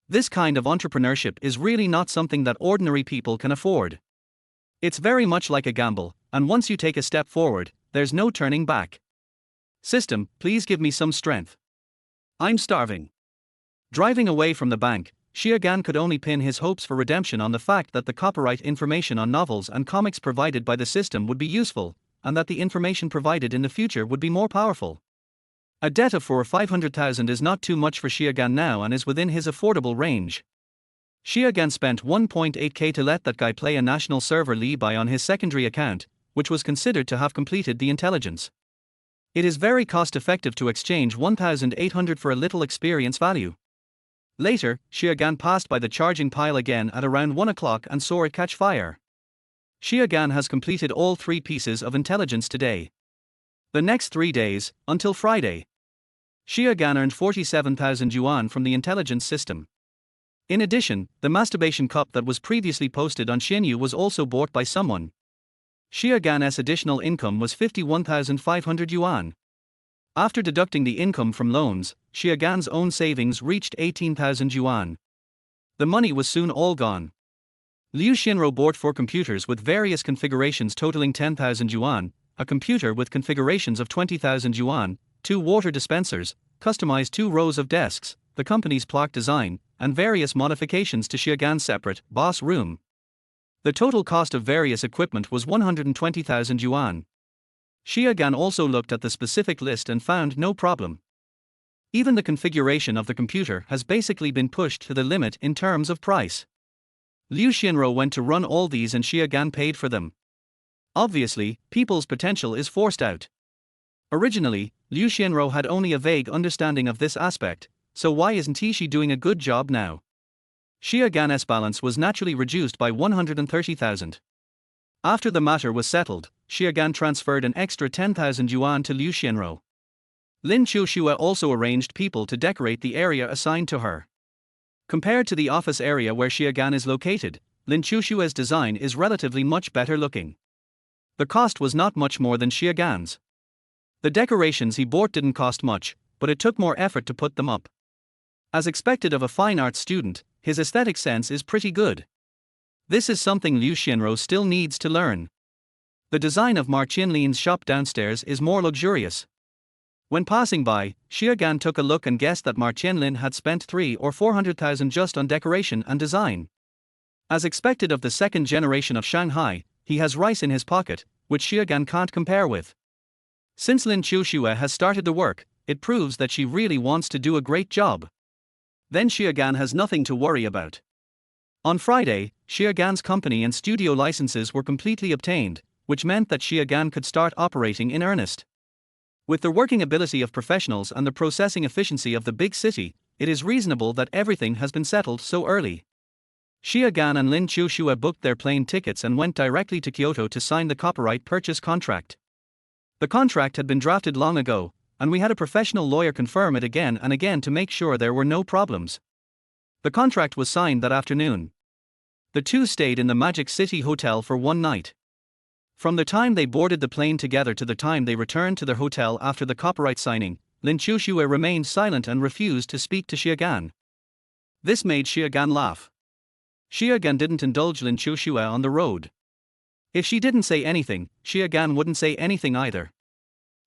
This kind of entrepreneurship is really not something that ordinary people can afford. It's very much like a gamble, and once you take a step forward, there's no turning back. System, please give me some strength. I'm starving. Driving away from the bank, Qiuxue could only pin his hopes for redemption on the fact that the copyright information on novels and comics provided by the system would be useful, and that the information provided in the future would be more powerful. A debt of 500,000 is not too much for Qiuxue now and is within his affordable range. Qiuxue spent 1.8k to let that guy play a national server Li Bai on his secondary account, which was considered to have completed the intelligence. It is very cost-effective to exchange 1,800 for a little experience value. Later, Qiuxue passed by the charging pile again at around 1 o'clock and saw it catch fire. Qiuxue has completed all 3 pieces of intelligence today. The next 3 days, until Friday. Qiuxue earned 47,000 yuan from the intelligence system. In addition, the masturbation cup that was previously posted on Xinyu was also bought by someone. Qiuxue's additional income was 51,500 yuan. After deducting the income from loans, Qiuxue's own savings reached 18,000 yuan. The money was soon all gone. Liu Xinro bought 4 computers with various configurations totaling 10,000 yuan, a computer with configurations of 20,000 yuan, 2 water dispensers, customized 2 rows of desks, the company's plaque design, and various modifications to Qiuxue's separate boss room. The total cost of various equipment was 120,000 yuan. Qiuxue also looked at the specific list and found no problem. Even the configuration of the computer has basically been pushed to the limit in terms of price. Liu Xinro went to run all these and Qiuxue paid for them. Obviously, people's potential is forced out. Originally, Liu Xinro had only a vague understanding of this aspect, so why isn't he doing a good job now? Qiuxue's balance was naturally reduced by 130,000. After the matter was settled, Qiuxue transferred an extra 10,000 yuan to Liu Xinro. Lin Qiuxue also arranged people to decorate the area assigned to her. Compared to the office area where Qiuxue is located, Lin Qiuxue's design is relatively much better looking. The cost was not much more than Qiuxue's. The decorations he bought didn't cost much, but it took more effort to put them up. As expected of a fine arts student, his aesthetic sense is pretty good. This is something Liu Xinro still needs to learn. The design of Ma Qinlin's shop downstairs is more luxurious. When passing by, Qiuxue took a look and guessed that Ma Qinlin had spent 300,000 or 400,000 just on decoration and design. As expected of the second generation of Shanghai, he has rice in his pocket, which Qiuxue can't compare with. Since Lin Qiuxue has started the work, it proves that she really wants to do a great job. Then Qiuxue has nothing to worry about. On Friday, Qiuxue's company and studio licenses were completely obtained, which meant that Qiuxue could start operating in earnest. With the working ability of professionals and the processing efficiency of the big city, it is reasonable that everything has been settled so early. Qiuxue and Lin Qiuxue booked their plane tickets and went directly to Kyoto to sign the copyright purchase contract. The contract had been drafted long ago, and we had a professional lawyer confirm it again and again to make sure there were no problems. The contract was signed that afternoon. The two stayed in the Magic City Hotel for 1 night. From the time they boarded the plane together to the time they returned to their hotel after the copyright signing, Lin Qiuxue remained silent and refused to speak to Qiuxue. This made Qiuxue laugh. Qiuxue didn't indulge Lin Qiuxue on the road. If she didn't say anything, Qiuxue wouldn't say anything either.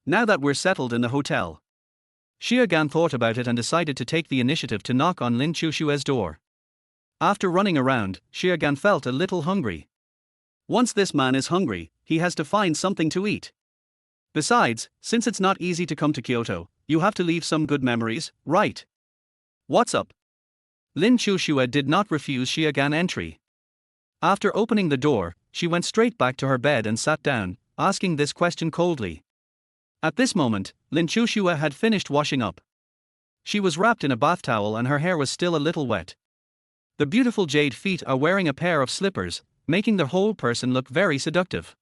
Now that we're settled in the hotel, Xia Gan thought about it and decided to take the initiative to knock on Lin Qiuxue's door. After running around, Xia Gan felt a little hungry. Once this man is hungry, he has to find something to eat. Besides, since it's not easy to come to Kyoto, you have to leave some good memories, right? What's up? Lin Qiuxue did not refuse Xia Gan entry. After opening the door, she went straight back to her bed and sat down, asking this question coldly. At this moment, Lin Qiuxue had finished washing up. She was wrapped in a bath towel and her hair was still a little wet. The beautiful jade feet are wearing a pair of slippers, making the whole person look very seductive.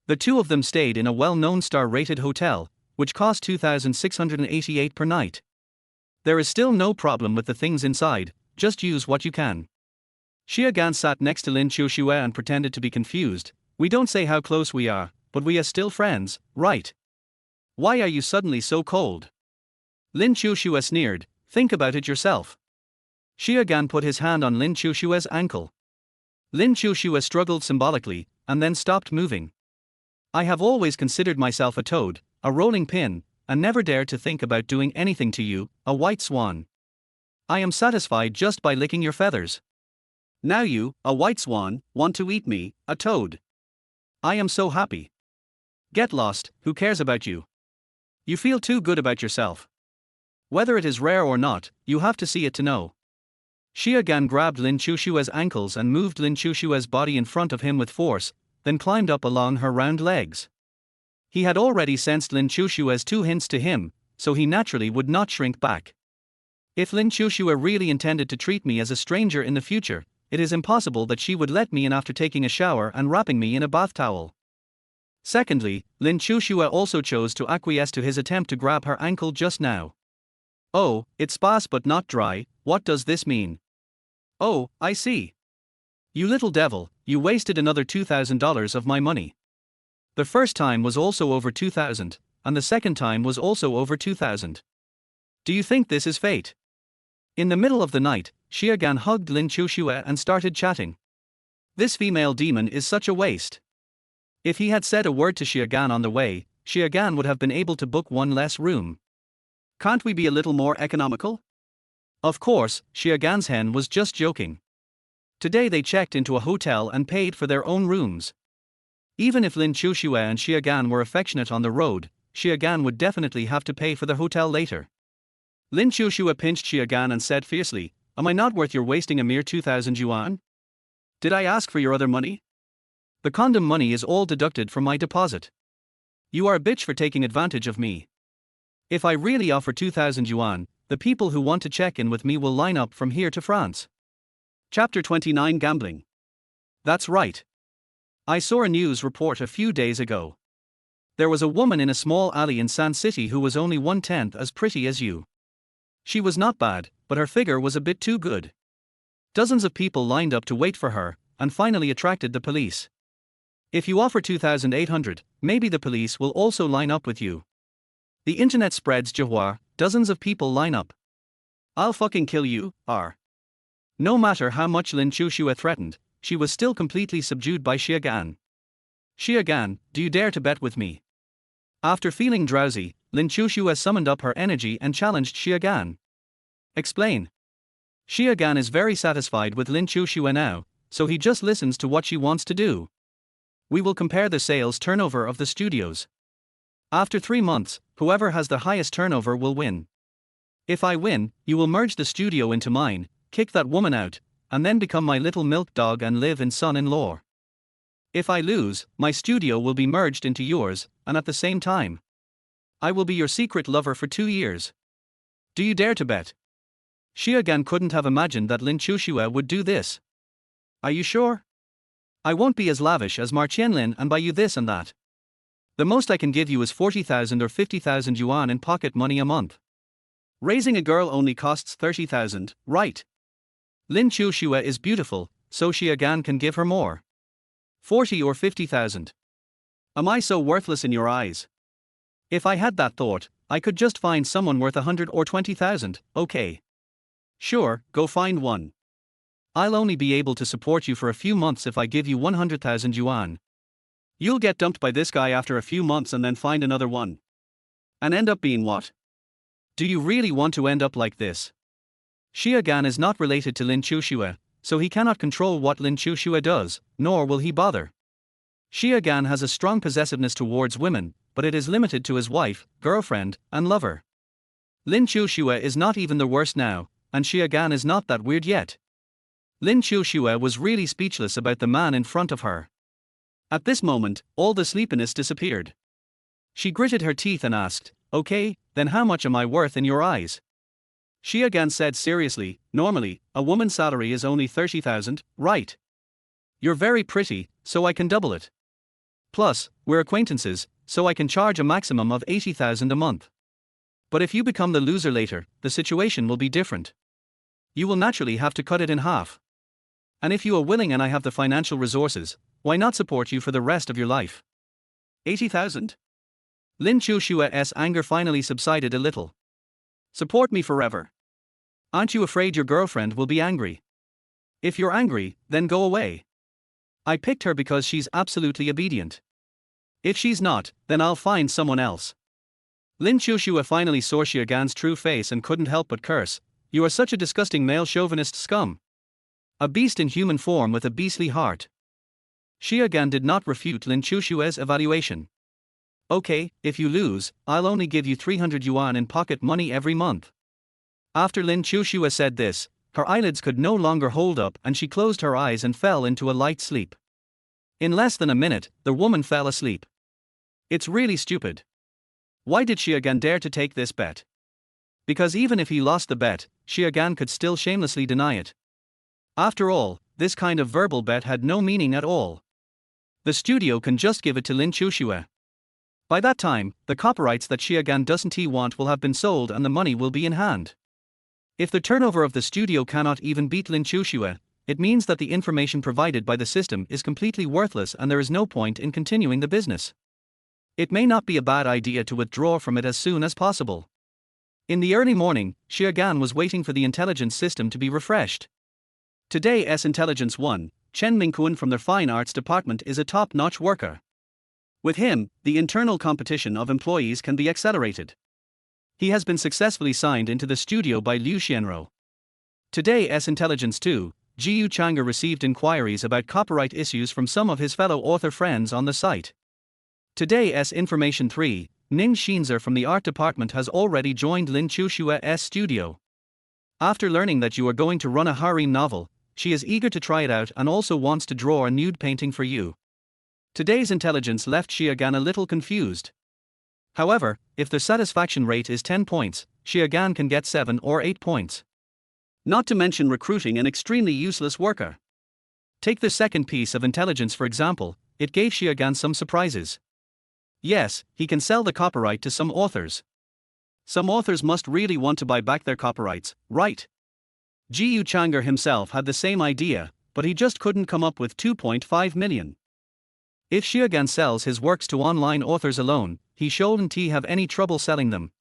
The two of them stayed in a well-known star-rated hotel, which cost 2,688 per night. There is still no problem with the things inside, just use what you can. Xia Gan sat next to Lin Qiuxue and pretended to be confused. We don't say how close we are, but we are still friends, right? Why are you suddenly so cold? Lin Qiuxue sneered, think about it yourself. Xia Gan put his hand on Lin Qiuxue's ankle. Lin Qiuxue struggled symbolically, and then stopped moving. I have always considered myself a toad, a rolling pin, and never dared to think about doing anything to you, a white swan. I am satisfied just by licking your feathers. Now you, a white swan, want to eat me, a toad. I am so happy. Get lost, who cares about you? You feel too good about yourself. Whether it is rare or not, you have to see it to know. Xia Gan grabbed Lin Qiuxue's ankles and moved Lin Qiuxue's body in front of him with force, then climbed up along her round legs. He had already sensed Lin Qiuxue's 2 hints to him, so he naturally would not shrink back. If Lin Qiuxue really intended to treat me as a stranger in the future, it is impossible that she would let me in after taking a shower and wrapping me in a bath towel. Secondly, Lin Qiuxue also chose to acquiesce to his attempt to grab her ankle just now. Oh, it's sparse but not dry, what does this mean? Oh, I see. You little devil, you wasted another $2,000 of my money. The first time was also over 2,000, and the second time was also over 2,000. Do you think this is fate? In the middle of the night, Xia Gan hugged Lin Qiuxue and started chatting. This female demon is such a waste. If he had said a word to Xia Gan on the way, Xia Gan would have been able to book one less room. Can't we be a little more economical? Of course, Xia Gan's hen was just joking. Today they checked into a hotel and paid for their own rooms. Even if Lin Qiuxue and Xia Gan were affectionate on the road, Xia Gan would definitely have to pay for the hotel later. Lin Qiuxue pinched Xia Gan and said fiercely, am I not worth your wasting a mere 2,000 yuan? Did I ask for your other money? The condom money is all deducted from my deposit. You are a bitch for taking advantage of me. If I really offer 2,000 yuan, the people who want to check in with me will line up from here to France. Chapter 29 Gambling. That's right. I saw a news report a few days ago. There was a woman in a small alley in San City who was only 1/10 as pretty as you. She was not bad, but her figure was a bit too good. Dozens of people lined up to wait for her, and finally attracted the police. If you offer 2,800, maybe the police will also line up with you. The internet spreads Jihua, dozens of people line up. I'll fucking kill you, R. No matter how much Lin Qiuxue threatened, she was still completely subdued by Xia Gan. Xia Gan, do you dare to bet with me? After feeling drowsy, Lin Qiuxue summoned up her energy and challenged Xia Gan. Explain. Xia Gan is very satisfied with Lin Qiuxue now, so he just listens to what she wants to do. We will compare the sales turnover of the studios. After 3 months, whoever has the highest turnover will win. If I win, you will merge the studio into mine, kick that woman out, and then become my little milk dog and live in son-in-law. If I lose, my studio will be merged into yours, and at the same time, I will be your secret lover for 2 years. Do you dare to bet? Xia Gan couldn't have imagined that Lin Qiuxue would do this. Are you sure? I won't be as lavish as Ma Qianlin and buy you this and that. The most I can give you is 40,000 or 50,000 yuan in pocket money a month. Raising a girl only costs 30,000, right? Lin Qiuxue is beautiful, so Xia Gan can give her more. 40 or 50,000. Am I so worthless in your eyes? If I had that thought, I could just find someone worth 100 or 20,000, okay. Sure, go find one. I'll only be able to support you for a few months if I give you 100,000 yuan. You'll get dumped by this guy after a few months and then find another one. And end up being what? Do you really want to end up like this? Xie Gan is not related to Lin Qiuxue, so he cannot control what Lin Qiuxue does, nor will he bother. Xie Gan has a strong possessiveness towards women, but it is limited to his wife, girlfriend, and lover. Lin Qiuxue is not even the worst now, and Xie Gan is not that weird yet. Lin Qiuxue was really speechless about the man in front of her. At this moment, all the sleepiness disappeared. She gritted her teeth and asked, "Okay, then how much am I worth in your eyes?" Xie Gan said seriously, "Normally, a woman's salary is only 30,000, right? You're very pretty, so I can double it. Plus, we're acquaintances, so I can charge a maximum of 80,000 a month. But if you become the loser later, the situation will be different. You will naturally have to cut it in half. And if you are willing and I have the financial resources, why not support you for the rest of your life?" 80,000? Lin Qiuxue's anger finally subsided a little. "Support me forever. Aren't you afraid your girlfriend will be angry? If you're angry, then go away. I picked her because she's absolutely obedient. If she's not, then I'll find someone else." Lin Qiuxue finally saw Xie Gan's true face and couldn't help but curse. "You are such a disgusting male chauvinist scum. A beast in human form with a beastly heart." Xie Gan did not refute Lin Qiuxue's evaluation. "Okay, if you lose, I'll only give you 300 yuan in pocket money every month." After Lin Qiuxue said this, her eyelids could no longer hold up and she closed her eyes and fell into a light sleep. In less than a minute, the woman fell asleep. It's really stupid. Why did Xie Gan dare to take this bet? Because even if he lost the bet, Xie Gan could still shamelessly deny it. After all, this kind of verbal bet had no meaning at all. The studio can just give it to Lin Qiuxue. By that time, the copyrights that Xie Gan doesn't want will have been sold and the money will be in hand. If the turnover of the studio cannot even beat Lin Qiuxue, it means that the information provided by the system is completely worthless and there is no point in continuing the business. It may not be a bad idea to withdraw from it as soon as possible. In the early morning, Xie Gan was waiting for the intelligence system to be refreshed. Today's Intelligence 1, Chen Mingquan from their Fine Arts Department is a top-notch worker. With him, the internal competition of employees can be accelerated. He has been successfully signed into the studio by Liu Xianrou. Today's Intelligence 2, Jiyu Chang'e received inquiries about copyright issues from some of his fellow author friends on the site. Today's Information 3, Ning Xinzer from the art department has already joined Lin Qiuxue's studio. After learning that you are going to run a harem novel, she is eager to try it out and also wants to draw a nude painting for you. Today's intelligence left Xie Gan a little confused. However, if the satisfaction rate is 10 points, Xie Gan can get 7 or 8 points. Not to mention recruiting an extremely useless worker. Take the second piece of intelligence for example, it gave Xie Gan some surprises. Yes, he can sell the copyright to some authors. Some authors must really want to buy back their copyrights, right? Jiyu Chang'e himself had the same idea, but he just couldn't come up with 2.5 million. If Xie Gan sells his works to online authors alone, he shouldn't have any trouble selling them.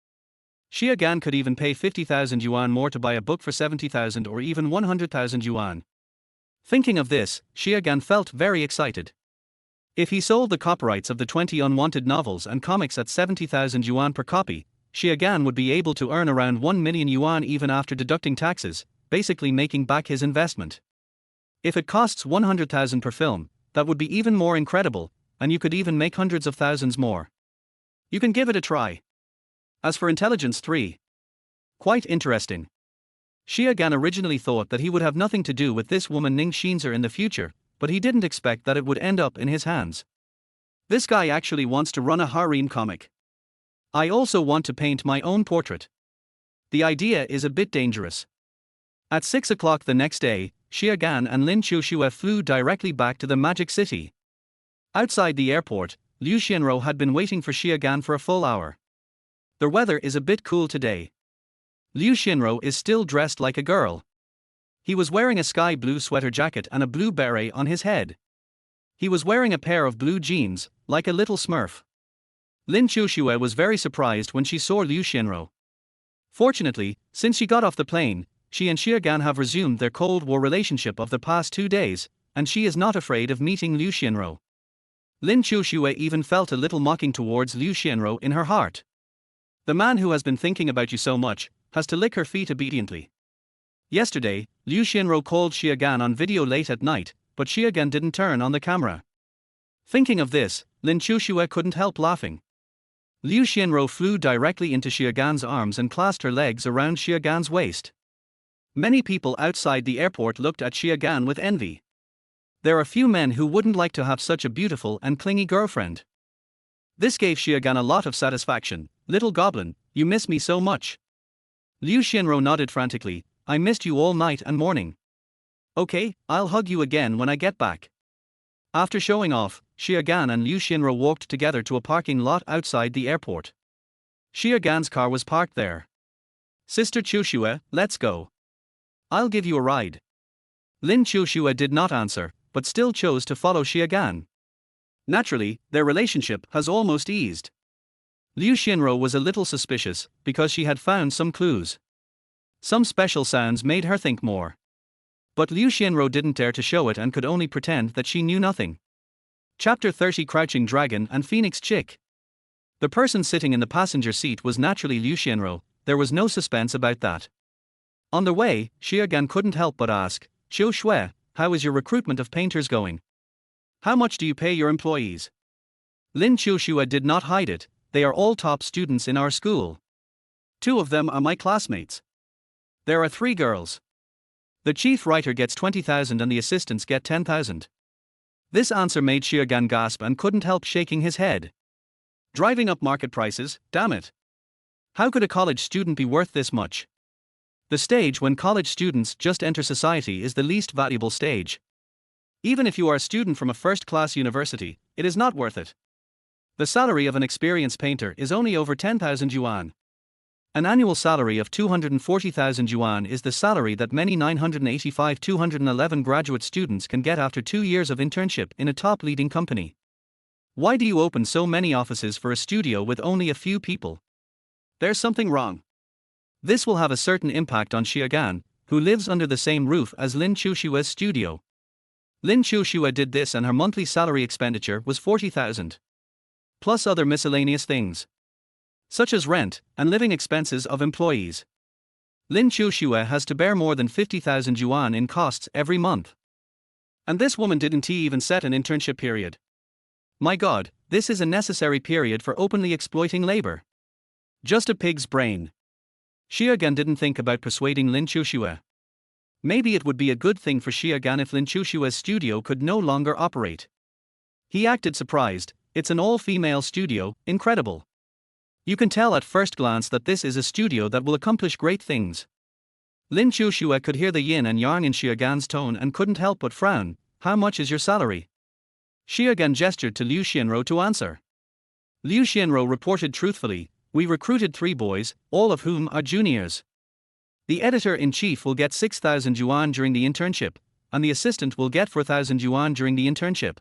Xie Gan could even pay 50,000 yuan more to buy a book for 70,000 or even 100,000 yuan. Thinking of this, Xie Gan felt very excited. If he sold the copyrights of the 20 unwanted novels and comics at 70,000 yuan per copy, Xie Gan would be able to earn around 1 million yuan even after deducting taxes, basically making back his investment. If it costs 100,000 per film, that would be even more incredible, and you could even make hundreds of thousands more. You can give it a try. As for Intelligence 3, quite interesting. Xie Gan originally thought that he would have nothing to do with this woman Ning Xinzer in the future, but he didn't expect that it would end up in his hands. This guy actually wants to run a harem comic. I also want to paint my own portrait. The idea is a bit dangerous. At 6 o'clock the next day, Xie Gan and Lin Qiuxue flew directly back to the Magic City. Outside the airport, Liu Xianrou had been waiting for Xie Gan for a full hour. The weather is a bit cool today. Liu Xianrou is still dressed like a girl. He was wearing a sky blue sweater jacket and a blue beret on his head. He was wearing a pair of blue jeans, like a little smurf. Lin Qiuxue was very surprised when she saw Liu Xianrou. Fortunately, since she got off the plane, she and Xie Gan have resumed their Cold War relationship of the past 2 days, and she is not afraid of meeting Liu Xianrou. Lin Qiuxue even felt a little mocking towards Liu Xianrou in her heart. The man who has been thinking about you so much has to lick her feet obediently. Yesterday, Liu Xianro called Xiagan on video late at night, but Xiagan didn't turn on the camera. Thinking of this, Lin Qiuxue couldn't help laughing. Liu Xianro flew directly into Xiagan's arms and clasped her legs around Xiagan's waist. Many people outside the airport looked at Xiagan with envy. There are few men who wouldn't like to have such a beautiful and clingy girlfriend. This gave Xiagan a lot of satisfaction. Little goblin, you miss me so much. Liu Xianro nodded frantically. I missed you all night and morning. Okay, I'll hug you again when I get back. After showing off, Xiagan and Liu Xianro walked together to a parking lot outside the airport. Xiagan's car was parked there. Sister Qiuxue, let's go. I'll give you a ride. Lin Qiuxue did not answer, but still chose to follow Xiagan. Naturally, their relationship has almost eased. Liu Xianro was a little suspicious, because she had found some clues. Some special sounds made her think more. But Liu Xianro didn't dare to show it and could only pretend that she knew nothing. Chapter 30 Crouching Dragon and Phoenix Chick. The person sitting in the passenger seat was naturally Liu Xianro. There was no suspense about that. On the way, Xiagan couldn't help but ask, Qiuxue, how is your recruitment of painters going? How much do you pay your employees? Lin Qiuxue did not hide it. They are all top students in our school. 2 of them are my classmates. There are 3 girls. The chief writer gets 20,000 and the assistants get 10,000. This answer made Xiagan gasp and couldn't help shaking his head. Driving up market prices, damn it. How could a college student be worth this much? The stage when college students just enter society is the least valuable stage. Even if you are a student from a first-class university, it is not worth it. The salary of an experienced painter is only over 10,000 yuan. An annual salary of 240,000 yuan is the salary that many 211 graduate students can get after 2 years of internship in a top leading company. Why do you open so many offices for a studio with only a few people? There's something wrong. This will have a certain impact on Xiagan, who lives under the same roof as Lin Qiuxue's studio. Lin Qiuxue did this and her monthly salary expenditure was 40,000. Plus other miscellaneous things, such as rent and living expenses of employees. Lin Qiuxue has to bear more than 50,000 yuan in costs every month. And this woman didn't even set an internship period. My God, this is a necessary period for openly exploiting labor. Just a pig's brain. Xiagan didn't think about persuading Lin Qiuxue. Maybe it would be a good thing for Xiagan if Lin Qiuxue's studio could no longer operate. He acted surprised. It's an all-female studio, incredible. You can tell at first glance that this is a studio that will accomplish great things. Lin Qiuxue could hear the yin and yang in Xiagan's tone and couldn't help but frown. How much is your salary? Xiagan gestured to Liu Xianro to answer. Liu Xianro reported truthfully, we recruited 3 boys, all of whom are juniors. The editor-in-chief will get 6,000 yuan during the internship, and the assistant will get 4,000 yuan during the internship.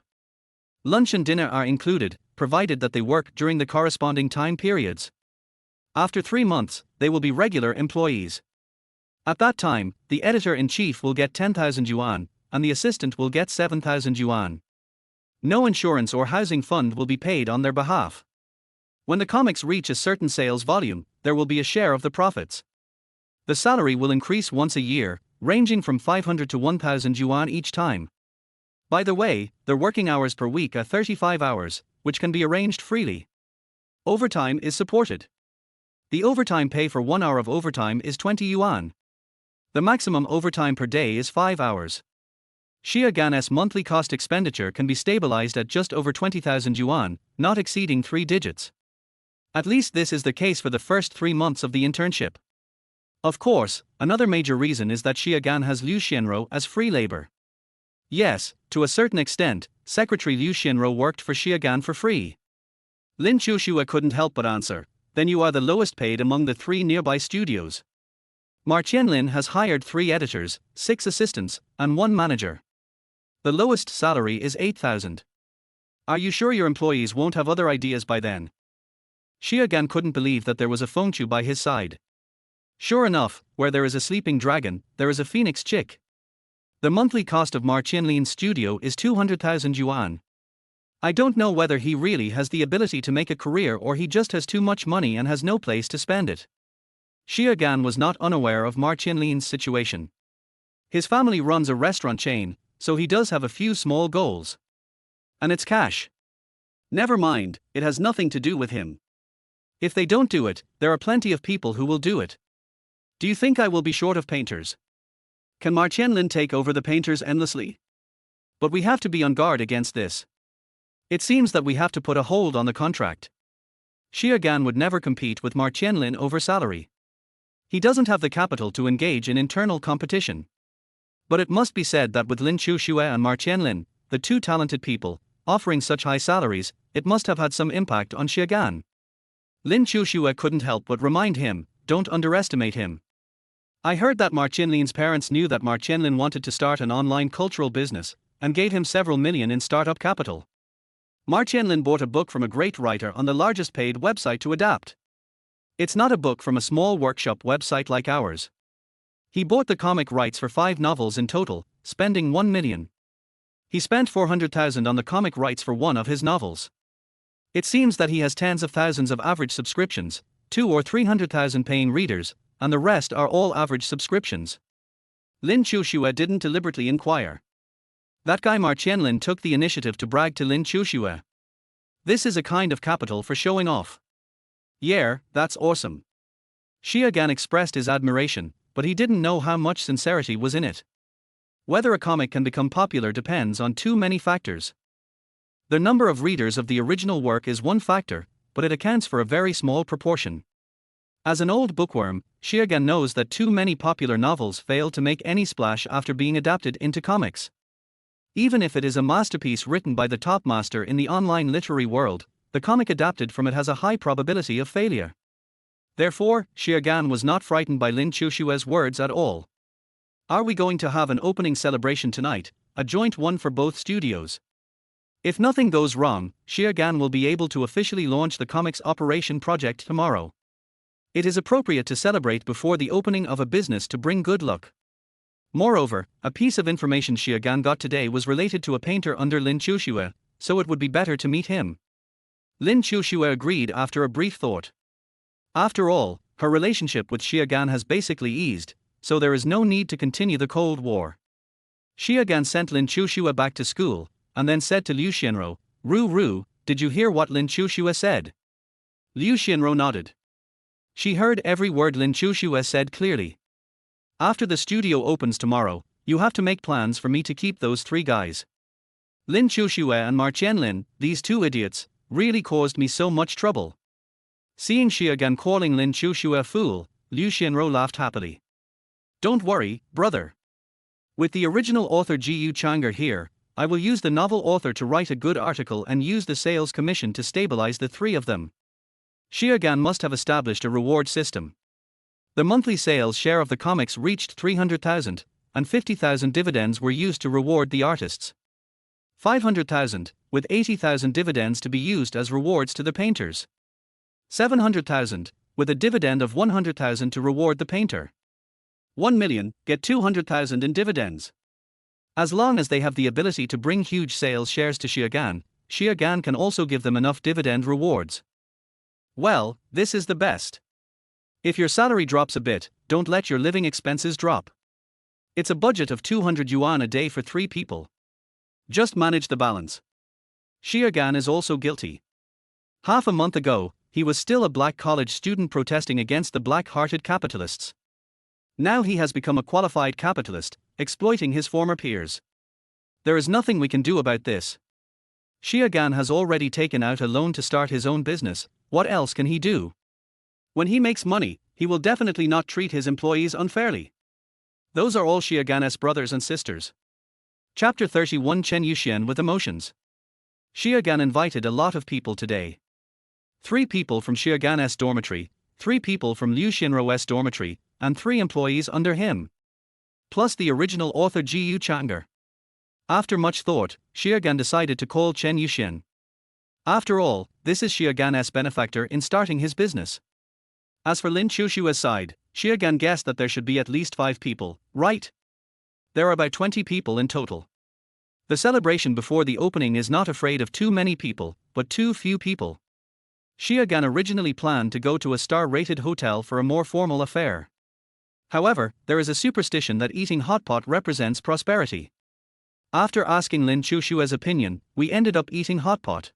Lunch and dinner are included, provided that they work during the corresponding time periods. After 3 months, they will be regular employees. At that time, the editor-in-chief will get 10,000 yuan, and the assistant will get 7,000 yuan. No insurance or housing fund will be paid on their behalf. When the comics reach a certain sales volume, there will be a share of the profits. The salary will increase once a year, ranging from 500 to 1,000 yuan each time. By the way, their working hours per week are 35 hours, which can be arranged freely. Overtime is supported. The overtime pay for 1 hour of overtime is 20 yuan. The maximum overtime per day is 5 hours. Xiagan's monthly cost expenditure can be stabilized at just over 20,000 yuan, not exceeding 3 digits. At least this is the case for the first 3 months of the internship. Of course, another major reason is that Xiagan has Liu Xianro as free labor. Yes, to a certain extent, Secretary Liu Xianro worked for Xiagan for free. Lin Qiuxue couldn't help but answer, then you are the lowest paid among the 3 nearby studios. Ma Qianlin has hired 3 editors, 6 assistants, and 1 manager. The lowest salary is 8,000. Are you sure your employees won't have other ideas by then? Xiagan couldn't believe that there was a Fengchu by his side. Sure enough, where there is a sleeping dragon, there is a phoenix chick. The monthly cost of Ma Qianlin's studio is 200,000 yuan. I don't know whether he really has the ability to make a career or he just has too much money and has no place to spend it. Xie Gan was not unaware of Ma Qianlin's situation. His family runs a restaurant chain, so he does have a few small goals. And it's cash. Never mind, it has nothing to do with him. If they don't do it, there are plenty of people who will do it. Do you think I will be short of painters? Can Ma Qianlin take over the painters endlessly? But we have to be on guard against this. It seems that we have to put a hold on the contract. Xie Gan would never compete with Ma Qianlin over salary. He doesn't have the capital to engage in internal competition. But it must be said that with Lin Qiuxue and Ma Qianlin, the two talented people, offering such high salaries, it must have had some impact on Xie Gan. Lin Qiuxue couldn't help but remind him, don't underestimate him. I heard that Ma Qianlin's parents knew that Ma Qianlin wanted to start an online cultural business, and gave him several million in startup capital. Ma Qianlin bought a book from a great writer on the largest paid website to adapt. It's not a book from a small workshop website like ours. He bought the comic rights for 5 novels in total, spending 1 million. He spent 400,000 on the comic rights for one of his novels. It seems that he has tens of thousands of average subscriptions, 200,000 or 300,000 paying readers, and the rest are all average subscriptions. Lin Qiuxue didn't deliberately inquire. That guy Ma Qianlin took the initiative to brag to Lin Qiuxue. This is a kind of capital for showing off. Yeah, that's awesome. Xie Gan expressed his admiration, but he didn't know how much sincerity was in it. Whether a comic can become popular depends on too many factors. The number of readers of the original work is one factor, but it accounts for a very small proportion. As an old bookworm, Xie Gan knows that too many popular novels fail to make any splash after being adapted into comics. Even if it is a masterpiece written by the top master in the online literary world, the comic adapted from it has a high probability of failure. Therefore, Xie Gan was not frightened by Lin Qiuxue's words at all. Are we going to have an opening celebration tonight, a joint one for both studios? If nothing goes wrong, Xie Gan will be able to officially launch the comics operation project tomorrow. It is appropriate to celebrate before the opening of a business to bring good luck. Moreover, a piece of information Xie Gan got today was related to a painter under Lin Qiuxue, so it would be better to meet him. Lin Qiuxue agreed after a brief thought. After all, her relationship with Xie Gan has basically eased, so there is no need to continue the Cold War. Xie Gan sent Lin Qiuxue back to school, and then said to Liu Xianro, Ru, did you hear what Lin Qiuxue said? Liu Xianro nodded. She heard every word Lin Qiuxue said clearly. After the studio opens tomorrow, you have to make plans for me to keep those 3 guys. Lin Qiuxue and Ma Qianlin, these 2 idiots, really caused me so much trouble. Seeing Xie Gan calling Lin Qiuxue a fool, Liu Xianro laughed happily. Don't worry, brother. With the original author Jiyu Chang'er here, I will use the novel author to write a good article and use the sales commission to stabilize the 3 of them. Xie Gan must have established a reward system. The monthly sales share of the comics reached 300,000, and 50,000 dividends were used to reward the artists. 500,000, with 80,000 dividends to be used as rewards to the painters. 700,000, with a dividend of 100,000 to reward the painter. 1 million, get 200,000 in dividends. As long as they have the ability to bring huge sales shares to Xie Gan can also give them enough dividend rewards. Well, this is the best. If your salary drops a bit, don't let your living expenses drop. It's a budget of 200 yuan a day for 3 people. Just manage the balance. Xie Gan is also guilty. Half a month ago, he was still a black college student protesting against the black-hearted capitalists. Now he has become a qualified capitalist, exploiting his former peers. There is nothing we can do about this. Xie Gan has already taken out a loan to start his own business, what else can he do? When he makes money, he will definitely not treat his employees unfairly. Those are all Xie Gan's brothers and sisters. Chapter 31 Chen Yuxian with emotions. Xie Gan invited a lot of people today. 3 people from Xie Gan's dormitory, 3 people from Liu Xianro's dormitory, and 3 employees under him. Plus the original author Jiyu Chang'er. After much thought, Xie Gan decided to call Chen Yuxian. After all, this is Xie Gan's benefactor in starting his business. As for Lin Qiuxue's side, Xie Gan guessed that there should be at least 5 people, right? There are about 20 people in total. The celebration before the opening is not afraid of too many people, but too few people. Xia Gan originally planned to go to a star-rated hotel for a more formal affair. However, there is a superstition that eating hot pot represents prosperity. After asking Lin Qiuxue's opinion, we ended up eating hot pot.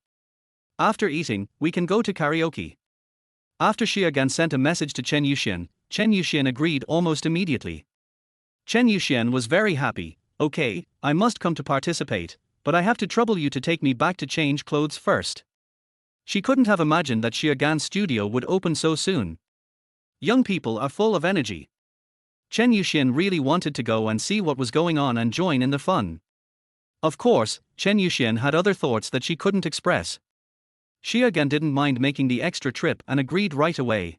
After eating, we can go to karaoke. After Xia Gan sent a message to Chen Yuxian agreed almost immediately. Chen Yuxian was very happy. Okay, I must come to participate, but I have to trouble you to take me back to change clothes first. She couldn't have imagined that Xia Gan's studio would open so soon. Young people are full of energy. Chen Yuxian really wanted to go and see what was going on and join in the fun. Of course, Chen Yuxian had other thoughts that she couldn't express. Xia Gan didn't mind making the extra trip and agreed right away.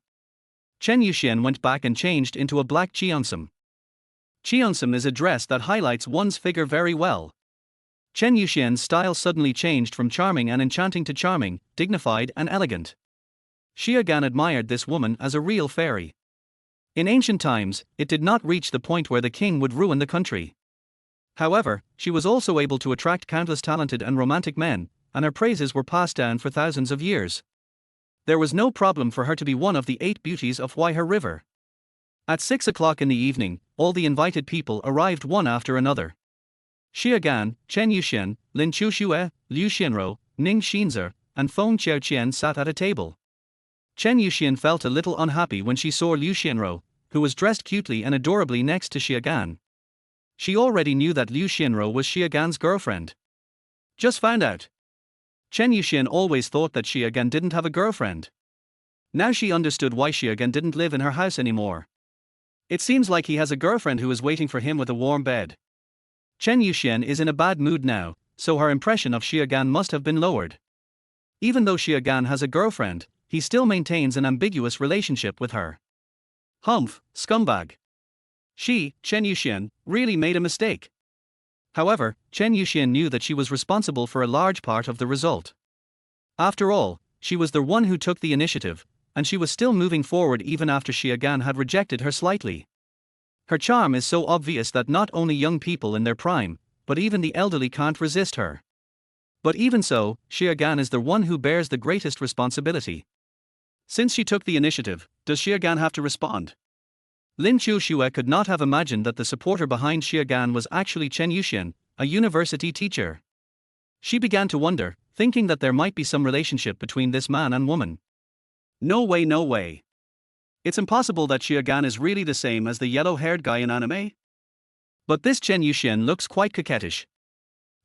Chen Yuxian went back and changed into a black cheongsam. Cheongsam is a dress that highlights one's figure very well. Chen Yuxian's style suddenly changed from charming and enchanting to charming, dignified and elegant. Xia Gan admired this woman as a real fairy. In ancient times, it did not reach the point where the king would ruin the country. However, she was also able to attract countless talented and romantic men, and her praises were passed down for thousands of years. There was no problem for her to be one of the 8 beauties of Huaihe River. At 6 o'clock in the evening, all the invited people arrived one after another. Xia Gan, Chen Yuxian, Lin Qiuxue, Liu Xianrou, Ning Xinze, and Feng Qiaoqian sat at a table. Chen Yuxian felt a little unhappy when she saw Liu Xianrou, who was dressed cutely and adorably next to Xia Gan. She already knew that Liu Xianrou was Xia Gan's girlfriend. Just found out. Chen Yuxian always thought that Xia Gan didn't have a girlfriend. Now she understood why Xia Gan didn't live in her house anymore. It seems like he has a girlfriend who is waiting for him with a warm bed. Chen Yuxian is in a bad mood now, so her impression of Xia Gan must have been lowered. Even though Xia Gan has a girlfriend, he still maintains an ambiguous relationship with her. Humph, scumbag. Chen Yuxian, really made a mistake. However, Chen Yuxian knew that she was responsible for a large part of the result. After all, she was the one who took the initiative, and she was still moving forward even after Xia Gan had rejected her slightly. Her charm is so obvious that not only young people in their prime, but even the elderly can't resist her. But even so, Xia Gan is the one who bears the greatest responsibility. Since she took the initiative, does Xia Gan have to respond? Lin Qiuxue could not have imagined that the supporter behind Xia Gan was actually Chen Yuxian, a university teacher. She began to wonder, thinking that there might be some relationship between this man and woman. No way, no way. It's impossible that Xia Gan is really the same as the yellow-haired guy in anime. But this Chen Yuxian looks quite coquettish.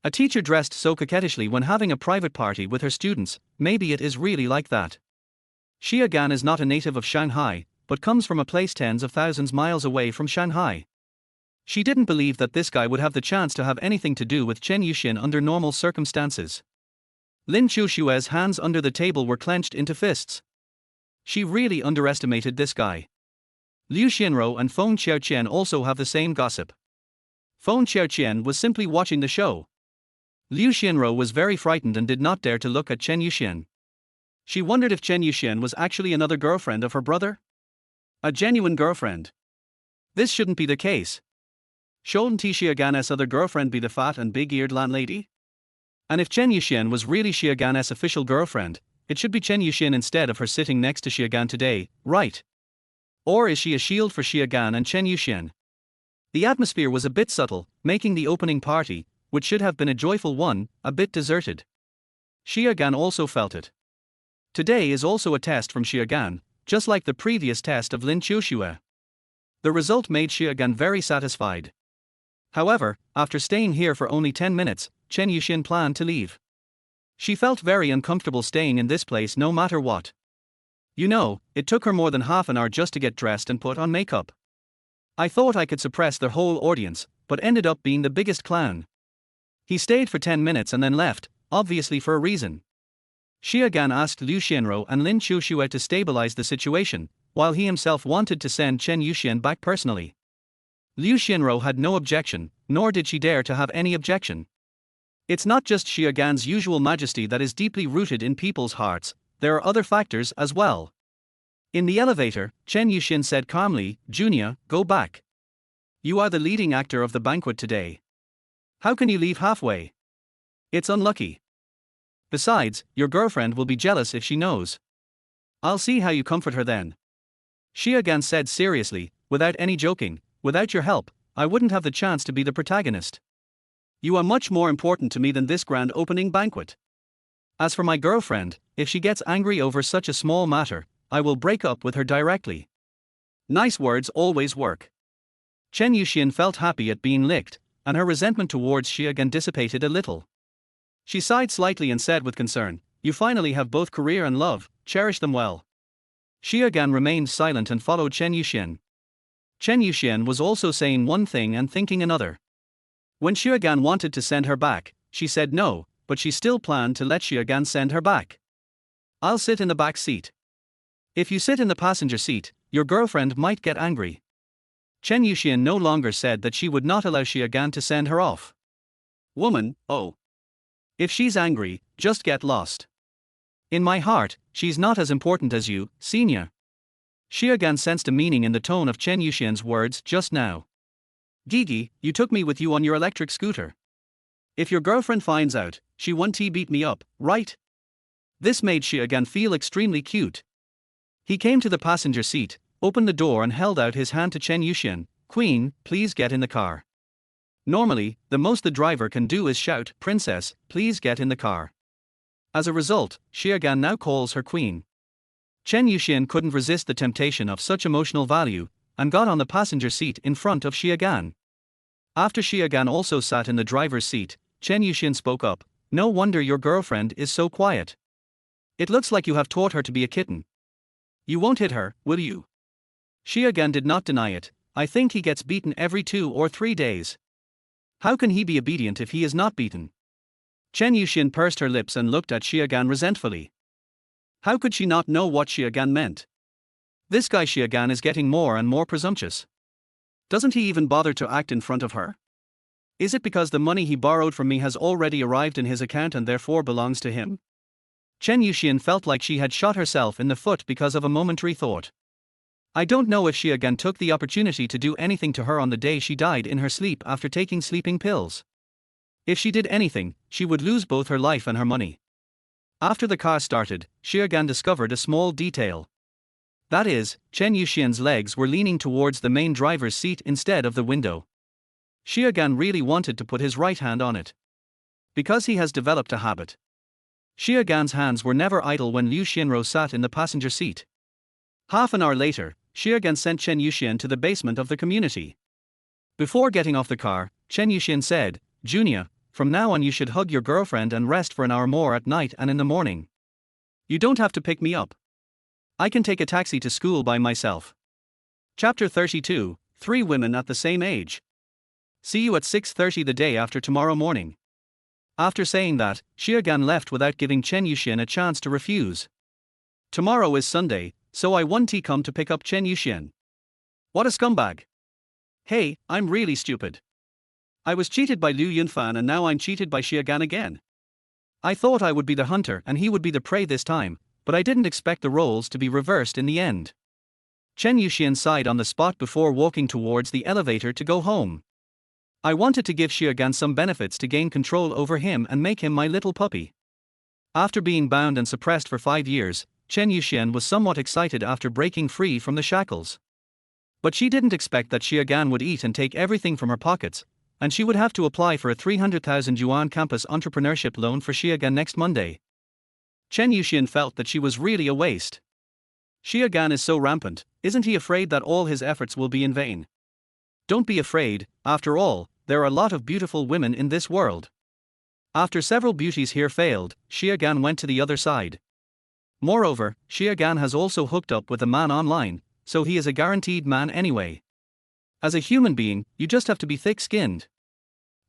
A teacher dressed so coquettishly when having a private party with her students, maybe it is really like that. Xia Gan is not a native of Shanghai, but comes from a place tens of thousands miles away from Shanghai. She didn't believe that this guy would have the chance to have anything to do with Chen Yuxian under normal circumstances. Lin Qiuxue's hands under the table were clenched into fists. She really underestimated this guy. Liu Xianrou and Feng Qiaoqian also have the same gossip. Feng Qiaoqian was simply watching the show. Liu Xianrou was very frightened and did not dare to look at Chen Yuxian. She wondered if Chen Yuxian was actually another girlfriend of her brother? A genuine girlfriend. This shouldn't be the case. Shouldn't Xia Gan's other girlfriend be the fat and big-eared landlady? And if Chen Yuxian was really Xia Gan's official girlfriend, it should be Chen Yuxian instead of her sitting next to Xia Gan today, right? Or is she a shield for Xia Gan and Chen Yuxian? The atmosphere was a bit subtle, making the opening party, which should have been a joyful one, a bit deserted. Xia Gan also felt it. Today is also a test from Xia Gan, just like the previous test of Lin Qiuxue. The result made Xia Gan very satisfied. However, after staying here for only 10 minutes, Chen Yuxian planned to leave. She felt very uncomfortable staying in this place no matter what. You know, it took her more than half an hour just to get dressed and put on makeup. I thought I could suppress the whole audience, but ended up being the biggest clown. He stayed for 10 minutes and then left, obviously for a reason. Xia Gan asked Liu Xianrou and Lin Qiuxue to stabilize the situation, while he himself wanted to send Chen Yuxian back personally. Liu Xianrou had no objection, nor did she dare to have any objection. It's not just Xia Gan's usual majesty that is deeply rooted in people's hearts, there are other factors as well. In the elevator, Chen Yuxian said calmly, "Junia, go back. You are the leading actor of the banquet today. How can you leave halfway?" It's unlucky. Besides, your girlfriend will be jealous if she knows. I'll see how you comfort her then. Xia Gan said seriously, without any joking. Without your help, I wouldn't have the chance to be the protagonist. You are much more important to me than this grand opening banquet. As for my girlfriend, if she gets angry over such a small matter, I will break up with her directly. Nice words always work. Chen Yuxian felt happy at being licked, and her resentment towards Xia Gan dissipated a little. She sighed slightly and said with concern, "You finally have both career and love, cherish them well." Xia Gan remained silent and followed Chen Yuxian. Chen Yuxian was also saying one thing and thinking another. When Xia Gan wanted to send her back, she said no, but she still planned to let Xia Gan send her back. "I'll sit in the back seat. If you sit in the passenger seat, your girlfriend might get angry." Chen Yuxian no longer said that she would not allow Xia Gan to send her off. "Woman, oh. If she's angry, just get lost. In my heart, she's not as important as you, senior." Xia Gan sensed a meaning in the tone of Chen Yuxian's words just now. "Gigi, you took me with you on your electric scooter. If your girlfriend finds out, she won't beat me up, right?" This made Xia Gan feel extremely cute. He came to the passenger seat, opened the door and held out his hand to Chen Yuxian. "Queen, please get in the car." Normally, the most the driver can do is shout, "Princess, please get in the car." As a result, Xia Gan now calls her queen. Chen Yuxian couldn't resist the temptation of such emotional value, and got on the passenger seat in front of Xia Gan. After Xia Gan also sat in the driver's seat, Chen Yuxian spoke up, "No wonder your girlfriend is so quiet. It looks like you have taught her to be a kitten. You won't hit her, will you?" Xia Gan did not deny it. "I think he gets beaten every 2 or 3 days. How can he be obedient if he is not beaten?" Chen Yuxian pursed her lips and looked at Xia Gan resentfully. How could she not know what Xia Gan meant? This guy Xia Gan is getting more and more presumptuous. Doesn't he even bother to act in front of her? Is it because the money he borrowed from me has already arrived in his account and therefore belongs to him? Chen Yuxian felt like she had shot herself in the foot because of a momentary thought. I don't know if Xia Gan took the opportunity to do anything to her on the day she died in her sleep after taking sleeping pills. If she did anything, she would lose both her life and her money. After the car started, Xia Gan discovered a small detail. That is, Chen Yuxian's legs were leaning towards the main driver's seat instead of the window. Xia Gan really wanted to put his right hand on it. Because he has developed a habit. Xia Gan's hands were never idle when Liu Xianro sat in the passenger seat. Half an hour later, Xia Gan sent Chen Yuxian to the basement of the community. Before getting off the car, Chen Yuxian said, "Junior, from now on you should hug your girlfriend and rest for an hour more at night and in the morning. You don't have to pick me up. I can take a taxi to school by myself." Chapter 32, 3 Women at the Same Age. "See you at 6:30 the day after tomorrow morning." After saying that, Xia Gan left without giving Chen Yuxian a chance to refuse. "Tomorrow is Sunday, so I won't come to pick up Chen Yuxian. What a scumbag. Hey, I'm really stupid. I was cheated by Liu Yunfan and now I'm cheated by Xia Gan again. I thought I would be the hunter and he would be the prey this time, but I didn't expect the roles to be reversed in the end." Chen Yuxian sighed on the spot before walking towards the elevator to go home. "I wanted to give Xia Gan some benefits to gain control over him and make him my little puppy." After being bound and suppressed for 5 years, Chen Yuxian was somewhat excited after breaking free from the shackles. But she didn't expect that Xia Gan would eat and take everything from her pockets, and she would have to apply for a 300,000 yuan campus entrepreneurship loan for Xia Gan next Monday. Chen Yuxian felt that she was really a waste. Xia Gan is so rampant, isn't he afraid that all his efforts will be in vain? Don't be afraid, after all, there are a lot of beautiful women in this world. After several beauties here failed, Xia Gan went to the other side. Moreover, Xia Gan has also hooked up with a man online, so he is a guaranteed man anyway. As a human being, you just have to be thick-skinned.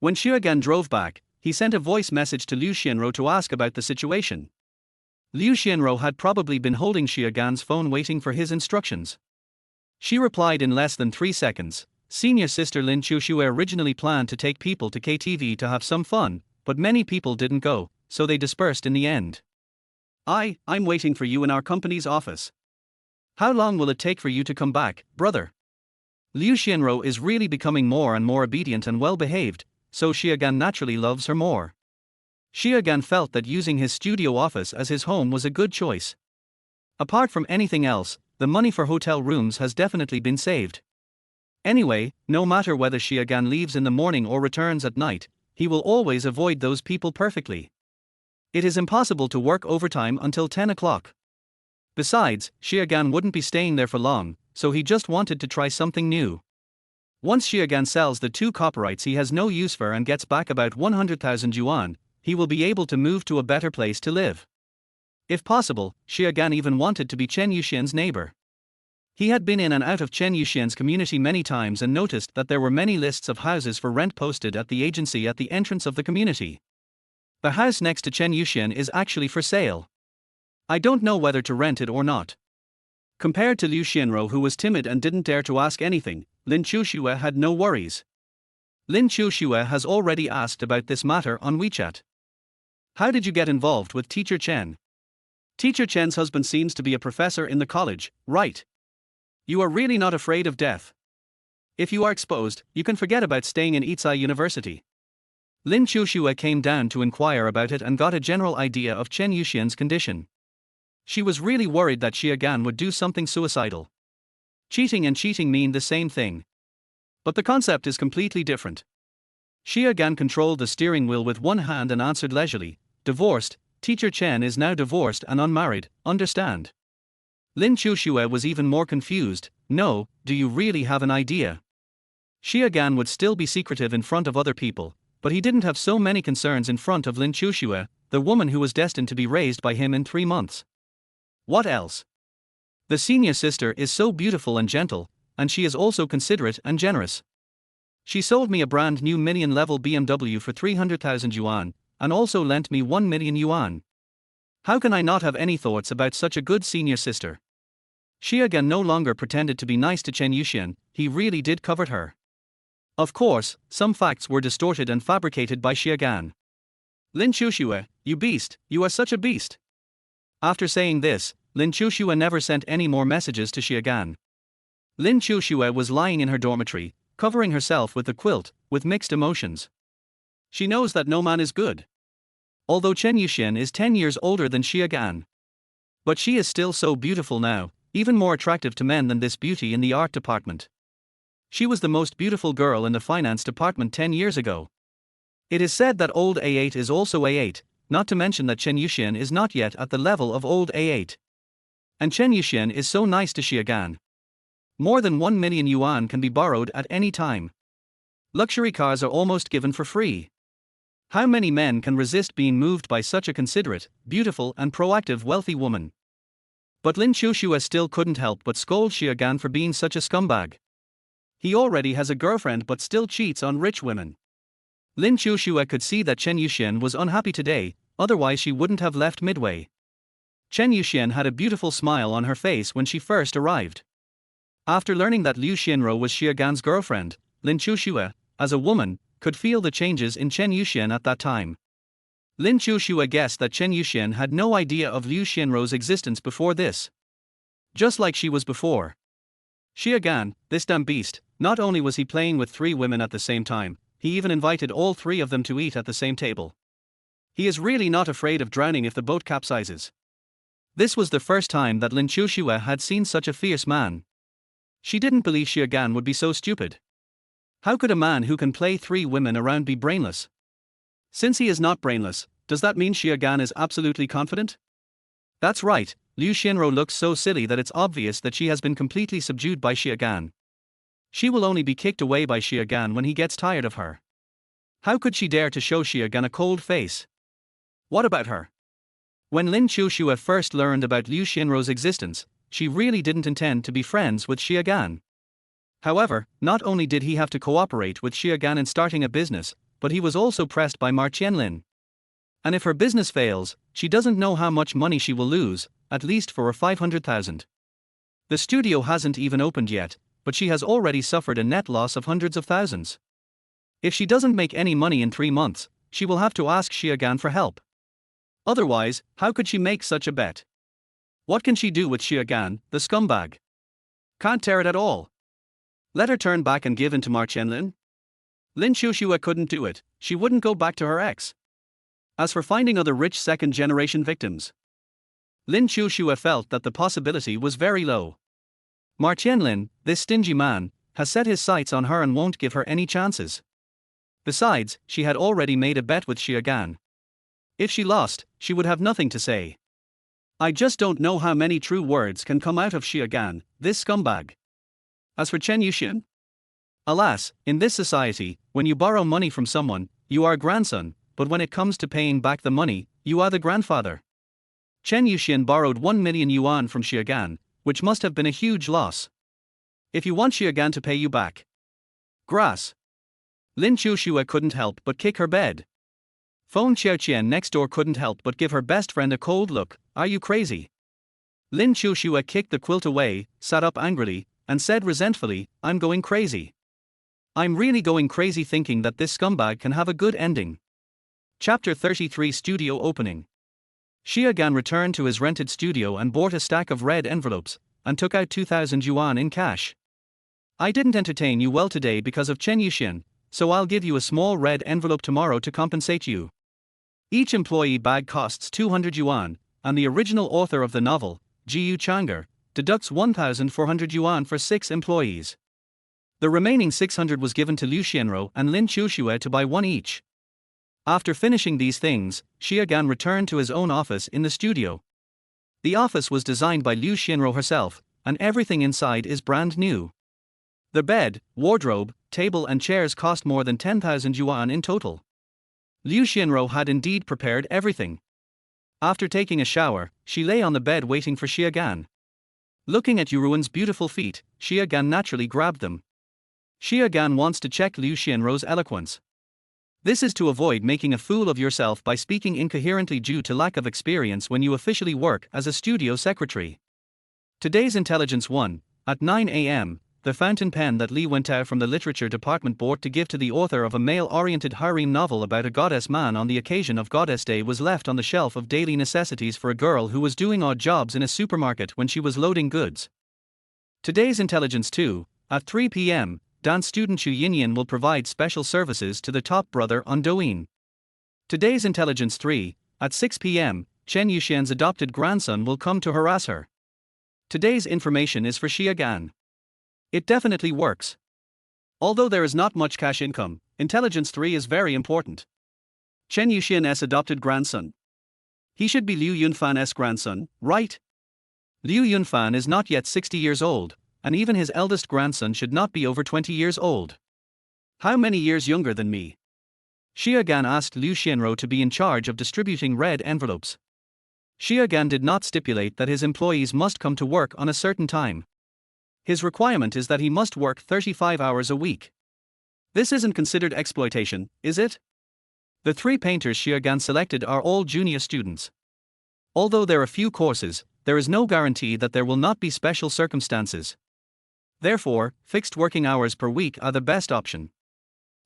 When Xia Gan drove back, he sent a voice message to Liu Xianro to ask about the situation. Liu Xianro had probably been holding Xia Gan's phone waiting for his instructions. She replied in less than 3 seconds. Senior sister Lin Qiuxue originally planned to take people to KTV to have some fun, but many people didn't go, so they dispersed in the end. I'm waiting for you in our company's office. How long will it take for you to come back, brother?" Liu Xianro is really becoming more and more obedient and well-behaved, so Xia Gan naturally loves her more. Xie Gan felt that using his studio office as his home was a good choice. Apart from anything else, the money for hotel rooms has definitely been saved. Anyway, no matter whether Xie Gan leaves in the morning or returns at night, he will always avoid those people perfectly. It is impossible to work overtime until 10 o'clock. Besides, Xie Gan wouldn't be staying there for long, so he just wanted to try something new. Once Xie Gan sells the 2 copyrights he has no use for and gets back about 100,000 yuan, he will be able to move to a better place to live. If possible, Xie Gan even wanted to be Chen Yuxian's neighbor. He had been in and out of Chen Yuxian's community many times and noticed that there were many lists of houses for rent posted at the agency at the entrance of the community. The house next to Chen Yuxian is actually for sale. I don't know whether to rent it or not. Compared to Liu Xianro, who was timid and didn't dare to ask anything, Lin Qiuxue had no worries. Lin Qiuxue has already asked about this matter on WeChat. How did you get involved with Teacher Chen? Teacher Chen's husband seems to be a professor in the college, right? You are really not afraid of death. If you are exposed, you can forget about staying in Yitzhai University. Lin Qiuxue came down to inquire about it and got a general idea of Chen Yuxian's condition. She was really worried that Xie Gan would do something suicidal. Cheating and cheating mean the same thing. But the concept is completely different. Xie Gan controlled the steering wheel with one hand and answered leisurely, "Divorced, Teacher Chen is now divorced and unmarried, understand?" Lin Qiuxue was even more confused. "No, do you really have an idea?" Xie Gan would still be secretive in front of other people, but he didn't have so many concerns in front of Lin Qiuxue, the woman who was destined to be raised by him in 3 months. What else? The senior sister is so beautiful and gentle, and she is also considerate and generous. She sold me a brand new million-level BMW for 300,000 yuan, and also lent me 1 million yuan. How can I not have any thoughts about such a good senior sister? Xie Gan no longer pretended to be nice to Chen Yuxian, he really did covet her. Of course, some facts were distorted and fabricated by Xie Gan. Lin Qiuxue, you beast, you are such a beast. After saying this, Lin Qiuxue never sent any more messages to Xie Gan. Lin Qiuxue was lying in her dormitory, covering herself with the quilt, with mixed emotions. She knows that no man is good. Although Chen Yuxian is 10 years older than Xie Gan. But she is still so beautiful now, even more attractive to men than this beauty in the art department. She was the most beautiful girl in the finance department 10 years ago. It is said that old A8 is also A8, not to mention that Chen Yuxian is not yet at the level of old A8. And Chen Yuxian is so nice to Xie Gan. More than 1 million yuan can be borrowed at any time. Luxury cars are almost given for free. How many men can resist being moved by such a considerate, beautiful and proactive wealthy woman? But Lin Qiuxue still couldn't help but scold Xie Gan for being such a scumbag. He already has a girlfriend but still cheats on rich women. Lin Qiuxue could see that Chen Yuxian was unhappy today, otherwise she wouldn't have left midway. Chen Yuxian had a beautiful smile on her face when she first arrived. After learning that Liu Xianro was Xie Gan's girlfriend, Lin Qiuxue, as a woman, could feel the changes in Chen Yuxian at that time. Lin Qiuxue guessed that Chen Yuxian had no idea of Liu Xianro's existence before this. Just like she was before. Xie Gan, this damn beast, not only was he playing with 3 women at the same time, he even invited all 3 of them to eat at the same table. He is really not afraid of drowning if the boat capsizes. This was the first time that Lin Qiuxue had seen such a fierce man. She didn't believe Xie Gan would be so stupid. How could a man who can play 3 women around be brainless? Since he is not brainless, does that mean Xie Gan is absolutely confident? That's right, Liu Xianro looks so silly that it's obvious that she has been completely subdued by Xie Gan. She will only be kicked away by Xie Gan when he gets tired of her. How could she dare to show Xie Gan a cold face? What about her? When Lin Qiuxue first learned about Liu Xianro's existence, she really didn't intend to be friends with Xie Gan. However, not only did he have to cooperate with Xie Gan in starting a business, but he was also pressed by Ma Qianlin. And if her business fails, she doesn't know how much money she will lose, at least for 500,000. The studio hasn't even opened yet, but she has already suffered a net loss of hundreds of thousands. If she doesn't make any money in 3 months, she will have to ask Xie Gan for help. Otherwise, how could she make such a bet? What can she do with Xie Gan, the scumbag? Can't tear it at all. Let her turn back and give in to Ma Qianlin? Lin Qiuxue couldn't do it, she wouldn't go back to her ex. As for finding other rich second-generation victims, Lin Qiuxue felt that the possibility was very low. Ma Qianlin, this stingy man, has set his sights on her and won't give her any chances. Besides, she had already made a bet with Xie Gan. If she lost, she would have nothing to say. I just don't know how many true words can come out of Xie Gan, this scumbag. As for Chen Yuxian, alas, in this society, when you borrow money from someone, you are grandson, but when it comes to paying back the money, you are the grandfather. Chen Yuxian borrowed 1 million yuan from Xie Gan, which must have been a huge loss. If you want Xie Gan to pay you back. Grass. Lin Qiuxue couldn't help but kick her bed. Feng Qiaoqian next door couldn't help but give her best friend a cold look. Are you crazy? Lin Qiuxue kicked the quilt away, sat up angrily, and said resentfully, I'm going crazy. I'm really going crazy thinking that this scumbag can have a good ending. Chapter 33 Studio Opening. Xie Gan returned to his rented studio and bought a stack of red envelopes, and took out 2,000 yuan in cash. I didn't entertain you well today because of Chen Yuxian, so I'll give you a small red envelope tomorrow to compensate you. Each employee bag costs 200 yuan, and the original author of the novel, Jiyu Changer, deducts 1,400 yuan for 6 employees. The remaining 600 was given to Liu Xianrou and Lin Qiuxue to buy one each. After finishing these things, Xie Gan returned to his own office in the studio. The office was designed by Liu Xianrou herself, and everything inside is brand new. The bed, wardrobe, table and chairs cost more than 10,000 yuan in total. Liu Xianrou had indeed prepared everything. After taking a shower, she lay on the bed waiting for Xie Gan. Looking at Yuruan's beautiful feet, Xie Gan naturally grabbed them. Xie Gan wants to check Liu Xianrou's eloquence. This is to avoid making a fool of yourself by speaking incoherently due to lack of experience when you officially work as a studio secretary. Today's Intelligence 1, at 9 a.m., the fountain pen that Li Wentao from the literature department bought to give to the author of a male-oriented harem novel about a goddess man on the occasion of Goddess Day was left on the shelf of daily necessities for a girl who was doing odd jobs in a supermarket when she was loading goods. Today's Intelligence 2, at 3 p.m., dance student Xu Yinyan will provide special services to the top brother on Douyin. Today's Intelligence 3, at 6 p.m., Chen Yuxian's adopted grandson will come to harass her. Today's information is for Xie Gan. It definitely works. Although there is not much cash income, Intelligence 3 is very important. Chen Yuxian's adopted grandson. He should be Liu Yunfan's grandson, right? Liu Yunfan is not yet 60 years old, and even his eldest grandson should not be over 20 years old. How many years younger than me? Xie Gan asked Liu Xianrou to be in charge of distributing red envelopes. Xie Gan did not stipulate that his employees must come to work on a certain time. His requirement is that he must work 35 hours a week. This isn't considered exploitation, is it? The 3 painters Xie Gan selected are all junior students. Although there are few courses, there is no guarantee that there will not be special circumstances. Therefore, fixed working hours per week are the best option.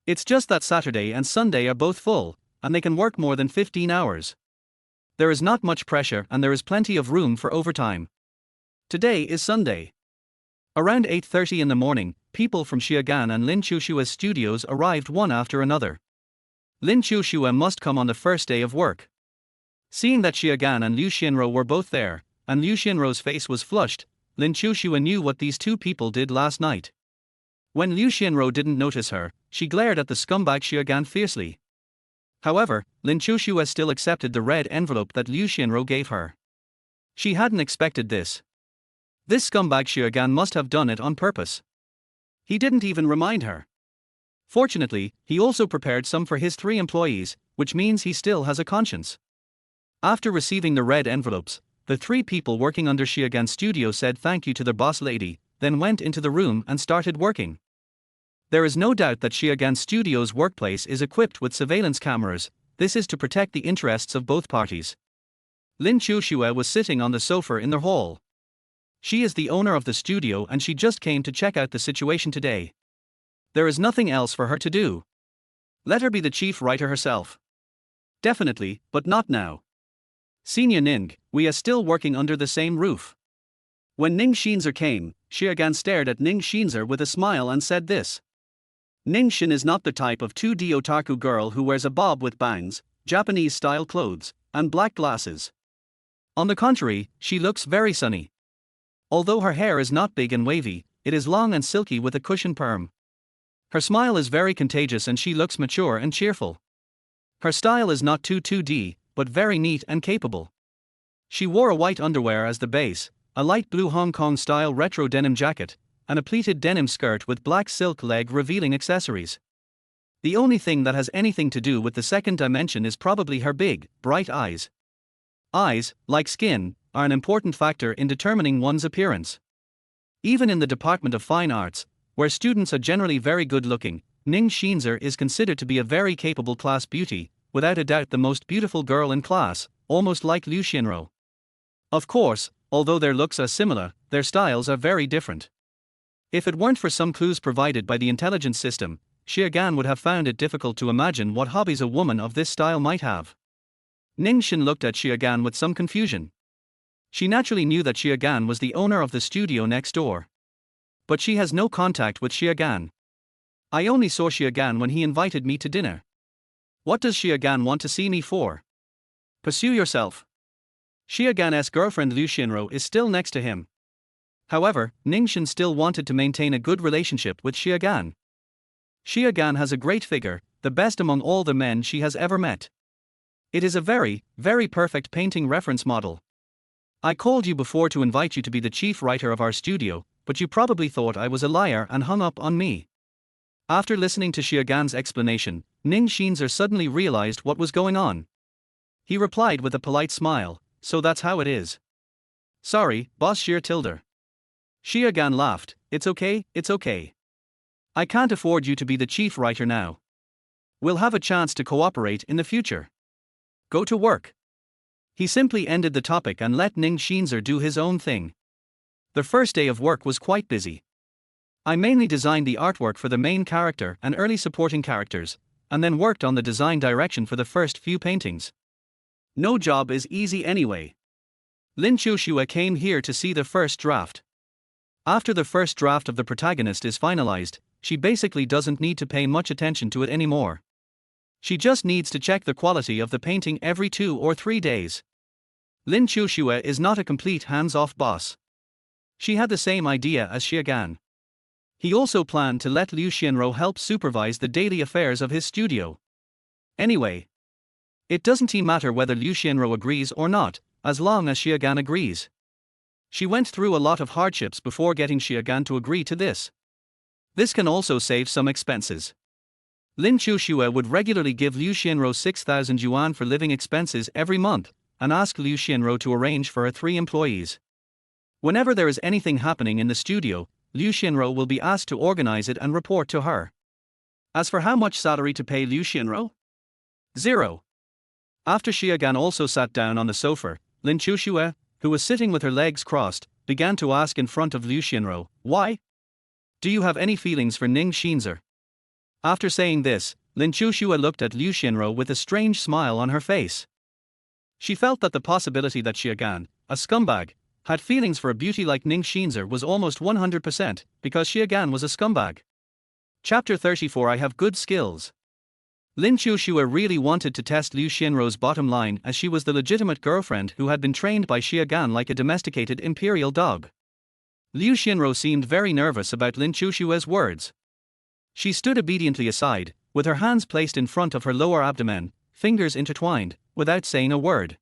It's just that Saturday and Sunday are both full, and they can work more than 15 hours. There is not much pressure and there is plenty of room for overtime. Today is Sunday. Around 8:30 in the morning, people from Xie Gan and Lin Qiuxue's studios arrived one after another. Lin Qiuxue must come on the first day of work. Seeing that Xie Gan and Liu Xianrou were both there, and Liu Xianrou's face was flushed, Lin Qiuxue knew what these 2 people did last night. When Liu Xianrou didn't notice her, she glared at the scumbag Xie Gan fiercely. However, Lin Qiuxue still accepted the red envelope that Liu Xianrou gave her. She hadn't expected this. This scumbag Xie Gan must have done it on purpose. He didn't even remind her. Fortunately, he also prepared some for his 3 employees, which means he still has a conscience. After receiving the red envelopes, the 3 people working under Xie Gan's studio said thank you to their boss lady, then went into the room and started working. There is no doubt that Xie Gan's studio's workplace is equipped with surveillance cameras. This is to protect the interests of both parties. Lin Qiuxue was sitting on the sofa in the hall. She is the owner of the studio and she just came to check out the situation today. There is nothing else for her to do. Let her be the chief writer herself. Definitely, but not now. Senior Ning, we are still working under the same roof. When Ning Xinzer came, Xie Gan stared at Ning Xinzer with a smile and said this. Ning Xin is not the type of 2D otaku girl who wears a bob with bangs, Japanese-style clothes, and black glasses. On the contrary, she looks very sunny. Although her hair is not big and wavy, it is long and silky with a cushion perm. Her smile is very contagious and she looks mature and cheerful. Her style is not too 2D, but very neat and capable. She wore a white underwear as the base, a light blue Hong Kong-style retro denim jacket, and a pleated denim skirt with black silk leg-revealing accessories. The only thing that has anything to do with the second dimension is probably her big, bright eyes. Eyes, like skin, are an important factor in determining one's appearance. Even in the Department of Fine Arts, where students are generally very good-looking, Lin Qiuxue is considered to be a very capable class beauty, without a doubt the most beautiful girl in class, almost like Lin Qiuxue. Of course, although their looks are similar, their styles are very different. If it weren't for some clues provided by the intelligence system, Xie Gan would have found it difficult to imagine what hobbies a woman of this style might have. Ning Xin looked at Xie Gan with some confusion. She naturally knew that Xie Gan was the owner of the studio next door. But she has no contact with Xie Gan. I only saw Xie Gan when he invited me to dinner. What does Xie Gan want to see me for? Pursue yourself. Xie Gan's girlfriend Liu Xianro is still next to him. However, Ning Xin still wanted to maintain a good relationship with Xie Gan. Xie Gan has a great figure, the best among all the men she has ever met. It is a very, very perfect painting reference model. I called you before to invite you to be the chief writer of our studio, but you probably thought I was a liar and hung up on me. After listening to Xie Gan's explanation, Ning Qiuxue suddenly realized what was going on. He replied with a polite smile, so that's how it is. Sorry, boss Xie Tilder. Xie Gan laughed, it's okay, it's okay. I can't afford you to be the chief writer now. We'll have a chance to cooperate in the future. Go to work. He simply ended the topic and let Ning Qiuxue do his own thing. The first day of work was quite busy. I mainly designed the artwork for the main character and early supporting characters, and then worked on the design direction for the first few paintings. No job is easy anyway. Lin Qiuxue came here to see the first draft. After the first draft of the protagonist is finalized, she basically doesn't need to pay much attention to it anymore. She just needs to check the quality of the painting every 2 or 3 days. Lin Qiuxue is not a complete hands-off boss. She had the same idea as Xie Gan. He also planned to let Liu Xianro help supervise the daily affairs of his studio. Anyway, it doesn't matter whether Liu Xianro agrees or not, as long as Xie Gan agrees. She went through a lot of hardships before getting Xie Gan to agree to this. This can also save some expenses. Lin Qiuxue would regularly give Liu Xianro 6,000 yuan for living expenses every month, and ask Liu Xianro to arrange for her 3 employees. Whenever there is anything happening in the studio, Liu Xianro will be asked to organize it and report to her. As for how much salary to pay Liu Xianro? 0. After Xie Gan also sat down on the sofa, Lin Qiuxue, who was sitting with her legs crossed, began to ask in front of Liu Xianro, why? Do you have any feelings for Ning Qiuxue? After saying this, Lin Qiuxue looked at Liu Xianro with a strange smile on her face. She felt that the possibility that Xie Gan, a scumbag, had feelings for a beauty like Ning Qiuxue was almost 100%, because Xie Gan was a scumbag. Chapter 34 I have good skills. Lin Qiuxue really wanted to test Liu Xianro's bottom line, as she was the legitimate girlfriend who had been trained by Xie Gan like a domesticated imperial dog. Liu Xianro seemed very nervous about Lin Qiuxue's words. She stood obediently aside, with her hands placed in front of her lower abdomen, fingers intertwined, without saying a word.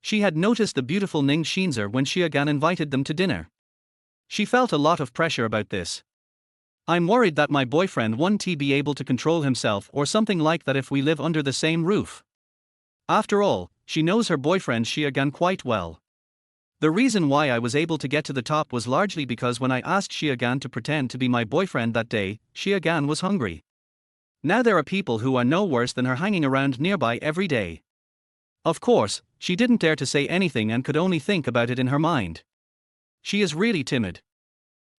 She had noticed the beautiful Ning Qiuxue when Xie Gan invited them to dinner. She felt a lot of pressure about this. I'm worried that my boyfriend won't be able to control himself or something like that if we live under the same roof. After all, she knows her boyfriend Xie Gan quite well. The reason why I was able to get to the top was largely because when I asked Xie Gan to pretend to be my boyfriend that day, Xie Gan was hungry. Now there are people who are no worse than her hanging around nearby every day. Of course, she didn't dare to say anything and could only think about it in her mind. She is really timid.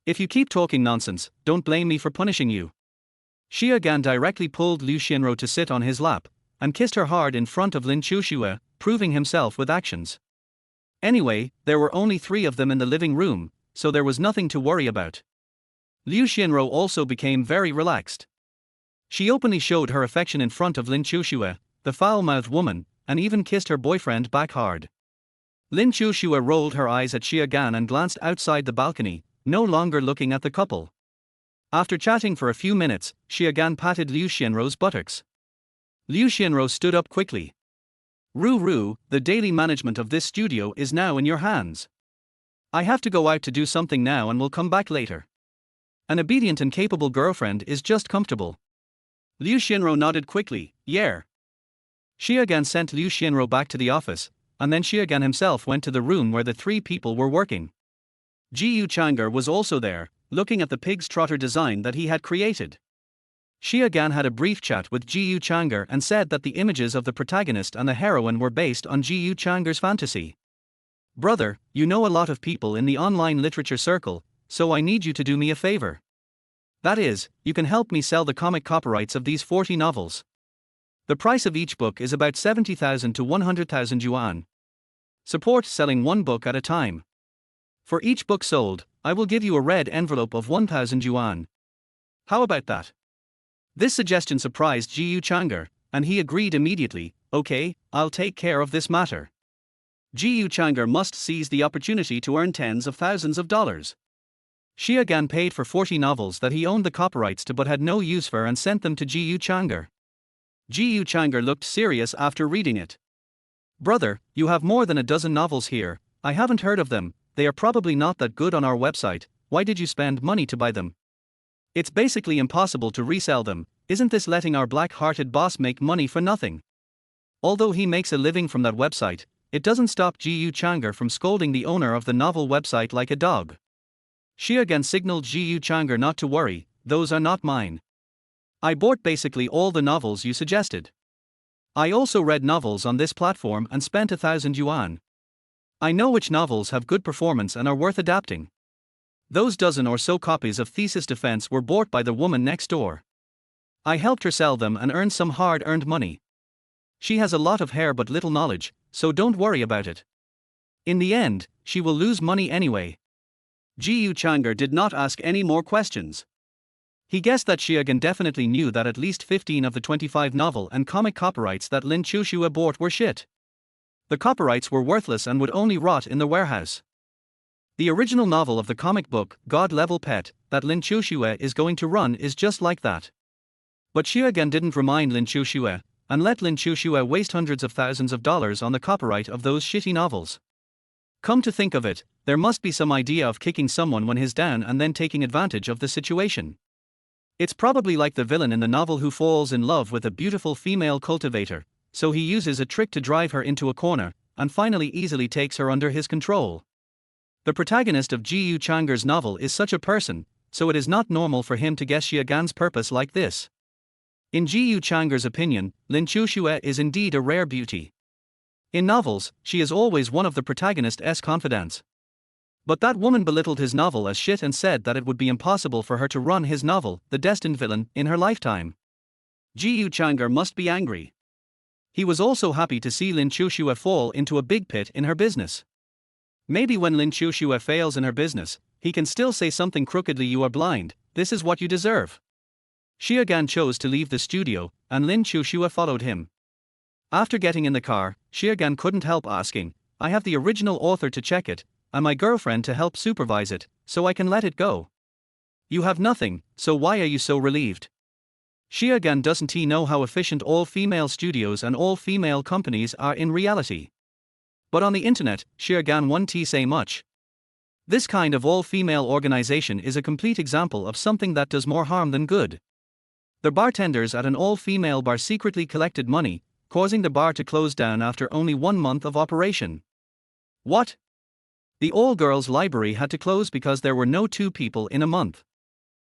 If you keep talking nonsense, don't blame me for punishing you. Xie Gan directly pulled Liu Xianro to sit on his lap, and kissed her hard in front of Lin Qiuxue, proving himself with actions. Anyway, there were only 3 of them in the living room, so there was nothing to worry about. Liu Xianro also became very relaxed. She openly showed her affection in front of Lin Qiuxue, the foul-mouthed woman, and even kissed her boyfriend back hard. Lin Qiuxue rolled her eyes at Xia Gan and glanced outside the balcony, no longer looking at the couple. After chatting for a few minutes, Xia Gan patted Liu Xianrou's buttocks. Liu Xianrou stood up quickly. Ru, the daily management of this studio is now in your hands. I have to go out to do something now and will come back later. An obedient and capable girlfriend is just comfortable. Liu Xianrou nodded quickly, yeah. Xia Gan sent Liu Xianrou back to the office, and then Xia Gan himself went to the room where the three people were working. Ji Yuchang'er was also there, looking at the pig's trotter design that he had created. Xia Gan had a brief chat with Ji Yuchang'er and said that the images of the protagonist and the heroine were based on Ji Yuchang'er's fantasy. Brother, you know a lot of people in the online literature circle, so I need you to do me a favor. That is, you can help me sell the comic copyrights of these 40 novels. The price of each book is about 70,000 to 100,000 yuan. Support selling one book at a time. For each book sold, I will give you a red envelope of 1,000 yuan. How about that? This suggestion surprised Ji Yuchang'er, and he agreed immediately. Okay, I'll take care of this matter. Ji Yuchang'er must seize the opportunity to earn tens of thousands of dollars. Xia Gan paid for 40 novels that he owned the copyrights to but had no use for and sent them to Ji Yuchang'er. Ji Yuchang'er looked serious after reading it. Brother, you have more than a dozen novels here. I haven't heard of them, they are probably not that good on our website. Why did you spend money to buy them? It's basically impossible to resell them. Isn't this letting our black-hearted boss make money for nothing? Although he makes a living from that website, it doesn't stop Ji Yuchang'er from scolding the owner of the novel website like a dog. Xia Gan signaled Ji Yuchang'er not to worry, those are not mine. I bought basically all the novels you suggested. I also read novels on this platform and spent 1,000 yuan. I know which novels have good performance and are worth adapting. Those dozen or so copies of Thesis Defense were bought by the woman next door. I helped her sell them and earned some hard-earned money. She has a lot of hair but little knowledge, so don't worry about it. In the end, she will lose money anyway. Ji Yuchang'er did not ask any more questions. He guessed that Xia Gan definitely knew that at least 15 of the 25 novel and comic copyrights that Lin Qiuxue bought were shit. The copyrights were worthless and would only rot in the warehouse. The original novel of the comic book, God Level Pet, that Lin Qiuxue is going to run is just like that. But Xia Gan didn't remind Lin Qiuxue, and let Lin Qiuxue waste hundreds of thousands of dollars on the copyright of those shitty novels. Come to think of it, there must be some idea of kicking someone when he's down and then taking advantage of the situation. It's probably like the villain in the novel who falls in love with a beautiful female cultivator, so he uses a trick to drive her into a corner, and finally easily takes her under his control. The protagonist of Ji Yuchang'er's novel is such a person, so it is not normal for him to guess Xia Gan's purpose like this. In Ji Yuchang'er's opinion, Lin Qiuxue is indeed a rare beauty. In novels, she is always one of the protagonist's confidants. But that woman belittled his novel as shit and said that it would be impossible for her to run his novel, The Destined Villain, in her lifetime. Ji Yuchang'er must be angry. He was also happy to see Lin Qiuxue fall into a big pit in her business. Maybe when Lin Qiuxue fails in her business, he can still say something crookedly, you are blind, this is what you deserve. Xia Gan chose to leave the studio, and Lin Qiuxue followed him. After getting in the car, Xia Gan couldn't help asking, I have the original author to check it, and my girlfriend to help supervise it, so I can let it go. You have nothing, so why are you so relieved? Xia Gan doesn't he know how efficient all-female studios and all-female companies are in reality? But on the internet, Xia Gan won't say much. This kind of all-female organization is a complete example of something that does more harm than good. The bartenders at an all-female bar secretly collected money, causing the bar to close down after only 1 month of operation. What? The all-girls library had to close because there were no 2 people in a month.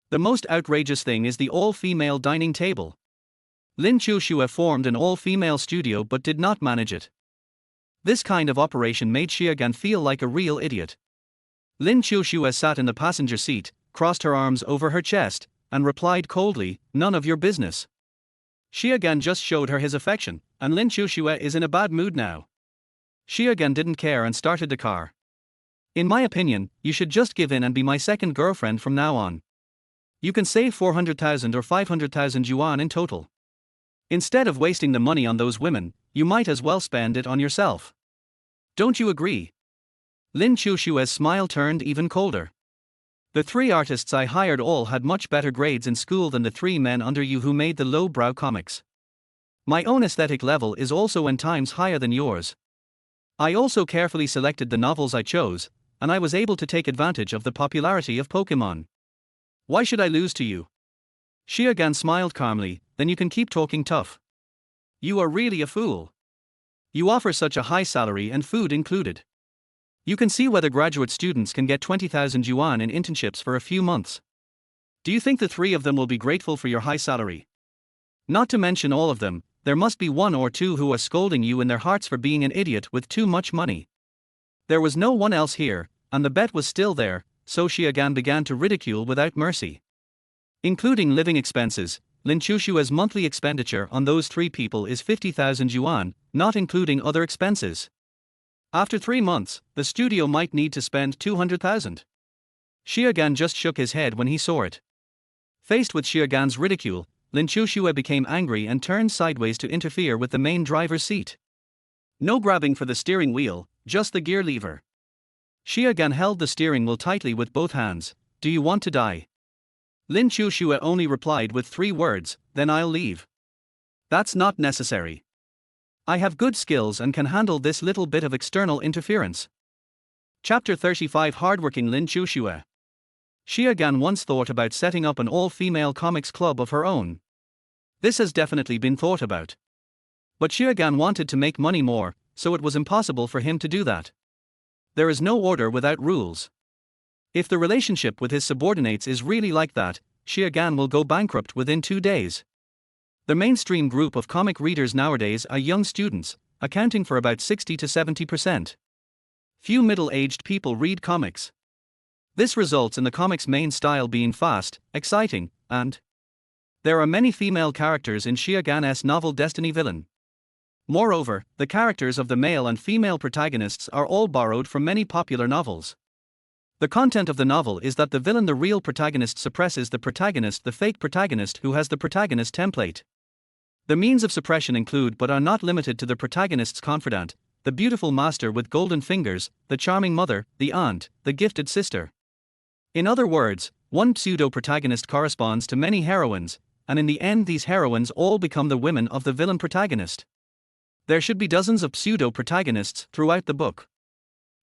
The most outrageous thing is the all-female dining table. Lin Qiuxue formed an all-female studio but did not manage it. This kind of operation made Xia Gan feel like a real idiot. Lin Qiuxue sat in the passenger seat, crossed her arms over her chest, and replied coldly, none of your business. Xia Gan just showed her his affection, and Lin Qiuxue is in a bad mood now. Xia Gan didn't care and started the car. In my opinion, you should just give in and be my second girlfriend from now on. You can save 400,000 or 500,000 yuan in total. Instead of wasting the money on those women, you might as well spend it on yourself. Don't you agree? Lin Qiuxue's smile turned even colder. The 3 artists I hired all had much better grades in school than the 3 men under you who made the low-brow comics. My own aesthetic level is also n times higher than yours. I also carefully selected the novels I chose, and I was able to take advantage of the popularity of Pokemon. Why should I lose to you? Xiaogan smiled calmly. Then you can keep talking tough. You are really a fool. You offer such a high salary and food included. You can see whether graduate students can get 20,000 yuan in internships for a few months. Do you think the 3 of them will be grateful for your high salary? Not to mention all of them, there must be 1 or 2 who are scolding you in their hearts for being an idiot with too much money. There was no one else here, and the bet was still there, so Xiaogan began to ridicule without mercy. Including living expenses, Lin Qiuxue's monthly expenditure on those 3 people is 50,000 yuan, not including other expenses. After 3 months, the studio might need to spend 200,000. Xiaogan just shook his head when he saw it. Faced with Xiaogan's ridicule, Lin Qiuxue became angry and turned sideways to interfere with the main driver's seat. No grabbing for the steering wheel, just the gear lever. Xiaogan held the steering wheel tightly with both hands. Do you want to die? Lin Qiuxue only replied with 3 words, then I'll leave. That's not necessary. I have good skills and can handle this little bit of external interference. Chapter 35 Hardworking Lin Qiuxue. Xiaogan once thought about setting up an all-female comics club of her own. This has definitely been thought about. But Xiaogan wanted to make money more, so it was impossible for him to do that. There is no order without rules. If the relationship with his subordinates is really like that, Xiaogan will go bankrupt within 2 days. The mainstream group of comic readers nowadays are young students, accounting for about 60 to 70%. Few middle-aged people read comics. This results in the comics' main style being fast, exciting, and there are many female characters in Xiaogan's novel Destiny Villain. Moreover, the characters of the male and female protagonists are all borrowed from many popular novels. The content of the novel is that the villain, the real protagonist, suppresses the protagonist, the fake protagonist who has the protagonist template. The means of suppression include but are not limited to the protagonist's confidant, the beautiful master with golden fingers, the charming mother, the aunt, the gifted sister. In other words, one pseudo-protagonist corresponds to many heroines, and in the end these heroines all become the women of the villain protagonist. There should be dozens of pseudo-protagonists throughout the book.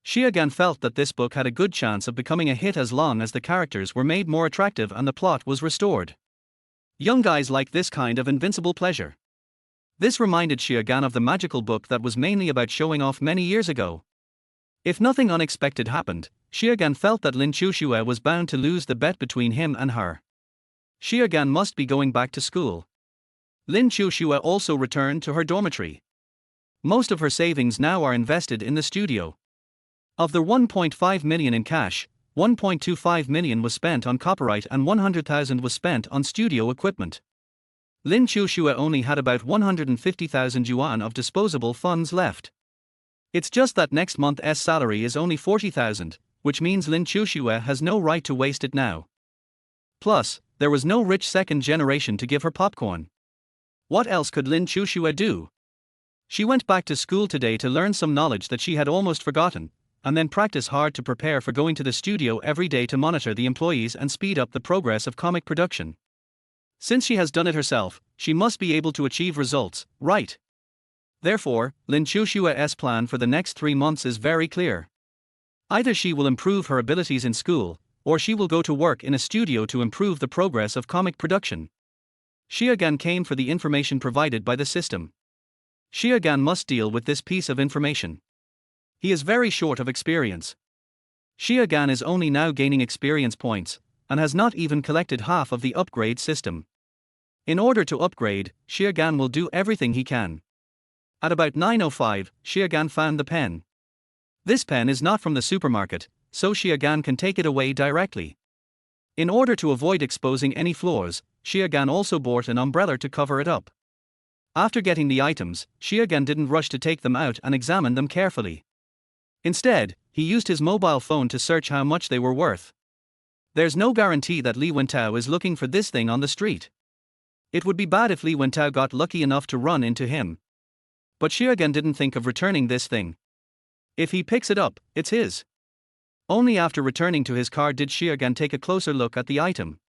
Xiaogan felt that this book had a good chance of becoming a hit as long as the characters were made more attractive and the plot was restored. Young guys like this kind of invincible pleasure. This reminded Xiaogan of the magical book that was mainly about showing off many years ago. If nothing unexpected happened, Xiaogan felt that Lin Qiuxue was bound to lose the bet between him and her. Xiaogan must be going back to school. Lin Qiuxue also returned to her dormitory. Most of her savings now are invested in the studio. Of the 1.5 million in cash, 1.25 million was spent on copyright and 100,000 was spent on studio equipment. Lin Qiuxue only had about 150,000 yuan of disposable funds left. It's just that next month's salary is only 40,000, which means Lin Qiuxue has no right to waste it now. Plus, there was no rich second generation to give her popcorn. What else could Lin Qiuxue do? She went back to school today to learn some knowledge that she had almost forgotten, and then practice hard to prepare for going to the studio every day to monitor the employees and speed up the progress of comic production. Since she has done it herself, she must be able to achieve results, right? Therefore, Lin Qiuxue's plan for the next 3 months is very clear. Either she will improve her abilities in school, or she will go to work in a studio to improve the progress of comic production. Xiaogan came for the information provided by the system. Xiaogan must deal with this piece of information. He is very short of experience. Xiaogan is only now gaining experience points, and has not even collected half of the upgrade system. In order to upgrade, Xiaogan will do everything he can. At about 9:05, Xiaogan found the pen. This pen is not from the supermarket, so Xiaogan can take it away directly. In order to avoid exposing any flaws, Xiaogan also bought an umbrella to cover it up. After getting the items, Xiaogan didn't rush to take them out and examine them carefully. Instead, he used his mobile phone to search how much they were worth. There's no guarantee that Li Wentao is looking for this thing on the street. It would be bad if Li Wentao got lucky enough to run into him. But Xiaogan didn't think of returning this thing. If he picks it up, it's his. Only after returning to his car did Xiaogan take a closer look at the item.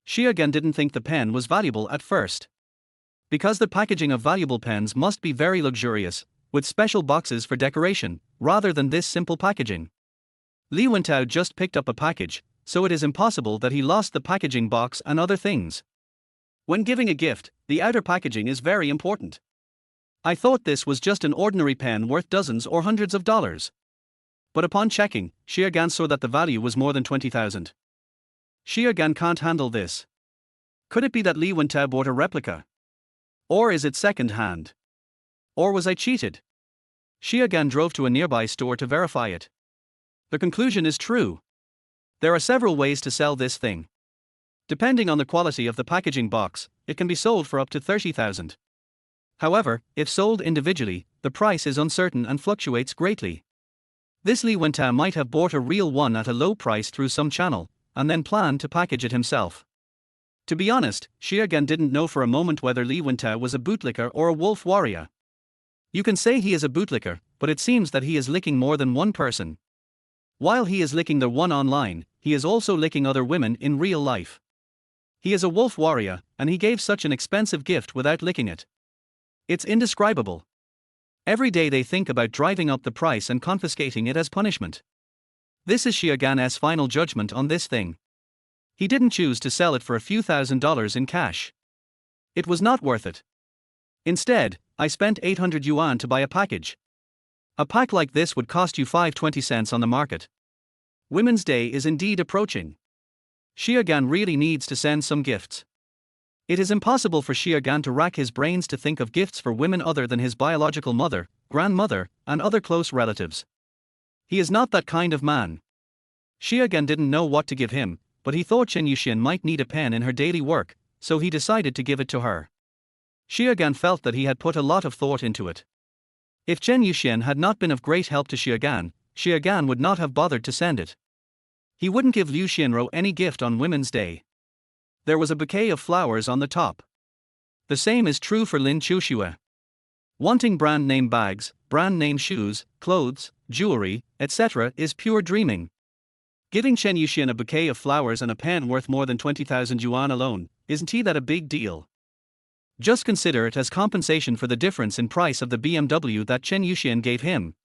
Xiaogan didn't think the pen was valuable at first. Because the packaging of valuable pens must be very luxurious, with special boxes for decoration, rather than this simple packaging. Li Wentao just picked up a package, so it is impossible that he lost the packaging box and other things. When giving a gift, the outer packaging is very important. I thought this was just an ordinary pen worth dozens or hundreds of dollars. But upon checking, Xiaogan saw that the value was more than 20,000. Xiaogan can't handle this. Could it be that Li Wentao bought a replica? Or is it second-hand? Or was I cheated? Xiaogan drove to a nearby store to verify it. The conclusion is true. There are several ways to sell this thing. Depending on the quality of the packaging box, it can be sold for up to 30,000. However, if sold individually, the price is uncertain and fluctuates greatly. This Li Wentao might have bought a real one at a low price through some channel, and then planned to package it himself. To be honest, Xiaogan didn't know for a moment whether Li Wentao was a bootlicker or a wolf warrior. You can say he is a bootlicker, but it seems that he is licking more than one person. While he is licking the one online, he is also licking other women in real life. He is a wolf warrior, and he gave such an expensive gift without licking it. It's indescribable. Every day they think about driving up the price and confiscating it as punishment. This is Xiaogan's final judgment on this thing. He didn't choose to sell it for a few $1,000s in cash. It was not worth it. Instead, I spent 800 yuan to buy a package. A pack like this would cost you 5.20 cents on the market. Women's Day is indeed approaching. Xiaogan really needs to send some gifts. It is impossible for Xiaogan to rack his brains to think of gifts for women other than his biological mother, grandmother, and other close relatives. He is not that kind of man. Xiaogan didn't know what to give him, but he thought Chen Yuxian might need a pen in her daily work, so he decided to give it to her. Xiaogan felt that he had put a lot of thought into it. If Chen Yuxian had not been of great help to Xiaogan, Xiaogan would not have bothered to send it. He wouldn't give Liu Xianro any gift on Women's Day. There was a bouquet of flowers on the top. The same is true for Lin Qiuxue. Wanting brand name bags, brand name shoes, clothes, jewelry, etc. is pure dreaming. Giving Chen Yuxian a bouquet of flowers and a pen worth more than 20,000 yuan alone, isn't that a big deal? Just consider it as compensation for the difference in price of the BMW that Chen Yuxian gave him.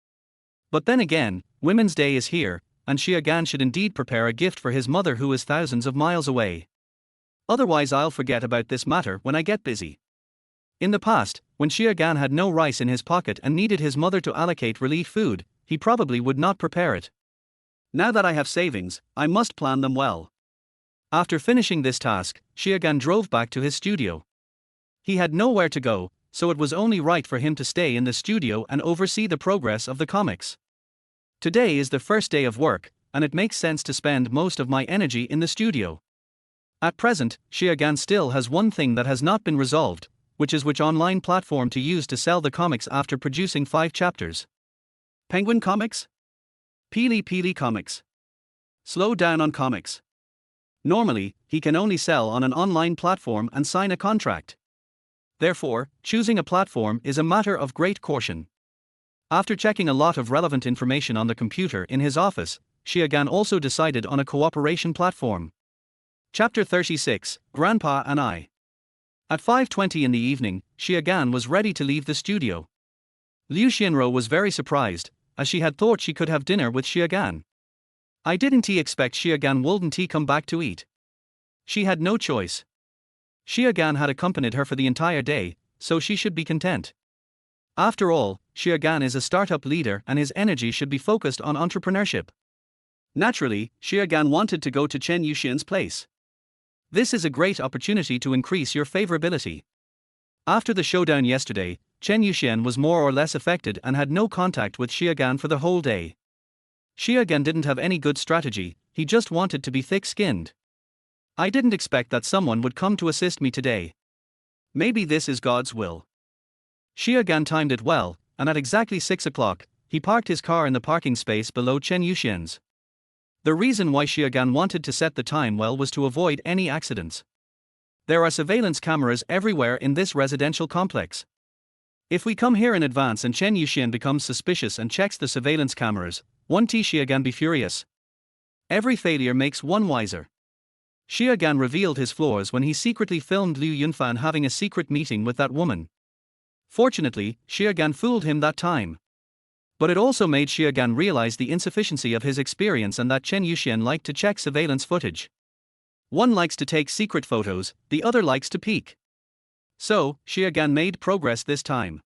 But then again, Women's Day is here, and Xiaogan should indeed prepare a gift for his mother who is thousands of miles away. Otherwise I'll forget about this matter when I get busy. In the past, when Xiaogan had no rice in his pocket and needed his mother to allocate relief food, he probably would not prepare it. Now that I have savings, I must plan them well. After finishing this task, Xiaogan drove back to his studio. He had nowhere to go, so it was only right for him to stay in the studio and oversee the progress of the comics. Today is the first day of work, and it makes sense to spend most of my energy in the studio. At present, Xiaogan still has one thing that has not been resolved, which is which online platform to use to sell the comics after producing 5 chapters. Penguin Comics? Pili Comics? Slow Down on Comics? Normally, he can only sell on an online platform and sign a contract. Therefore, choosing a platform is a matter of great caution. After checking a lot of relevant information on the computer in his office, Xiaogan also decided on a cooperation platform. Chapter 36, Grandpa and I. At 5:20 in the evening, Xiaogan was ready to leave the studio. Liu Xianro was very surprised, as she had thought she could have dinner with Xiaogan. I didn't expect Xiaogan wouldn't come back to eat. She had no choice. Xiaogan had accompanied her for the entire day, so she should be content. After all, Xiaogan is a startup leader and his energy should be focused on entrepreneurship. Naturally, Xiaogan wanted to go to Chen Yuxian's place. This is a great opportunity to increase your favorability. After the showdown yesterday, Chen Yuxian was more or less affected and had no contact with Xiaogan for the whole day. Xiaogan didn't have any good strategy, he just wanted to be thick-skinned. I didn't expect that someone would come to assist me today. Maybe this is God's will. Xiaogan timed it well, and at exactly 6 o'clock, he parked his car in the parking space below Chen Yuxian's. The reason why Xiaogan wanted to set the time well was to avoid any accidents. There are surveillance cameras everywhere in this residential complex. If we come here in advance and Chen Yuxian becomes suspicious and checks the surveillance cameras, won't Xiagan be furious? Every failure makes one wiser. Xiagan revealed his flaws when he secretly filmed Liu Yunfan having a secret meeting with that woman. Fortunately, Xiagan fooled him that time. But it also made Xiagan realize the insufficiency of his experience and that Chen Yuxian liked to check surveillance footage. One likes to take secret photos, the other likes to peek. So, Xiagan made progress this time.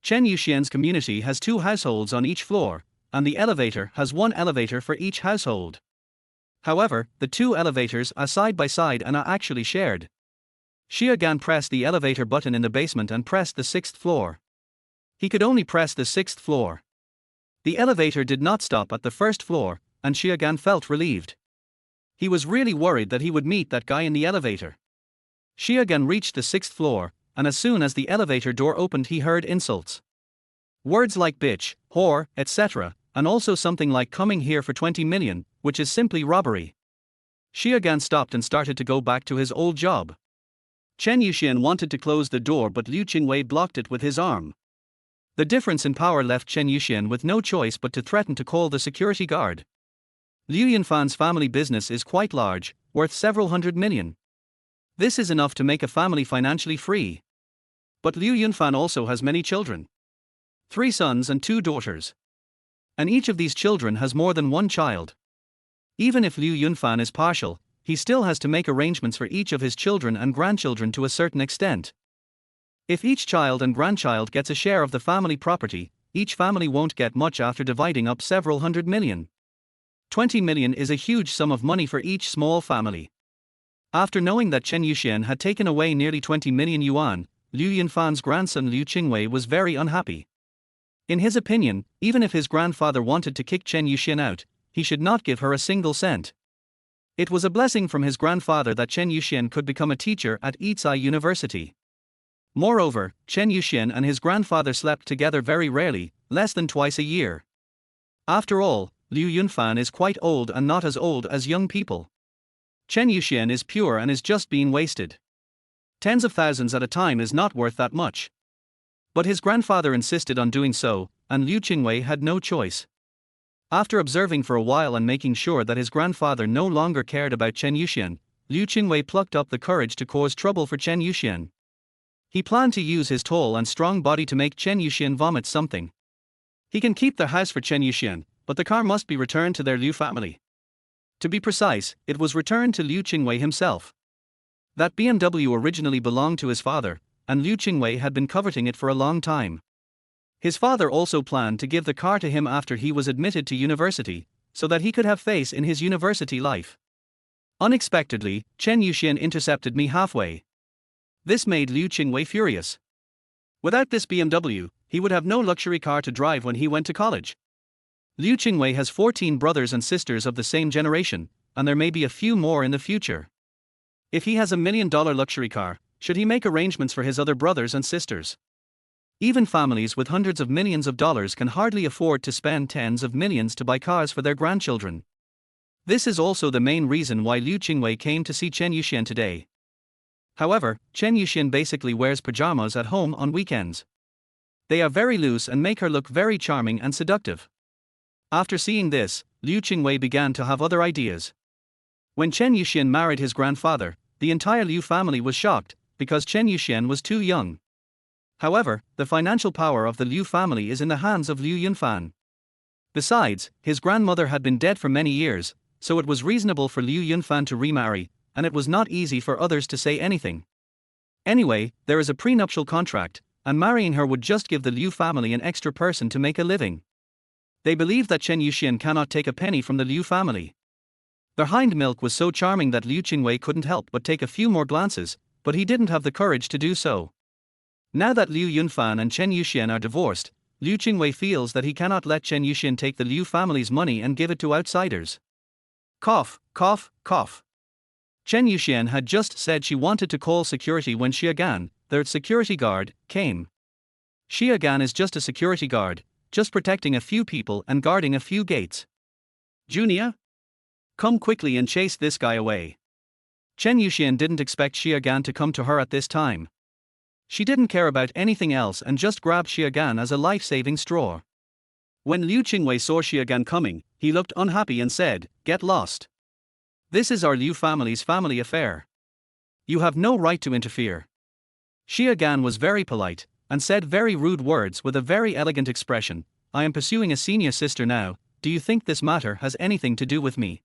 Chen Yuxian's community has 2 households on each floor, and the elevator has 1 elevator for each household. However, the 2 elevators are side by side and are actually shared. Xiagan pressed the elevator button in the basement and pressed the 6th floor. He could only press the 6th floor. The elevator did not stop at the 1st floor, and Xiagan felt relieved. He was really worried that he would meet that guy in the elevator. Xiagan reached the 6th floor, and as soon as the elevator door opened he heard insults. Words like bitch, whore, etc., and also something like coming here for 20 million, which is simply robbery. Xiagan stopped and started to go back to his old job. Chen Yuxian wanted to close the door but Lin Qiuxue blocked it with his arm. The difference in power left Chen Yuxian with no choice but to threaten to call the security guard. Liu Yunfan's family business is quite large, worth several hundred million. This is enough to make a family financially free. But Liu Yunfan also has many children. 3 sons and 2 daughters. And each of these children has more than 1 child. Even if Liu Yunfan is partial, he still has to make arrangements for each of his children and grandchildren to a certain extent. If each child and grandchild gets a share of the family property, each family won't get much after dividing up several hundred million. 20 million is a huge sum of money for each small family. After knowing that Chen Yuxian had taken away nearly 20 million yuan, Liu Yunfan's grandson Lin Qiuxue was very unhappy. In his opinion, even if his grandfather wanted to kick Chen Yuxian out, he should not give her a single cent. It was a blessing from his grandfather that Chen Yuxian could become a teacher at Yizai University. Moreover, Chen Yuxian and his grandfather slept together very rarely, less than twice a year. After all, Liu Yunfan is quite old and not as old as young people. Chen Yuxian is pure and is just being wasted. Tens of thousands at a time is not worth that much. But his grandfather insisted on doing so, and Lin Qiuxue had no choice. After observing for a while and making sure that his grandfather no longer cared about Chen Yuxian, Lin Qiuxue plucked up the courage to cause trouble for Chen Yuxian. He planned to use his tall and strong body to make Chen Yuxian vomit something. He can keep the house for Chen Yuxian, but the car must be returned to their Liu family. To be precise, it was returned to Lin Qiuxue himself. That BMW originally belonged to his father, and Lin Qiuxue had been coveting it for a long time. His father also planned to give the car to him after he was admitted to university, so that he could have face in his university life. Unexpectedly, Chen Yuxian intercepted me halfway. This made Lin Qiuxue furious. Without this BMW, he would have no luxury car to drive when he went to college. Lin Qiuxue has 14 brothers and sisters of the same generation, and there may be a few more in the future. If he has $1 million luxury car, should he make arrangements for his other brothers and sisters? Even families with hundreds of millions of dollars can hardly afford to spend tens of millions to buy cars for their grandchildren. This is also the main reason why Lin Qiuxue came to see Chen Yuxian today. However, Chen Yuxian basically wears pajamas at home on weekends. They are very loose and make her look very charming and seductive. After seeing this, Lin Qiuxue began to have other ideas. When Chen Yuxian married his grandfather, the entire Liu family was shocked, because Chen Yuxian was too young. However, the financial power of the Liu family is in the hands of Liu Yunfan. Besides, his grandmother had been dead for many years, so it was reasonable for Liu Yunfan to remarry, and it was not easy for others to say anything. Anyway, there is a prenuptial contract, and marrying her would just give the Liu family an extra person to make a living. They believe that Chen Yuxian cannot take a penny from the Liu family. Their hind milk was so charming that Lin Qiuxue couldn't help but take a few more glances, but he didn't have the courage to do so. Now that Liu Yunfan and Chen Yuxian are divorced, Lin Qiuxue feels that he cannot let Chen Yuxian take the Liu family's money and give it to outsiders. Cough, cough, cough. Chen Yuxian had just said she wanted to call security when Xiagan, their security guard, came. Xiagan is just a security guard, just protecting a few people and guarding a few gates. Junia? Come quickly and chase this guy away. Chen Yuxian didn't expect Xia Gan to come to her at this time. She didn't care about anything else and just grabbed Xia Gan as a life-saving straw. When Liu Qiuxue saw Xia Gan coming, he looked unhappy and said, "Get lost. This is our Liu family's family affair. You have no right to interfere." Xia Gan was very polite, and said very rude words with a very elegant expression. "I am pursuing a senior sister now, do you think this matter has anything to do with me?"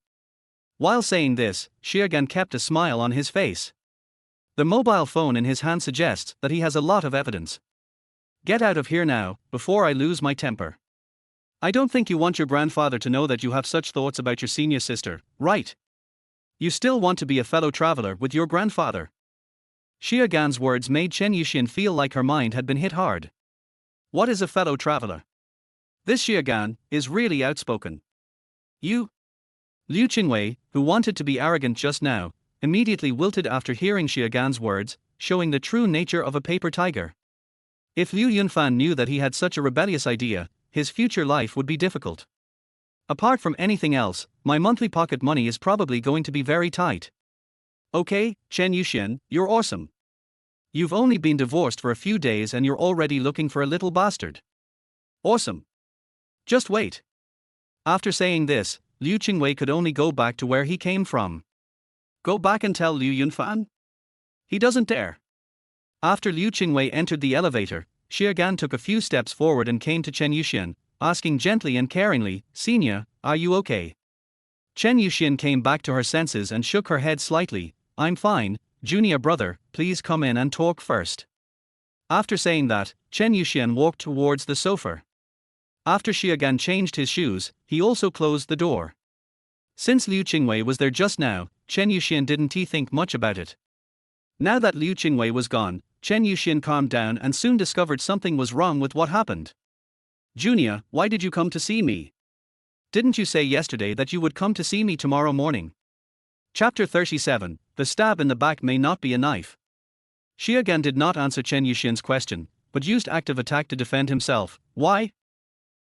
While saying this, Xia Gan kept a smile on his face. The mobile phone in his hand suggests that he has a lot of evidence. "Get out of here now, before I lose my temper. I don't think you want your grandfather to know that you have such thoughts about your senior sister, right? You still want to be a fellow traveler with your grandfather." Xia Gan's words made Chen Yuxian feel like her mind had been hit hard. What is a fellow traveler? This Xia Gan is really outspoken. You? Liu Qiuxue, who wanted to be arrogant just now, immediately wilted after hearing Xia Gan's words, showing the true nature of a paper tiger. If Liu Yunfan knew that he had such a rebellious idea, his future life would be difficult. Apart from anything else, my monthly pocket money is probably going to be very tight. Okay, Chen Yuxian, you're awesome. You've only been divorced for a few days and you're already looking for a little bastard. Awesome. Just wait. After saying this, Liu Qiuxue could only go back to where he came from. Go back and tell Liu Yunfan? He doesn't dare. After Liu Qiuxue entered the elevator, Xia Gan took a few steps forward and came to Chen Yuxian, asking gently and caringly, "Senior, are you okay?" Chen Yuxian came back to her senses and shook her head slightly. "I'm fine, junior brother, please come in and talk first." After saying that, Chen Yuxian walked towards the sofa. After Xia Gan changed his shoes, he also closed the door. Since Liu Qiuxue was there just now, Chen Yuxian didn't think much about it. Now that Liu Qiuxue was gone, Chen Yuxian calmed down and soon discovered something was wrong with what happened. "Junior, why did you come to see me? Didn't you say yesterday that you would come to see me tomorrow morning?" Chapter 37, The stab in the back may not be a knife. Xia Gan did not answer Chen Yuxian's question, but used active attack to defend himself. "Why?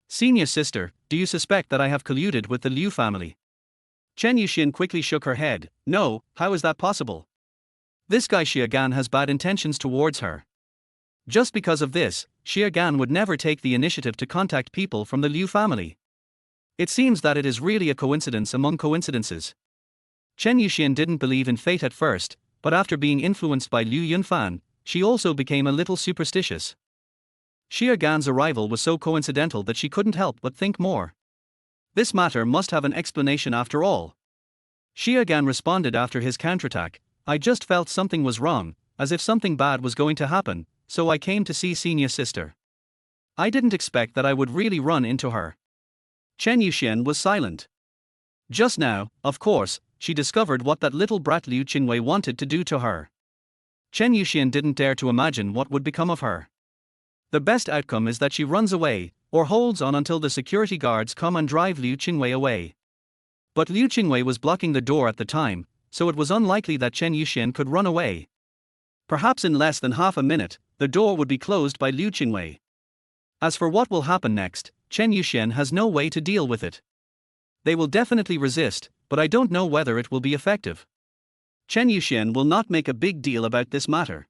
Senior sister, do you suspect that I have colluded with the Liu family?" Chen Yuxian quickly shook her head. "No, how is that possible? This guy Xia Gan has bad intentions towards her. Just because of this, Xia Gan would never take the initiative to contact people from the Liu family. It seems that it is really a coincidence among coincidences." Chen Yuxian didn't believe in fate at first, but after being influenced by Liu Yunfan, she also became a little superstitious. Xia Gan's arrival was so coincidental that she couldn't help but think more. This matter must have an explanation after all. Xia Gan responded after his counterattack. "I just felt something was wrong, as if something bad was going to happen, so I came to see senior sister. I didn't expect that I would really run into her." Chen Yuxian was silent. Just now, of course, she discovered what that little brat Liu Qiuxue wanted to do to her. Chen Yuxian didn't dare to imagine what would become of her. The best outcome is that she runs away, or holds on until the security guards come and drive Liu Qiuxue away. But Liu Qiuxue was blocking the door at the time, so it was unlikely that Chen Yuxian could run away. Perhaps in less than half a minute, the door would be closed by Liu Qiuxue. As for what will happen next, Chen Yuxian has no way to deal with it. They will definitely resist, but I don't know whether it will be effective. Chen Yuxian will not make a big deal about this matter.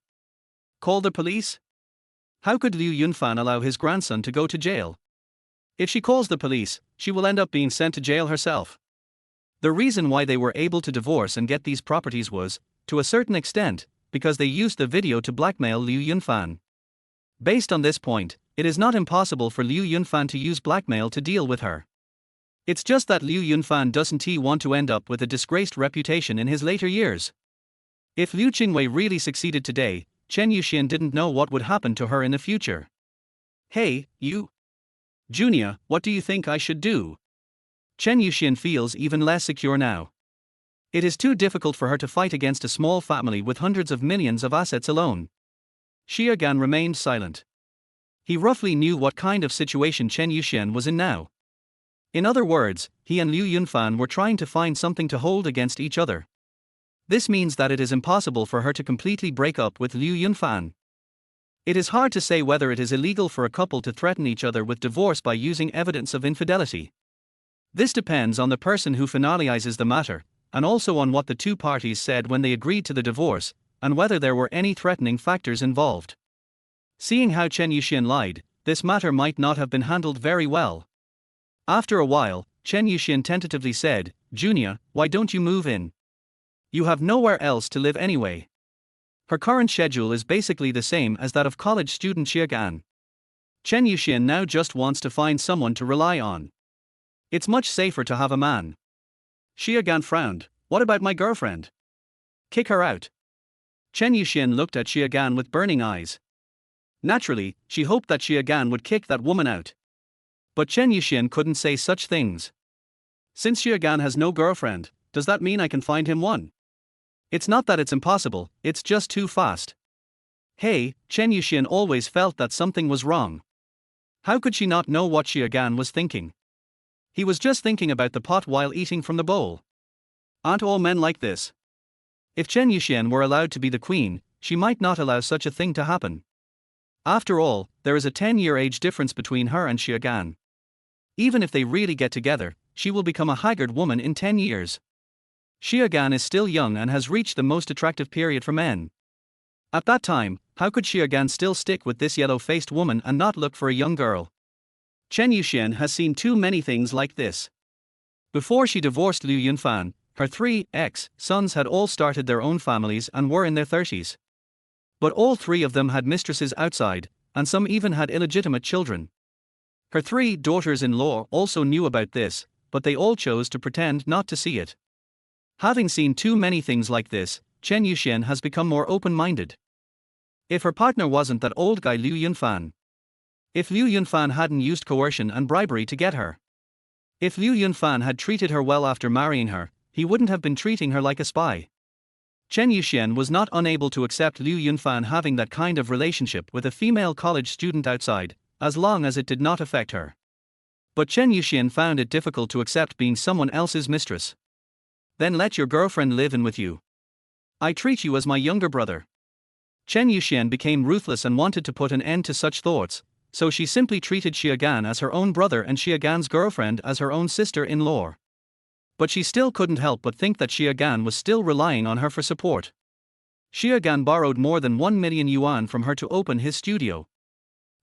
Call the police? How could Liu Yunfan allow his grandson to go to jail? If she calls the police, she will end up being sent to jail herself. The reason why they were able to divorce and get these properties was, to a certain extent, because they used the video to blackmail Liu Yunfan. Based on this point, it is not impossible for Liu Yunfan to use blackmail to deal with her. It's just that Liu Yunfan doesn't want to end up with a disgraced reputation in his later years. If Liu Qiuxue really succeeded today, Chen Yuxian didn't know what would happen to her in the future. "Hey, you. Junior, what do you think I should do?" Chen Yuxian feels even less secure now. It is too difficult for her to fight against a small family with hundreds of millions of assets alone. Xia Gan remained silent. He roughly knew what kind of situation Chen Yuxian was in now. In other words, he and Liu Yunfan were trying to find something to hold against each other. This means that it is impossible for her to completely break up with Liu Yunfan. It is hard to say whether it is illegal for a couple to threaten each other with divorce by using evidence of infidelity. This depends on the person who finalizes the matter, and also on what the two parties said when they agreed to the divorce, and whether there were any threatening factors involved. Seeing how Chen Yuxian lied, this matter might not have been handled very well. After a while, Chen Yuxian tentatively said, "Junior, why don't you move in? You have nowhere else to live anyway." Her current schedule is basically the same as that of college student Xie Gan. Chen Yuxian now just wants to find someone to rely on. It's much safer to have a man. Xie Gan frowned. "What about my girlfriend? Kick her out." Chen Yuxian looked at Xie Gan with burning eyes. Naturally, she hoped that Xie Gan would kick that woman out. But Chen Yuxian couldn't say such things. "Since Xie Gan has no girlfriend, does that mean I can find him one? It's not that it's impossible, it's just too fast." Hey, Chen Yuxian always felt that something was wrong. How could she not know what Xie Gan was thinking? He was just thinking about the pot while eating from the bowl. Aren't all men like this? If Chen Yuxian were allowed to be the queen, she might not allow such a thing to happen. After all, there is a 10-year age difference between her and Xie Gan. Even if they really get together, she will become a haggard woman in 10 years. Xie Gan is still young and has reached the most attractive period for men. At that time, how could Xie Gan still stick with this yellow-faced woman and not look for a young girl? Chen Yuxian has seen too many things like this. Before she divorced Liu Yunfan, her 3 sons had all started their own families and were in their 30s. But all 3 of them had mistresses outside, and some even had illegitimate children. Her 3 daughters-in-law also knew about this, but they all chose to pretend not to see it. Having seen too many things like this, Chen Yuxian has become more open-minded. If her partner wasn't that old guy Liu Yunfan. If Liu Yunfan hadn't used coercion and bribery to get her. If Liu Yunfan had treated her well after marrying her, he wouldn't have been treating her like a spy. Chen Yuxian was not unable to accept Liu Yunfan having that kind of relationship with a female college student outside, as long as it did not affect her. But Chen Yuxian found it difficult to accept being someone else's mistress. Then let your girlfriend live in with you. I treat you as my younger brother. Chen Yuxian became ruthless and wanted to put an end to such thoughts, so she simply treated Xie Gan as her own brother and Xie Gan's girlfriend as her own sister-in-law. But she still couldn't help but think that Xie Gan was still relying on her for support. Xie Gan borrowed more than 1 million yuan from her to open his studio.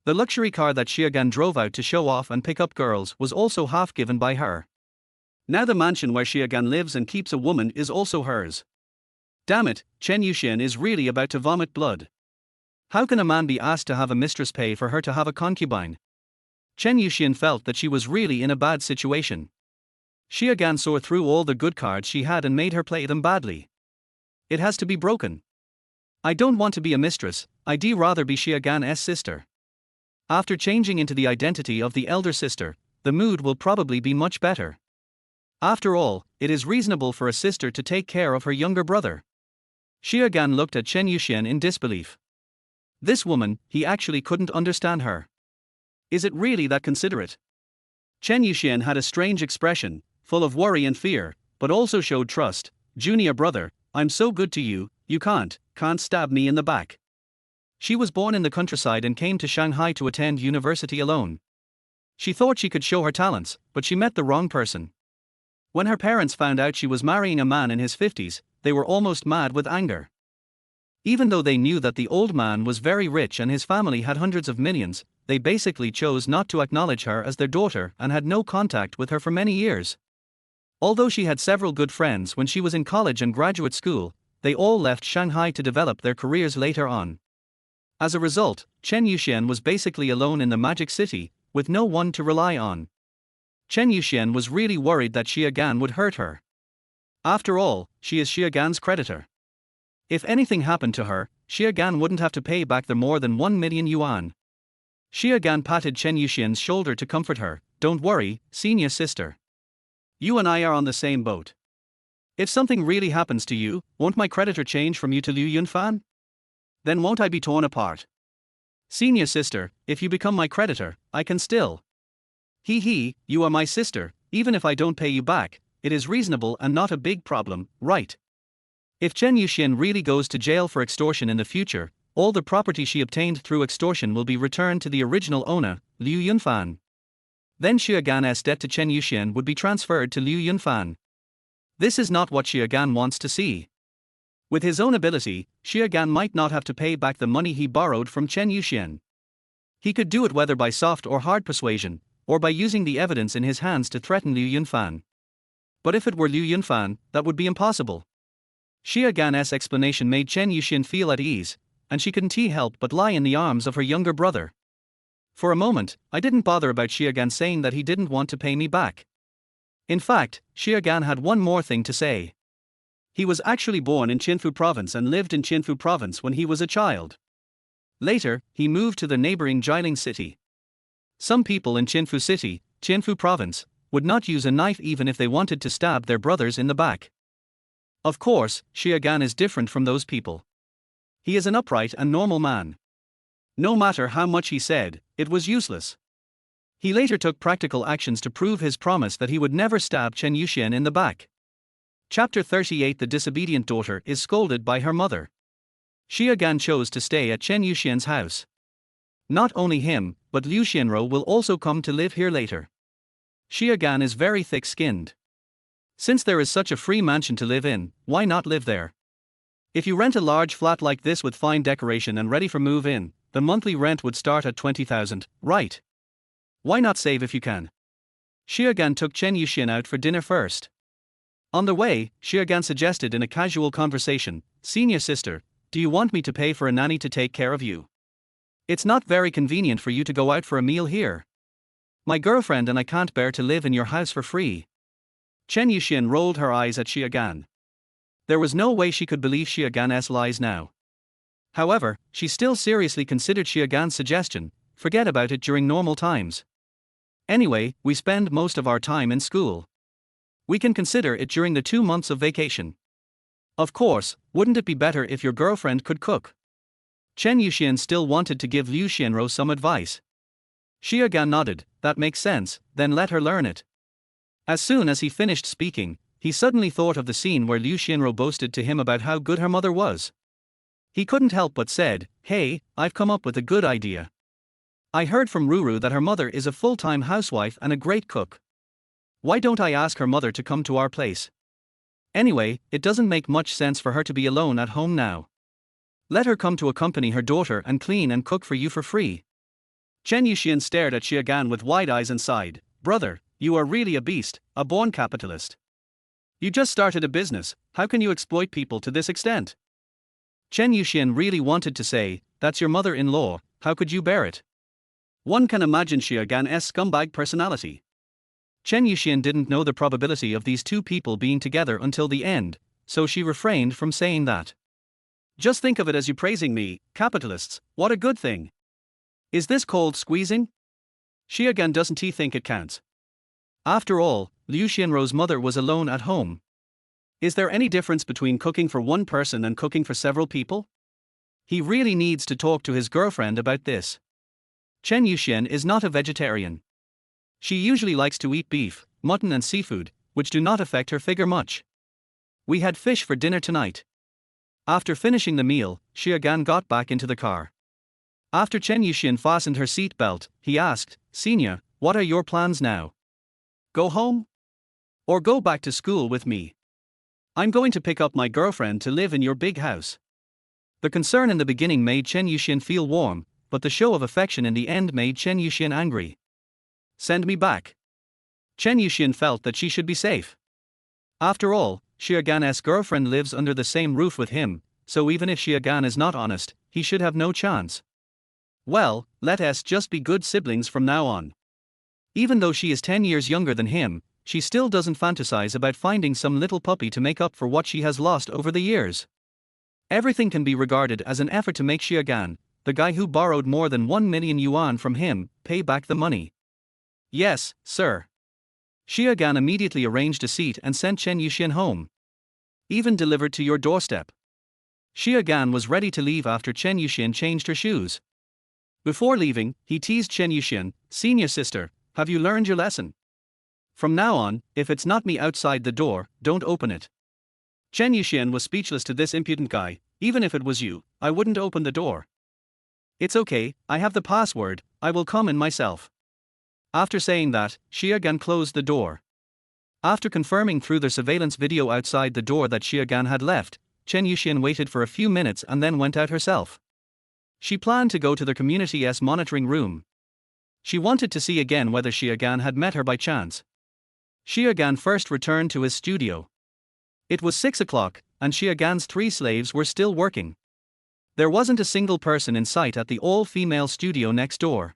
The luxury car that Xie Gan drove out to show off and pick up girls was also half given by her. Now the mansion where Xie Gan lives and keeps a woman is also hers. Damn it, Chen Yuxian is really about to vomit blood. How can a man be asked to have a mistress pay for her to have a concubine? Chen Yuxian felt that she was really in a bad situation. Xie Gan saw through all the good cards she had and made her play them badly. It has to be broken. I don't want to be a mistress, I'd rather be Xie Gan's sister. After changing into the identity of the elder sister, the mood will probably be much better. After all, it is reasonable for a sister to take care of her younger brother. Xie Gan looked at Chen Yuxian in disbelief. This woman, he actually couldn't understand her. Is it really that considerate? Chen Yuxian had a strange expression, full of worry and fear, but also showed trust. Junior brother, I'm so good to you, you can't stab me in the back. She was born in the countryside and came to Shanghai to attend university alone. She thought she could show her talents, but she met the wrong person. When her parents found out she was marrying a man in his 50s, they were almost mad with anger. Even though they knew that the old man was very rich and his family had hundreds of millions, they basically chose not to acknowledge her as their daughter and had no contact with her for many years. Although she had several good friends when she was in college and graduate school, they all left Shanghai to develop their careers later on. As a result, Chen Yuxian was basically alone in the Magic City, with no one to rely on. Chen Yuxian was really worried that Xie Gan would hurt her. After all, she is Xie Gan's creditor. If anything happened to her, Xie Gan wouldn't have to pay back the more than 1 million yuan. Xie Gan patted Chen Yuxian's shoulder to comfort her. Don't worry, senior sister. You and I are on the same boat. If something really happens to you, won't my creditor change from you to Liu Yunfan? Then won't I be torn apart? Senior sister, if you become my creditor, I can still. You are my sister, even if I don't pay you back, it is reasonable and not a big problem, right? If Chen Yuxian really goes to jail for extortion in the future, all the property she obtained through extortion will be returned to the original owner, Liu Yunfan. Then Xie Gan's debt to Chen Yuxian would be transferred to Liu Yunfan. This is not what Xie Gan wants to see. With his own ability, Xie Gan might not have to pay back the money he borrowed from Chen Yuxian. He could do it whether by soft or hard persuasion, or by using the evidence in his hands to threaten Liu Yunfan. But if it were Liu Yunfan, that would be impossible. Xie Gan's explanation made Chen Yuxian feel at ease, and she couldn't help but lie in the arms of her younger brother. For a moment, I didn't bother about Xie Gan saying that he didn't want to pay me back. In fact, Xie Gan had one more thing to say. He was actually born in Qinfu province and lived in Qinfu province when he was a child. Later, he moved to the neighboring Jiling city. Some people in Qinfu city, Qinfu province, would not use a knife even if they wanted to stab their brothers in the back. Of course, Xie Gan is different from those people. He is an upright and normal man. No matter how much he said, it was useless. He later took practical actions to prove his promise that he would never stab Chen Yuxian in the back. Chapter 38. The disobedient daughter is scolded by her mother. Xie Gan chose to stay at Chen Yuxian's house. Not only him, but Liu Xianrou will also come to live here later. Xie Gan is very thick-skinned. Since there is such a free mansion to live in, why not live there? If you rent a large flat like this with fine decoration and ready for move-in, the monthly rent would start at 20,000, right? Why not save if you can? Xie Gan took Chen Yuxian out for dinner first. On the way, Xie Gan suggested in a casual conversation, "Senior sister, do you want me to pay for a nanny to take care of you? It's not very convenient for you to go out for a meal here. My girlfriend and I can't bear to live in your house for free." Chen Yuxian rolled her eyes at Xie Gan. There was no way she could believe Xie Gan's lies now. However, she still seriously considered Xie Gan's suggestion. Forget about it during normal times. Anyway, we spend most of our time in school. We can consider it during the 2 months of vacation. Of course, wouldn't it be better if your girlfriend could cook? Chen Yuxian still wanted to give Liu Xianrou some advice. Xie Gan nodded, that makes sense, then let her learn it. As soon as he finished speaking, he suddenly thought of the scene where Liu Xianrou boasted to him about how good her mother was. He couldn't help but said, "Hey, I've come up with a good idea. I heard from Ruru that her mother is a full-time housewife and a great cook. Why don't I ask her mother to come to our place? Anyway, it doesn't make much sense for her to be alone at home now. Let her come to accompany her daughter and clean and cook for you for free." Chen Yuxian stared at Xie Gan with wide eyes and sighed, "Brother, you are really a beast, a born capitalist. You just started a business, how can you exploit people to this extent?" Chen Yuxian really wanted to say, "That's your mother-in-law, how could you bear it?" One can imagine Xie Gan's scumbag personality. Chen Yuxian didn't know the probability of these two people being together until the end, so she refrained from saying that. "Just think of it as you praising me, capitalists, what a good thing. Is this called squeezing? Xie Gan doesn't he think it counts? After all, Liu Xianrou's mother was alone at home. Is there any difference between cooking for one person and cooking for several people? He really needs to talk to his girlfriend about this. Chen Yuxian is not a vegetarian. She usually likes to eat beef, mutton and seafood, which do not affect her figure much. We had fish for dinner tonight." After finishing the meal, Xie Gan got back into the car. After Chen Yuxian fastened her seat belt, he asked, "Senior, what are your plans now? Go home? Or go back to school with me? I'm going to pick up my girlfriend to live in your big house." The concern in the beginning made Chen Yuxian feel warm, but the show of affection in the end made Chen Yuxian angry. "Send me back." Chen Yuxian felt that she should be safe. After all, Xie Gan's girlfriend lives under the same roof with him, so even if Xie Gan is not honest, he should have no chance. Well, let us just be good siblings from now on. Even though she is 10 years younger than him, she still doesn't fantasize about finding some little puppy to make up for what she has lost over the years. Everything can be regarded as an effort to make Xie Gan, the guy who borrowed more than 1 million yuan from him, pay back the money. "Yes, sir." Xie Gan immediately arranged a seat and sent Chen Yuxian home. "Even delivered to your doorstep." Xie Gan was ready to leave after Chen Yuxian changed her shoes. Before leaving, he teased Chen Yuxian, "Senior sister, have you learned your lesson? From now on, if it's not me outside the door, don't open it." Chen Yuxian was speechless to this impudent guy. "Even if it was you, I wouldn't open the door." "It's okay, I have the password, I will come in myself." After saying that, Xie Gan closed the door. After confirming through the surveillance video outside the door that Xiaogan had left, Chen Yuxian waited for a few minutes and then went out herself. She planned to go to the community's monitoring room. She wanted to see again whether Xiaogan had met her by chance. Xiaogan first returned to his studio. It was 6 o'clock, and Xiaogan's 3 slaves were still working. There wasn't a single person in sight at the all-female studio next door.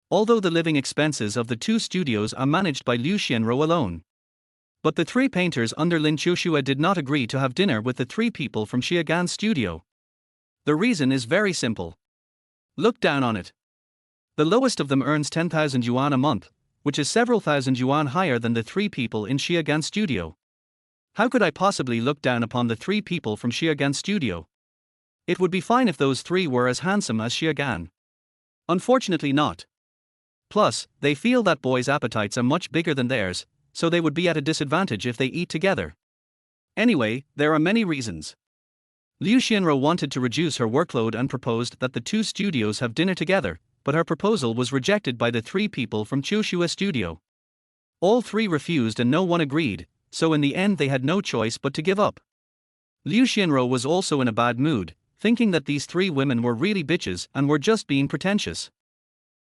Although the living expenses of the 2 studios are managed by Liu Xianrou alone. But the 3 painters under Lin Qiuxue did not agree to have dinner with the 3 people from Xiaogan's studio. The reason is very simple. Look down on it. The lowest of them earns 10,000 yuan a month, which is several thousand yuan higher than the 3 people in Xiaogan's studio. How could I possibly look down upon the 3 people from Xiaogan's studio? It would be fine if those 3 were as handsome as Xiaogan. Unfortunately not. Plus, they feel that boys' appetites are much bigger than theirs, so they would be at a disadvantage if they eat together. Anyway, there are many reasons. Liu Xianrou wanted to reduce her workload and proposed that the 2 studios have dinner together, but her proposal was rejected by the 3 people from Qiuxue studio. All 3 refused and no one agreed, so in the end they had no choice but to give up. Liu Xianrou was also in a bad mood, thinking that these 3 women were really bitches and were just being pretentious.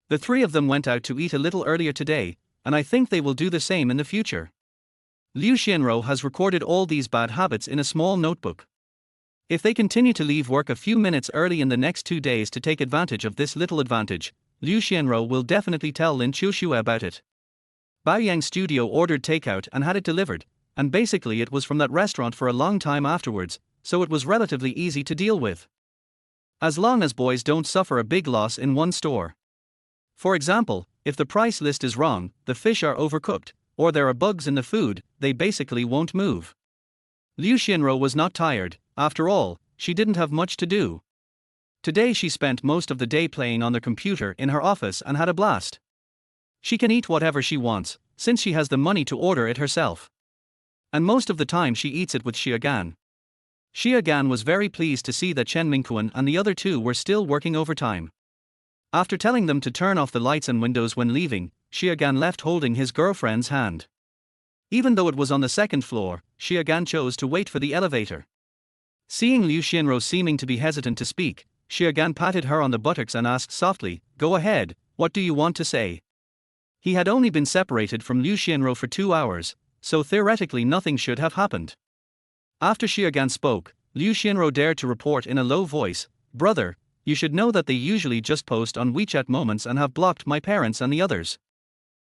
The 3 of them went out to eat a little earlier today, and I think they will do the same in the future. Liu Xianrou has recorded all these bad habits in a small notebook. If they continue to leave work a few minutes early in the next 2 days to take advantage of this little advantage, Liu Xianrou will definitely tell Lin Qiuxue about it. Baoyang's studio ordered takeout and had it delivered, and basically it was from that restaurant for a long time afterwards, so it was relatively easy to deal with. As long as boys don't suffer a big loss in one store. For example, if the price list is wrong, the fish are overcooked, or there are bugs in the food, they basically won't move. Liu Xianrou was not tired. After all, she didn't have much to do. Today she spent most of the day playing on the computer in her office and had a blast. She can eat whatever she wants, since she has the money to order it herself. And most of the time she eats it with Xiaogan. Xiaogan was very pleased to see that Chen Mingquan and the other 2 were still working overtime. After telling them to turn off the lights and windows when leaving, Xiaogan left holding his girlfriend's hand. Even though it was on the 2nd floor, Xiaogan chose to wait for the elevator. Seeing Liu Xianrou seeming to be hesitant to speak, Xiaogan patted her on the buttocks and asked softly, "Go ahead, what do you want to say?" He had only been separated from Liu Xianrou for 2 hours, so theoretically nothing should have happened. After Xiaogan spoke, Liu Xianrou dared to report in a low voice, "Brother, you should know that they usually just post on WeChat Moments and have blocked my parents and the others.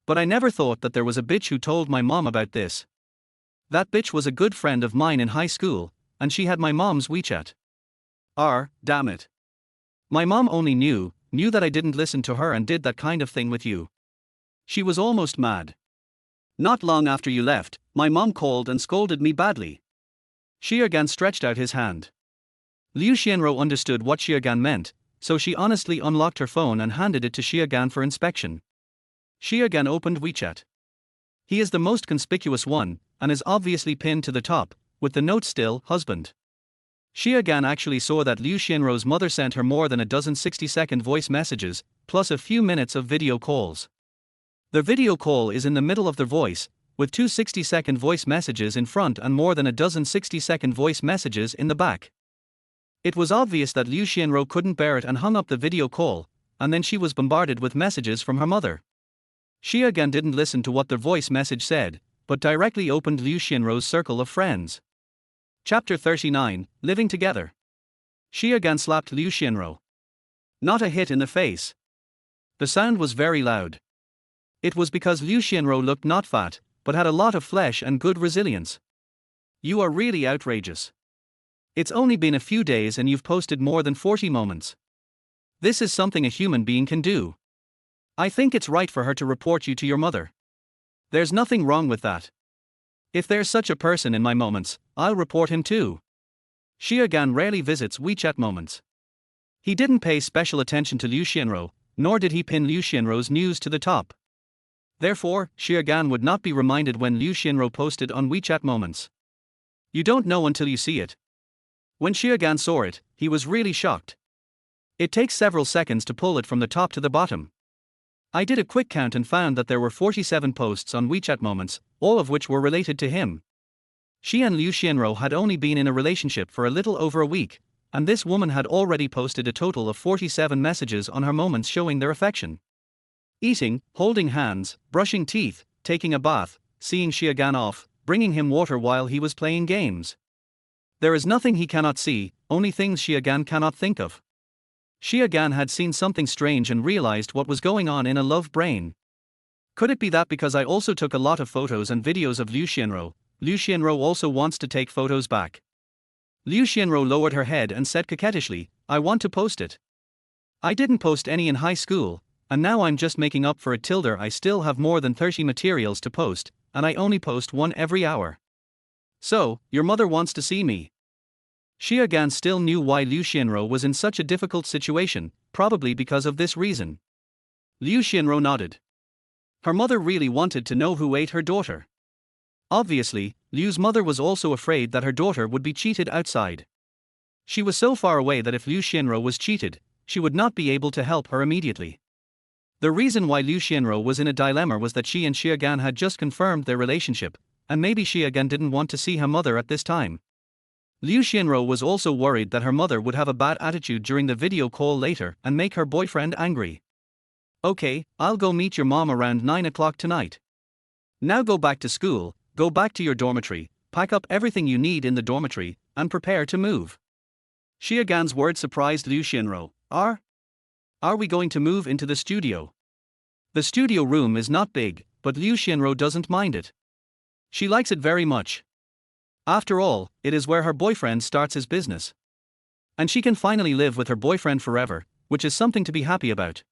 But I never thought that there was a bitch who told my mom about this. That bitch was a good friend of mine in high school, and she had my mom's WeChat. Damn it. My mom only knew that I didn't listen to her and did that kind of thing with you. She was almost mad. Not long after you left, my mom called and scolded me badly." Xiaogan stretched out his hand. Liu Xianrou understood what Xiaogan meant, so she honestly unlocked her phone and handed it to Xiaogan for inspection. Xiaogan opened WeChat. He is the most conspicuous one, and is obviously pinned to the top, with the note still, husband. Xiaogan actually saw that Liu Xianrou's mother sent her more than a dozen 60-second voice messages, plus a few minutes of video calls. The video call is in the middle of the voice, with 2 60-second voice messages in front and more than a dozen 60-second voice messages in the back. It was obvious that Liu Xianrou couldn't bear it and hung up the video call, and then she was bombarded with messages from her mother. Xiaogan didn't listen to what the voice message said, but directly opened Liu Xianrou's circle of friends. Chapter 39, Living Together. Xiaogan slapped Liu Xianrou. Not a hit in the face. The sound was very loud. It was because Liu Xianrou looked not fat, but had a lot of flesh and good resilience. You are really outrageous. It's only been a few days and you've posted more than 40 moments. This is something a human being can do. I think it's right for her to report you to your mother. There's nothing wrong with that. If there's such a person in my moments, I'll report him too. Xiaogan rarely visits WeChat Moments. He didn't pay special attention to Liu Xianrou, nor did he pin Liu Xianrou's news to the top. Therefore, Xiaogan would not be reminded when Liu Xianrou posted on WeChat Moments. You don't know until you see it. When Xiaogan saw it, he was really shocked. It takes several seconds to pull it from the top to the bottom. I did a quick count and found that there were 47 posts on WeChat Moments, all of which were related to him. She and Liu Qianro had only been in a relationship for a little over a week, and this woman had already posted a total of 47 messages on her moments showing their affection. Eating, holding hands, brushing teeth, taking a bath, seeing Xiagan off, bringing him water while he was playing games. There is nothing he cannot see, only things Xiagan cannot think of. Xiagan had seen something strange and realized what was going on in a love brain. Could it be that because I also took a lot of photos and videos of Liu Qianro also wants to take photos back? Liu Qianro lowered her head and said coquettishly, I want to post it. I didn't post any in high school, and now I'm just making up for it. I still have more than 30 materials to post, and I only post one every hour. So, your mother wants to see me. Xiagan still knew why Liu Qianro was in such a difficult situation, probably because of this reason. Liu Qianro nodded. Her mother really wanted to know who ate her daughter. Obviously, Liu's mother was also afraid that her daughter would be cheated outside. She was so far away that if Liu Qianro was cheated, she would not be able to help her immediately. The reason why Liu Qianro was in a dilemma was that she and Xiagan had just confirmed their relationship, and maybe Xiagan didn't want to see her mother at this time. Liu Qianro was also worried that her mother would have a bad attitude during the video call later and make her boyfriend angry. Okay, I'll go meet your mom around 9 o'clock tonight. Now go back to school, go back to your dormitory, pack up everything you need in the dormitory, and prepare to move. Xiagan's word surprised Liu Qianro. Are we going to move into the studio? The studio room is not big, but Liu Qianro doesn't mind it. She likes it very much. After all, it is where her boyfriend starts his business. And she can finally live with her boyfriend forever, which is something to be happy about.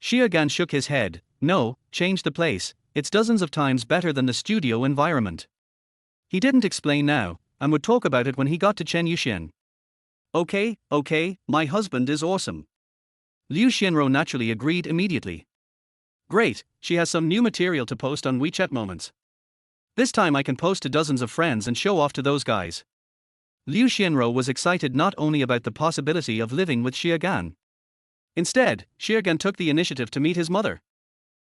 Xiagan shook his head. No, change the place, it's dozens of times better than the studio environment. He didn't explain now, and would talk about it when he got to Chen Yuxian. Okay, my husband is awesome. Liu Qianro naturally agreed immediately. Great, she has some new material to post on WeChat Moments. This time I can post to dozens of friends and show off to those guys. Liu Qianro was excited not only about the possibility of living with Xiagan. Instead, Xiagan took the initiative to meet his mother.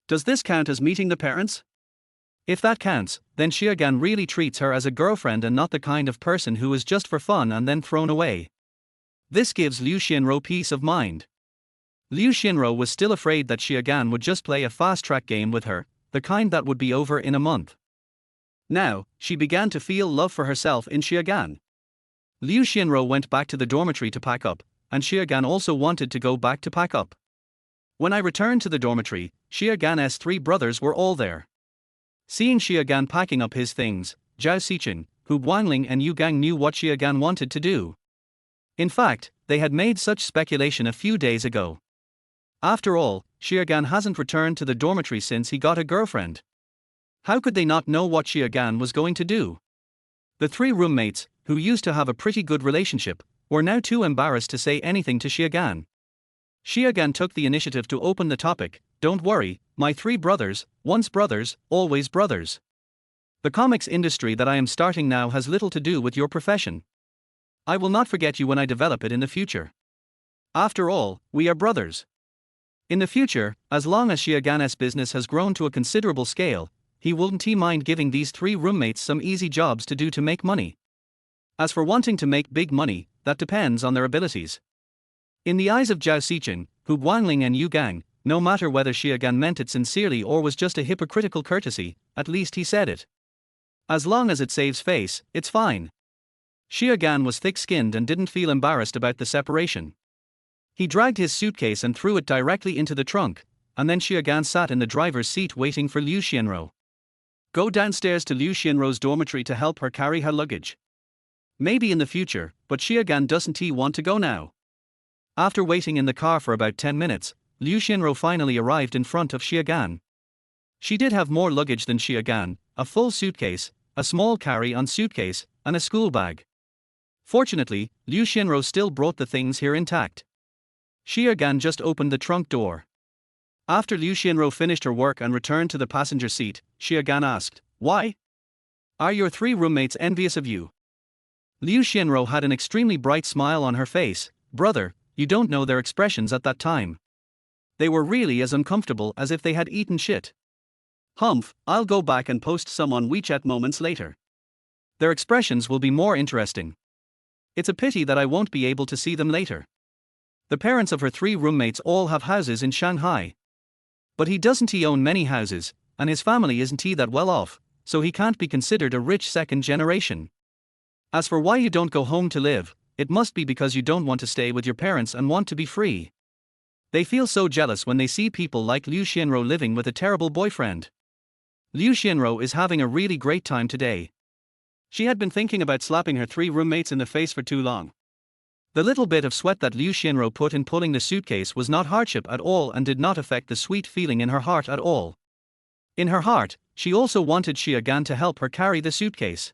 Does this count as meeting the parents? If that counts, then Xiagan really treats her as a girlfriend and not the kind of person who is just for fun and then thrown away. This gives Liu Qianro peace of mind. Liu Qianro was still afraid that Xiagan would just play a fast-track game with her, the kind that would be over in a month. Now, she began to feel love for herself in Xiagan. Liu Qianro went back to the dormitory to pack up, and Xiagan also wanted to go back to pack up. When I returned to the dormitory, Xiagan's 3 brothers were all there. Seeing Xiagan packing up his things, Zhao Xichen, Hu Guangling and Yu Gang knew what Xiagan wanted to do. In fact, they had made such speculation a few days ago. After all, Xiagan hasn't returned to the dormitory since he got a girlfriend. How could they not know what Xiagan was going to do? The 3 roommates, who used to have a pretty good relationship, were now too embarrassed to say anything to Xiagan. Xiagan took the initiative to open the topic. Don't worry, my 3 brothers, once brothers, always brothers. The comics industry that I am starting now has little to do with your profession. I will not forget you when I develop it in the future. After all, we are brothers. In the future, as long as Xiagan's business has grown to a considerable scale, he wouldn't mind giving these 3 roommates some easy jobs to do to make money. As for wanting to make big money, that depends on their abilities. In the eyes of Zhao Xichen, Hu Guangling and Yu Gang, no matter whether Xiagan meant it sincerely or was just a hypocritical courtesy, at least he said it. As long as it saves face, it's fine. Xiagan was thick-skinned and didn't feel embarrassed about the separation. He dragged his suitcase and threw it directly into the trunk, and then Xiagan sat in the driver's seat waiting for Liu Qianro. Go downstairs to Liu Qianro's dormitory to help her carry her luggage. Maybe in the future, but Xiagan doesn't want to go now. After waiting in the car for about 10 minutes, Liu Qianro finally arrived in front of Xiagan. She did have more luggage than Xiagan, a full suitcase, a small carry-on suitcase, and a school bag. Fortunately, Liu Qianro still brought the things here intact. Xiagan just opened the trunk door. After Liu Qianro finished her work and returned to the passenger seat, Xiagan asked, "Why? Are your 3 roommates envious of you?" Liu Qianro had an extremely bright smile on her face. "Brother, you don't know their expressions at that time. They were really as uncomfortable as if they had eaten shit. Humph, I'll go back and post some on WeChat moments later. Their expressions will be more interesting. It's a pity that I won't be able to see them later. The parents of her 3 roommates all have houses in Shanghai. But he doesn't own many houses, and his family isn't that well off, so he can't be considered a rich second generation. As for why you don't go home to live, it must be because you don't want to stay with your parents and want to be free. They feel so jealous when they see people like Lin Qiuxue living with a terrible boyfriend. Lin Qiuxue is having a really great time today. She had been thinking about slapping her 3 roommates in the face for too long. The little bit of sweat that Lin Qiuxue put in pulling the suitcase was not hardship at all and did not affect the sweet feeling in her heart at all. In her heart, she also wanted Xia Gan to help her carry the suitcase.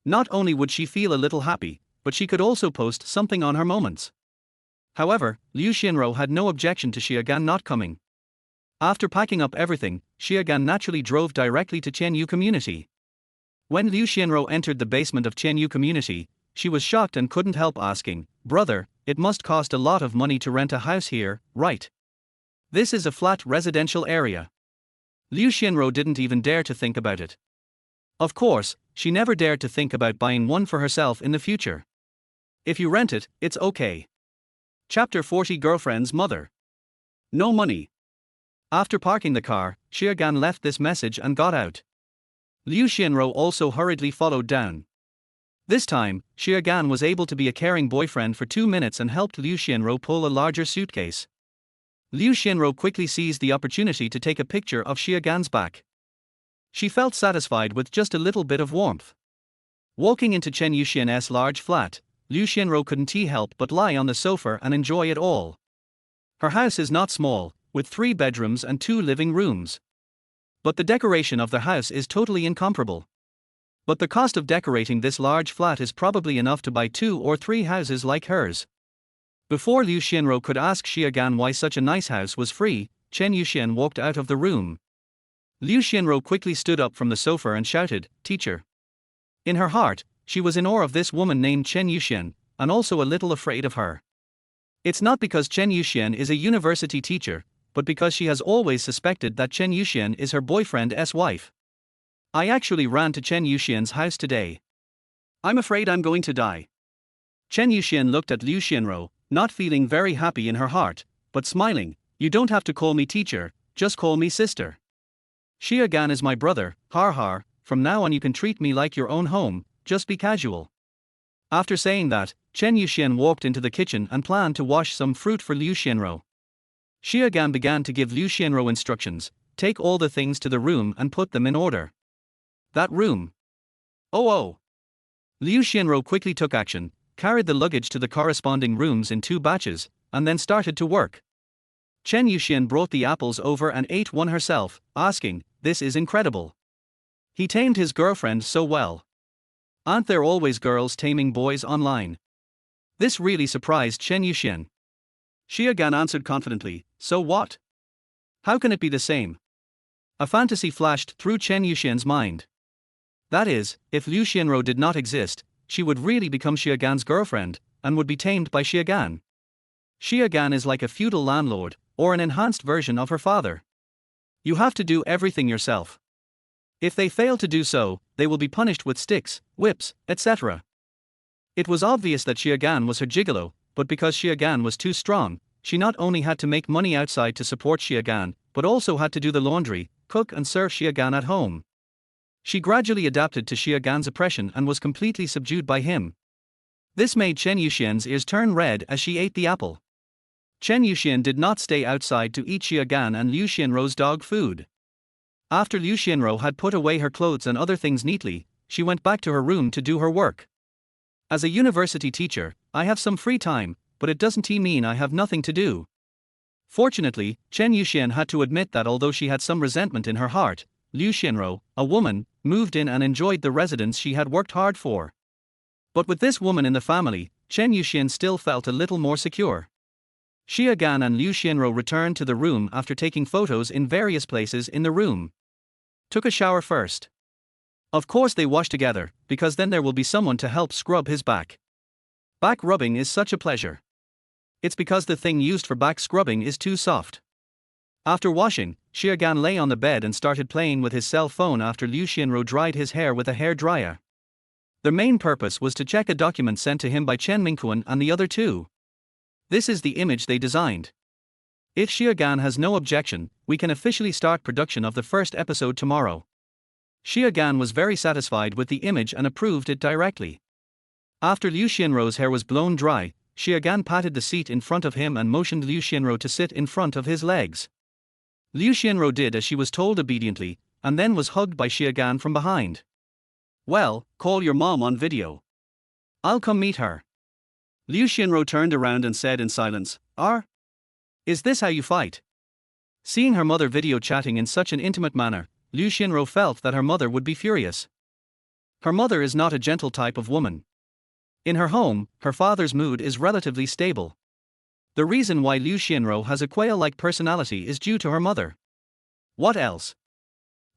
Not only would she feel a little happy, but she could also post something on her moments. However, Lin Qiuxue had no objection to Xia Gan not coming. After packing up everything, Xia Gan naturally drove directly to Qianyu Community. When Lin Qiuxue entered the basement of Qianyu Community, she was shocked and couldn't help asking, "Brother, it must cost a lot of money to rent a house here, right? This is a flat residential area." Lin Qiuxue didn't even dare to think about it. Of course, she never dared to think about buying one for herself in the future. If you rent it, it's okay. Chapter 40 Girlfriend's Mother. No money. After parking the car, Xia Gan left this message and got out. Lin Qiuxue also hurriedly followed down. This time, Xia Gan was able to be a caring boyfriend for 2 minutes and helped Lin Qiuxue pull a larger suitcase. Lin Qiuxue quickly seized the opportunity to take a picture of Xia Gan's back. She felt satisfied with just a little bit of warmth. Walking into Chen Yuxian's large flat, Lin Qiuxue couldn't help but lie on the sofa and enjoy it all. Her house is not small, with 3 bedrooms and 2 living rooms. But the decoration of the house is totally incomparable. But the cost of decorating this large flat is probably enough to buy 2 or 3 houses like hers. Before Lin Qiuxue could ask Xia Gan why such a nice house was free, Chen Yuxian walked out of the room. Lin Qiuxue quickly stood up from the sofa and shouted, "Teacher." In her heart, she was in awe of this woman named Chen Yuxian, and also a little afraid of her. It's not because Chen Yuxian is a university teacher, but because she has always suspected that Chen Yuxian is her boyfriend's wife. "I actually ran to Chen Yuxian's house today. I'm afraid I'm going to die." Chen Yuxian looked at Lin Qiuxue, not feeling very happy in her heart, but smiling. "You don't have to call me teacher, just call me sister. Xia Gan is my brother, har, from now on you can treat me like your own home, just be casual." After saying that, Chen Yuxian walked into the kitchen and planned to wash some fruit for Lin Qiuxue. Xia Gan began to give Lin Qiuxue instructions: "Take all the things to the room and put them in order." "That room? Oh. Lin Qiuxue quickly took action, carried the luggage to the corresponding rooms in 2 batches, and then started to work. Chen Yuxian brought the apples over and ate one herself, asking, "This is incredible. He tamed his girlfriend so well. Aren't there always girls taming boys online?" This really surprised Chen Yuxian. Xia Gan answered confidently, "So what? How can it be the same?" A fantasy flashed through Chen Yuxian's mind. That is, if Lin Qiuxue did not exist, she would really become Xia Gan's girlfriend, and would be tamed by Xia Gan. Xia Gan is like a feudal landlord, or an enhanced version of her father. You have to do everything yourself. If they fail to do so, they will be punished with sticks, whips, etc. It was obvious that Xia Gan was her gigolo, but because Xia Gan was too strong, she not only had to make money outside to support Xia Gan, but also had to do the laundry, cook and serve Xia Gan at home. She gradually adapted to Xia Gan's oppression and was completely subdued by him. This made Chen Yuxian's ears turn red as she ate the apple. Chen Yuxian did not stay outside to eat Xia Gan and Lin Qiuxue's dog food. After Lin Qiuxue had put away her clothes and other things neatly, she went back to her room to do her work. As a university teacher, I have some free time, but it doesn't mean I have nothing to do. Fortunately, Chen Yuxian had to admit that although she had some resentment in her heart, Lin Qiuxue, a woman, moved in and enjoyed the residence she had worked hard for. But with this woman in the family, Chen Yuxian still felt a little more secure. Xia Gan and Lin Qiuxue returned to the room after taking photos in various places in the room. Took a shower first. Of course they wash together, because then there will be someone to help scrub his back. Back rubbing is such a pleasure. It's because the thing used for back scrubbing is too soft. After washing, Xiaogan lay on the bed and started playing with his cell phone after Liu Xianro dried his hair with a hair dryer. Their main purpose was to check a document sent to him by Chen Mingquan and the other two. This is the image they designed. If Xiaogan has no objection, we can officially start production of the first episode tomorrow. Xiaogan was very satisfied with the image and approved it directly. After Liu Xianro's hair was blown dry, Xiaogan patted the seat in front of him and motioned Liu Xianro to sit in front of his legs. Liu Xianro did as she was told obediently, and then was hugged by Xiaogan from behind. "Well, call your mom on video. I'll come meet her." Liu Xianro turned around and said in silence, Is this how you fight?" Seeing her mother video chatting in such an intimate manner, Liu Xianro felt that her mother would be furious. Her mother is not a gentle type of woman. In her home, her father's mood is relatively stable. The reason why Liu Xianro has a quail-like personality is due to her mother. What else?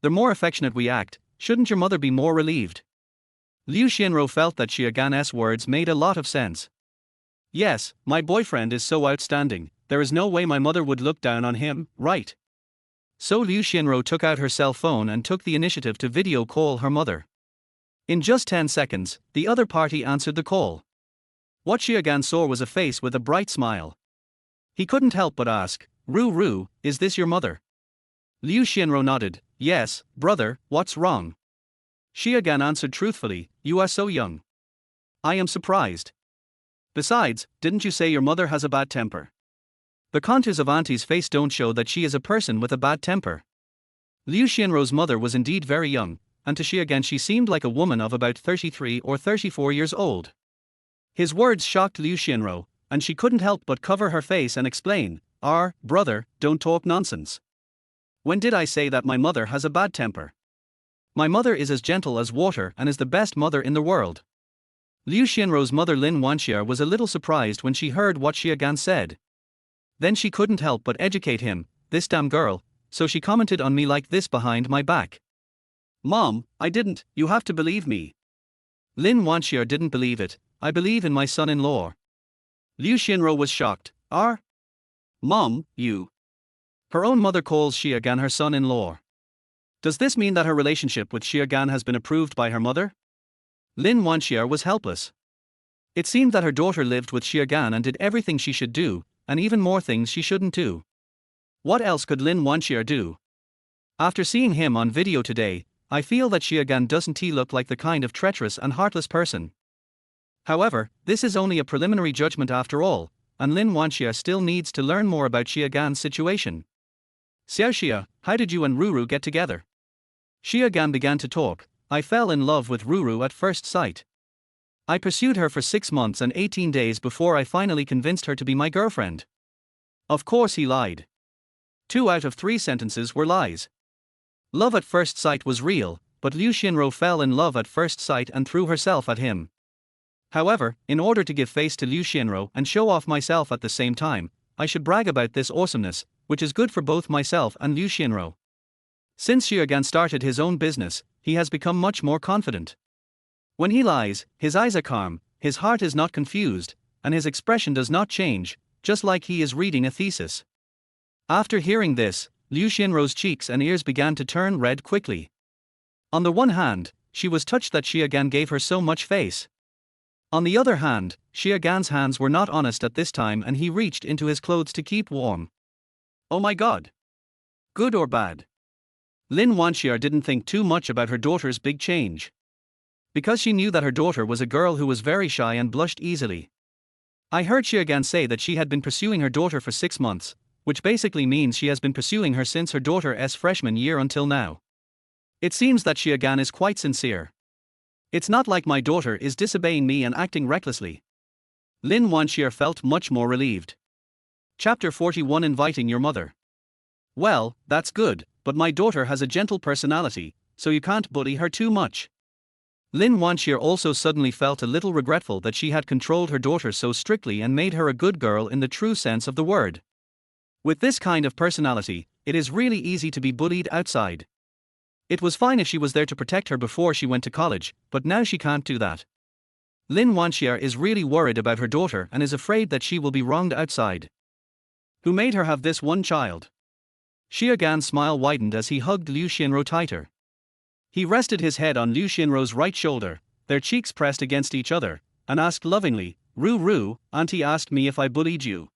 The more affectionate we act, shouldn't your mother be more relieved? Liu Xianro felt that Xiaogan's words made a lot of sense. Yes, my boyfriend is so outstanding, there is no way my mother would look down on him, right? So Liu Xianro took out her cell phone and took the initiative to video call her mother. In just 10 seconds, the other party answered the call. What Xiaogan saw was a face with a bright smile. He couldn't help but ask, Ru, is this your mother? Liu Xianro nodded, yes, brother, what's wrong? Xiaogan answered truthfully, you are so young. I am surprised. Besides, didn't you say your mother has a bad temper? The contours of Auntie's face don't show that she is a person with a bad temper. Liu Xianro's mother was indeed very young, and to Xiaogan she seemed like a woman of about 33 or 34 years old. His words shocked Liu Xianro, and she couldn't help but cover her face and explain, brother, don't talk nonsense. When did I say that my mother has a bad temper? My mother is as gentle as water and is the best mother in the world. Liu Xianro's mother Lin Qiuxue was a little surprised when she heard what Xiaogan said. Then she couldn't help but educate him, this damn girl, so she commented on me like this behind my back. Mom, I didn't, you have to believe me. Lin Qiuxue didn't believe it, I believe in my son-in-law. Liu Xianro was shocked, Mom, you. Her own mother calls Xiaogan her son-in-law. Does this mean that her relationship with Xiaogan has been approved by her mother? Lin Qiuxue was helpless. It seemed that her daughter lived with Xiaogan and did everything she should do, and even more things she shouldn't do. What else could Lin Qiuxue do? After seeing him on video today, I feel that Xiaogan doesn't look like the kind of treacherous and heartless person. However, this is only a preliminary judgment after all, and Lin Qiuxue still needs to learn more about Xiaogan's situation. Xiaoxia, how did you and Ruru get together? Xiaogan began to talk. I fell in love with Ruru at first sight. I pursued her for 6 months and 18 days before I finally convinced her to be my girlfriend. Of course he lied. 2 out of 3 sentences were lies. Love at first sight was real, but Liu Xianro fell in love at first sight and threw herself at him. However, in order to give face to Liu Xianro and show off myself at the same time, I should brag about this awesomeness, which is good for both myself and Liu Xianro. Since Xiaogan started his own business, he has become much more confident. When he lies, his eyes are calm, his heart is not confused, and his expression does not change, just like he is reading a thesis. After hearing this, Liu Xianro's cheeks and ears began to turn red quickly. On the one hand, she was touched that Xiaogan gave her so much face. On the other hand, Xiaogan's hands were not honest at this time and he reached into his clothes to keep warm. Oh my god. Good or bad? Lin Qiuxue didn't think too much about her daughter's big change. Because she knew that her daughter was a girl who was very shy and blushed easily. I heard Xiaogan say that she had been pursuing her daughter for 6 months, which basically means she has been pursuing her since her daughter's freshman year until now. It seems that Xiaogan is quite sincere. It's not like my daughter is disobeying me and acting recklessly. Lin Qiuxue felt much more relieved. Chapter 41 Inviting Your Mother. Well, that's good, but my daughter has a gentle personality, so you can't bully her too much. Lin Qiuxue also suddenly felt a little regretful that she had controlled her daughter so strictly and made her a good girl in the true sense of the word. With this kind of personality, it is really easy to be bullied outside. It was fine if she was there to protect her before she went to college, but now she can't do that. Lin Qiuxue is really worried about her daughter and is afraid that she will be wronged outside. Who made her have this one child? Xiagan's smile widened as he hugged Liu Xianro tighter. He rested his head on Liu Xianro's right shoulder, their cheeks pressed against each other, and asked lovingly, Ru, Auntie asked me if I bullied you.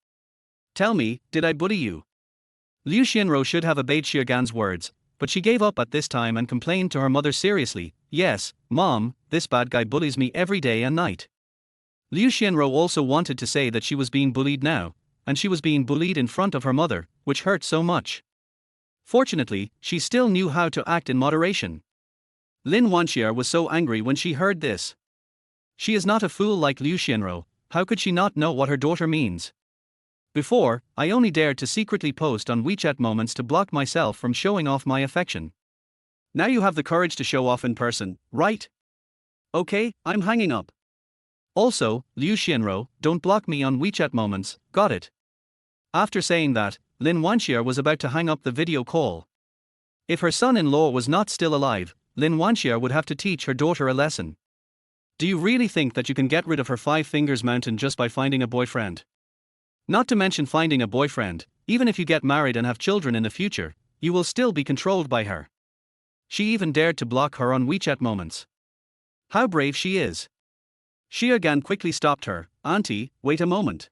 Tell me, did I bully you? Liu Xianro should have obeyed Xiagan's words, but she gave up at this time and complained to her mother seriously, Yes, Mom, this bad guy bullies me every day and night. Liu Xianro also wanted to say that she was being bullied now, and she was being bullied in front of her mother, which hurt so much. Fortunately, she still knew how to act in moderation. Lin Qiuxue was so angry when she heard this. She is not a fool like Liu Xianro, how could she not know what her daughter means? Before, I only dared to secretly post on WeChat moments to block myself from showing off my affection. Now you have the courage to show off in person, right? Okay, I'm hanging up. Also, Liu Xianro, don't block me on WeChat moments, got it? After saying that, Lin Qiuxue was about to hang up the video call. If her son-in-law was not still alive, Lin Qiuxue would have to teach her daughter a lesson. Do you really think that you can get rid of her 5 fingers mountain just by finding a boyfriend? Not to mention finding a boyfriend, even if you get married and have children in the future, you will still be controlled by her. She even dared to block her on WeChat moments. How brave she is. Xiagan quickly stopped her, Auntie, wait a moment.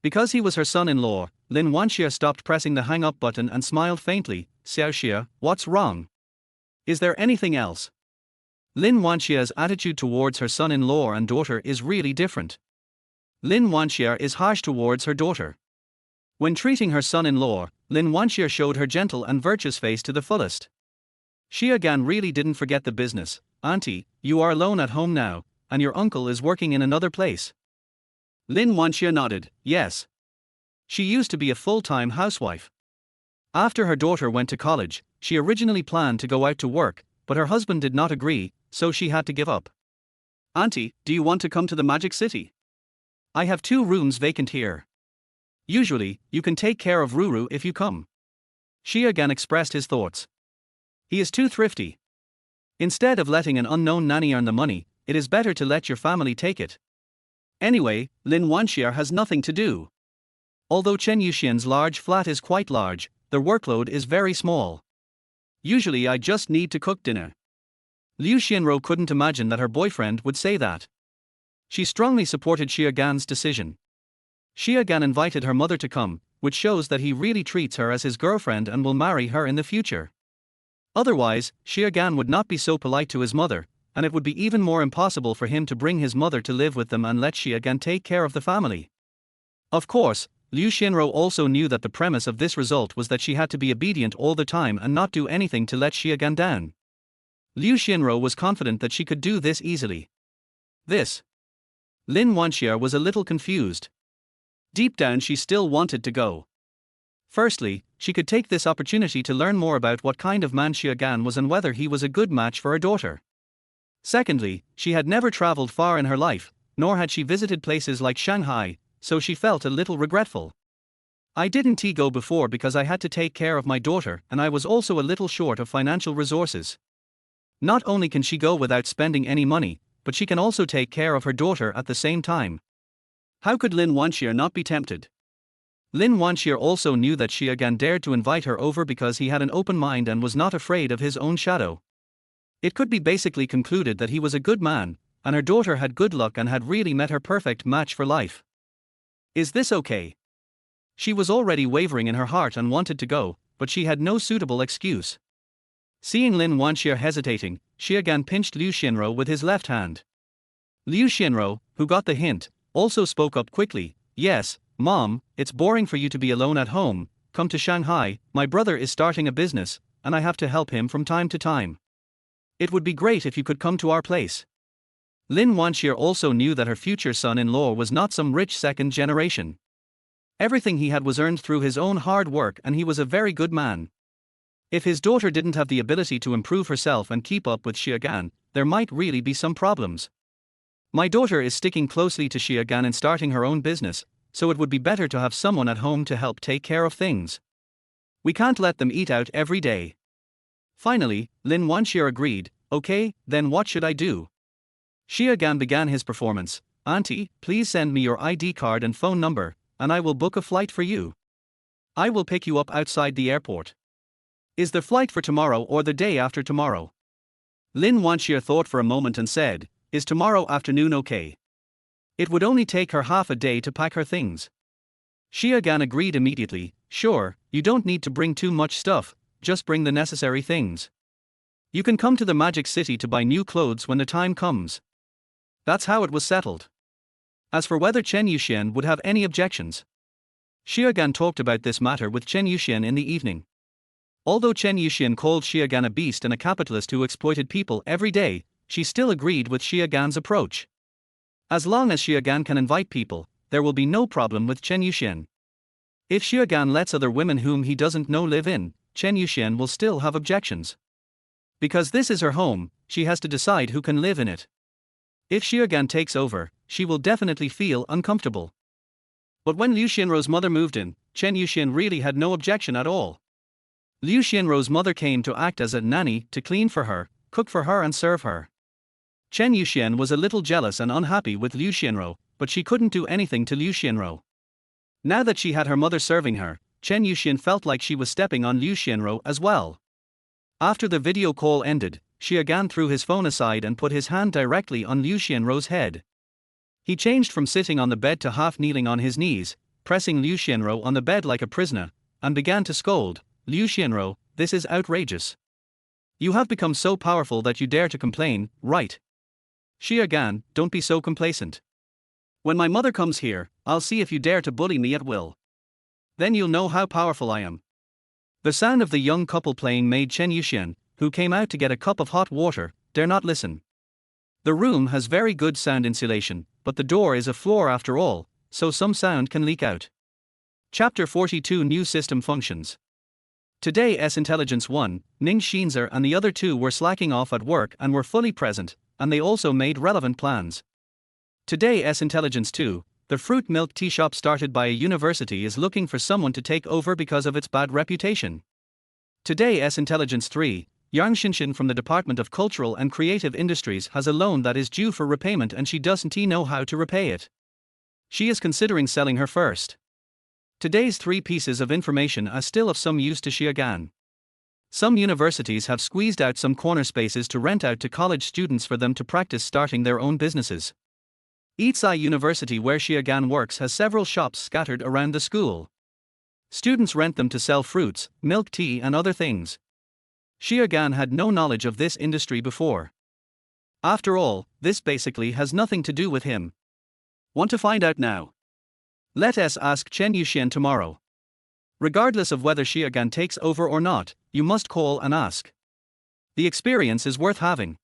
Because he was her son-in-law, Lin Qiuxue stopped pressing the hang-up button and smiled faintly, Xiaoxia, what's wrong? Is there anything else? Lin Qiuxue's attitude towards her son-in-law and daughter is really different. Lin Qiuxue is harsh towards her daughter. When treating her son-in-law, Lin Qiuxue showed her gentle and virtuous face to the fullest. Xiagan really didn't forget the business, Auntie, you are alone at home now, and your uncle is working in another place. Lin Qiuxue nodded, yes. She used to be a full-time housewife. After her daughter went to college, she originally planned to go out to work, but her husband did not agree, so she had to give up. Auntie, do you want to come to the Magic City? I have 2 rooms vacant here. Usually, you can take care of Ruru if you come. Xiagan expressed his thoughts. He is too thrifty. Instead of letting an unknown nanny earn the money, it is better to let your family take it. Anyway, Lin Qiuxue has nothing to do. Although Chen Yuxian's large flat is quite large, their workload is very small. Usually I just need to cook dinner. Liu Xianro couldn't imagine that her boyfriend would say that. She strongly supported Xiagan's decision. Xiagan invited her mother to come, which shows that he really treats her as his girlfriend and will marry her in the future. Otherwise, Xiagan would not be so polite to his mother, and it would be even more impossible for him to bring his mother to live with them and let Xiagan take care of the family. Of course, Liu Xianro also knew that the premise of this result was that she had to be obedient all the time and not do anything to let Xiagan down. Liu Xianro was confident that she could do this easily. Lin Qiuxue was a little confused. Deep down she still wanted to go. Firstly, she could take this opportunity to learn more about what kind of man Xiagan was and whether he was a good match for her daughter. Secondly, she had never traveled far in her life, nor had she visited places like Shanghai, so she felt a little regretful. I didn't go before because I had to take care of my daughter and I was also a little short of financial resources. Not only can she go without spending any money, but she can also take care of her daughter at the same time. How could Lin Qiuxue not be tempted? Lin Qiuxue also knew that Xiagan dared to invite her over because he had an open mind and was not afraid of his own shadow. It could be basically concluded that he was a good man, and her daughter had good luck and had really met her perfect match for life. Is this okay? She was already wavering in her heart and wanted to go, but she had no suitable excuse. Seeing Lin Qiuxue hesitating, Xiagan pinched Liu Xianro with his left hand. Liu Xianro, who got the hint, also spoke up quickly, Yes, Mom, it's boring for you to be alone at home, come to Shanghai, my brother is starting a business, and I have to help him from time to time. It would be great if you could come to our place. Lin Qiuxue also knew that her future son-in-law was not some rich second generation. Everything he had was earned through his own hard work and he was a very good man. If his daughter didn't have the ability to improve herself and keep up with Xiagan, there might really be some problems. My daughter is sticking closely to Xiagan and starting her own business, so it would be better to have someone at home to help take care of things. We can't let them eat out every day. Finally, Lin Qiuxue agreed, Okay, then what should I do? Xiagan began his performance, Auntie, please send me your ID card and phone number, and I will book a flight for you. I will pick you up outside the airport. Is the flight for tomorrow or the day after tomorrow? Lin Qiuxue thought for a moment and said, is tomorrow afternoon okay? It would only take her half a day to pack her things. Xia Gan agreed immediately, sure, you don't need to bring too much stuff, just bring the necessary things. You can come to the Magic City to buy new clothes when the time comes. That's how it was settled. As for whether Chen Yuxian would have any objections, Xia Gan talked about this matter with Chen Yuxian in the evening. Although Chen Yuxian called Xia Gan a beast and a capitalist who exploited people every day, she still agreed with Xia Gan's approach. As long as Xia Gan can invite people, there will be no problem with Chen Yuxian. If Xia Gan lets other women whom he doesn't know live in, Chen Yuxian will still have objections. Because this is her home, she has to decide who can live in it. If Xia Gan takes over, she will definitely feel uncomfortable. But when Liu Xianrou's mother moved in, Chen Yuxian really had no objection at all. Liu Xianrou's mother came to act as a nanny to clean for her, cook for her and serve her. Chen Yuxian was a little jealous and unhappy with Liu Xianrou, but she couldn't do anything to Liu Xianrou. Now that she had her mother serving her, Chen Yuxian felt like she was stepping on Liu Xianrou as well. After the video call ended, Xia Gan threw his phone aside and put his hand directly on Liu Xianrou's head. He changed from sitting on the bed to half kneeling on his knees, pressing Liu Xianrou on the bed like a prisoner, and began to scold, Liu Xianrou, this is outrageous. You have become so powerful that you dare to complain, right? Xia Gan, don't be so complacent. When my mother comes here, I'll see if you dare to bully me at will. Then you'll know how powerful I am. The sound of the young couple playing made Chen Yuxian, who came out to get a cup of hot water, dare not listen. The room has very good sound insulation, but the door is a floor after all, so some sound can leak out. Chapter 42 New System Functions. Today Intelligence 1, Ning Xinzer and the other two were slacking off at work and were fully present, and they also made relevant plans. Today Intelligence 2, the fruit milk tea shop started by a university is looking for someone to take over because of its bad reputation. Today Intelligence 3, Yang Xinxin from the Department of Cultural and Creative Industries has a loan that is due for repayment and she doesn't know how to repay it. She is considering selling her first. Today's three pieces of information are still of some use to Xia Gan. Some universities have squeezed out some corner spaces to rent out to college students for them to practice starting their own businesses. Eatsai University where Xia Gan works has several shops scattered around the school. Students rent them to sell fruits, milk tea and other things. Xia Gan had no knowledge of this industry before. After all, this basically has nothing to do with him. Want to find out now? Let us ask Chen Yuxian tomorrow. Regardless of whether Xia Gan takes over or not, you must call and ask. The experience is worth having.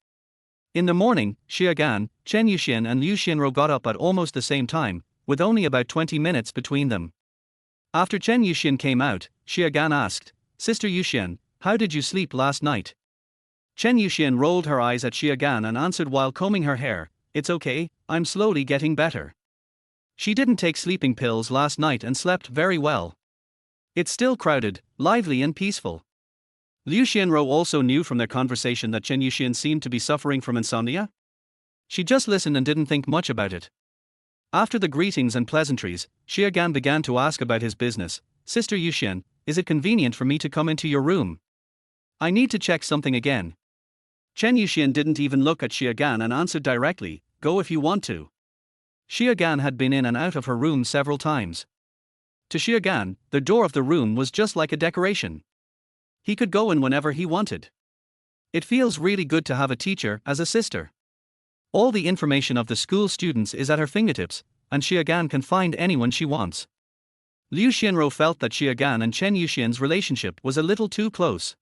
In the morning, Xia Gan, Chen Yuxian and Liu Xianrou got up at almost the same time, with only about 20 minutes between them. After Chen Yuxian came out, Xia Gan asked, Sister Yuxian, how did you sleep last night? Chen Yuxian rolled her eyes at Xia Gan and answered while combing her hair, it's okay, I'm slowly getting better. She didn't take sleeping pills last night and slept very well. It's still crowded, lively and peaceful. Liu Xianrou also knew from their conversation that Chen Yuxian seemed to be suffering from insomnia. She just listened and didn't think much about it. After the greetings and pleasantries, Xia Gan began to ask about his business. Sister Yuxian, is it convenient for me to come into your room? I need to check something again. Chen Yuxian didn't even look at Xia Gan and answered directly, go if you want to. Xia Gan had been in and out of her room several times. To Xia Gan, the door of the room was just like a decoration. He could go in whenever he wanted. It feels really good to have a teacher as a sister. All the information of the school students is at her fingertips, and Xia Gan can find anyone she wants. Liu Xianrou felt that Xia Gan and Chen Yuxian's relationship was a little too close.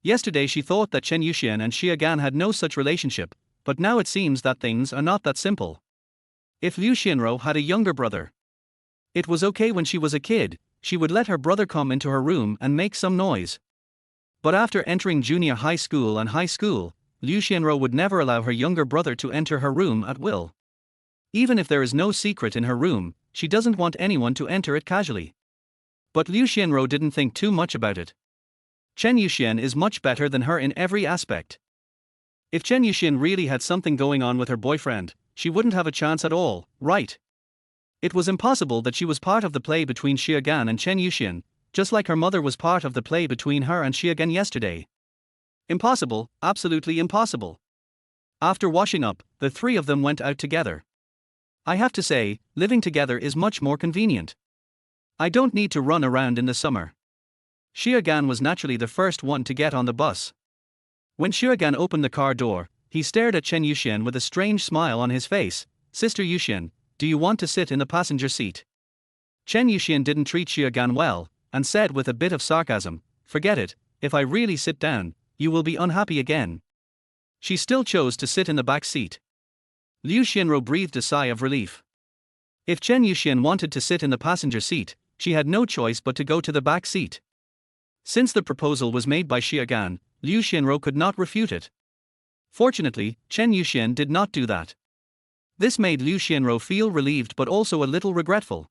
Yesterday she thought that Chen Yuxian and Xia Gan had no such relationship, but now it seems that things are not that simple. If Liu Xianrou had a younger brother, it was okay when she was a kid, she would let her brother come into her room and make some noise. But after entering junior high school and high school, Liu Xianrou would never allow her younger brother to enter her room at will. Even if there is no secret in her room, she doesn't want anyone to enter it casually. But Liu Xianrou didn't think too much about it. Chen Yuxian is much better than her in every aspect. If Chen Yuxian really had something going on with her boyfriend, she wouldn't have a chance at all, right? It was impossible that she was part of the play between Xia Gan and Chen Yuxian, just like her mother was part of the play between her and Qiugan yesterday. Impossible, absolutely impossible. After washing up, the three of them went out together. I have to say, living together is much more convenient. I don't need to run around in the summer. Qiugan was naturally the first one to get on the bus. When Qiugan opened the car door, he stared at Chen Yuxian with a strange smile on his face. Sister Yuxian, do you want to sit in the passenger seat? Chen Yuxian didn't treat Qiugan well, and said with a bit of sarcasm, forget it, if I really sit down, you will be unhappy again. She still chose to sit in the back seat. Liu Xianro breathed a sigh of relief. If Chen Yuxian wanted to sit in the passenger seat, she had no choice but to go to the back seat. Since the proposal was made by Qiugan, Liu Xianro could not refute it. Fortunately, Chen Yuxian did not do that. This made Liu Xianro feel relieved but also a little regretful.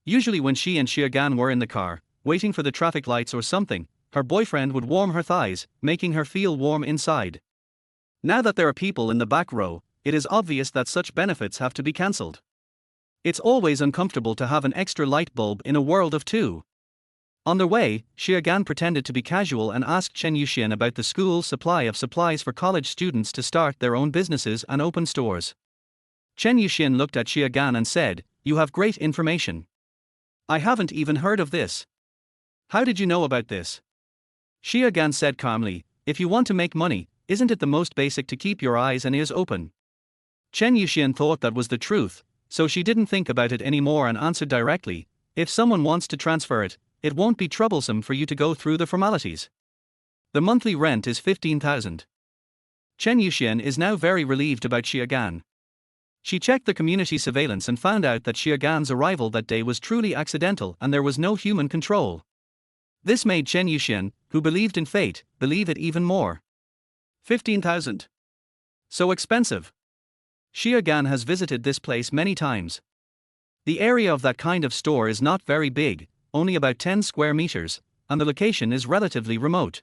Usually when she and Qiugan were in the car, waiting for the traffic lights or something, her boyfriend would warm her thighs, making her feel warm inside. Now that there are people in the back row, it is obvious that such benefits have to be cancelled. It's always uncomfortable to have an extra light bulb in a world of two. On their way, Qiugan pretended to be casual and asked Chen Yuxian about the school's supply of supplies for college students to start their own businesses and open stores. Chen Yuxian looked at Qiugan and said, "You have great information. I haven't even heard of this. How did you know about this?" Qiugan said calmly, "If you want to make money, isn't it the most basic to keep your eyes and ears open?" Chen Yuxian thought that was the truth, so she didn't think about it anymore and answered directly, "If someone wants to transfer it, it won't be troublesome for you to go through the formalities. The monthly rent is 15,000. Chen Yuxian is now very relieved about Qiugan. She checked the community surveillance and found out that Qiugan's arrival that day was truly accidental and there was no human control. This made Chen Yuxian, who believed in fate, believe it even more. 15,000. So expensive. Qiugan has visited this place many times. The area of that kind of store is not very big, only about 10 square meters, and the location is relatively remote.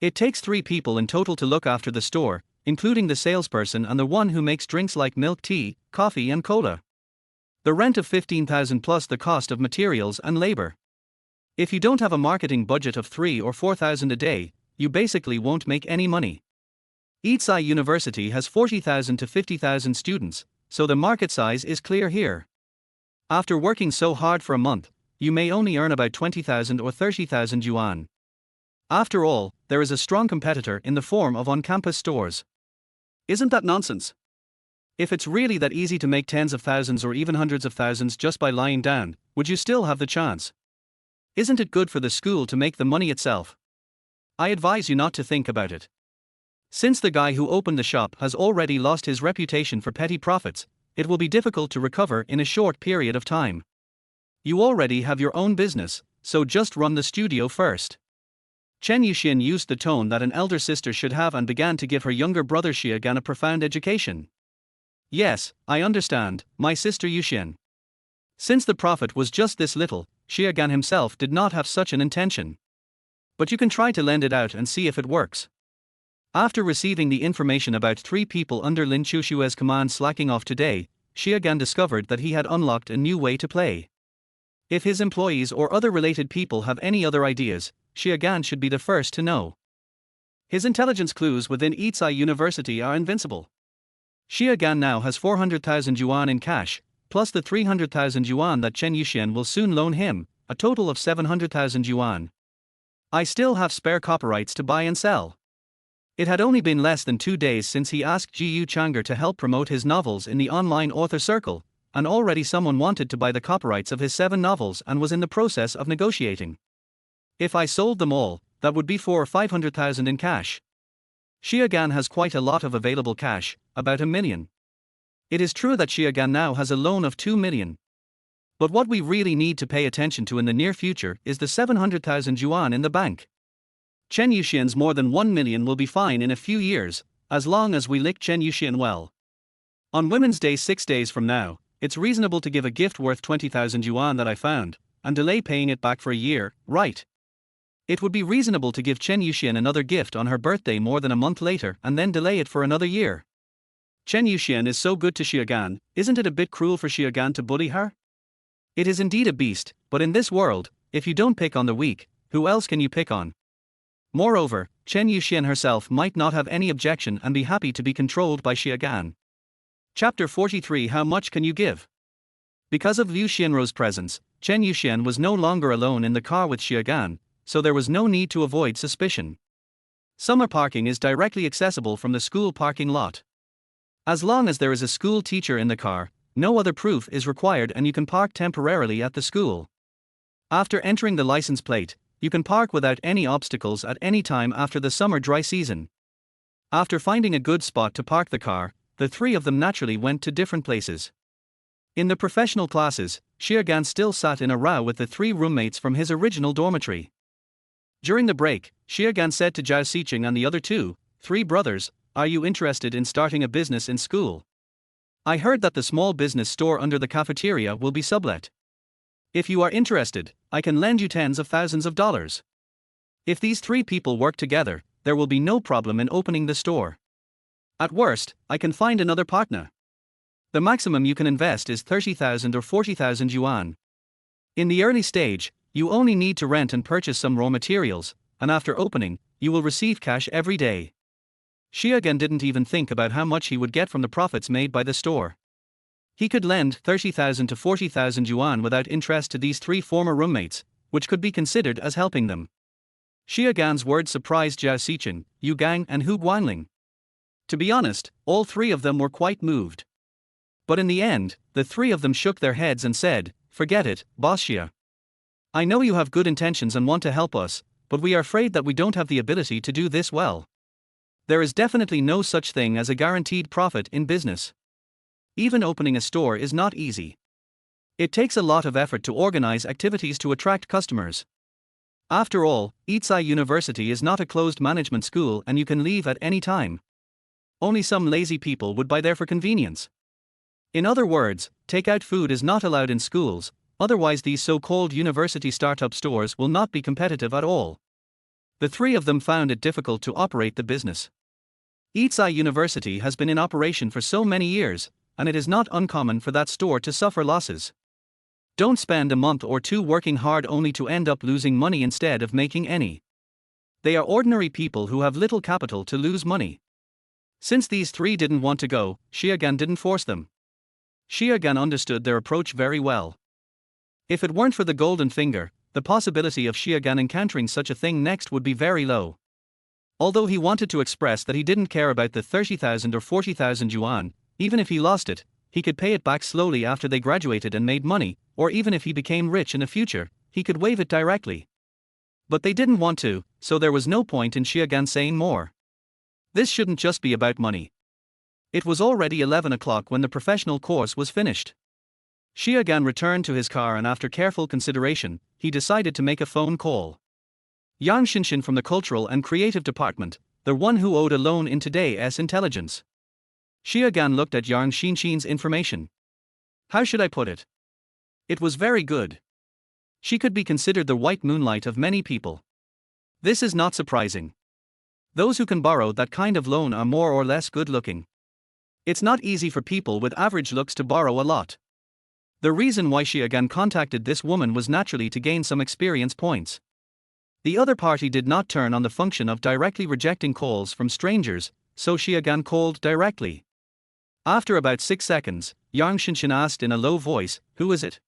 It takes 3 people in total to look after the store, including the salesperson and the one who makes drinks like milk tea, coffee and cola. The rent of 15,000 plus the cost of materials and labor. If you don't have a marketing budget of 3 or 4,000 a day, you basically won't make any money. Yitsai University has 40,000 to 50,000 students, so the market size is clear here. After working so hard for a month, you may only earn about 20,000 or 30,000 yuan. After all, there is a strong competitor in the form of on-campus stores. Isn't that nonsense? If it's really that easy to make tens of thousands or even hundreds of thousands just by lying down, would you still have the chance? Isn't it good for the school to make the money itself? I advise you not to think about it. Since the guy who opened the shop has already lost his reputation for petty profits, it will be difficult to recover in a short period of time. You already have your own business, so just run the studio first. Chen Yuxian used the tone that an elder sister should have and began to give her younger brother Qiugan a profound education. Yes, I understand, my sister Yuxian. Since the profit was just this little, Qiugan himself did not have such an intention. But you can try to lend it out and see if it works. After receiving the information about 3 people under Lin Qiuxue's command slacking off today, Qiugan discovered that he had unlocked a new way to play. If his employees or other related people have any other ideas, Qiugan should be the first to know. His intelligence clues within Yitsai University are invincible. Qiugan now has 400,000 yuan in cash, plus the 300,000 yuan that Chen Yuxian will soon loan him, a total of 700,000 yuan. I still have spare copyrights to buy and sell. It had only been less than 2 days since he asked Jiyu Changer to help promote his novels in the online author circle, and already someone wanted to buy the copyrights of his 7 novels and was in the process of negotiating. If I sold them all, that would be 400,000 or 500,000 in cash. Qiugan has quite a lot of available cash, about 1 million. It is true that Qiugan now has a loan of 2 million. But what we really need to pay attention to in the near future is the 700,000 yuan in the bank. Chen Yuxian's more than 1 million will be fine in a few years, as long as we lick Chen Yuxian well. On Women's Day 6 days from now, it's reasonable to give a gift worth 20,000 yuan that I found, and delay paying it back for a year, right? It would be reasonable to give Chen Yuxian another gift on her birthday more than a month later and then delay it for another year. Chen Yuxian is so good to Qiugan, isn't it a bit cruel for Qiugan to bully her? It is indeed a beast, but in this world, if you don't pick on the weak, who else can you pick on? Moreover, Chen Yuxian herself might not have any objection and be happy to be controlled by Xie Gan. Chapter 43. How much can you give? Because of Liu Xianrou's presence, Chen Yuxian was no longer alone in the car with Xie Gan, so there was no need to avoid suspicion. Summer parking is directly accessible from the school parking lot. As long as there is a school teacher in the car, no other proof is required and you can park temporarily at the school. After entering the license plate, you can park without any obstacles at any time after the summer dry season. After finding a good spot to park the car, the three of them naturally went to different places. In the professional classes, Xie Gan still sat in a row with the three roommates from his original dormitory. During the break, Xie Gan said to Zhao Xiqing and the other three brothers, "Are you interested in starting a business in school? I heard that the small business store under the cafeteria will be sublet. If you are interested, I can lend you tens of thousands of dollars. If these three people work together, there will be no problem in opening the store. At worst, I can find another partner. The maximum you can invest is 30,000 or 40,000 yuan. In the early stage, you only need to rent and purchase some raw materials, and after opening, you will receive cash every day." Xie Gan didn't even think about how much he would get from the profits made by the store. He could lend 30,000 to 40,000 yuan without interest to these three former roommates, which could be considered as helping them. Xie Gan's words surprised Zhao Xiqing, Yu Gang and Hu Guanling. To be honest, all three of them were quite moved. But in the end, the three of them shook their heads and said, "Forget it, Boss Xie. I know you have good intentions and want to help us, but we are afraid that we don't have the ability to do this well. There is definitely no such thing as a guaranteed profit in business. Even opening a store is not easy. It takes a lot of effort to organize activities to attract customers. After all, Yizai University is not a closed management school and you can leave at any time. Only some lazy people would buy there for convenience. In other words, takeout food is not allowed in schools, otherwise these so-called university startup stores will not be competitive at all." The three of them found it difficult to operate the business. Yizai University has been in operation for so many years, and it is not uncommon for that store to suffer losses. Don't spend a month or two working hard only to end up losing money instead of making any. They are ordinary people who have little capital to lose money. Since these three didn't want to go, Xie Gan didn't force them. Xie Gan understood their approach very well. If it weren't for the golden finger, the possibility of Xie Gan encountering such a thing next would be very low. Although he wanted to express that he didn't care about the 30,000 or 40,000 yuan, even if he lost it, he could pay it back slowly after they graduated and made money, or even if he became rich in the future, he could waive it directly. But they didn't want to, so there was no point in Xie Gan saying more. This shouldn't just be about money. It was already 11 o'clock when the professional course was finished. Xie Gan returned to his car and after careful consideration, he decided to make a phone call. Yang Xinxin from the Cultural and Creative Department, the one who owed a loan in today's intelligence. Xie Gan looked at Yang Xinxin's information. How should I put it? It was very good. She could be considered the white moonlight of many people. This is not surprising. Those who can borrow that kind of loan are more or less good looking. It's not easy for people with average looks to borrow a lot. The reason why Xie Gan contacted this woman was naturally to gain some experience points. The other party did not turn on the function of directly rejecting calls from strangers, so Xie Gan called directly. After about 6 seconds, Yang Xinxin asked in a low voice, "Who is it?"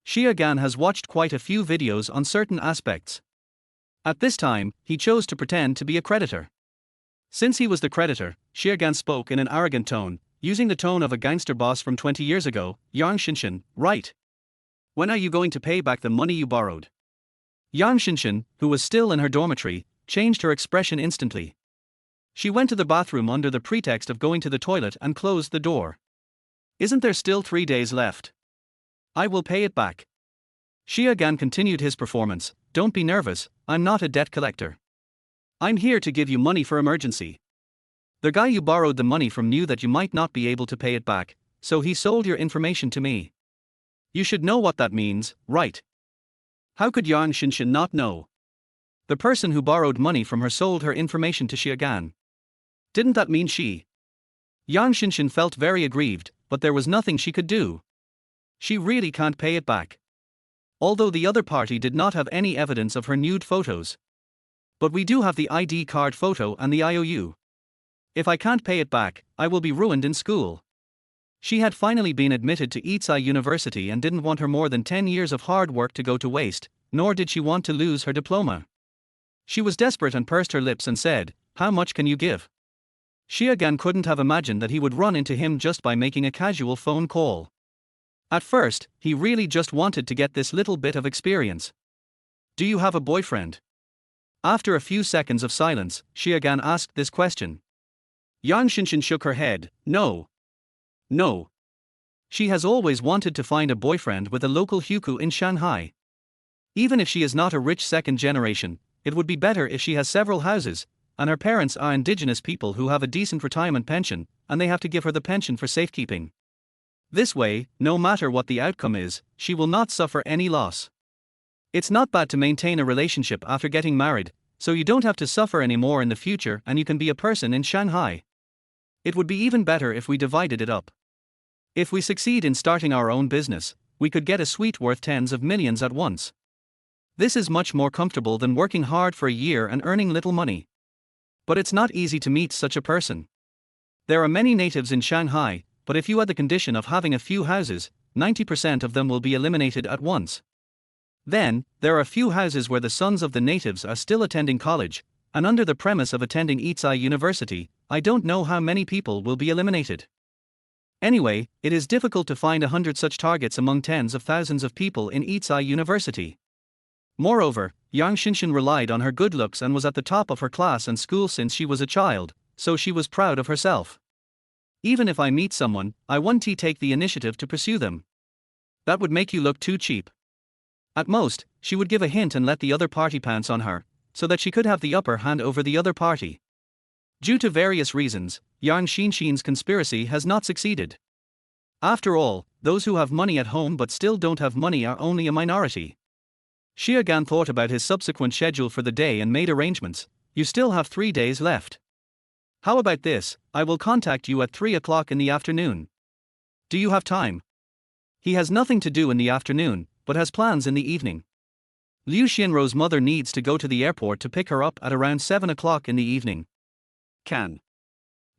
Xie Gan has watched quite a few videos on certain aspects. At this time, he chose to pretend to be a creditor. Since he was the creditor, Xie Gan spoke in an arrogant tone, using the tone of a gangster boss from 20 years ago. "Yang Xinxin, right? When are you going to pay back the money you borrowed?" Yang Xinxin, who was still in her dormitory, changed her expression instantly. She went to the bathroom under the pretext of going to the toilet and closed the door. "Isn't there still 3 days left? I will pay it back." Xie Gan continued his performance. "Don't be nervous, I'm not a debt collector. I'm here to give you money for emergency. The guy you borrowed the money from knew that you might not be able to pay it back, so he sold your information to me. You should know what that means, right?" How could Yang Xinxin not know? The person who borrowed money from her sold her information to Xie Gan. Didn't that mean she? Yang Xinxin felt very aggrieved, but there was nothing she could do. She really can't pay it back. although the other party did not have any evidence of her nude photos. But we do have the ID card photo and the IOU. If I can't pay it back, I will be ruined in school. She had finally been admitted to Itsai University and didn't want her more than 10 years of hard work to go to waste, nor did she want to lose her diploma. She was desperate and pursed her lips and said, "How much can you give?" Xiaogan couldn't have imagined that he would run into him just by making a casual phone call. At first, he really just wanted to get this little bit of experience. "Do you have a boyfriend?" After a few seconds of silence, Xiaogan asked this question. Yang Xinshin shook her head. No. She has always wanted to find a boyfriend with a local hukou in Shanghai. Even if she is not a rich second generation, it would be better if she has several houses, and her parents are indigenous people who have a decent retirement pension, and they have to give her the pension for safekeeping. This way, no matter what the outcome is, she will not suffer any loss. It's not bad to maintain a relationship after getting married, so you don't have to suffer anymore in the future and you can be a person in Shanghai. It would be even better if we divided it up. If we succeed in starting our own business, we could get a suite worth tens of millions at once. This is much more comfortable than working hard for a year and earning little money. But it's not easy to meet such a person. There are many natives in Shanghai, but if you had the condition of having a few houses, 90% of them will be eliminated at once. Then, there are a few houses where the sons of the natives are still attending college, and under the premise of attending Itsai University, I don't know how many people will be eliminated. Anyway, it is difficult to find 100 such targets among tens of thousands of people in Itsai University. Moreover, Yang Xinshin relied on her good looks and was at the top of her class and school since she was a child, so she was proud of herself. Even if I meet someone, I won't take the initiative to pursue them. That would make you look too cheap. At most, she would give a hint and let the other party pounce on her, so that she could have the upper hand over the other party. Due to various reasons, Yang Xinshin's conspiracy has not succeeded. After all, those who have money at home but still don't have money are only a minority. Xiaogan thought about his subsequent schedule for the day and made arrangements. You still have 3 days left. How about this? I will contact you at 3 o'clock in the afternoon. Do you have time? He has nothing to do in the afternoon, but has plans in the evening. Liu Xianrou's mother needs to go to the airport to pick her up at around 7 o'clock in the evening. Can.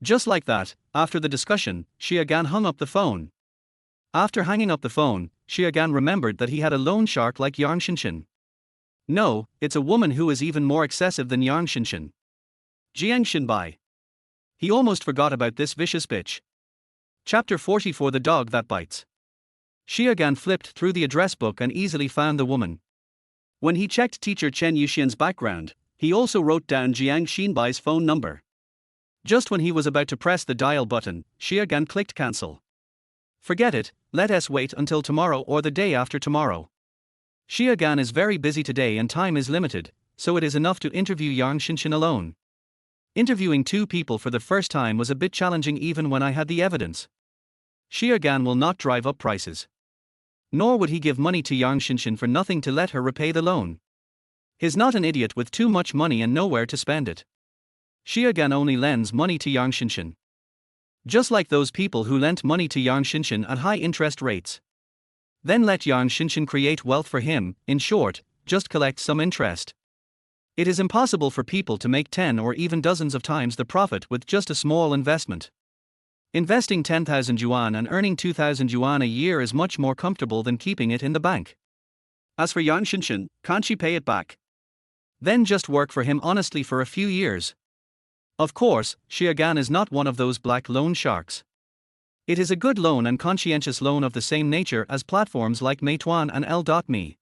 Just like that, after the discussion, Xiaogan hung up the phone. After hanging up the phone, Xiaogan remembered that he had a loan shark like Yang Xinshin. No, it's a woman who is even more excessive than Yang Xinshin. Jiang Xinbai. He almost forgot about this vicious bitch. Chapter 44: The Dog That Bites. Xiaogan flipped through the address book and easily found the woman. When he checked teacher Chen Yuxian's background, he also wrote down Jiang Xinbai's phone number. Just when he was about to press the dial button, Xiaogan clicked cancel. Forget it, let us wait until tomorrow or the day after tomorrow. Xiaogan is very busy today and time is limited, so it is enough to interview Yang Xinshin alone. Interviewing 2 people for the first time was a bit challenging even when I had the evidence. Xiaogan will not drive up prices. Nor would he give money to Yang Xinshin for nothing to let her repay the loan. He's not an idiot with too much money and nowhere to spend it. Xiaogan only lends money to Yang Xinshin. Just like those people who lent money to Yang Xinshin at high interest rates. Then let Yang Xinshin create wealth for him, in short, just collect some interest. It is impossible for people to make 10 or even dozens of times the profit with just a small investment. Investing 10,000 yuan and earning 2,000 yuan a year is much more comfortable than keeping it in the bank. As for Yang Xinshin, can't she pay it back? Then just work for him honestly for a few years. Of course, Xiaogan is not one of those black loan sharks. It is a good loan and conscientious loan of the same nature as platforms like Meituan and L.me.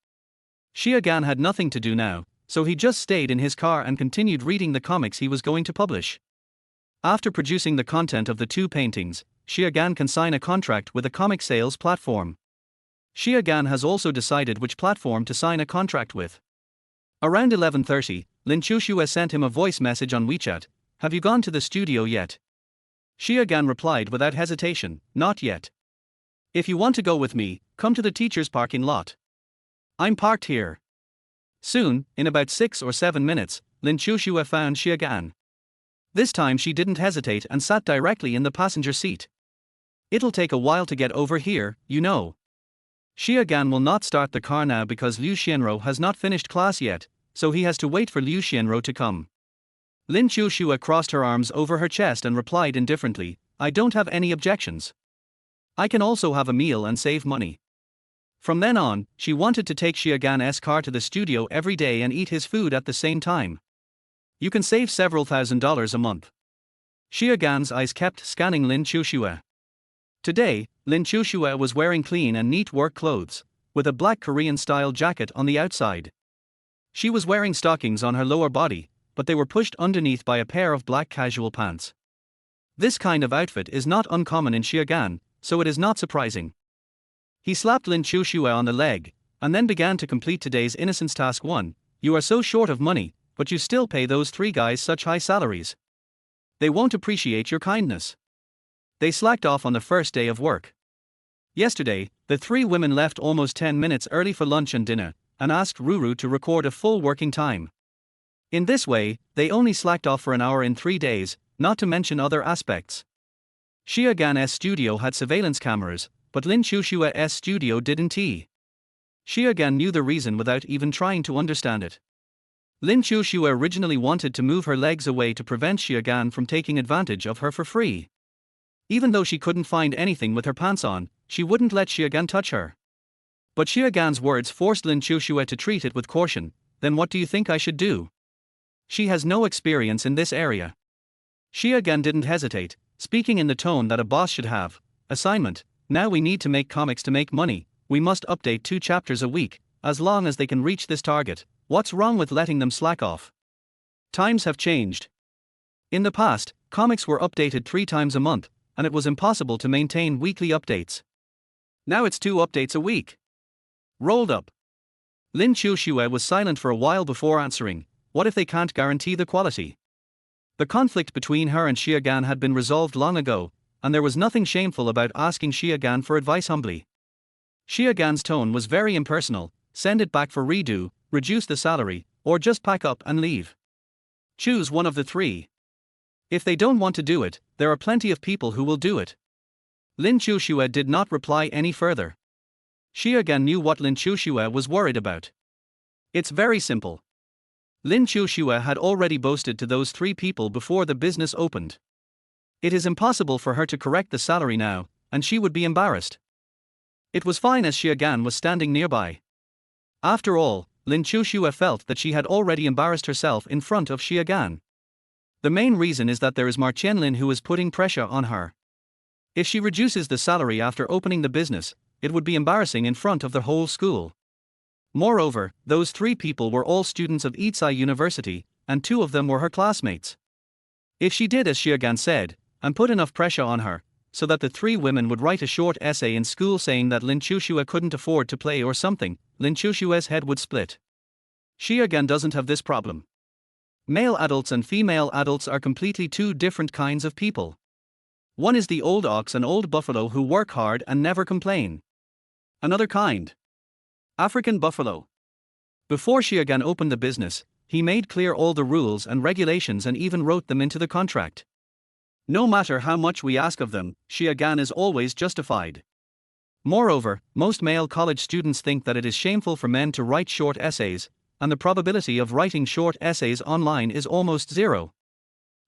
Xiaogan had nothing to do now, so he just stayed in his car and continued reading the comics he was going to publish. After producing the content of the 2 paintings, Xiaogan can sign a contract with a comic sales platform. Xiaogan has also decided which platform to sign a contract with. Around 11:30, Lin Qiuxue sent him a voice message on WeChat. Have you gone to the studio yet? Xiaogan replied without hesitation, not yet. If you want to go with me, come to the teacher's parking lot. I'm parked here. Soon, in about 6 or 7 minutes, Lin Qiuxue found Xiaogan. This time she didn't hesitate and sat directly in the passenger seat. It'll take a while to get over here, you know. Xie Gan will not start the car now because Liu Xianro has not finished class yet, so he has to wait for Liu Xianro to come. Lin Qiuxue crossed her arms over her chest and replied indifferently, I don't have any objections. I can also have a meal and save money. From then on, she wanted to take Xie Gan's car to the studio every day and eat his food at the same time. You can save several $1,000s a month. Xie Gan's eyes kept scanning Lin Qiuxue. Today, Lin Qiuxue was wearing clean and neat work clothes, with a black Korean-style jacket on the outside. She was wearing stockings on her lower body, but they were pushed underneath by a pair of black casual pants. This kind of outfit is not uncommon in Xie Gan, so it is not surprising. He slapped Lin Qiuxue on the leg, and then began to complete today's innocence task 1. You are so short of money, but you still pay those 3 guys such high salaries. They won't appreciate your kindness. They slacked off on the first day of work. Yesterday, the 3 women left almost 10 minutes early for lunch and dinner, and asked Ruru to record a full working time. In this way, they only slacked off for an hour in 3 days, not to mention other aspects. Xie Gan's studio had surveillance cameras, but Lin Qiuxue's studio didn't. Xie Gan knew the reason without even trying to understand it. Lin Qiuxue originally wanted to move her legs away to prevent Xie Gan from taking advantage of her for free. Even though she couldn't find anything with her pants on, she wouldn't let Xie Gan touch her. But Xie Gan's words forced Lin Qiuxue to treat it with caution. Then what do you think I should do? She has no experience in this area. Xie Gan didn't hesitate, speaking in the tone that a boss should have. Assignment, now we need to make comics to make money, we must update 2 chapters a week, as long as they can reach this target. What's wrong with letting them slack off? Times have changed. In the past, comics were updated 3 times a month, and it was impossible to maintain weekly updates. Now it's 2 updates a week. Rolled up. Lin Qiuxue was silent for a while before answering, what if they can't guarantee the quality? The conflict between her and Xie Gan had been resolved long ago, and there was nothing shameful about asking Xie Gan for advice humbly. Xie Gan's tone was very impersonal, send it back for redo, reduce the salary, or just pack up and leave. Choose one of the 3. If they don't want to do it, there are plenty of people who will do it. Lin Qiuxue did not reply any further. Xie Gan knew what Lin Qiuxue was worried about. It's very simple. Lin Qiuxue had already boasted to those 3 people before the business opened. It is impossible for her to correct the salary now, and she would be embarrassed. It was fine as Xie Gan was standing nearby. After all, Lin Qiuxue felt that she had already embarrassed herself in front of Xie Gan. The main reason is that there is Ma Qianlin who is putting pressure on her. If she reduces the salary after opening the business, it would be embarrassing in front of the whole school. Moreover, those 3 people were all students of Yitsai University, and 2 of them were her classmates. If she did as Xie Gan said, and put enough pressure on her, so that the 3 women would write a short essay in school saying that Lin Qiuxue couldn't afford to play or something, Lin Qiuxue's head would split. Xie Gan doesn't have this problem. Male adults and female adults are completely 2 different kinds of people. One is the old ox and old buffalo who work hard and never complain. Another kind. African buffalo. Before Xie Gan opened the business, he made clear all the rules and regulations and even wrote them into the contract. No matter how much we ask of them, Xie Gan is always justified. Moreover, most male college students think that it is shameful for men to write short essays, and the probability of writing short essays online is almost 0.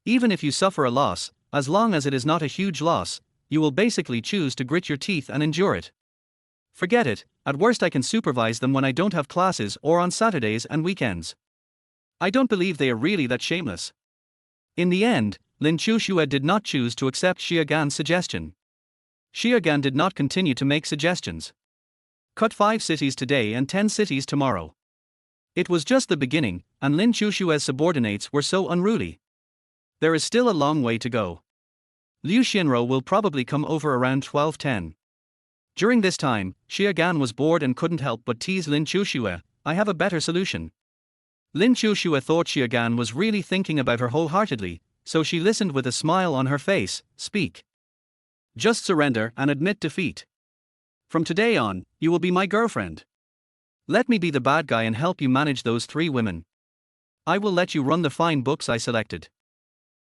Even if you suffer a loss, as long as it is not a huge loss, you will basically choose to grit your teeth and endure it. Forget it, at worst I can supervise them when I don't have classes or on Saturdays and weekends. I don't believe they are really that shameless. In the end, Lin Qiuxue did not choose to accept Xie Gan's suggestion. Xie Gan did not continue to make suggestions. Cut 5 cities today and 10 cities tomorrow. It was just the beginning, and Lin Qiuxue's subordinates were so unruly. There is still a long way to go. Liu Xianro will probably come over around 12:10. During this time, Xie Gan was bored and couldn't help but tease Lin Qiuxue, I have a better solution. Lin Qiuxue thought Xie Gan was really thinking about her wholeheartedly, so she listened with a smile on her face, speak. Just surrender and admit defeat. From today on, you will be my girlfriend. Let me be the bad guy and help you manage those 3 women. I will let you run the fine books I selected.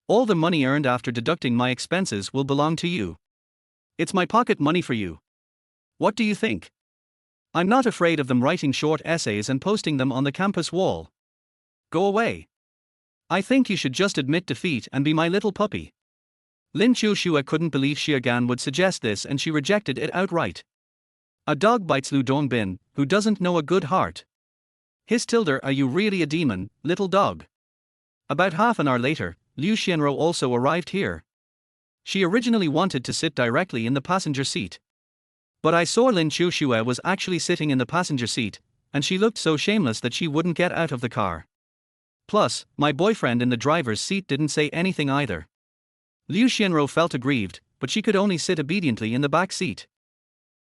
All the money earned after deducting my expenses will belong to you. It's my pocket money for you. What do you think? I'm not afraid of them writing short essays and posting them on the campus wall. Go away. I think you should just admit defeat and be my little puppy. Lin Qiuxue couldn't believe Xiaogan would suggest this and she rejected it outright. A dog bites Lu Dongbin, who doesn't know a good heart. His tilde, are you really a demon, little dog? About half an hour later, Liu Xianro also arrived here. She originally wanted to sit directly in the passenger seat. But I saw Lin Qiuxue was actually sitting in the passenger seat, and she looked so shameless that she wouldn't get out of the car. Plus, my boyfriend in the driver's seat didn't say anything either. Liu Xianro felt aggrieved, but she could only sit obediently in the back seat.